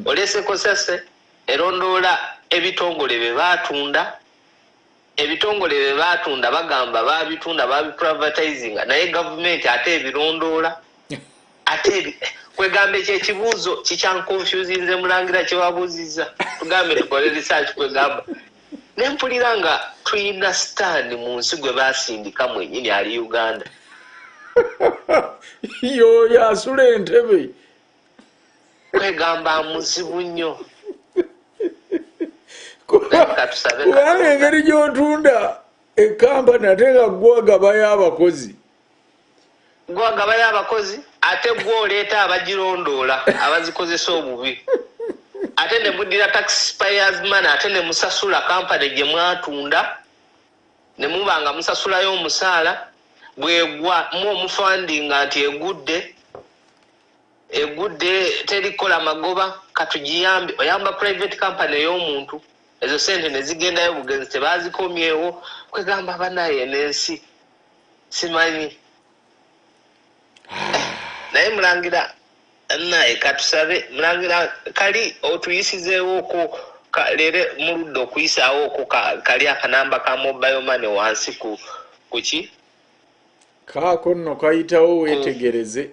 oleese kosase erondoola ebitongole bye baatunda bagamba babitunda babiprivatizinga naye gavumenti ate ebirondoola ate kwegamba ekyekibuuzo kikyankonfusinze Mulangira kye wabuuzizza tugambe tukole research kwegamba nempulira nga tulina stand mu nsi gwe basindika mwenyini ali Uganda yoyo asula Entebbe kwegamba muzibu nnyo kubanga engeri gy'otunda ekampani ate nga gwagabayo abakozi ate gwoleeta abagirondoola abazikozesa obubi ate ne muddira taxpayers money ate ne musasula kampani gye mwatunda ne muba nga musasulayo omusaala bwegwa mu omufandinga nti egudde terikola magoba katugiyambe oyamba private company ey'omuntu ezo sente ne zigendayo bugenzi tebazikomyewo kwegamba banaye n'ensi simanyi naye Mulangira naye katusabe Mulangira kali otuyisizeewoko leero muludde okuyisaawoko kali akanamba ka mobile money wansi kuki kaako nno kayitawo weetegereze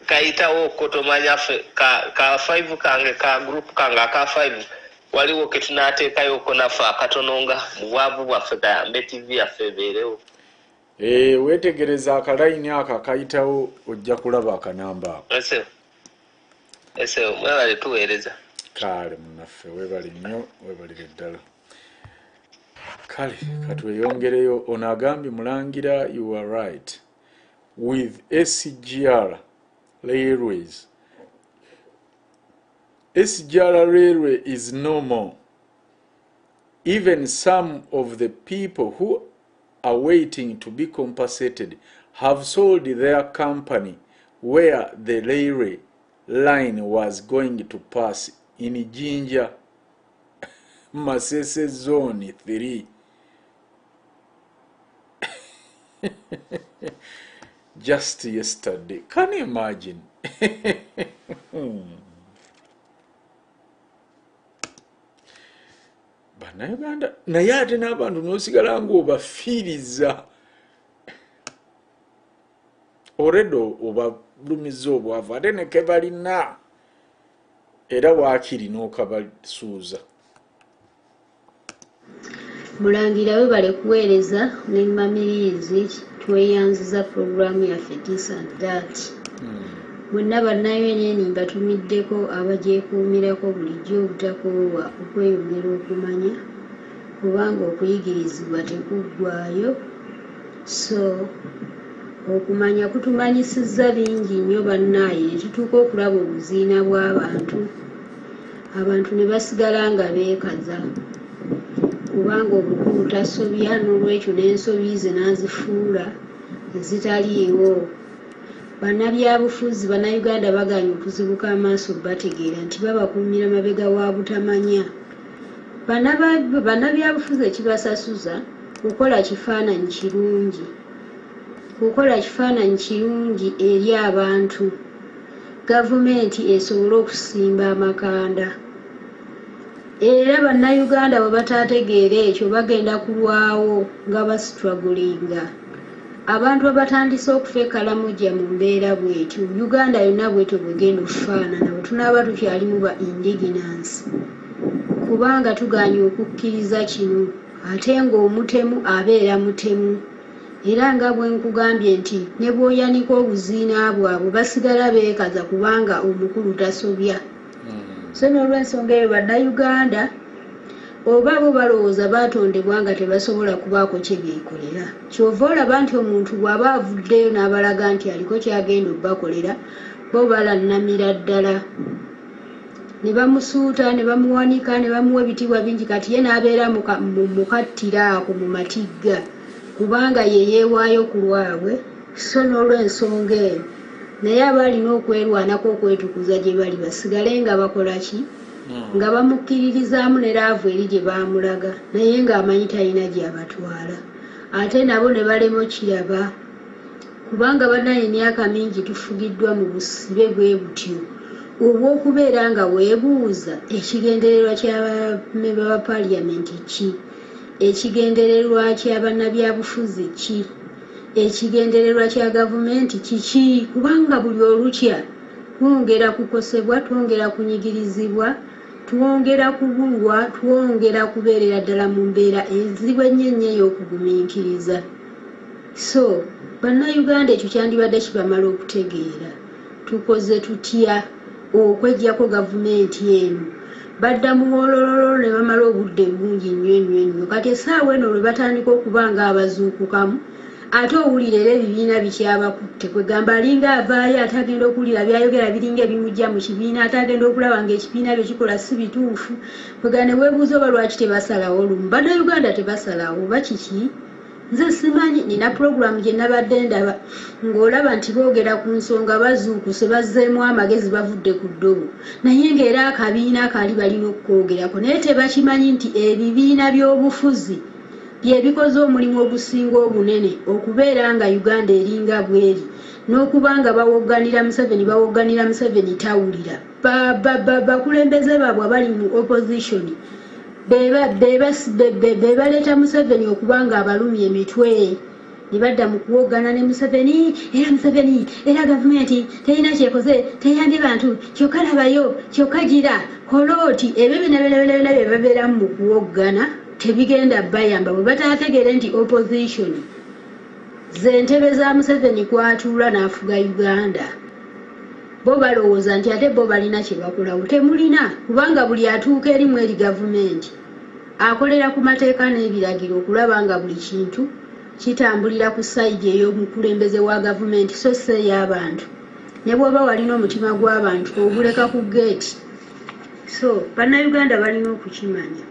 kayitawo kotomanya ka 5 kange ka group kange aka 5 waliwo ke tunaateekayoko naffe akatono nga mu bwavu bwaffe kayambe TV yaffe ebeerewo weetegereza akalayini ako akayitawo ojja kulaba akanamba ako ese mwebale tuweereza kale munaffe weebale nnyo weebalire ddala kale katweyongereyo ono agambye Mulangira you are right with SGR railways. SGR railway is no more. Even some of the people who are waiting to be compensated have sold their company where the railway line was going to pass in Jinja Masese Zone 3. Just yesterday. Can you imagine? Bannayuganda naye ate n'abantu n'osigala ng'obafiiriza oredo obalumiza obwavu ate ne ke balina era waakiri n'okabasuuza. Mulangira we bale kuweereza ne mamirizi tweyanziza programu yaffe this and that. Mwenna bannayonyeni mbatumiddeko abagyekuumirako bulijjo obutakoowa okweyongera okumanya kubanga okuyigirizibwa tekuggwaayo. So okumanya kutumanyisizza bingi nnyo bannaaye ne tutuuka okulaba obuziina bw'abantu. Abantu ne basigala nga beekaza kubanga omukulu tasobya n'olwekyo n'ensobi ze n'azifuula ezitaliiwo. Bannabyabufuzi Bannayuganda baganye okuzibuka amaaso bategeera nti babakuumira mabega wa butamanya. Bannabyabufuzi ekibasasuza kukola kifaananyi kirungi. Kukola kifaananyi kirungi eri abantu. Gavumenti esobole okusimba amakanda. Era Bannayuganda bwe bataategeera ekyo bagenda kulwawo nga basitwagulinga. Abantu abatandise okufa ekalamoja mu mbeera bwetyo Uganda yonna bwetyo bwegenda okufaanana bwe tunaaba tukyalimu ba indigenous kubanga tuganye okukkiriza kino ate ng'omutemu abeera mutemu. Era nga bwe nkugambye nti ne bw'oyanika obuziina bwabwe basigala beekaza kubanga omukulu tasobya. So n'olw'ensonga eyo Bannayuganda oba bo balowooza baatondebwa nga tebasobola kubaako kye beekolera. Kyova olaba nti omuntu bw'aba avuddeyo n'abalaga nti aliko kyagenda obbakolera bo balannamira ddala. Ne bamusuuta ne bamuwanika ne bamuwa ebitiibwa bingi kati ye n'abeera mukattira ako mu matigga kubanga ye yeewaayo ku lwabwe. So n'olw'ensonga eyo naye abaalina okwerwanako okwetukuza gye bali basigale nga bakola ki? Nga bamukkiririzaamu ne laavu eri gye baamulaga naye ng'amanyi talina gy'abatwala. Ate nabo ne balema kiraba kubanga bannaye emyaka mingi tufugiddwa mu busibe bwe butyo obw'okubeera nga weebuuza ekigendererwa ky'abamemba ba paaliyamenti ki? Ekigendererwa ky'abannabyabufuzi ki? Ekigendererwa kya gavumenti kiki? Kubanga buli olukya twongera kukosebwa, twongera kunyigirizibwa, twongera kubulwa, twongera kubeerera ddala mu mbeera enzibu ennyo ey'okugumiikiriza. So Bannayuganda ekyo kyandibadde kibamala okutegeera. Tukoze tutya okweggyako gavumenti eno? Badda mu wolololo ne bamala obudde bungi nnyo. Kati essaawa eno lwe batandika okuba nga abazuukukamu ate owulira era ebibiina bikyabakutte kwegamba alinga avaayo ate agenda okuwulira byayogera biringa ebimujja mu kibiina ate agenda okulaba ng'ekibiina bye kikola si bituufu. Kwegamba ne weebuuza oba lwaki tebasalawo lumu. Bannayuganda tebasalawo oba kiki? Nze simanyi. Nina puroguramu gye nabadde ndaba ng'olaba nti boogera ku nsonga bazuukuse bazzeemu amagezi bavudde ku ddobo naye ng'era akabiina kaali balina okukwogerako naye tebakimanyi nti ebibiina by'obufuzi byebikoze omulimu ogusinga obunene okubeera nga Uganda eringa bweri n'okuba nga bawogganira Museveni tawulira. Bakulembeze baabwe abali mu opposition baleeta Museveni okuba nga abalumya emitwe ne badda mu kuwoggana ne Museveni era gavumenti terina kyekoze teyambye bantu kyokka labayo kyokka gira kolooti ebyo byonna bye babeeramu mu kuwoggana tebigenda bayamba bwe bataategeere nti opposition ze ntebe za Museveni kwatuula n'afuga Uganda. Bo balowooza nti ate bo balina kye bakolawo. Temulina kubanga buli atuuka erimu eri gavumenti akolera ku mateeka n'ebiragiro okulaba nga buli kintu kitambulira ku sayidi ey'omukulembeze wa gavumenti so si ey'abantu. Ne bw'oba walina omutima gw'abantu oguleka ku geeti. So bannayuganda balina okukimanya.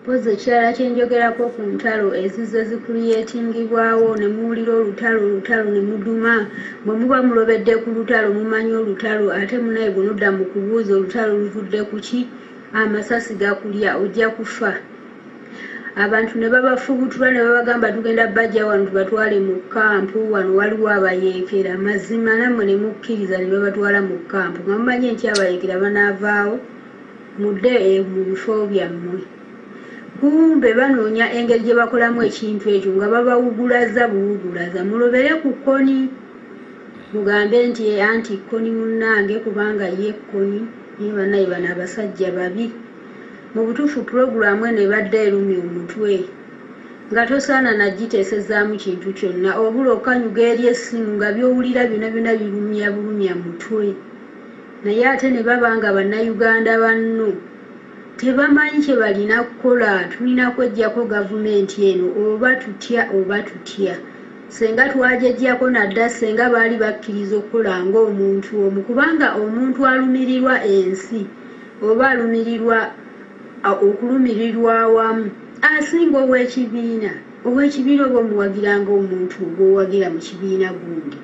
Pozi ekirala kyenjogerako ku ntalo ezize zikuriyetingibwawo ne muwulira olutalo ne muduma. Bwe muba mulobedde ku lutalo mumanyi olutalo ate munaye bwe nodda mu kubuuza olutalo luvudde ku ki, amasasi gakulya ojja kufa. Abantu ne babafubutula ne babagamba tugenda bajja wano tubatwale mu kampu, wano waliwo abayeekera. Mazima nammwe ne mukkiriza ne babatwala mu kampu nga mumanyi nti abayeekera banaavaawo mudde mu bifo byammwe. Kumbe banoonya engeri gye bakolamu ekintu ekyo nga babawugulaza buwugulaza. Mulobere ku kkoni mugambe nti anti kkoni munnange kubanga ye kkoni naye bannaye bano abasajja babi. Mu butuufu pulogulaamu eno ebadde erumya omutwe nga tosaana nagiteesezaamu kintu kyonna obula okanyuga eri essimu nga byowulira byonna byonna birumya bulumya mutwe. Naye ate ne baba nga bannayuganda banno tebamanyi kye balina kukola. Tulina kweggyako gavumenti eno oba tutya oba tutya. Senga twajejjako nadda senga baali bakkiriza okukola ng'omuntu omu kubanga omuntu alumirirwa ensi oba alumirirwa okulumirirwa awamu asinga ow'ekibiina. Ow'ekibiina oba omuwagira ng'omuntu gw'owagira mu kibiina gundi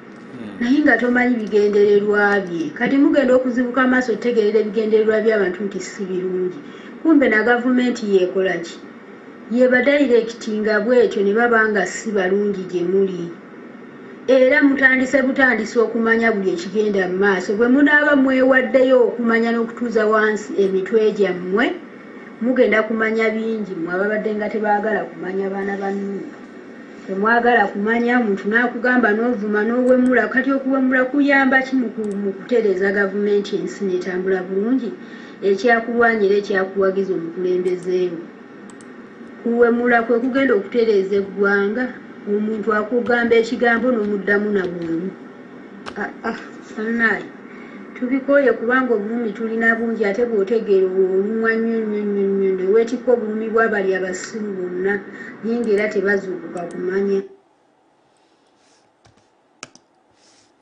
naye nga tomanyi bigendererwa bye. Kati mugenda okuzibuka amaaso otegerera ebigendererwa by'abantu nti si birungi. Kumbe na gavumenti yeekola ki? Yeba dairekitinga bwetyo ne baba nga si balungi gye muli. Era mutandise butandise okumanya buli ekigenda mu maaso. Bwe munaaba mwewaddeyo okumanya n'okutuuza wansi emitwe gyammwe mugenda kumanya bingi mmwe ababadde nga tebaagala kumanya baana bannu. Temwagala kumanya omuntu n'akugamba n'ovuma n'owemula. Kati okuwemula kuyamba ki mu kutereeza gavumenti ensi n'etambula bulungi? Ekyakulwanyira ekyakuwagiza omukulembezeewo. Kuwemula kwe kugenda okutereeza eggwanga. Omuntu akugamba ekigambo n'omuddamu na bwemu. Bannaye tubikooye kubanga obulumi tulina bungi ate bw'otegeera olumwa nnyo ne weetikka obulumi bw'abali abasiru bonna naye ng'era tebazuukuka kumanya.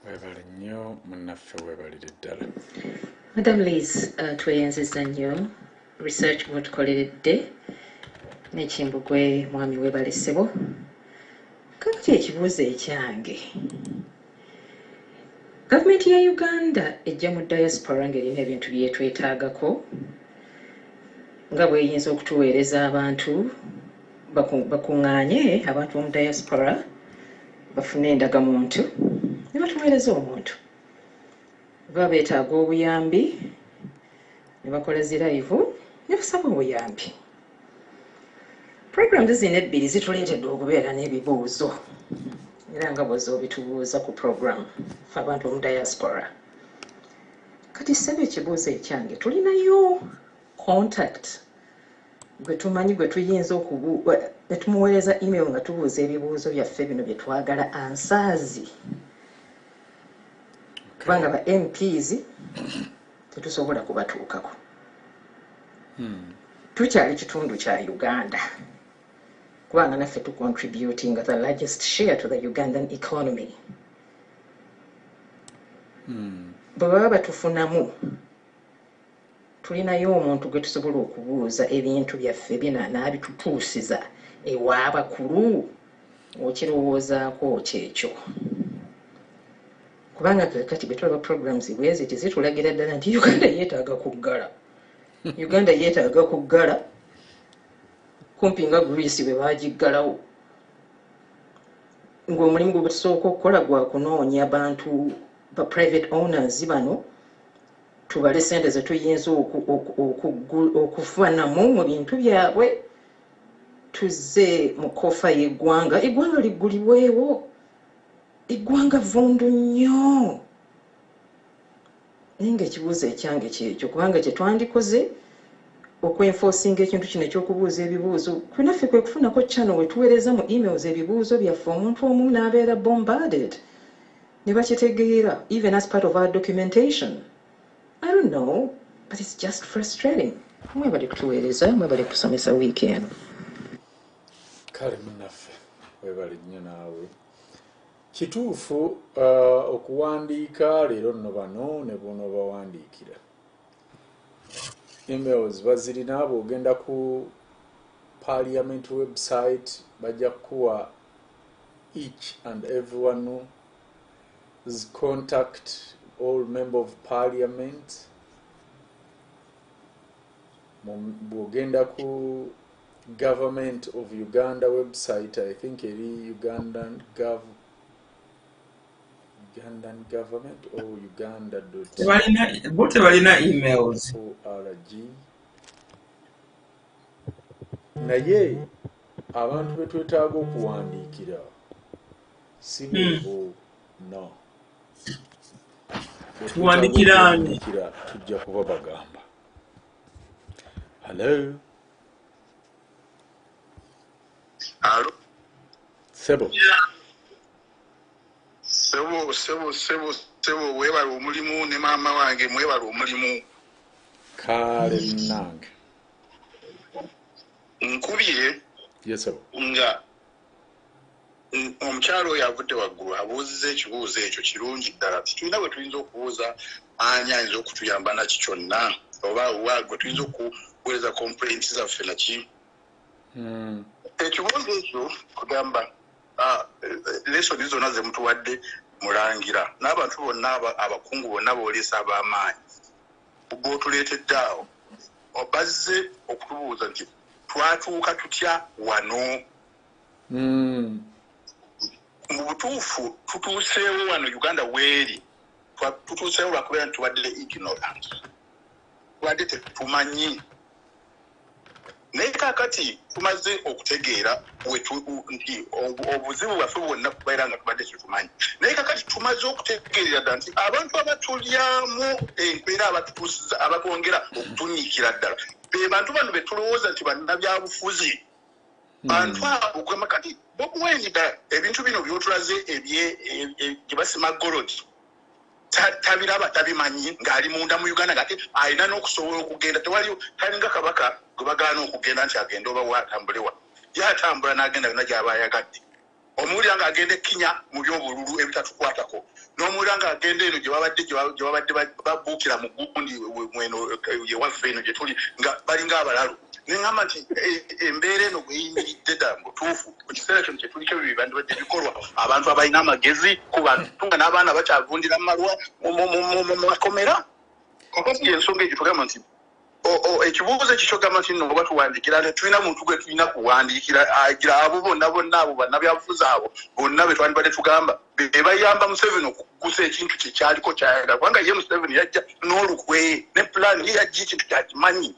Weebale nnyo munnaffe weebalire ddala. Madam Liz, tweyanziza nnyo research bw'otukoleredde ne Kimbugwe mwami weebale ssebo. Kakati ekibuuzo ekyange. Gavumenti ya Uganda ejja mu diaspora ng'erina ebintu byetwetaagako nga bw'eyinza okutuweereza abantu bakuŋŋaanye abantu b'omu diaspora bafune endagamuntu ne batuweereza omuntu. Baba beetaaga obuyambi ne bakola zirayivu ne basaba obuyambi. Programs zino ebbiri zituleetedde okubeera n'ebibuuzo era nga bw'oza obitubuuza ku program fe abantu b'omu diaspora. Kati ssebe ekibuuzo ekyange tulinayo contact gwe tumanyi gwe tuyinza ne tumuweereza email nga tubuuza ebibuuzo byaffe bino bye twagala ansaazi. Kubanga ba MPs tetusobola kubatuukako. Tukyali kitundu kya Uganda. Kubanga naffe contributing the largest share to the Ugandan economy. Bwe baba batufunamu tulinayo omuntu gwe tusobola okubuuza ebintu byaffe bina n'abitutuusiza ewaabakulu okirowoozaako kyekyo. Kubanga kati bwe tulaba programs bwezi tizitulagira ddala nti Uganda yeetaaga kuggala. Uganda yeetaaga kuggala kumpi nga Greece bwe baagiggalawo. Ng'omulimu gwe tusooka okukola gwa kunoonya bantu ba private owners bano tubale ssente ze tuyinza okufanamu mu bintu byabwe tuzze mu kofa y'eggwanga. Eggwanga liggulibwewo. Eggwanga vundu nnyo. Naye ng'ekibuuzo ekyange kyekyo kubanga kye twandikoze okwenforcinga ekintu kino ekyokubuuza ebibuuzo kunaffe kwe kufunako channel we tuweereza mu emails ebibuuzo byaffe omuntu omu n'abeera bombarded ne bakitegeera even as part of our documentation. I don't know, but it's just frustrating. mwebale kutuweereza mwebale kusomesa weekend kale munnaffe webale nnyo naawe kituufu okuwandiika leero nno bano ne bono bawandiikira emails bazirina bw'ogenda ku parliament website bajja kuwa each and everyone's contact all member of parliament bw'ogenda ku government of Uganda website I think eri Ugandan government or Uganda balina emails org naye abantu betwetaaga okuwandiikira si bo no tuwandikirani tujja kuba bagamba hello Alo. Sebo. Sebo webala omulimu ne maama wange mwebala omulimu. Kale nange. Nkubye. Yes sir. Nga omukyalo oyo avudde waggulu abuuzizza ekibuuzo ekyo kirungi ddala tulina bwe tuyinza okubuuza ani ayinza okutuyamba naki kyonna oba gwe tuyinza okuweereza complaints zaffe naki ekibuuzo ekyo kugamba lesoni zonna ze mutuwadde mulangira n'abantu bonna abakungu bonna booleesa ab'amaanyi b'otuleetedde awo bazze okutubuuza nti twatuuka tutya wano mu butuufu tutuuseewo wano Uganda weeri tutuuseewo lwakubeera nti tubadde ignorant tubadde tetumanyi naye kaakati tumaze okutegeera nti obuzibu bwaffe bwonna kubeera nga tubadde tetumanyi naye kaakati tumaze okutegeerera dda nti abantu abatulyamu empeera abatutuusiza abatwongera okutunyiikira ddala be bantu bano be tulowooza nti bannabyabufuzi bantu abo gwe makati bokuwenyida ebintu bino byotulaze gye basima golodi tabiraba tabimanyi ng'ali munda mu Uganda ngate alina n'okusobola okugenda talinga kabaka gwe bagaana okugenda nti agenda oba watambulewa yatambula n'agenda yonna gy'aba ayagadde omuwulira ng'agenda ekkinya mu by'obululu ebitatukwatako n'omuwulira ng'agenda eno gye babadde babuukira mu gundi mweno yewaffe eno gye tuli nga balinga abalalu neŋŋamba nti embeera eno gweyimiridde dda mutuufu mu kiseera kyono kyetuliko ebyo byandibadde bikolwa abantu abalina amagezi ku bantu nga n'abaana bakyavundira mu malwa mu makomera kakati ensonga egyo tugamba nti ekibuuzo ekyo kyogamba nti nno oba tuwandiikira tetulina muntu gwe tulina kuwandiikira agira abo bonna abo bannabyabufuzi abo bonna be twandibadde tugamba be bayamba Museveni okukusa ekintu kye kyaliko kyayagala kubanga ye Museveni yajja n'olukwe ne pulaani ye yajja ekintu kyakimanyi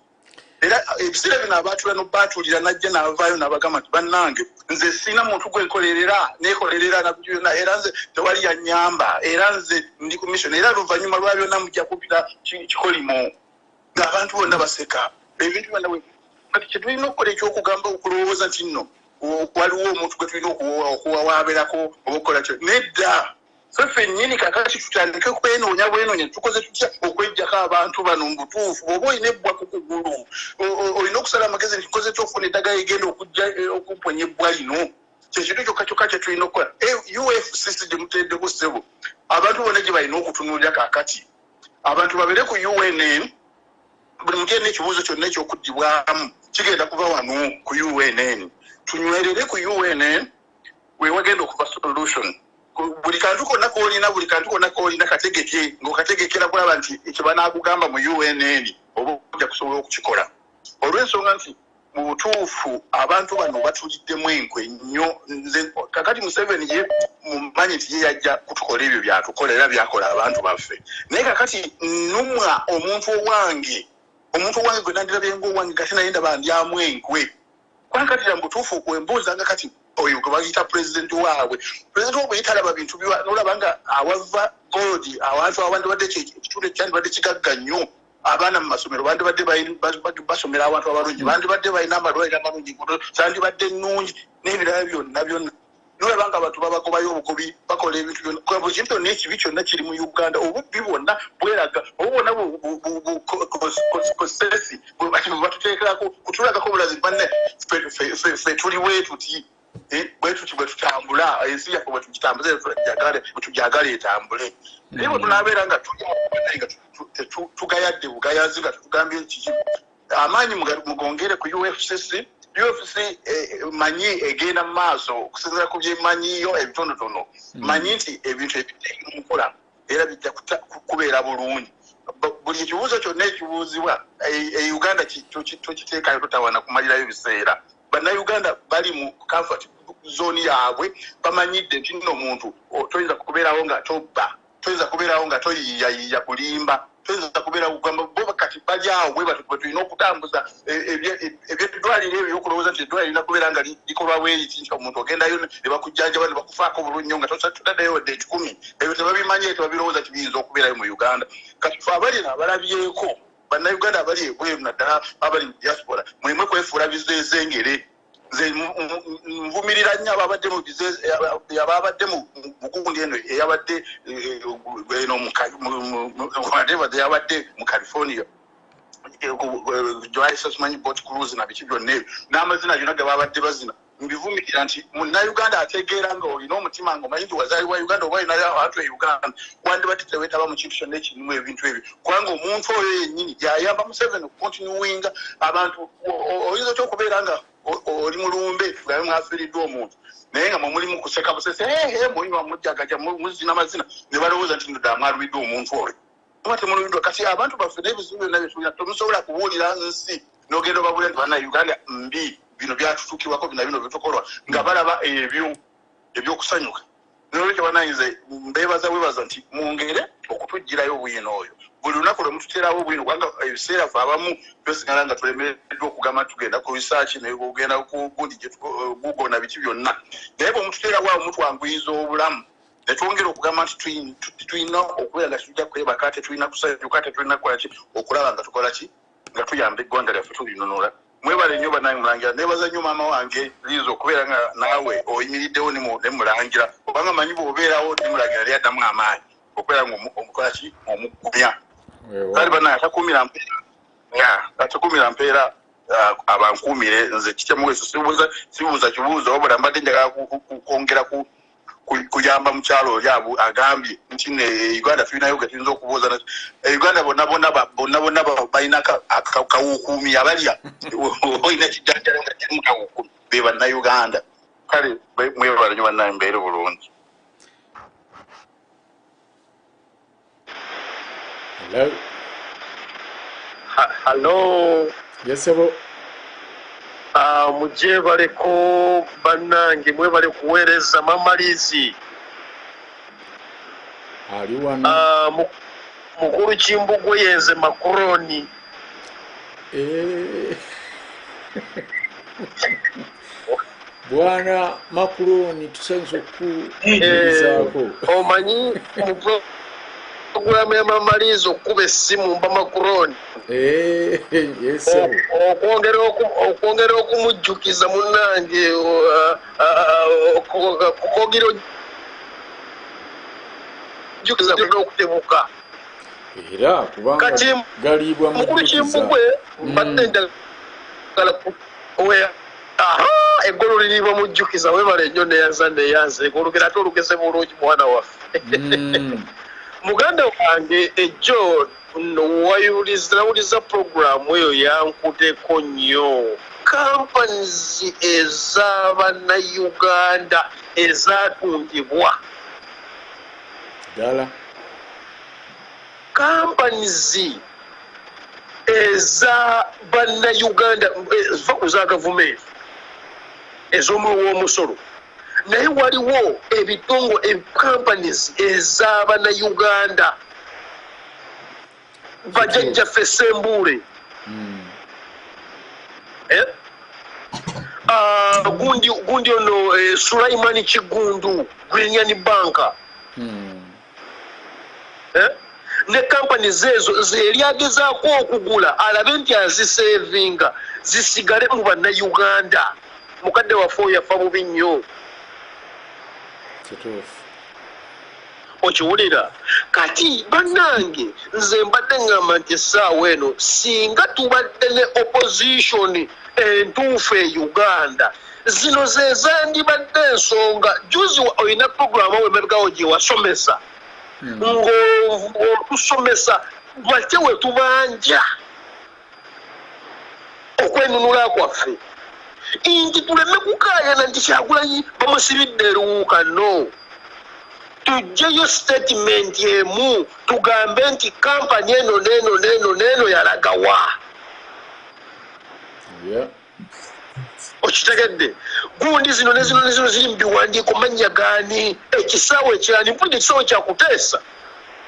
era ebiseera bino abaatula n'obaatulira najja n'avaayo n'abagamba nti bannange nze sina muntu gwenkolerera neekolerera nabyonna era nze tewali yannyamba era nze ndi ku mission era luvannyuma lwa byonna mujja kubbira kikolimo ng'abantu bonna baseka ebintu byonna kati kye tulina okukola ekyokugamba okulowooza nti nno waliwo omuntu gwe tulina okuwawaaberako oba okukola kyo nedda so ffennyini kakati tutandike bwenoonya tukoze tutya okwejjako abantu bano mu butuufu oba olina ebbwa ku kugulu olina okusala amagezi nti tukoze kyokufuna eddagala egenda okuponya ebbwa lino kyekintu kyokka kye tulina okukola UFCC gye muteeddeko ssebo abantu bonna gye balina okutunuulira kakati abantu babeere ku UNN buli muntu yenna ekibuuzo kyonna ekyokuddibwamu kigenda kuva wano ku UNN tunywerere ku UNN wewagenda okuva solution buli kantu konna koolina kategeke ng'okategekera kulaba nti ekyo banaakugamba mu UNN oba ojja kusobola okukikola olw'ensonga nti mu butuufu abantu bano batuliddemu enkwe nnyo nze kakati Museveni ye mumanyi nti ye yajja kutukola ebyo byatukola era byakola abantu baffe naye kakati nnumwa omuntu owange gwe nandirabye ng'owange kati naye ndaba ndyamu enkwe kwankatira mu butuufu kwembuuza nga kati oyo gwe bayita pulezidenti waabwe yetalaba bintu nolaba nga awava golodi awantu awandibadde ekitundu ekyandibadde kigagga nnyo abaana mu masomero bandibadde basomera abantu abalungi bandibadde balina amalwaliro amalungi sandibadde nnungi n'ebirala byonna niwe banga abantu babagobayo obugobi bakola ebintu byonna kwa bujinto n'ekibi kyonna kiri mu Uganda obubbi bwonna bweraga obubona kosesi batuteekerako kutulagako bulazi banne fe tuli wetuti bwetuti bwe tutambula ensi yaffe bwe tugitambuze bwetujagala etambule naye bwe tunaabeera nga tugayadde bugayazi nga tetugambye kiki amaanyi mugongere ku UFCC manyi egenda mu maaso okusinziira ku byemanyiyo ebitonotono manyi nti ebintu ebiteeka mu nkola era bijja kubeera bulungi buli ekibuuzo kyonna ekibuuzibwa Uganda tukiteekayo totawana kumalirayo biseera bannayuganda bali mu comfort zone yaabwe bamanyidde nti nno omuntu toyinza kubeerawo nga tobba toyinza kubeerawo nga toyiyayiya kulimba toyinza kubeera kugamba bo kati bali awo bwe batu tulina okutambuza eby'eddwaliro ebyo okulowooza nti eddwaliro lirina kubeera nga likolwa bweyiti nti omuntu ogendayo ne bakujjanjaba ne bakufaako bulungi nnyo nga tutaddeyo wadde 10 ebyo tebabimanyi tebabirowooza tibiyinza okubeerayo mu Uganda kati fe abali abalabyeko bannayuganda abali ebweru naddala abali mu diaspora mwemwe kwefuula bizezengere nze nvumirira nnyo ababadde mu ababadde mu bugundi eno eyabadde yabadde mu California joyisasmanyi boat cruise na biki byonna ebyo n'amazina yonna ge babadde bazina mbivumirira nti munnayuganda ategeera nga olina omutima nga omanyi nti wazaalibwa Uganda oba olinayo abantu e Uganda wandibadde teweetaba mu kintu kyonna ekirimu ebintu ebyo kubanga omuntu oyo yennyini yayamba Museveni okukontinuwinga abantu oyinza otya okubeera nga oli mulumbe ngayo mwafiiriddwa omuntu naye nga mulimu kuseka busese mulimu mujjagaja muzina amazina ne balowooza nti ndoda mwalubiddwa omuntu oyo oba temulubiddwa kati abantu baffe n'ebizibu byonna byetulina temusobola kubuulira nsi n'ogenda obabulira nti bannayuganda mbi bino byatutukibwako bino bitukolwa nga balaba ebyokusanyuka nolwekyo banayinze mbebaza bwebaza nti mwongere okutugirayo obwino oyo buli lunaku lwe mututeerawo obwino kubanga ebiseera fe abamu twesigala nga tulemereddwa okugamba tugenda ku research negenda kugundi Google na biki byonna naye bwe mututeerawo awo mutwanguyiza obulamu netwongera okugamba nti tulina okubeera nga tujja kwebaka tetulina kusanyuka tetulina kukolaki okulaba nga tukola ki nga tuyamba eggwanga lyaffe tulinunula mwebale nnyo bannange Mulangira nebaza nnyo maama wange liiza okubeera nga naawe oyimiriddewo ne Mulangira kubanga manyi bw'obeerawo ne Mulangira lyaddamu amaanyi okubeera nga omukola ki omugumya kale bannange atakumira mpeera abankuumire nze kityamuweso sibuuza kibuuzo wabula mbadde njagala kwongera kuyamba mukyalo oli agambye nti Uganda tulinayo ge tuyinza okubuuza Uganda bonna balina kawukuumi abalya olina kijjanjalo nga kirimu kawukuumi be bannayuganda kale mwebala nnyo bannange mbeere bulungi. Hello. Yes, sir. Mujje baleko bannange mwebale kuweereza mamalizi ali wano mukulu Kimbugwe yenze makoroni bwana makoroni tusenze okuzaako omanyi programu ya mamalizi okuba essimu mba makoroni okwongera okumujjukiza munnange kukogira ojjukiza okutebuka era kubanga galibwa mukulu Kimbugwe mbadde njagala eggolo liriibwa mujjukiza webale nnyo neyanze olugero ate olugeze bulungi mwana waffe muganda wange ejjo nawuliza programu eyo yankuteko nnyo companies ez'abannayuganda ezatundibwa ddala companies ez'abannayuganda ziva ku za gavumenti ez'omuwi w'omusolo naye waliwo ebitongo companies ez'abannayuganda bajjajjaffe Sembule gundi ono Sulaimani Kigundu Green Banka ne companies ezo zeryagezaako okugula alabe nti azisevinga zisigale mu bannayuganda mukadde waffe yafa bubi nnyo okiwulira kati bannange nze mbadde ngamba nti essaawa eno singa tubadde ne opposition entuufu e Uganda zino ze zandibadde ensonga juzi olina programu awo emabekawo gye wasomesa ng'otusomesa batye we tubanja okwenunula kwaffe nti tuleme kukaayana nti Kyagulanyi bamusibidde eruwuuka no tujjeyo statement emu tugambe nti kampani eno n'eno yalagawa okitegedde gundi zino ne zino ziri mu biwandiiko mannya gaani ekisaawe kyani mpulidde ekisaawe kyakuteesa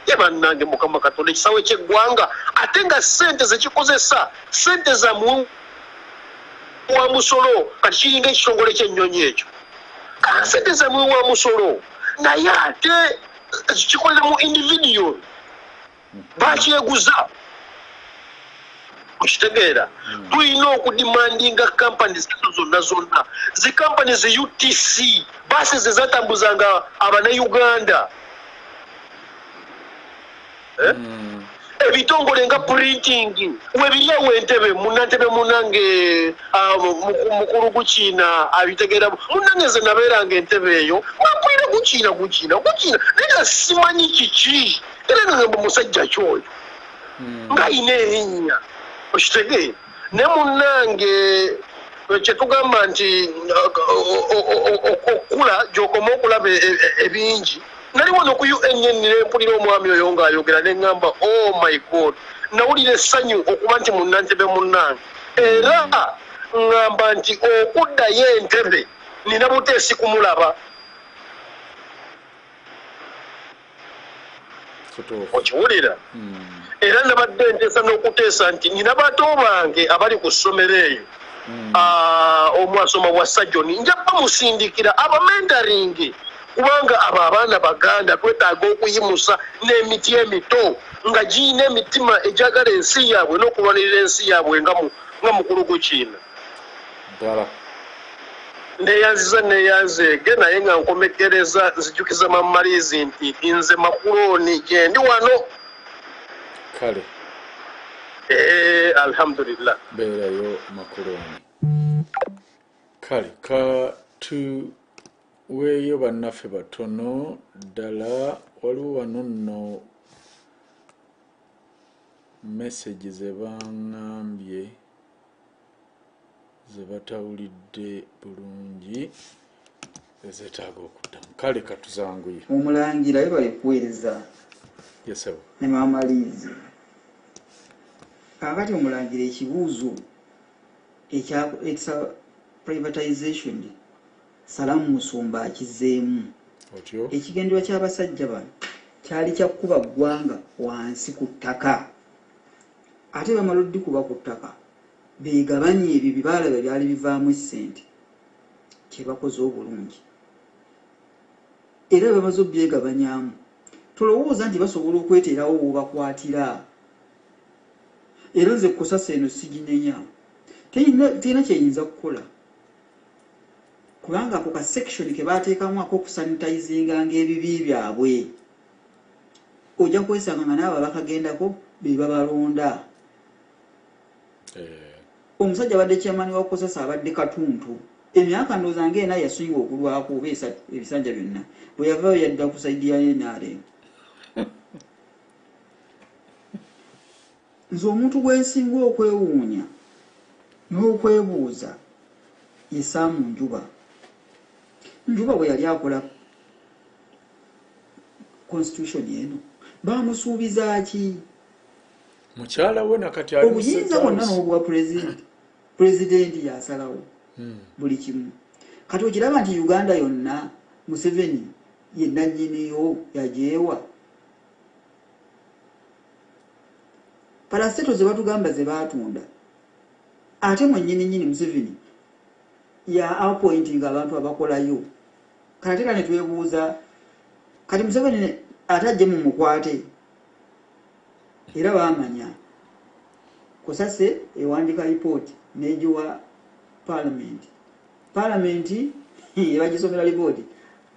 ye bannange Mukama Katonda ekisaawe ky'eggwanga ate nga ssente zekikozesa ssente za wa musolo kati kiringa ekitongole ky'ennyonyi ekyo ssente za wa musolo naye ate kikolera mu individual bakyeguza okitegeera tulina okudimandinga companies zonna zi companies UTC basi ze zatambuzanga abannayuganda ebitongole nga printing webiryawo entebe munnantebe munnange mukulu gukiina abitegeera munnange ze nabeeranga entebe eyo wakwira gukiina naye simanyi kiki era nga musajja kyoyo ng'ayina erinnya okitegeera ne munnange kyetugamba nti okukula gy'okoma okulaba ebingi naliwo noku UN nempulira omwami oyo ng'ayogera ne ŋŋamba oh my god nawulira essanyu okuba nti munnantebe munnange era ŋŋamba nti okuddayo entebe nina buteesi kumulaba okiwulira era nabadde nteesa n'okuteesa nti nina bato bange abali ku ssomero eyo omwasoma bwa sajoni nja bamusindikira abamendaringi kubanga abo abaana baganda twetaaga okuyimusa n'emiti emito nga giyina emitima egyagala ensi yaabwe n'okulwanirira ensi yaabwe nga mukulu gukiina neyanzeege naye nga nkomekereza nzijukiza mamaliizi nti nze makuloni gyendi wano kale alhamdulillah beerayo makuloni kale weeyo bannaffe batono ddala waliwo wano nno message ze baŋŋambye ze batawulidde bulungi ezeetaaga okuddamu kale katuzanguye Omulangira ye bali kuweereza yesebo ne mamaliizi kakati Omulangira ekibuuzo ekya privatization Salamu Musumba akizeemu ekigendererwa ky'abasajja bano kyali kyakuba ggwanga wansi ku ttaka ate bamala oddikuba ku ttaka beegabanye ebyo bibaalaba byali bivaamu essente kyebakoze obulungi era bamaze obyegabanyaamu tolowooza nti basobola okweteerawo wobakwatira era nze kusasa eno siginenya terina kyeyinza kukola kubanga ako ka section ke baateekamu ak'okusanitizinga ng'ebibi byabwe ojja kwesanga nga naabo abakagendako be babalonda omusajja abadde kyamani wa kusasa abadde katuntu emyaka ndowooza ng'ena yasinga okulwako oba ebisanja byonna bwe yavaayo yadda ku saidi ya NRM nze omuntu gwensinga okwewuunya n'okwebuuza yesaamu njuba bwe yali akola constitution eno bamusuubiza ki mukyala we nakati ali obuyinza bwonna n'obwa pulezidenti yasalawo buli kimu kati okiraba nti Uganda yonna Museveni yenna nnyiniyo yajeewa paraseto ze batugamba ze baatunda ate mwennyini Museveni ya appointing abantu abakolayo kati ne twebuuza kati Museveni atajje mu mukwate era baamanya kusase ewandika report nejiwa parliament ebagisomera report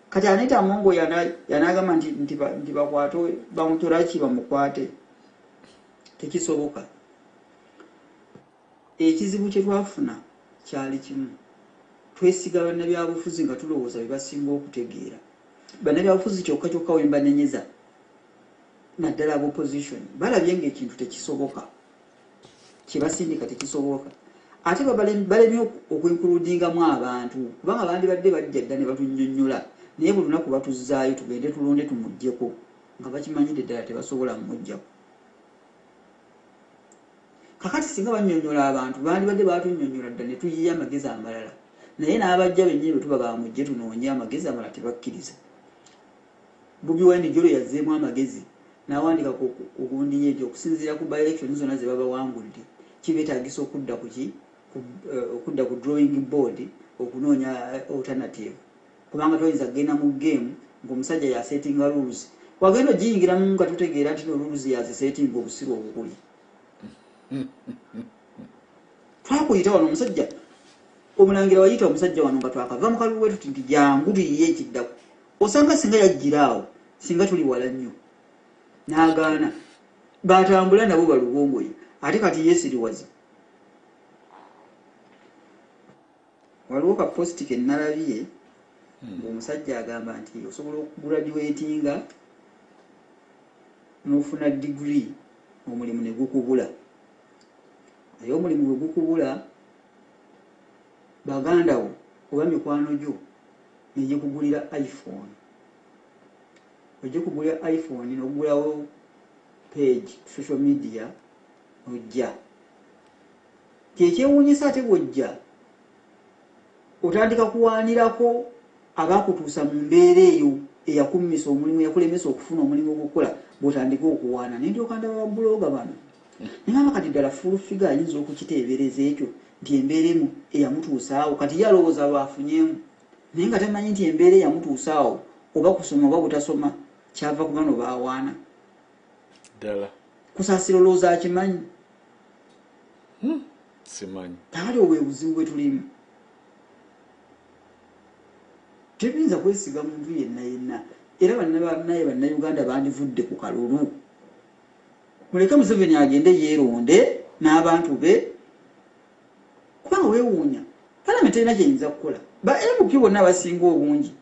kati Anita Mongo yanagamba nti bakwato bamutoraki bamukwate tekisoboka. Ekizibu kye twafuna kyali kimu. Twesiga bannabyabufuzi nga tulowooza bye basinga okutegeera. Bannabyabufuzi kyokka we mbanenyeza naddala ab'opposition balabye ng'ekintu tekisoboka, kye basindika tekisoboka. Ate balemye okwenkuludingamu abantu kubanga bandibadde bajja dda ne batunnyonnyola naye buli lunaku batuzzaayo tugende tulonde tumuggyeko nga bakimanyidde ddala tebasobola mumuggyako. Kakati singa bannyonnyola abantu bandibadde batunnyonnyola dda ne tuyiya amagezi amalala naye n'abajja bennyini bwe tuba bamugye tunoonye amagezi amalala tebakkiriza. Bobi Wine Jolo yazzeemu amagezi n'awandika ku gundi ye okusinziira ku by-election zonna ze baba wangudde kibeetaagisa okudda ku drawing board okunoonya alternative kubanga toyinza kugenda mu game ng'omusajja yasetinga rules wagenda ogiyingiramu nga tutegeera nti no rules yazisetinga obusiru obukuli. Twakuyita wano omusajja Omulangira wayita omusajja wano nga twakava mu kalulu wetu nti jangu tuyiye ekiddako osanga singa yajjiraawo singa tuli wala nnyo n'agaana batambula nabo balubongoye ate kati yesiriwazi. Waliwo ka posti ke nalabye ng'omusajja agamba nti osobola okuguraduatinga n'ofuna degree omulimu ne gukubula. Naye omulimu bwe gukubula baganda wo oba mikwano gyo nejje kugulira iPhone. Ojje kugulira iPhone n'ogulawo page social media ojja. Kyekyewuunyisa ate bw'ojja otandika kuwaanirako abakutuusa mu mbeera eyo eyakummisa omulimu yakulemesa okufuna omulimu ogwokukola bw'otandika okuwaana n'endyoka ndaba babuloga bano. Nengamba kati ddala full figure ayinza okukiteebereza ekyo nti embeera emu eyamutuusaawo kati ye alowooza lwafunyemu naye nga tamanyi nti embeera eyamutuusaawo oba kusoma oba butasoma kyava ku bano baawaana ddala kusaasira olowooza akimanyi. Simanyi. Taali obwe buzibu bwe tulimu. Tebiyinza kwesiga muntu yenna era bannayuganda bandivudde ku kalulu. Muleke Museveni agende yeeronde n'abantu be kubanga weewuunya palamenti erina kyeyinza kukola. Ba MP bonna abasinga obungi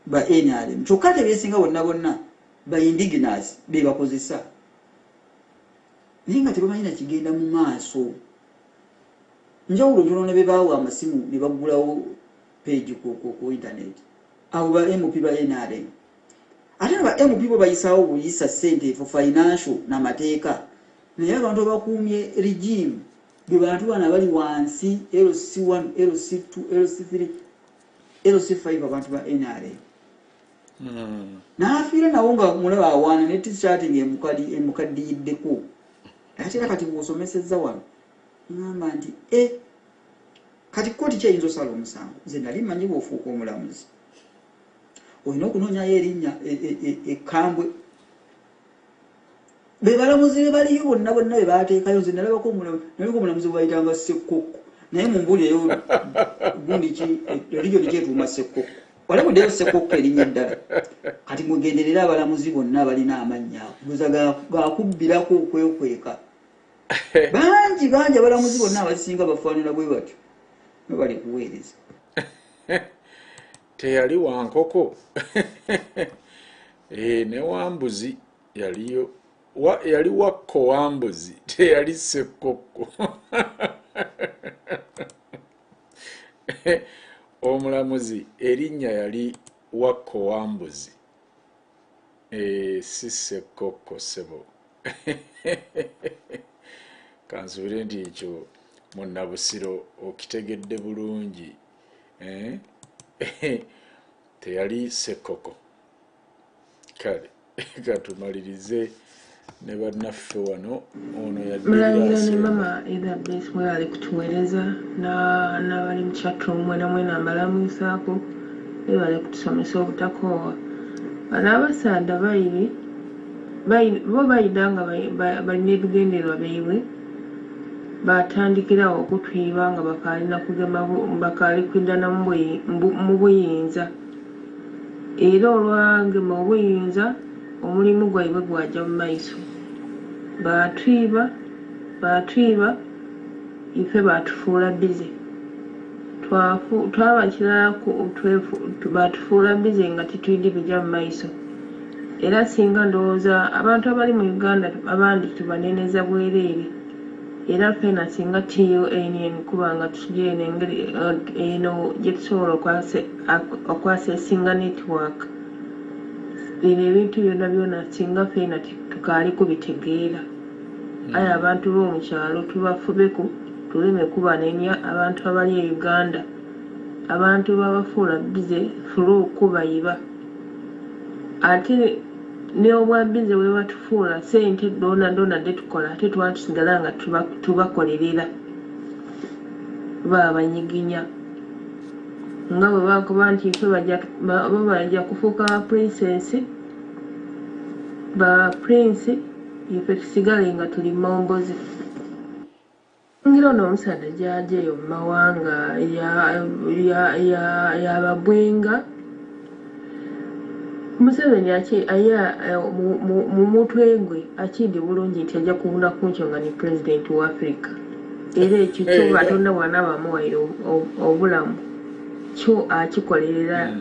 ba NRM kyokka ate beesinga bonna ba indigenous be bakozesa naye nga tebamanyi na kigenda mu maaso. Njawulo ntono ne be baawa amasimu ne bagulawo page ku internet abo ba MP ba NRM. Ate ba MP bo bayisaawo buyisa ssente for financial n'amateeka naye abantu abakuumye regime be bantu bana bali wansi LC1 LC2 LC3 LC5 abantu ba NRM. N'afiira nawo nga mulaba awaana ne t-shirt emukaddiyiddeko ate era kati bw'osomesezza wano ngamba nti kati kkooti kyeyinza osala omusango nze nali mmanyi bw'ofuuka omulamuzi olina okunoonyayo erinnya ekkambwe be balamuzi be baliyo bonna be baateekayo nze nalabako omulamuzi bwe bayitanga Ssekkokko naye mumbuulyeyo gundi ki religion kyetuuma Ssekkokko walabuddeyo Ssekkokko erinnya eddala kati mugenderera abalamuzi bonna abalina amannya buza gakubbirako okwekweka bangi abalamuzi bonna abasinga bafaanana bwe batyo ne bali kuweereza. Teyali Wankoko ne Wambuzi yaliyo yali Wakko Wambuzi teyali Ssekkokko. Omulamuzi erinnya yali Wakko Wambuzi si Ssekkokko ssebo. Kansuubire nti ekyo munnabusiro okitegedde bulungi. Teyali Ssekkokko. Kale katumalirize ne bannaffe wano ono Mulangira ne mama Elizabeth mwali kutuweereza n'abali mu chatroom mwena mbalamusaako bali kutusomesa obutakoowa. Bano abasaadda bo bayida nga balina ebigendererwa baibwe batandikirawo okutwiba nga bakaalina kugema bakaali kwidana mu buyinza era olwagema obuyinza omulimu gwabwe gwajja mu maiso. Baatwiba ife baatufuula bize. Twaba kirala baatufuula bize nga tetuyidde bijja mu maiso. Era singa ndowooza abantu abali mu Uganda abandi tubaneneza bwereere. Era fena singa TUNN kuba nga tutugyena engeri eno gye tusobola okwasesinga network. Ebyo ebintu byonna singa fena tukaali kubitegeera. Aye abantu b'omu kyalo tubafubeko tuleme kubanenya abantu abali e Uganda. Abantu babafuula bize fulu kubayiba. Ate ne obwa bize bwe batufuula sente dona de tukola ate twatusigala nga tubakolerera. Babanyiginya. Nga bwe bakuba nti ife bajja kufuuka ba princess. Ba prince ife tusigale nga tuli mombozi. Ngira ono omusaadde gy'ajja eyo mu mawanga y'ababwenga. Museveni mu mutwe gwe akidde bulungi nti ajja kubuna kunkyo nga ni pulezidenti wa Africa. Era ekyo kyo Katonda bw'anaaba amuwaire obulamu kyo akikolerera.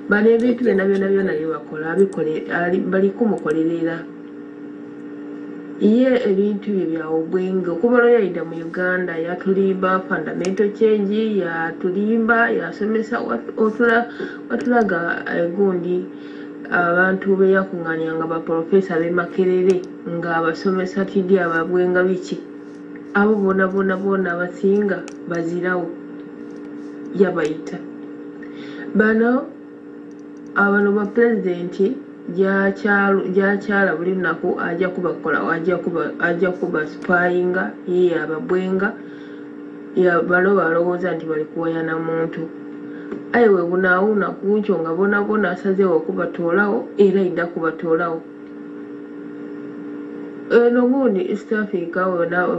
Bano ebintu byonna bye bakola bali kumukolerera. Ye ebintu bye bya obwenge okuva lwe yayita mu Uganda yatulimba fundamental change, yatulimba yasomesa watulaga gundi abantu be yakuŋŋaanyanga baprofesa b'e Makerere ng'abasomesa tiddi ababwenga biki. Abo bonna abasinga bazirawo yabayita. Bano ba pulezidenti gy'akyala buli lunaku ajja kuba spyinga ye ababwenga bano balowooza nti bali kuwayana muntu. Aye we bunaawuna kunkyo nga bonna asazeewo okubatoolawo era idda kubatoolawo. Eno gundi East Africa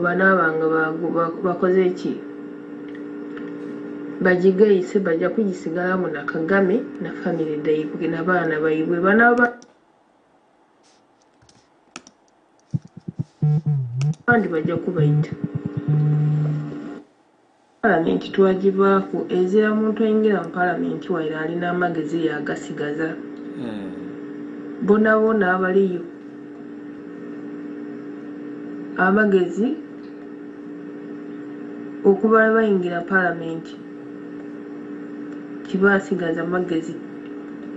banaabanga bakoze ki? Bagigayise bajja kugisigalamu na Kagame na family daibwe n'abaana baibwe bandi bajja kubayita. Palamenti twagivaako ezira muntu ayingira mu palamenti waira alina amagezi yagasigaza. Bonna abaliyo amagezi okuba bayingira palamenti kibasigaza amagezi.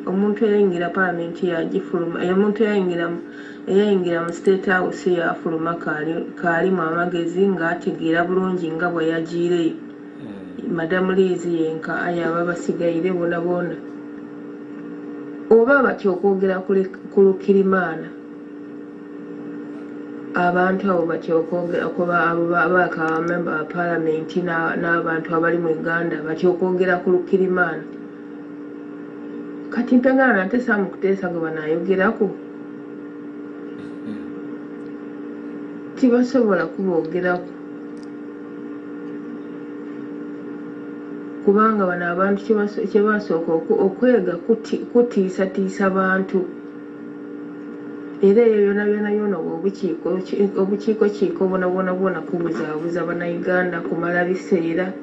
Omuntu eyayingira palamenti yagifuluma. Omuntu eyayingira mu state house yafuluma kaalimu amagezi ng'ategeera bulungi nga bwe yagiireyo. Madamu Liz yenka ayaba basigaire bonna. Oba batya okwogera ku Lukirimaana. Abantu abo batya okwogera kuba member wa palamenti n'abantu abali mu Uganda batya okwogera ku Lukirimaana. Kati mpengana ate Samukuteesa gwe banaayogerako. Tibasobola kuboogerako. Kubanga bano abantu kye basooka okwega kutiisatiisa bantu. Era eyo byonna obukiiko bwonna kubuzaabuza bannayuganda kumala biseera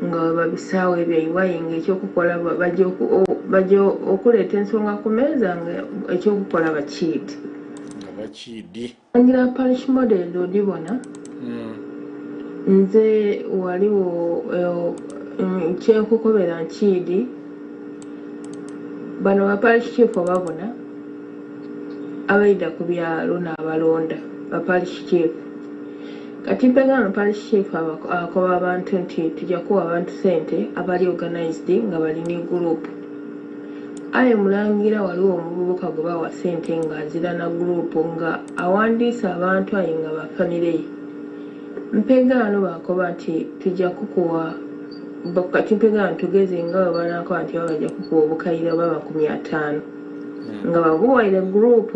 nga babisaawo ebyaiwayinga ekyokukola bajja okuleeta ensonga ku meeza nga ekyokukola bakiidi. Ngira parish model odibona. Nze waliwo kyekukobera nkiidi bano ba parish chief babona abaida ku byalo n'abalonda ba parish chief. Kati mpegano parish chief akoba abantu nti tujja kuwa abantu sente abali organized nga balina group. Aye Mulangira waliwo omuvubuka gwe bawa sente ng'azira na group nga awandiisa abantu aye nga ba family ye. Mpegano bakoba nti tujja kukuwa kati mpegano tugeze nga bwe banakoba nti bajja kukuwa obukayira baba 500 nga babuwaire group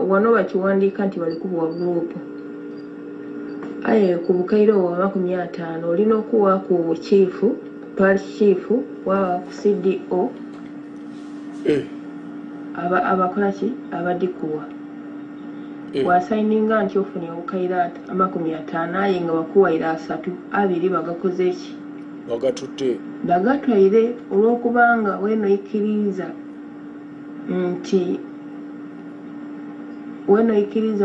wano bakiwandiika nti bali kubuwa group. Aye ku bukayiro bwa 500 olina okuwa ku chief, parish chief, wawa ku CDO, abakola ki abadikuwa wasayininga nti ofunye obukaira 50 aye nga bakuwaira 3 abiri bagakoze eki bagatutte bagatwaire olw'okubanga wenoikiriza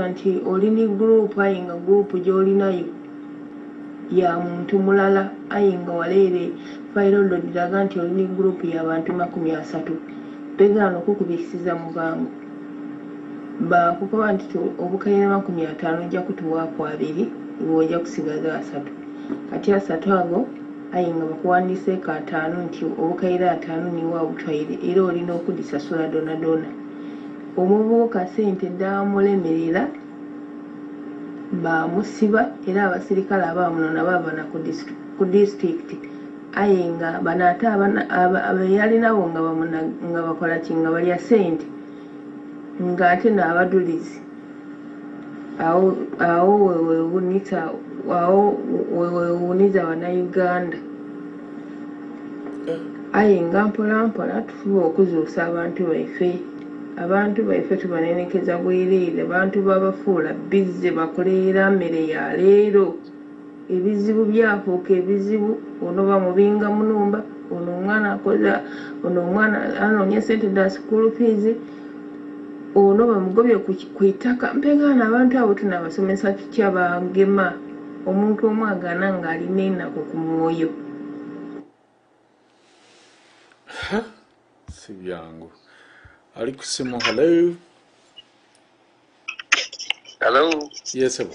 nti oli ni gurupu aye nga gurupu gy'olinayo ya muntu mulala aye nga waleere fayiro liraga nti oli ni gurupu y'abantu 30 begaana okukubikisiza mugango bakukoba nti obukaire 50 ojja kutuwaaku 2 iwe ojja kusigaza 3 kati 3 ago aye nga bakuwandiseeko 5 nti obukaire 5 niwe abutwaire era olina okudisasula donadona omuvubuka sente damulemerera bamusiba era abasirikale abamunona babana ku disitulikiti aye nga bano ate abayalinabo nga bakola ki nga balya sente ng'ate n'abadulizi awo wewuniza bannayuganda aye nga mpolampola tufuba okuzuusa abantu baife tubanenekeza bwereere abantu babafuula bizze bakoleera mmere ya leero ebizibu byafuuka ebizibu ono bamubinga munumba ono omwana anoonya sente da school fees ono bamugobye ku itaka mpegaana abantu abo tunabasomesa tutya bagema omuntu omu agaana ng'alina ennaku ku mwoyo si byangu ali ku simu. Hello. Yes abo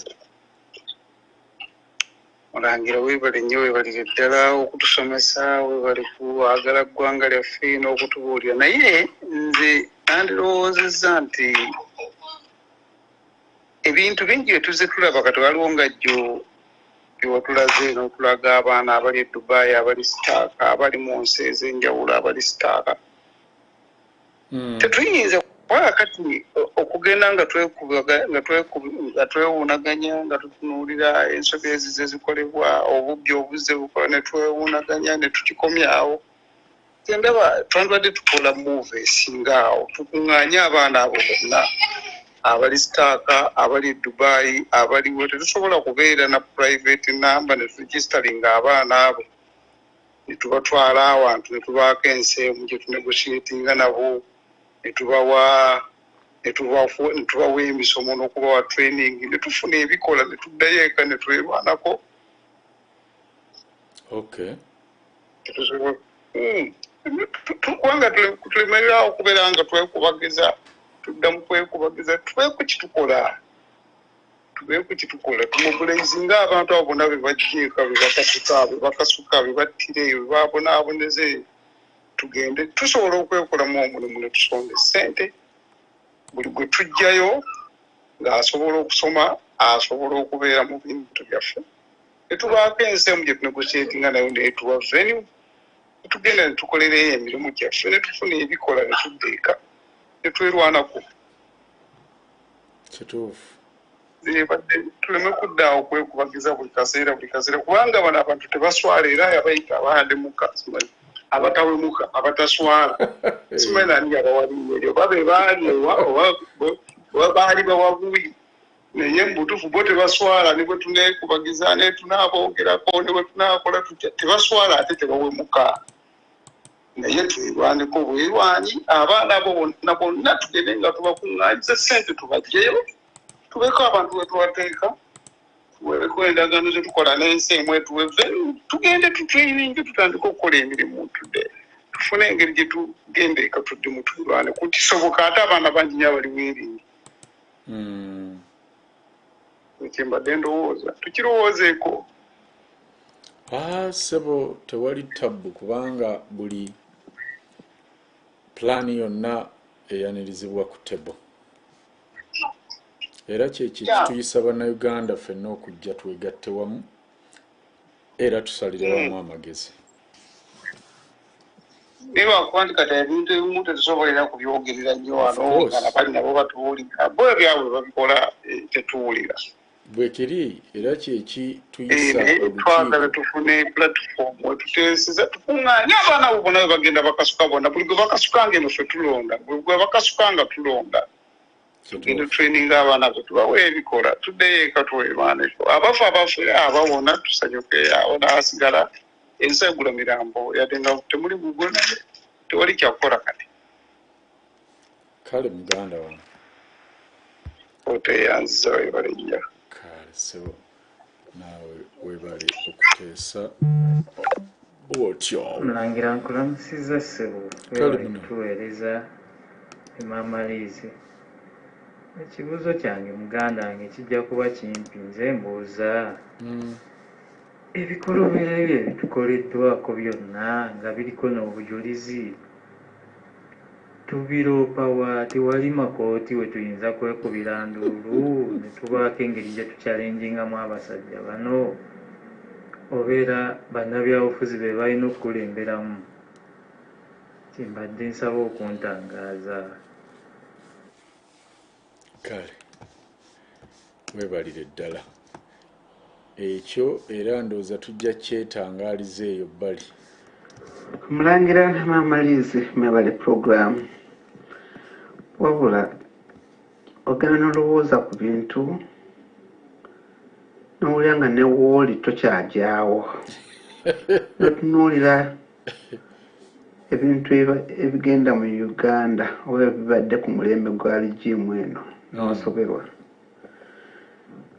Omulangira weebale nnyo weebalire ddala okutusomesa weebale kuwagala ggwanga lyaffe n'okutubuulira naye nze nandirowoozezza nti ebintu bingi bye tuzze tulaba kati waliwo nga jjo byewatulaze n'otulaga abaana abali e Dubai abali sitaaka abali mu nsi ez'enjawulo abali sitaaka tetuyinza kuba kati okugenda nga twewuunaganya nga tutunuulira ensobi ezize zikolebwa obubbi obuzze bukola ne twewuunaganya ne tukikomyawo ndaba twandibadde tukola move esingaawo tukuŋŋaanye abaana abo bonna abali sitaaka abali Dubai abaliwo tetusobola kubeera na private number ne turegistaringa abaana abo ne tubatwala awantu ne tubaako enseemu gye tunegotiatinga nabo ne tubawa emisomo n'okubawa training ne tufuna ebikola ne tuddayo eka ne twerwanako. Kubanga tulemerera okubeera nga twekubagiza tuddamu kwekubagiza tubeeko kitukola tumubuleizinga abantu abo bonna bebajjeeka bebakasuka bebattire bebabonaaboneze tugende tusobola okwekolamu omulimu ne tusonda essente buli gwe tujjayo ng'asobola okusoma asobola okubeera mu bintu byaffe netubaako enseemu gye tunegosietinga nayo neetuwa venue tugenda ne tukolereyo emirimu gyaffe ne tufuna ebikola ne tuddeeka ne twerwanako kituufu tuleme kuddaawo okwekubagiza buli kaseera kubanga bano abantu tebaswala era abayita abademuka abatawemuka abataswala simanyi nani abawaliwo eryo babe baaliewa oba baali bawabuyi naye mubutuufu bo tebaswala ne bwe tunekubagiza ne tunaabogerako ne bwe tunaakola tutya tebaswala ate tebawemuka naye twerwaneko bwerwanyi abaana abo bonna tugende nga tubakuŋŋaanyiza sente tubajjeyo tubeeko abantu bwe tubateeka tuweeko endagaano zetukola n'ensi emwe tuweve tugende tutraininge tutandika okukola emirimu tudde tufune engeri gye tugende eka tudde mu tulwane kukisoboka ate abaana bangi nyo abaliwo eringi ekyembadde ndowooza tukirowoozeeko. Ssebo tewali tabbu kubanga buli pulaani yonna eyanirizibwa ku tebo era kyeki kituyisa bannayuganda ffenna okujja twegatte wamu era tusalire wamu amagezi. Nebakuba nti kati ebintu ebimu tetusobolera kubyogerera nnyo wano nga nabali nabo batuwulira bo ebyabwe babikola tetuwulira bwekiri era kyeki tuyisa twagala tufune platform wetuteeseza tukuŋŋaanya abaana abo bonna bagenda bakasuka bonna buli gwe bakasukanga eno ffe tulonda buli gwe bakasukanga tulonda tugenda training abaana be tubawe ebikola tuddeyo eka twebaaneko abafu abawona tusanyuke awo n'asigala ensi egula mirambo yadde nga temuli bugwe naye tewali kyakukola kati kale muganda wange oteyanziza webale nnyo sebo nawe webale okuteesa bwotyo Omulangira nkulamusiza ssebo tuweereza emamaliizi ekibuuzo kyange muganda wange kijja kuba kimpi nze mbuuza ebikolobero ebyo ebitukoleddwako byonna nga biriko n'obujulizi tubiroopa wa tewali makooti we tuyinza kwekubira nduulu ne tubaako engeri gye tukyalenjingamu abasajja bano obeera bannabyabufuzi be balina okukulemberamu kimbadde nsaba okuntangaaza kale weebalire ddala ekyo era ndowooza tujja kyetangaaliza eyo bbali Omulangira n'amamaliizi mebale programu wabula ogenda n'olowooza ku bintu n'owulira nga ne wooli tokyagyawo notunuulira ebintu ebigenda mu Uganda oba ebibadde ku mulembe gwa ligimu eno n'osoberwa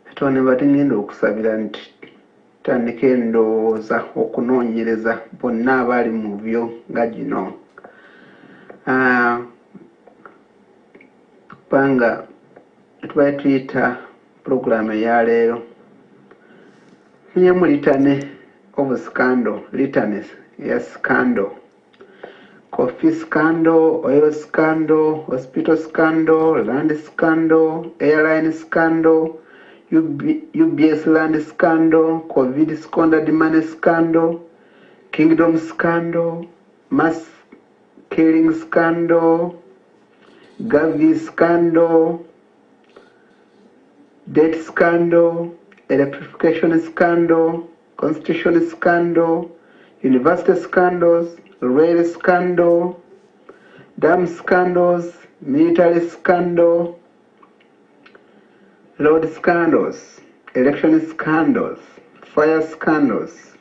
ate ne batingenda okusabira nti tandika endowooza okunoonyereza bonna abali mu byo nga gino kubanga tubaye tuyita puroguramu eyaleero funyemu litane of scandal litanes ya scandal coffee scandal, oil scandal, hospital scandal, land scandal, airline scandal, UBS land scandal, COVID squandered money scandal, kingdom scandal, mass killing scandal, Gavi scandal, debt scandal, electrification scandal, constitution scandal, university scandals, rail scandal, dam scandals, military scandal, road scandals, election scandals, fire scandals,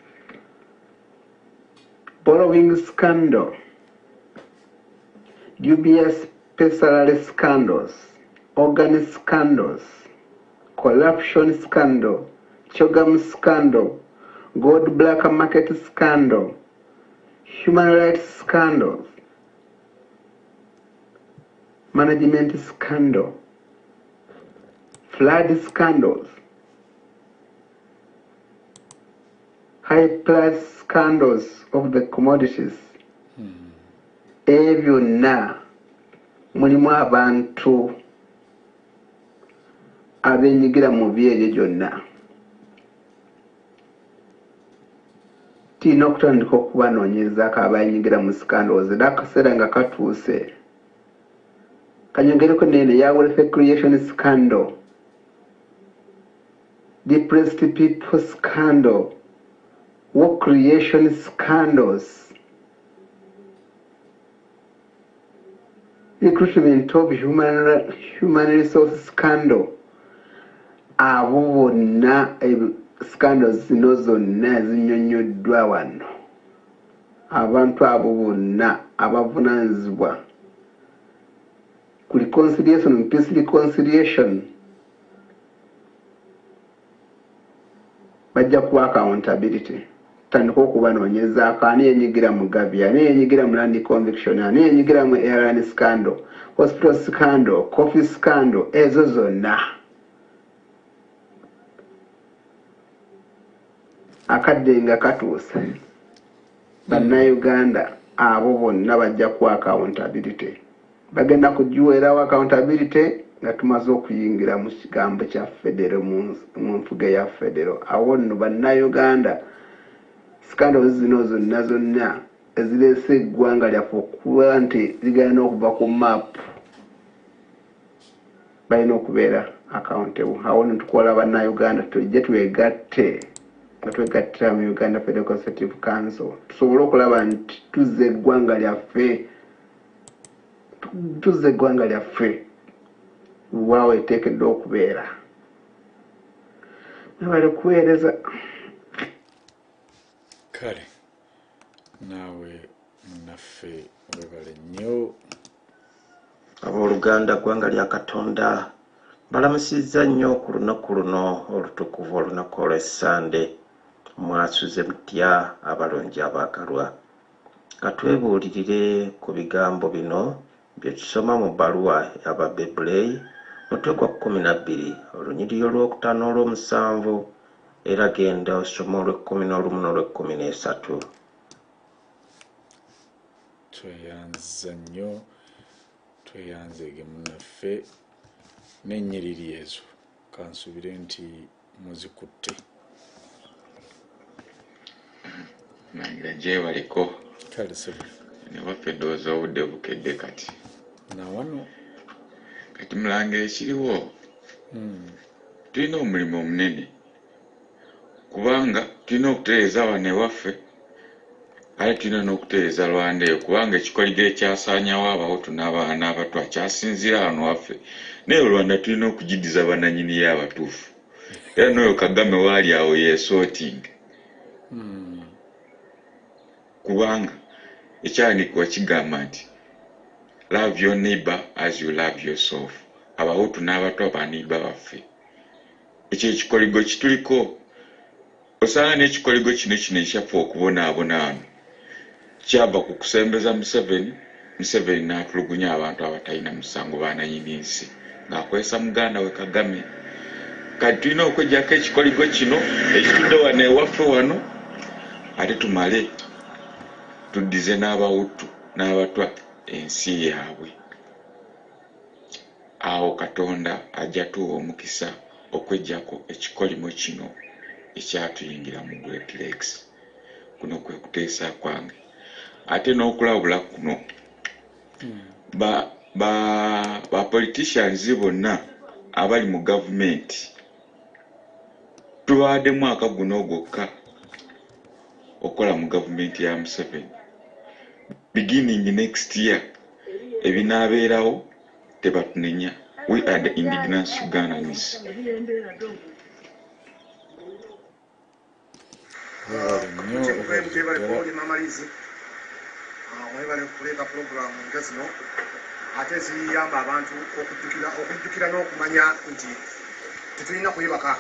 borrowing scandal, UBS pay salary scandals, organ scandals, corruption scandal, Chogam scandal, gold black market scandal, human rights scandals, management scandal, flood scandals, high price scandals of the commodities. Ebyo na mulimu abantu abenyigira mu byebyo gyonna. Tina okutandika okubanoonyerezaako abenyigira mu scandals era akaseera nga katuuse. Kanyongereko nene ya welfare creation scandal, depressed people scandal, work creation scandals, recruitment of human resource scandal. Abo bonna scandals zino zonna ezinyonnyoddwa wano, abantu abo bonna abavunaanyizibwa ku reconciliation, peace reconciliation, bajja kuwa accountability. Tandika okubanoonyezaako ani yenyigira mu Gavi, ani yenyigira mu land conviction, ani yenyigira mu airline scandal, hospital scandal, coffee scandal, ezo zonna. Akadde nga katuuse. Bannayuganda abo bonna bajja kuwa accountability. Bagenda kugiweerawo accountability nga tumaze okuyingira mu kigambo kya federo mu nfuga ya federo. Awo nno bannayuganda scandals zino zonna zonna ezireese eggwanga lyaffe okuba nti ligenda okuva ku map balina okubeera accountable. Awo ne tukola bannayuganda tujje twegatte nga twegattira mu Uganda Federal Consultative Council tusobole okulaba nti tuzza eggwanga lyaffe waawe eteekeddwa okubeera. Nabale kuweereza kale naawe munnaffe webale nnyo. Abooluganda ggwanga lya Katonda balamusizza nnyo ku lunaku luno olutukuvu olunaku olw'Essande. Mwasuze mutya abalonzi abaagalwa? Katwebuulirire ku bigambo bino bye tusoma mu bbaluwa y'Ababebuley mutwe gwa 12 olunyiriri olw'okutaano olw'omusanvu era genda osoma olw'ekkumi n'olw'ekkumi-n'esatu. Tweyanza nnyo tweyanzege munnaffe n'ennyiriri ezo kansubire nti muzikutte. Nangira gyebaliko kale sebo ne waffe ddoozi obudde bukedde kati nawano kati mulangira ekiriwo tulina omulimu omunene kubanga tulina okutereeza wano ewaffe ate tulina n'okutereeza Rwanda eyo kubanga ekikoligo ekyasaanyawo abahutu n'abaana abato kyasinzira wano waffe naye Rwanda tulina okugidiza bannannyini y'abatuufu era n'oyo Kagame waali awo yeesootinga kubanga ekyanikwa kigamba nti love your neighbor as you love yourself. Abahutu n'abato abaniiba baffe ekyo ekikoligo kituliko osanga n'ekikoligo kino ekyaffe okubonaabona wano kyava ku kusembeza Museveni n'atulugunya abantu abatalina musango baanannyini nsi ng'akozesa muganda we Kagame. Kati tulina okweggyako ekikoligo kino ekitudde wano ewaffe wano ate tumale tuddize n'abahutu n'abatwa ensi yaabwe. Awo Katonda ajja tuwa omukisa okweggyako ekikolimo kino ekyatuyingira mu Great Lakes. Kuno kwe kuteesa kwange ate n'okulabula kuno ba politicians bonna abali mu gavumenti tubaadde mwaka guno gwokka okola mu gavumenti ya Museveni. Beginning next year ebinaabeerawo tebatunenya. We are the indigenous Ugandans. Mwebale kuleeta pulogulaamu nga zino ate ziyamba abantu okujjukira n'okumanya nti tetulina kuyibaka.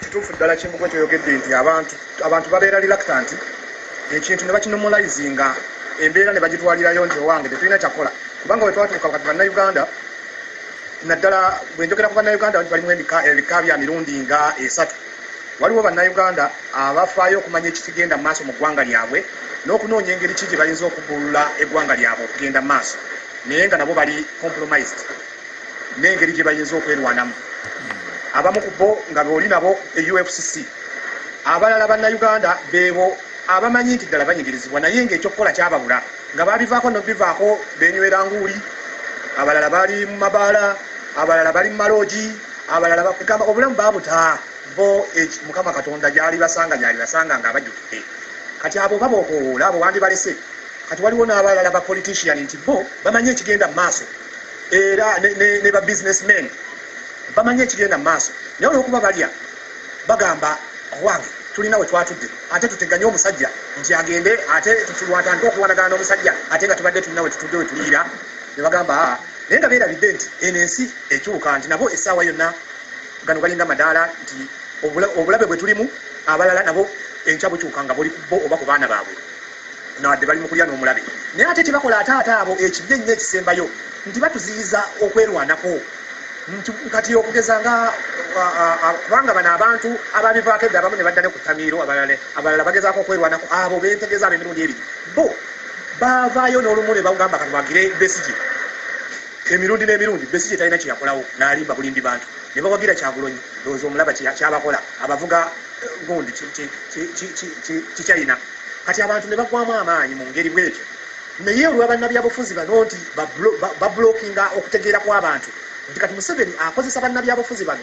Kituufu ddala Kimbugwe kyoyogedde nti abantu babeera reluctant ekintu ne bakinomalizinga embeera ne bagitwalirayo nti owange tetulina kyakola kubanga bwe twatuuka wakati bannayuganda naddala bwe njogera ku bannayuganda balimu ebika bya mirundi nga 3. Waliwo bannayuganda abafaayo okumanya ekikigenda mu maaso mu ggwanga lyabwe n'okunoonya engeri ki gye bayinza okubbulula eggwanga lyabwe okugenda mu maaso naye nga nabo bali compromised n'engeri gye bayinza okwerwanamu. Abamu ku bo nga booli nabo UFCC abalala bannayuganda beebo abamanyi nti ddala banyigirizibwa naye ng'ekyokukola kyababula nga babivaako nobivaako benywera nguuli, abalala bali mu mabaala, abalala bali mu maloogi, abalala bakugamba obulamu baabuta bo Mukama Katonda gyali basanga nga abajjukidde. Kati abo babookoola abo wandi balese. Kati waliwo n'abalala ba politician nti bo bamanyi ekigenda mu maaso era ne ba businessmen bamanyi ekigenda mu maaso naye olw'okuba balya bagamba owange tulina we twatudde ate tuteganye omusajja nti agende ate tutulwatandika okuwanagana n'omusajja ate nga tubadde tulina we tutudde we tuliira ne bagamba naye nga beerabidde nti eno ensi ekyuka nti nabo essaawa yonna gano galinga madaala nti obulabe bwe tulimu abalala nabo enkya bukyuka nga buli kubbo oba ku baana baabwe nawadde bali mu kulya n'omulabe naye ate tebakola ate abo ekibye nnyo ekisembayo nti batuziyiza okwerwanako kati okugeza nga kubanga bano abantu ababivaako edda abamu ne badda ne ku ttamiiro abalala bagezaako okwerwanako abo bentegeeza ab'emirundi ebiri bo baavaayo n'olumu ne bagamba katwagire Besigye emirundi n'emirundi Besigye talina kyeyakolawo n'alimba bulimbi bantu ne bawagira Kyagulanyi ndowooza omulaba kyabakola abavuga gundi kikyayina kati abantu ne bagwamu amaanyi mu ngeri bwetyo naye olw'abannabyabufuzi bano nti babulookinga okutegeera kw'abantu nti kati Museveni akozesa bannabyabufuzi bano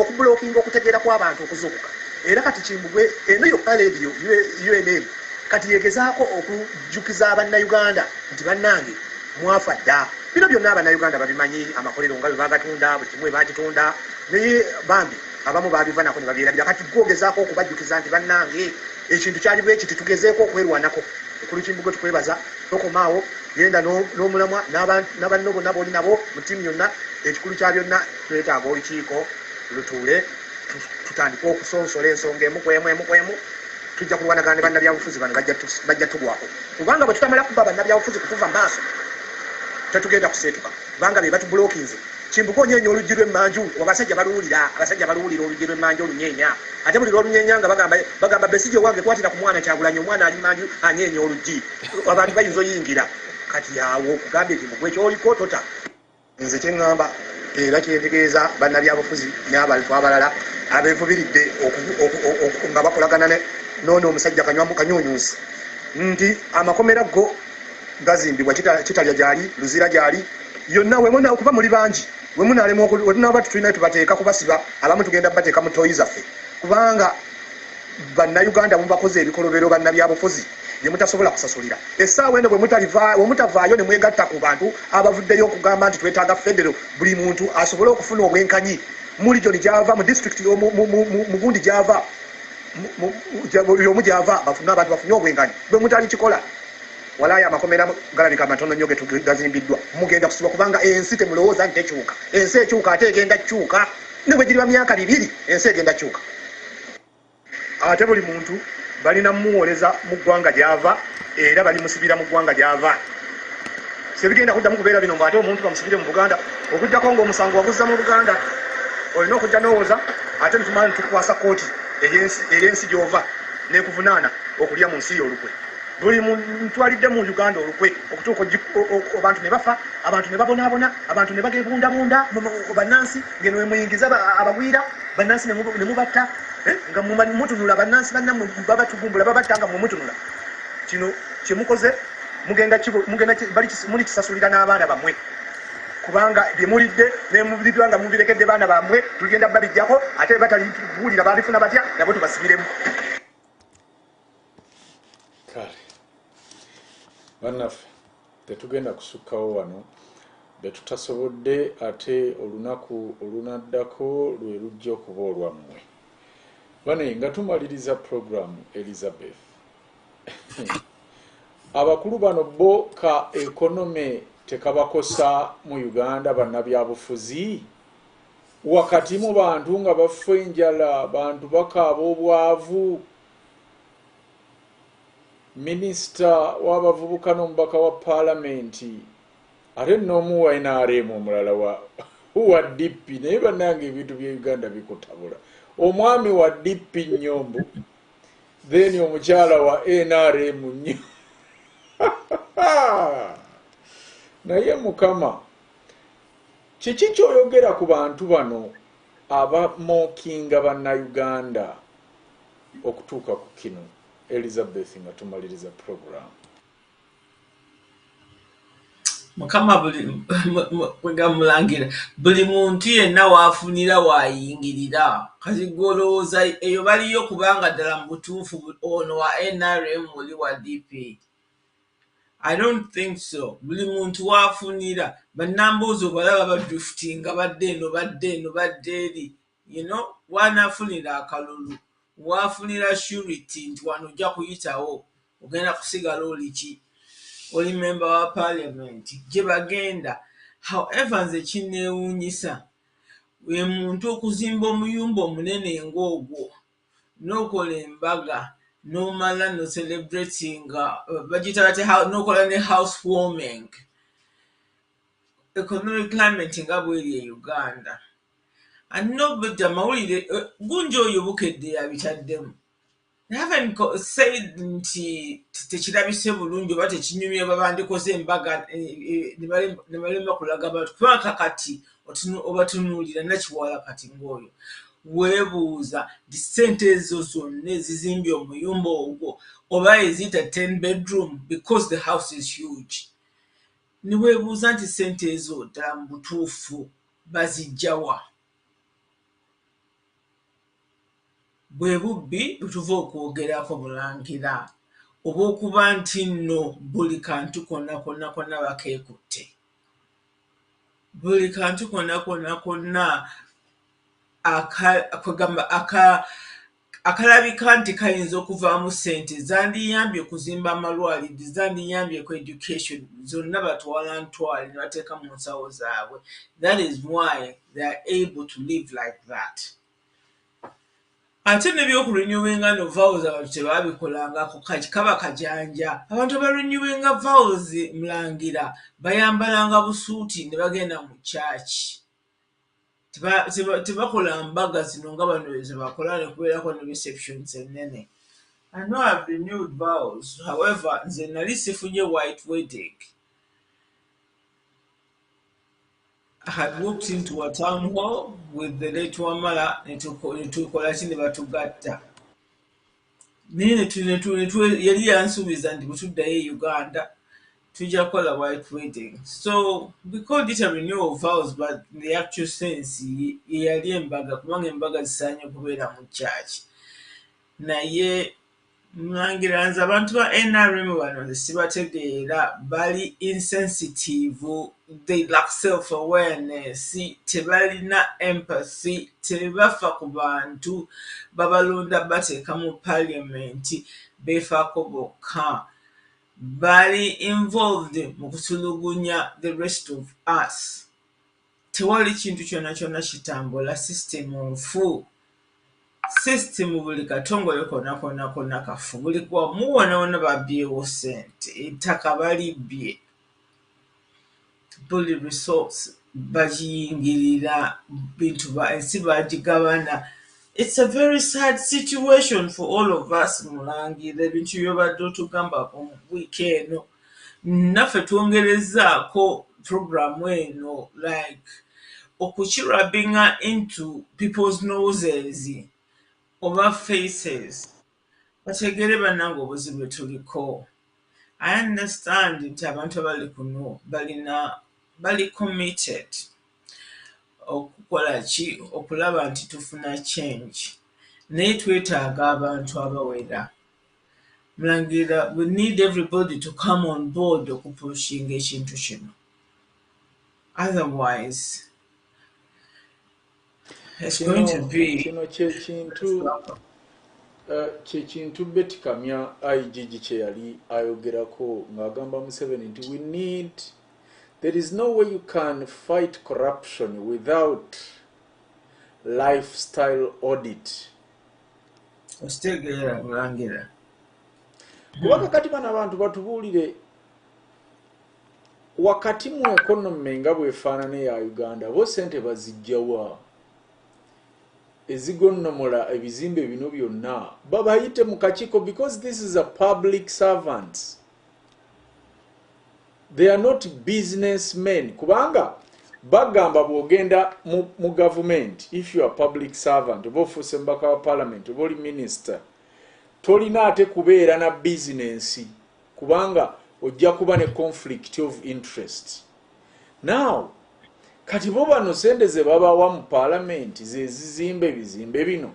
okubulookinga okutegeera kw'abantu okuzuukuka era kati Kimbugwe eno yokka leediyo UNM kati yegezaako okujjukiza bannayuganda nti bannange mwafa dda bino byonna abannayuganda babimanyi amakolero nga bwe bagatunda buli kimu bagitunda naye bambi abamu babiva nako ne babyerabira kati gwogezaako okubajjukiza nti bannange ekintu kyali bwe kiti tugezeeko okwerwanako ekulu Kimbugwe tukwebaza tokomaawo genda n'omulamwa n'abanno bonna b'oli nabo mu ttiimu yonna ekikulu kya byonna twetaaga olukiiko lutuule tutandika okusonsola ensonga emu kwemu tujja kulwanagana ne bannabyabufuzi bano bajja tugwako kubanga bwe tutamala kuba bannabyabufuzi kutuva mu maaso tetugenda kuseetuka kubanga be batubulookinze Kimbugwe onyeenya oluggi lw'emmanju abasajja baluwulira oluggi lw'emmanju olunyeenya ate buli lw'olunyeenya nga bagamba Besigye wange kwatira ku mwana Kyagulanyi omwana ali manju anyeenya oluggi abantu bayinza oyingira kati awo okugambye Kimbugwe ekyoliko tota nze kyeŋŋamba era kyentegeeza bannabyabufuzi n'abantu abalala abeefubiridde nga bakolagana noono omusajja kanyuunyuusi nti amakomera go gazimbibwa kitalya gyali luzira gyali yonna wemuna okuba muli bangi wemunaalema wetunaaba tutulina tubateeka kubasiba abamu tugenda bateeka mu toyi zaffe kubanga bannayuganda mubakoze ebikolobero bannabyabufuzi bye mutasobola kusasulira essaawa eno bwe mutavaayo ne mwegatta ku bantu abavuddeyo okugamba nti twetaaga federo buli muntu asobole okufuna obwenkanyi mu region gy'ava mu district mu gundi gy'ava omu gy'ava bafune abantu bafune obwenkanyi bwe mutali kikola walaaya amakomera galabika amatono nnyo gazimbiddwa mugenda kusibwa kubanga ensi temulowooza nti tekyuka ensi ekyuka ate egenda kyuka ne bwe giriba myaka 2 ensi egenda kyuka ate buli muntu balina mumuwoleza mu ggwanga gy'ava era balimusibira mu ggwanga gy'ava sebigenda kuddamu kubeera bino mbu ate omuntu bamusibire mu Buganda okugjako ng'omusango waguzza mu Buganda olina okujja n'owooza ate nitumala nitukwasa kooti ey'ensi gy'ova n'ekuvunaana okulya mu nsi olukwe buli ntwalidde mu Uganda olukwe okutuuka abantu ne bafa abantu ne babonaabona abantu ne bagebundabunda bannansi ngeno wemuyingiza abagwira bannansi ne mubatta nga mutunula bannansi bannammwe babatugumbula babatta nga mumutunula kino kyemukoze muli kisasulira n'abaana bammwe kubanga bye mulidde nemubiddwa nga mubirekedde baana bammwe tugenda babijjako ate batalibuulira babifuna batya nabo tubasibiremu kale bannaffe tetugenda kusukkawo wano betutasobodde ate olunaku olunaddako lwe lujja okuba olwammwe bane nga tumaliriza programu Elizabeth abakulu bano bo ka ekonome tekabakosa mu Uganda bannabyabufuzi wakati mu bantu nga bafa enjala bantu bakaaba obwavu minisita w'abavubuka n'omubaka wa paalamenti ate n'omu wa NRM omulala wa DP naye bannange ebintu bya Uganda bikutabula omwami wa DP nnyombo then omukyala wa NRM nnyo naye mukama kiki kyoyogera ku bantu bano abamookinga bannayuganda okutuuka ku kino Elizabeth nga tumaliriza program mukama Mulangira buli muntu yenna waafunira waayingirira kati golowooza eyo baliyo kubanga ddala mu butuufu ono wa NRM oli wa DP I don't think so buli muntu waafunira bannamboozi obalaba badriftinga badde eno badde eri wanaafunira akalulu waafunira surety nti wano ojja kuyitawo ogenda kusigala oli member wa parliament gye bagenda however nze kinneewuunyisa we muntu okuzimba omuyumba omunene ng'ogwo n'okola embaga n'omala no celebrating bagita bate n'okola ne housewarming economic climate nga bweri e Uganda anobedde amawulire gunja oyo bukedde yabitaddemu They haven't said nti tekirabise bulungi oba tekinyumye babandikoze embaga ne balemba kulaga abantu kubanga kati obatunuulira nakiwala kati ng'oyo weebuuza nti ssente ezo zonna ezizimbye omuyumba ogwo oba eziyita 10 bedroom because the house is huge ne weebuuza nti ssente ezo ddala mu butuufu bazijjawa bwe bubbi butuva okwogerako Mulangira oba okuba nti nno buli kantu konna bakeekutte buli kantu konna akalabika nti kayinza okuvaamu ssente zandiyambye okuzimba amalwaliro zandiyambye ku education zonna batwala ntwale ne bateeka mu nsawo zaabwe. That is why they are able to live like that. Ate nebyokurenewinga no vowels abantu tebabikolangako kaba kajanja. Abantu abarenewinga vowels Mulangira bayambalanga busuuti ne bagenda mu church. Tebakola mbaga zino nga bano zebakola ne kubeerako ne receptions ennene. I know I've renewed vows. However, nze nali sifunye white wedding. I had walked into a town hall with the late Wamala netukola ki ne batugatta. Yali yansuubiza nti bwe tuddayo e Uganda tujja kukola white wedding. So we called it a renewal of vows, but the actual sense yali embaga kubanga embaga zisaanye okubeera mu church. Naye Mulangira nze abantu ba NRM bano nze sibategeera bali insensitive, they lack self-awareness, tebalina empathy, tebafa ku bantu babalonda bateeka mu parliament beefaako bokka. Bali involved mu kutulugunya the rest of us. Tewali kintu kyonna kitambula system nfu. System buli katongole konna kafu. Buli kwa muwona babyewo ssente. Ettaka balibbye. Buli resource bagiyingirira bintu ensi bagigabana. It's a very sad situation for all of us Mulangira ebintu byobadde otugamba ku wiiki eno. Naffe twongerezaako programu eno like okukirabinga into people's noses oba faces. Bategere bannange obuzibu tuliko. I understand nti abantu abali kuno bali committed okukola ki okulaba nti tufuna change. Naye twetaaga abantu abawera. Mulangira, we need everybody to come on board okupushinga ekintu kino. Otherwise, it's going to be... Kino kyekintu Betty Kamya IGG kye yali ayogerako ng'agamba Museveni nti we need... There is no way you can fight corruption without lifestyle audit. Ositegeera Mulangira. Kubanga kati bano abantu batubuulire wakati mu economy nga bwefaanana eya Uganda bo ssente bazijjawa ezigonnomola ebizimbe bino byonna babayite mu kakiiko because this is a public servant. They are not businessmen. Kubanga bagamba bwogenda mu government, if you are public servant, oba ofuuse mbaka wa parliament, oba oli minister, tolina ate kubeera na business kubanga ojja kuba ne conflict of interest. Now, kati bo bano sente ze babawa mu parliament ze zizimbe ebizimbe bino.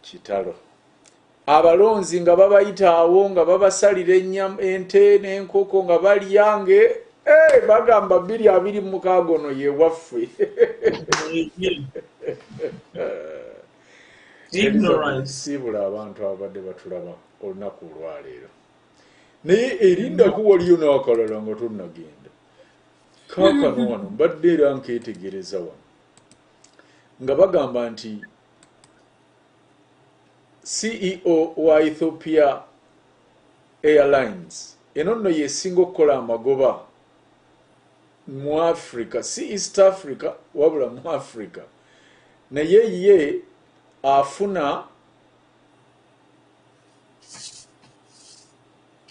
Kitalo. Abalonzi nga babayita awo nga babasalira ente n'enkoko nga balyange bagamba 226 ono ye waffe. Sibula abantu abadde batulaba olunaku olwaleero. Naye erindaku waliyo n'akalala nga tonnagenda. Kaakano wano mbadde era nkeetegereza wano nga bagamba nti CEO wa Ethiopia Airlines eno nno yesinga okukola amagoba mu Africa, si East Africa wabula mu Africa, naye ye afuna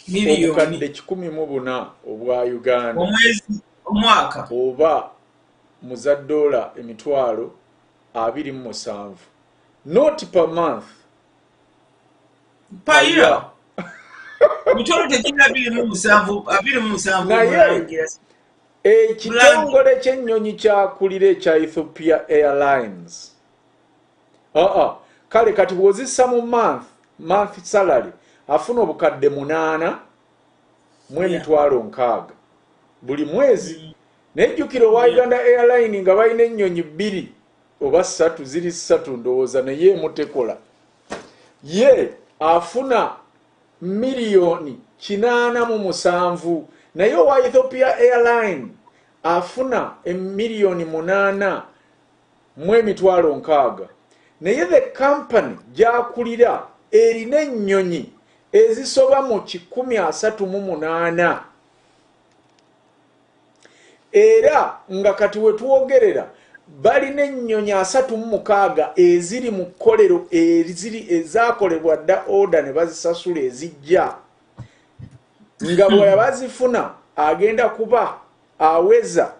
obukadde 14 obwa Uganda omwaka oba mu za dola emitwalo 27, not per month, per year. Mitolo tekina 27 naye ekitongole ky'ennyonyi kyakulira ekya Ethiopia Airlines kale kati bw'ozissa mu month salary afuna obukadde 8 mu emitwalo 6 buli mwezi. Nejjukira owa Uganda Airline nga balina ennyonyi 2 oba 3 ziri 3 ndowooza naye emutekola ye afuna miliyoni 807 naye owa Ethiopia Airline afuna miliyoni 8 mu emitwalo 6 naye the company gyakulira erina ennyonyi ezisoba mu 138 era nga kati we tuwogerera balina ennyonyi 36 eziri mu kkolero ezaakolebwa dda order ne bazisasula ezijja nga bwe bazifuna agenda kuba aweza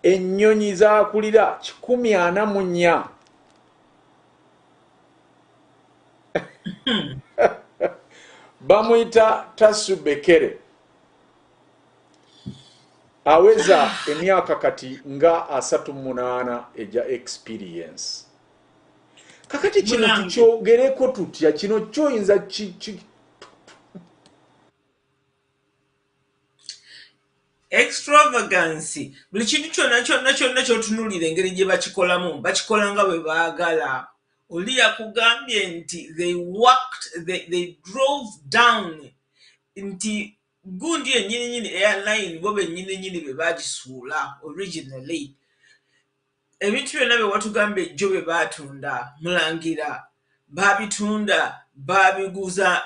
ennyonyi zaakulira 144 bamuyita Tasubekere aweza emyaka kati nga 38 eja experience. Kakati kino tukyogereko tutya kino kyoyinza extravagance buli kintu kyonna kyotunulira engeri gye bakikolamu bakikola nga bwe baagala. Oli yakugambye nti they drove down nti gundi ennyini airline bo bennyini be bagisuula originally. Ebintu byonna bye watugamba ejjo bye baatunda Mulangira babitunda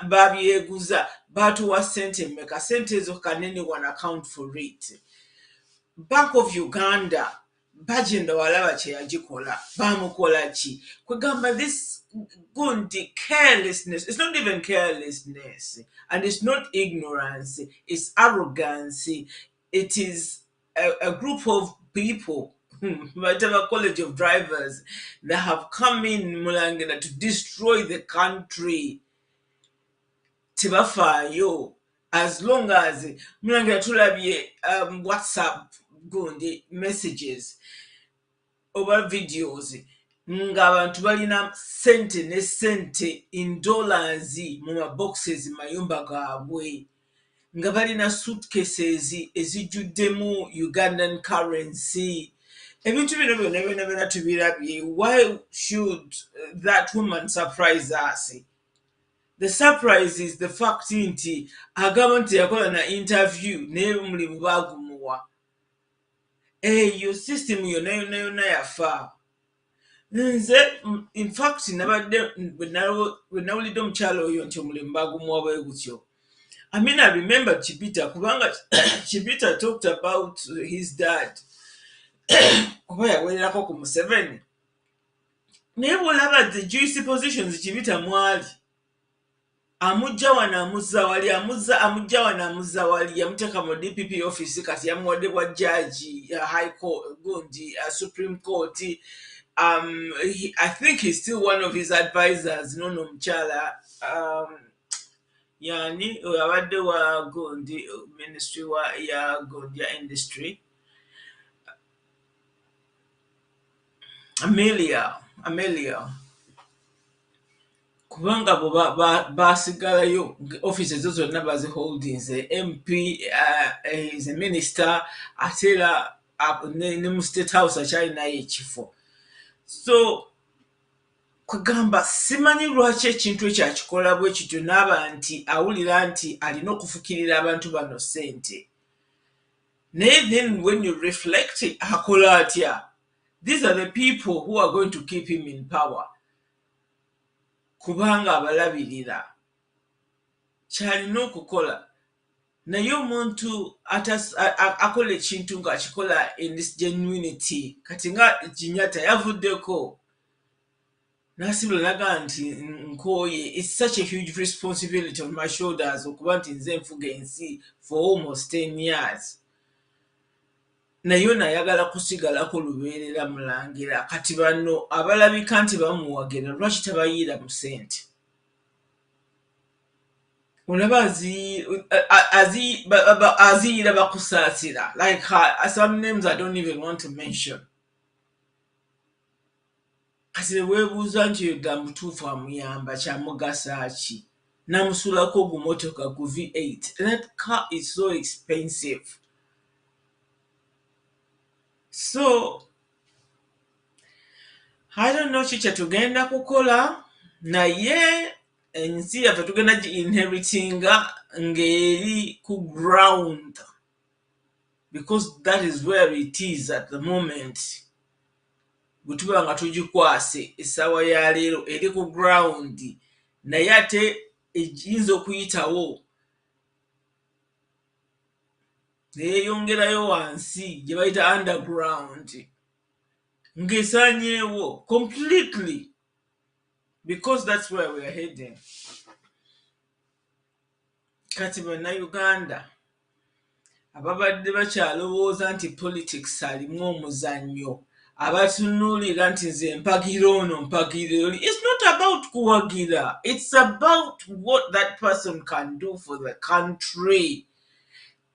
babyeguza batuwa sente mmeka sente ezo kanene wan account for it. Bank of Uganda bagenda walaba kye yagikola bamukola ki kwegamba this gundi carelessness. It's not even carelessness and it's not ignorance, it's arrogance. It is a group of people whatever college of drivers that have come in Mulangira to destroy the country. Tibafayo as long as Mulangira tulabye WhatsApp gundi messages over videos nga abantu balina sente ne sente in dollars mu maboxes mayumba gaabwe nga balina suitcases ezijjuddemu Ugandan currency. Ebintu bino byonna tubirabye. Why should that woman surprise us? The surprise is the fact nti agamba nti yakola na interview naye mulimu baagumuwa. Eyo system yonna yafa. Nze in fact nabadde bwe nawulidde omukyalo oyo nti omulimu baagumuwa bwe gutyo. I mean, I remember Chibita kubanga Chibita talked about his dad. Oba yawererako ku Museveni. Naye bw'olaba the juicy positions Chibita mwali. Amujja wano amuzza wali, amujja wano amuzza wali, yamuteeka mu DPP office kati yamuwadde bwa judge high court gundi Supreme Court. I think he's still one of his advisors, nono mukyala. Yani abadde wa gundi ministry ya gundi ya industry. Amelia. Kubanga basigalayo offices zonna bazi holdings MP is a minister atera ne mu state house akyalina ekifo. So kugamba simanyi lwaki ekintu ekyakikola bwe kityo n'aba nti awulira nti alina okufukirira abantu bano sente. Naye then when you reflect akola atya? These are the people who are going to keep him in power. Kubanga abalabirira kyalina okukola naye omuntu akola ekintu ng'akikola in this genuinity kati nga Jinyata yavuddeko n'asibula naga nti nkooye. It's such a huge responsibility on my shoulders okuba nti nze nfuga ensi for almost 10 years. Naye nayagala kusigalako lubeerera Mulangira kati bano abalabika nti bamuwagira lwaki tabayiira mu sente. olaba aziyira bakusaasira, like some names I don't even want to mention. Kati weebuuza nti oyo dda mutuufu amuyamba kyamugasa ki, namusulako gumotoka gu V8. That car is so expensive. So I don't know kiki tugenda kukola, naye ensi yaffe tugenda gi-inheritinga ng'eri ku ground, because that is where it is at the moment. Bwe tuba nga tugikwase essaawa ya leero eri ku ground, naye ate egiyinza okuyitawo neyeeyongerayo wansi gye bayita underground ng'esaanyeewo completely, because that's where we are heading. Kati bannayuganda ababadde bakyalowooza nti politics alimu omuzannyo, abatunuulira nti nze mpagira ono mpagira oli, it's not about kuwagira, it's about what that person can do for the country.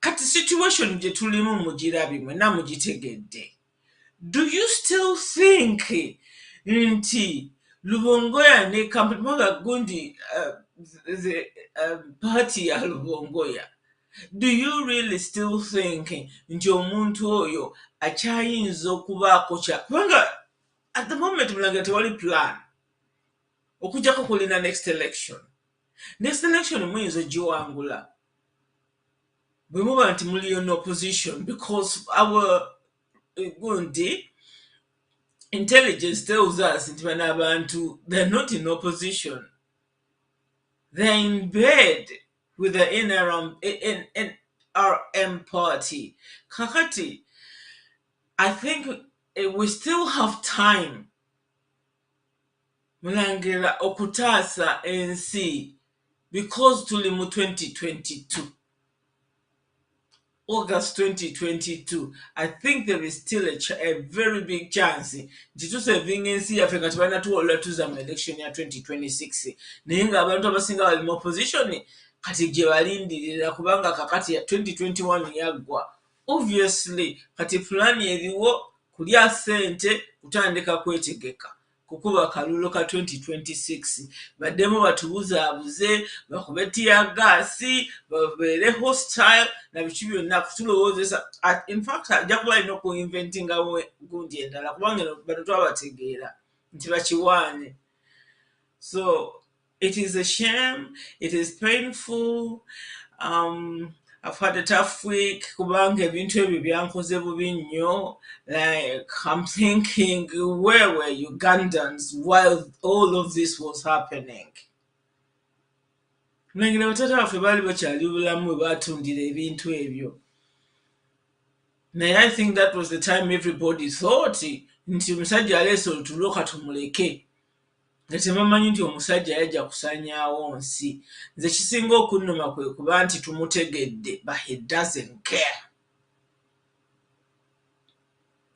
Kati situation gye tulimu mugirabye, mwenna mugitegedde. Do you still think nti Lubongoya ne Kampala gundi the party ya Lubongoya? Do you really still think nti omuntu oyo akyayinza okubaako kya? Kubanga at the moment mulanga tewali plan okujjako kulina next election. Next election muyinza ogiwangula bwe muba nti muli in opposition, because our gundi intelligence tells us nti bano abantu they're not in opposition, they're in bed with the NRM party. Kakati, I think we still have time Mulangira okutaasa ensi, because tuli mu 2022, August 2022. I think there is still a very big chance nti tusevinga ensi yaffe kati balina tuwola tuza mu election ya 2026, naye nga abantu abasinga bali mu opposition kati gye balindirira, kubanga kakati ya 2021 yaggwa. Obviously kati fulani eriwo kulya ssente kutandika kwetegeka kukuba kalulu ka 2026, baddemu batubuzaabuze bakube tiyagaasi babeere hostile na biki byonna kutulowoozesa. In fact ajja kuba alina okuinventingawo gundi endala, kubanga bano twabategeera nti bakiwaane. So it is a shame, it is painful. I've had a tough week kubanga ebintu ebyo byankoze bubi nnyo. Like, I'm thinking, where were Ugandans while all of this was happening? Mulengera batata baffe baali bakyali bulamu bwe baatundira ebintu ebyo. Naye I think that was the time everybody thought nti omusajja aleese olutulo katumuleke, nga tebamanyi nti omusajja yajja kusaanyaawo nsi. Nze kisinga okunnuma kwe kuba nti tumutegedde, but he doesn't care.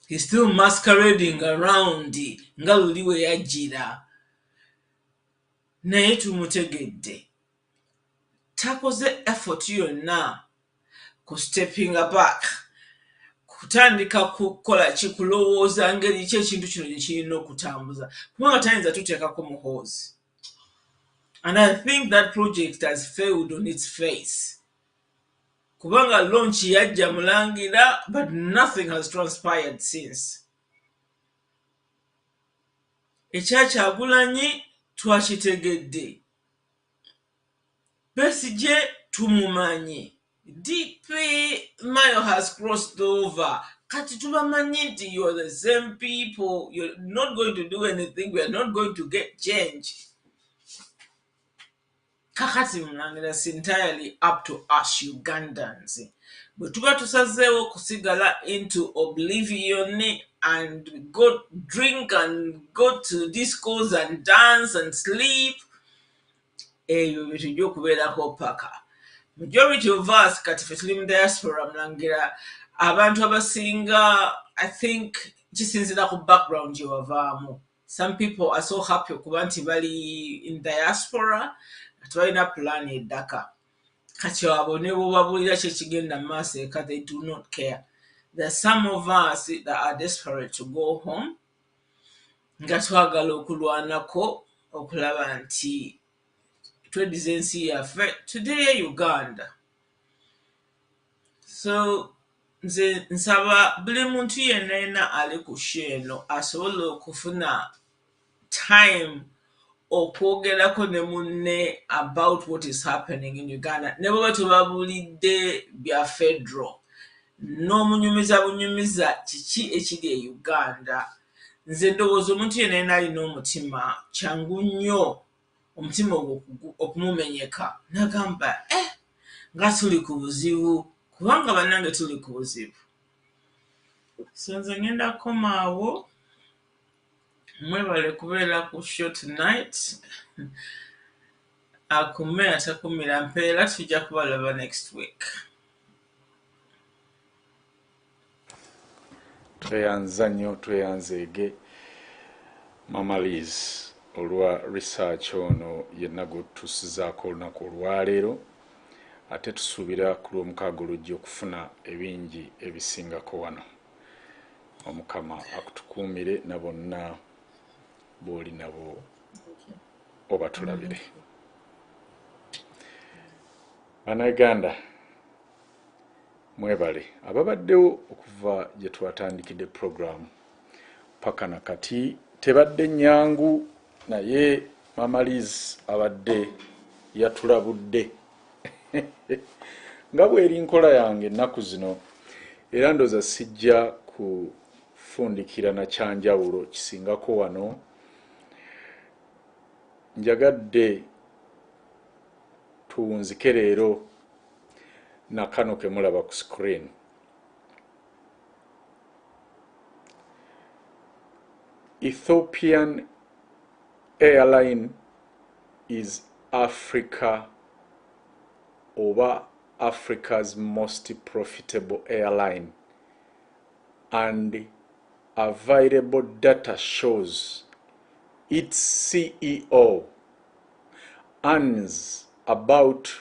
He's still masquerading around nga luli we yajjira, naye tumutegedde. Takoze effort yonna ku stepping back, kutandika kukola kikulowooza ngeri ki ekintu kino gye kirina okutambuza, kubanga tayinza tuteekako muhoozi. And I think that project has failed on its face. Kubanga launch yajja Mulangira, but nothing has transpired since. Ekyakyagulanye twakitegedde, Besigye tumumanyi, DP Mayo has crossed over. Kati tubamanyi nti you are the same people, you're not going to do anything, we are not going to get change. Kakati Mulangira, it's entirely up to us Ugandans. Bwe tuba tusazeewo kusigala into oblivion and go drink and go to discos and dance and sleep, ebyo bye tujja okubeerako paka. Majority of us kati ffe tuli mu diaspora Mulangira, abantu abasinga I think kisinzira ku background gye wavaamu. Some people are so happy okuba nti bali in diaspora, tebalina plan eddaka. kati abo ne bobabulira kyekigenda maaso eka they do not care. There are some of us that are desperate to go home nga twagala okulwanako okulaba nti twediza ensi yaffe today Uganda. So nze nsaba buli muntu yenna ali ku sheno asobola okufuna time okwogerako ne munne about what is happening in Uganda. Ne bwe tubabulidde bya federal n'omunyumiza bunyumiza kiki ekiri e Uganda. Nze ndowooza omuntu yenna alina omutima kyangu nnyo omutima okumumenyeka n'agamba nga tuli ku buzibu kubanga bannange tuli ku buzibu. So nze ngenda komaawo. Mwebale kubeera ku show tonight. Akume atakumira mpeera tujja kubalaba next week. Tweyanza nnyo tweyanzeege Mama Liz olwa research ono yenna gwetusizaako olunaku olwaleero ate tusuubira ku lw'omukaaga olujja okufuna ebingi ebisingako wano. Omukama akutukuumire na bonna boli nabo obatulabire. Bannayuganda mwebale ababaddewo okuva gye twatandikidde program paka na kati tebadde nnyangu naye Mama Liz abadde yatulabudde nga bw'eri nkola yange ennaku zino era ndooza sijja kufundikira na kyanjawulo kisingako wano. Njagadde tuwunzike leero na kano ke mulaba ku screen. Ethiopian airline is Africa's most profitable airline, and available data shows its CEO earns about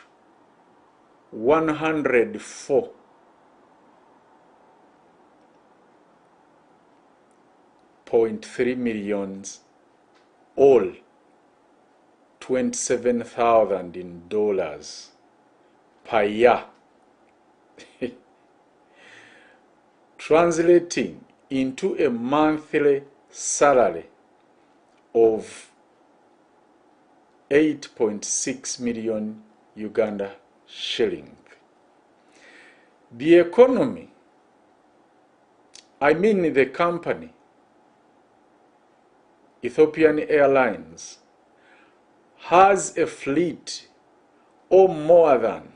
$104.3 million, all $27,000 per year, translating into a monthly salary of 8.6 million Uganda shilling. The economy, the company, Ethiopian Airlines, has a fleet of more than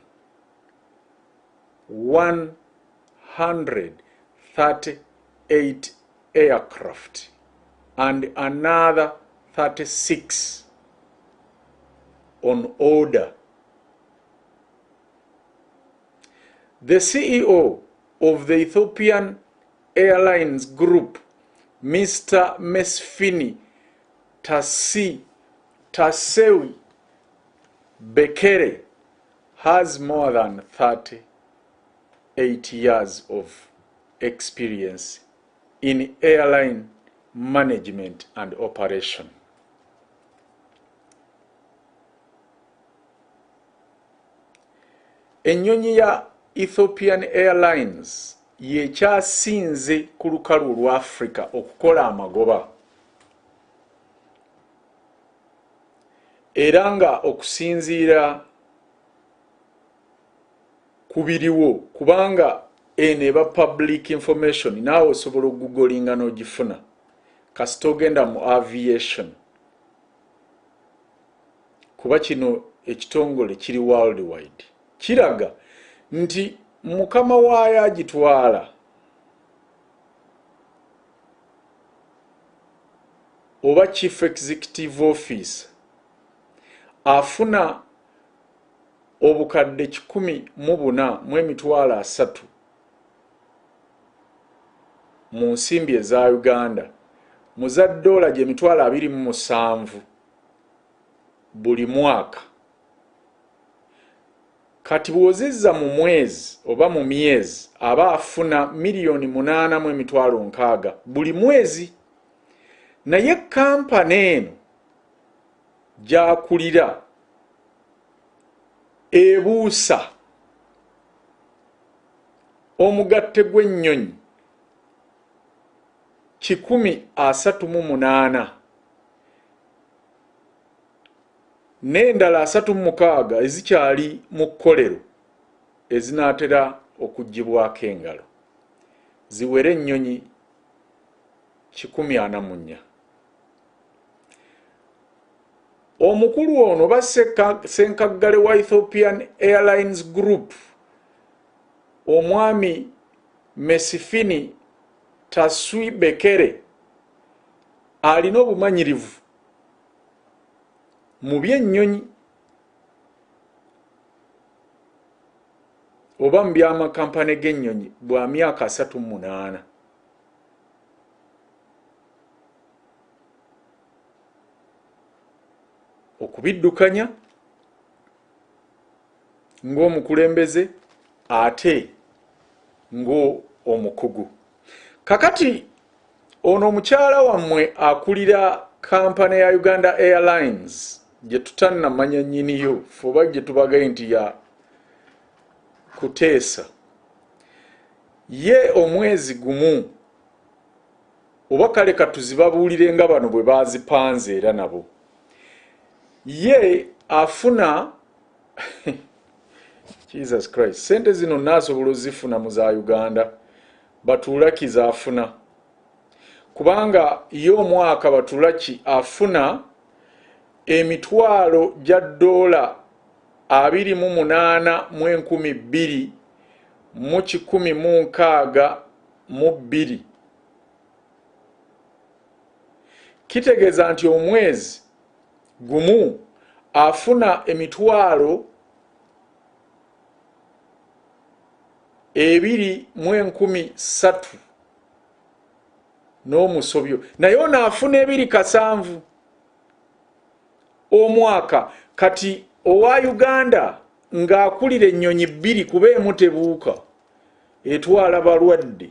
138 aircraft and another 36 on order. The CEO of the Ethiopian Airlines Group, Mr. Mesfini Tasewi Bekere, has more than 38 years of experience in airline management and operation. Ennyonyi ya Ethiopian Airlines yekyasinze ku lukalu lwa Africa okukola amagoba, era nga okusinziira kubiriwo kubanga ene eba public information naawe osobola okugolinga n'ogifuna kasita ogenda mu aviation kuba kino ekitongole kiri worldwide. Kiraga nti mukama waayo agitwala oba chief executive office afuna obukadde 1,430 mu nsimbi eza Uganda, mu za dola gye emitwalo 27 buli mwaka. kati bwozizza mu mwezi oba mu myezi aba afuna $8,600,000 buli mwezi. Naye kampani eno gy'akulira ebuusa omugatte gw'ennyonyi 138 n'endala 36 ezikyali mu kkolero ezinaatera okuggibwako engalo ziwere ennyonyi 144. Omukulu ono bassenkaggale wa Ethiopian Airlines Group omwami Mesifini Taswi Bekere alina obumanyirivu mu by'ennyonyi oba mu by'amakampani g'ennyonyi bwa myaka 38. Okubiddukanya ng'omukulembeze ate ng'omukugu. Kakati ono omukyala wammwe akulira kampani ya Uganda Airlines gye tutannamanya nnyiniyo oba gye tubagaye nti ya kuteesa, ye omwezi gumu oba kale katuzibabuulire nga bano bwe bazipanze era nabo, ye afuna Jesus Christ, sente zino naasobola ozifuna mu za Uganda Batulaki zaafuna, kubanga ye omwaka Batulaki afuna emitwalo gya $28,200 mu 162. Kitegeeza nti omwezi gumu afuna emitwalo 2,13 n'omusobyo, naye ono afuna 2,700 omwaka. Kati owa Uganda ng'akulira ennyonyi 2 kuba emu tebuuka etwala balwadde,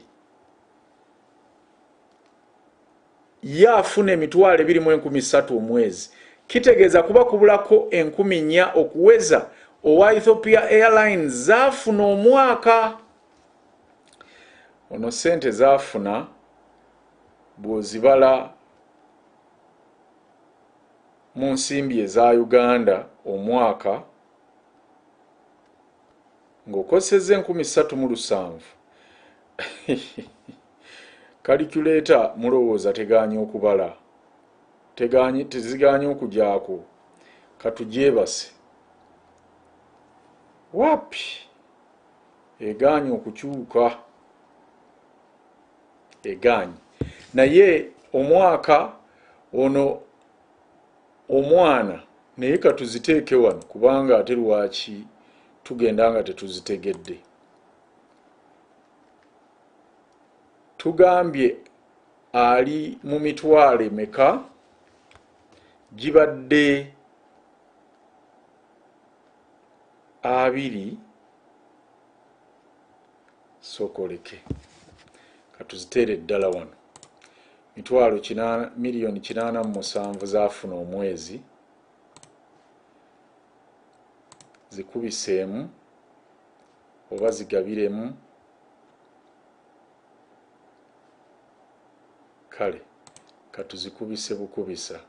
ye afuna emitwalo 2,13 omwezi. Kitegeeza kuba kubulako 4,000 okuweza owa Ethiopia Airlines zaafuna omwaka. Ono sente zaafuna bw'ozibala mu nsimbi eza Uganda omwaka ng'okosezza 3,700. Calculator mulowooza teganya okubala, teziganya okugyako. Katugyebase wapi eganya okukyuka, eganya. Naye omwaka ono omwana naye katuziteeke wano kubanga ate lwaki tugenda nga tetuzitegedde. Tugambye ali mu mitwalo emeka, gibadde 20 sokoleke katuziteere ddala wano. Mitwalo 8,700,000 zaafuna omwezi, zikubiseemu oba zigabiremu, kale katuzikubise bukubisa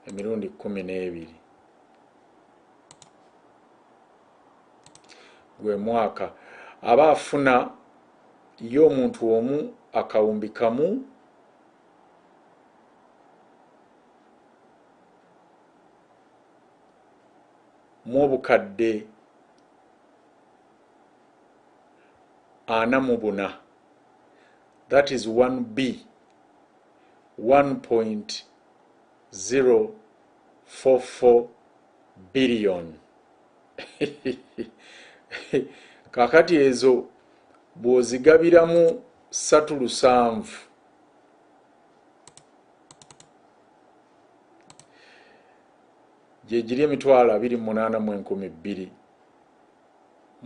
emirundi 12 gwe mwaka aba afuna ye omuntu omu akawumbi kamu mu obukadde 44. That is 1B, 1.044 billion. Kakati ezo bw'ozigabiramu 3,700 gye giri emitwalo 28,200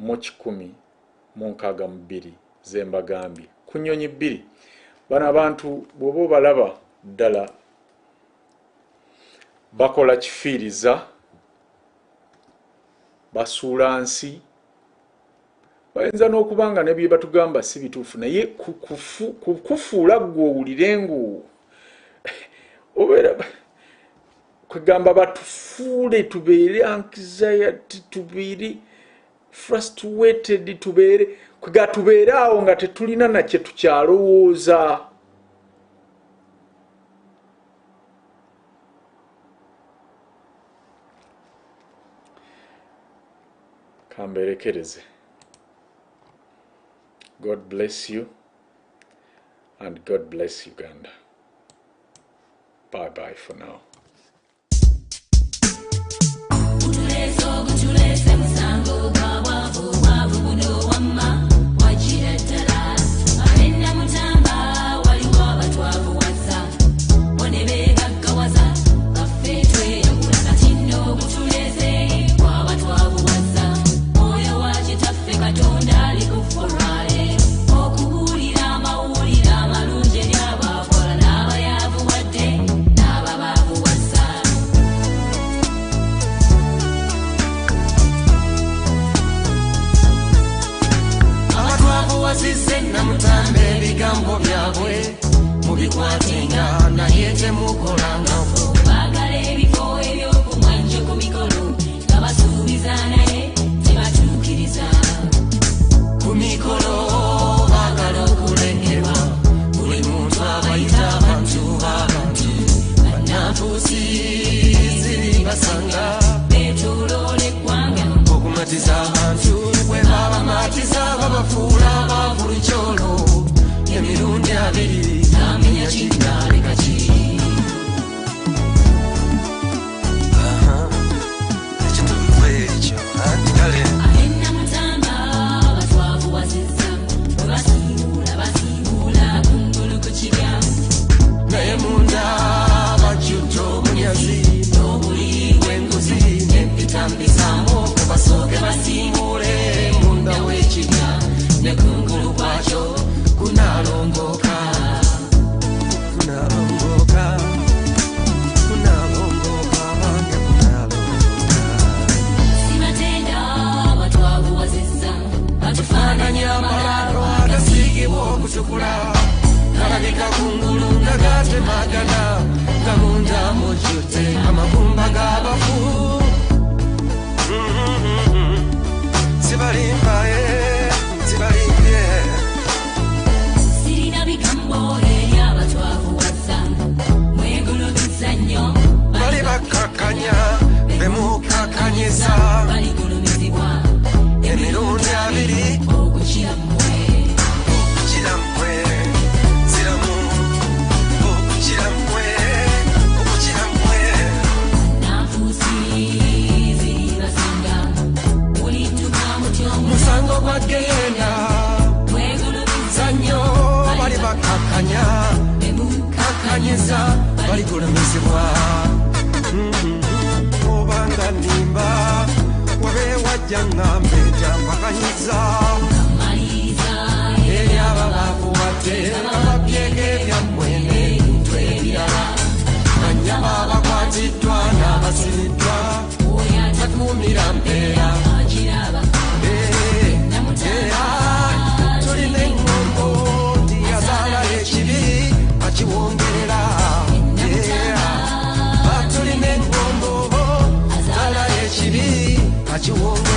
mu 162 zembagambye ku nnyonyi 2 bano abantu bw'oba balaba ddala bakola kifiiriza basuula nsi bayinza n'okuba nga ne bye batugamba si bituufu naye kufuula gwe owulire ngu obeera kwegamba batufuule tubeere anxiety tubeere frustrated tubeere kwega tubeere awo nga tetulina nakye tukyalowooza. Kamberekereze. God bless you and God bless Uganda. Bye bye for now. You won't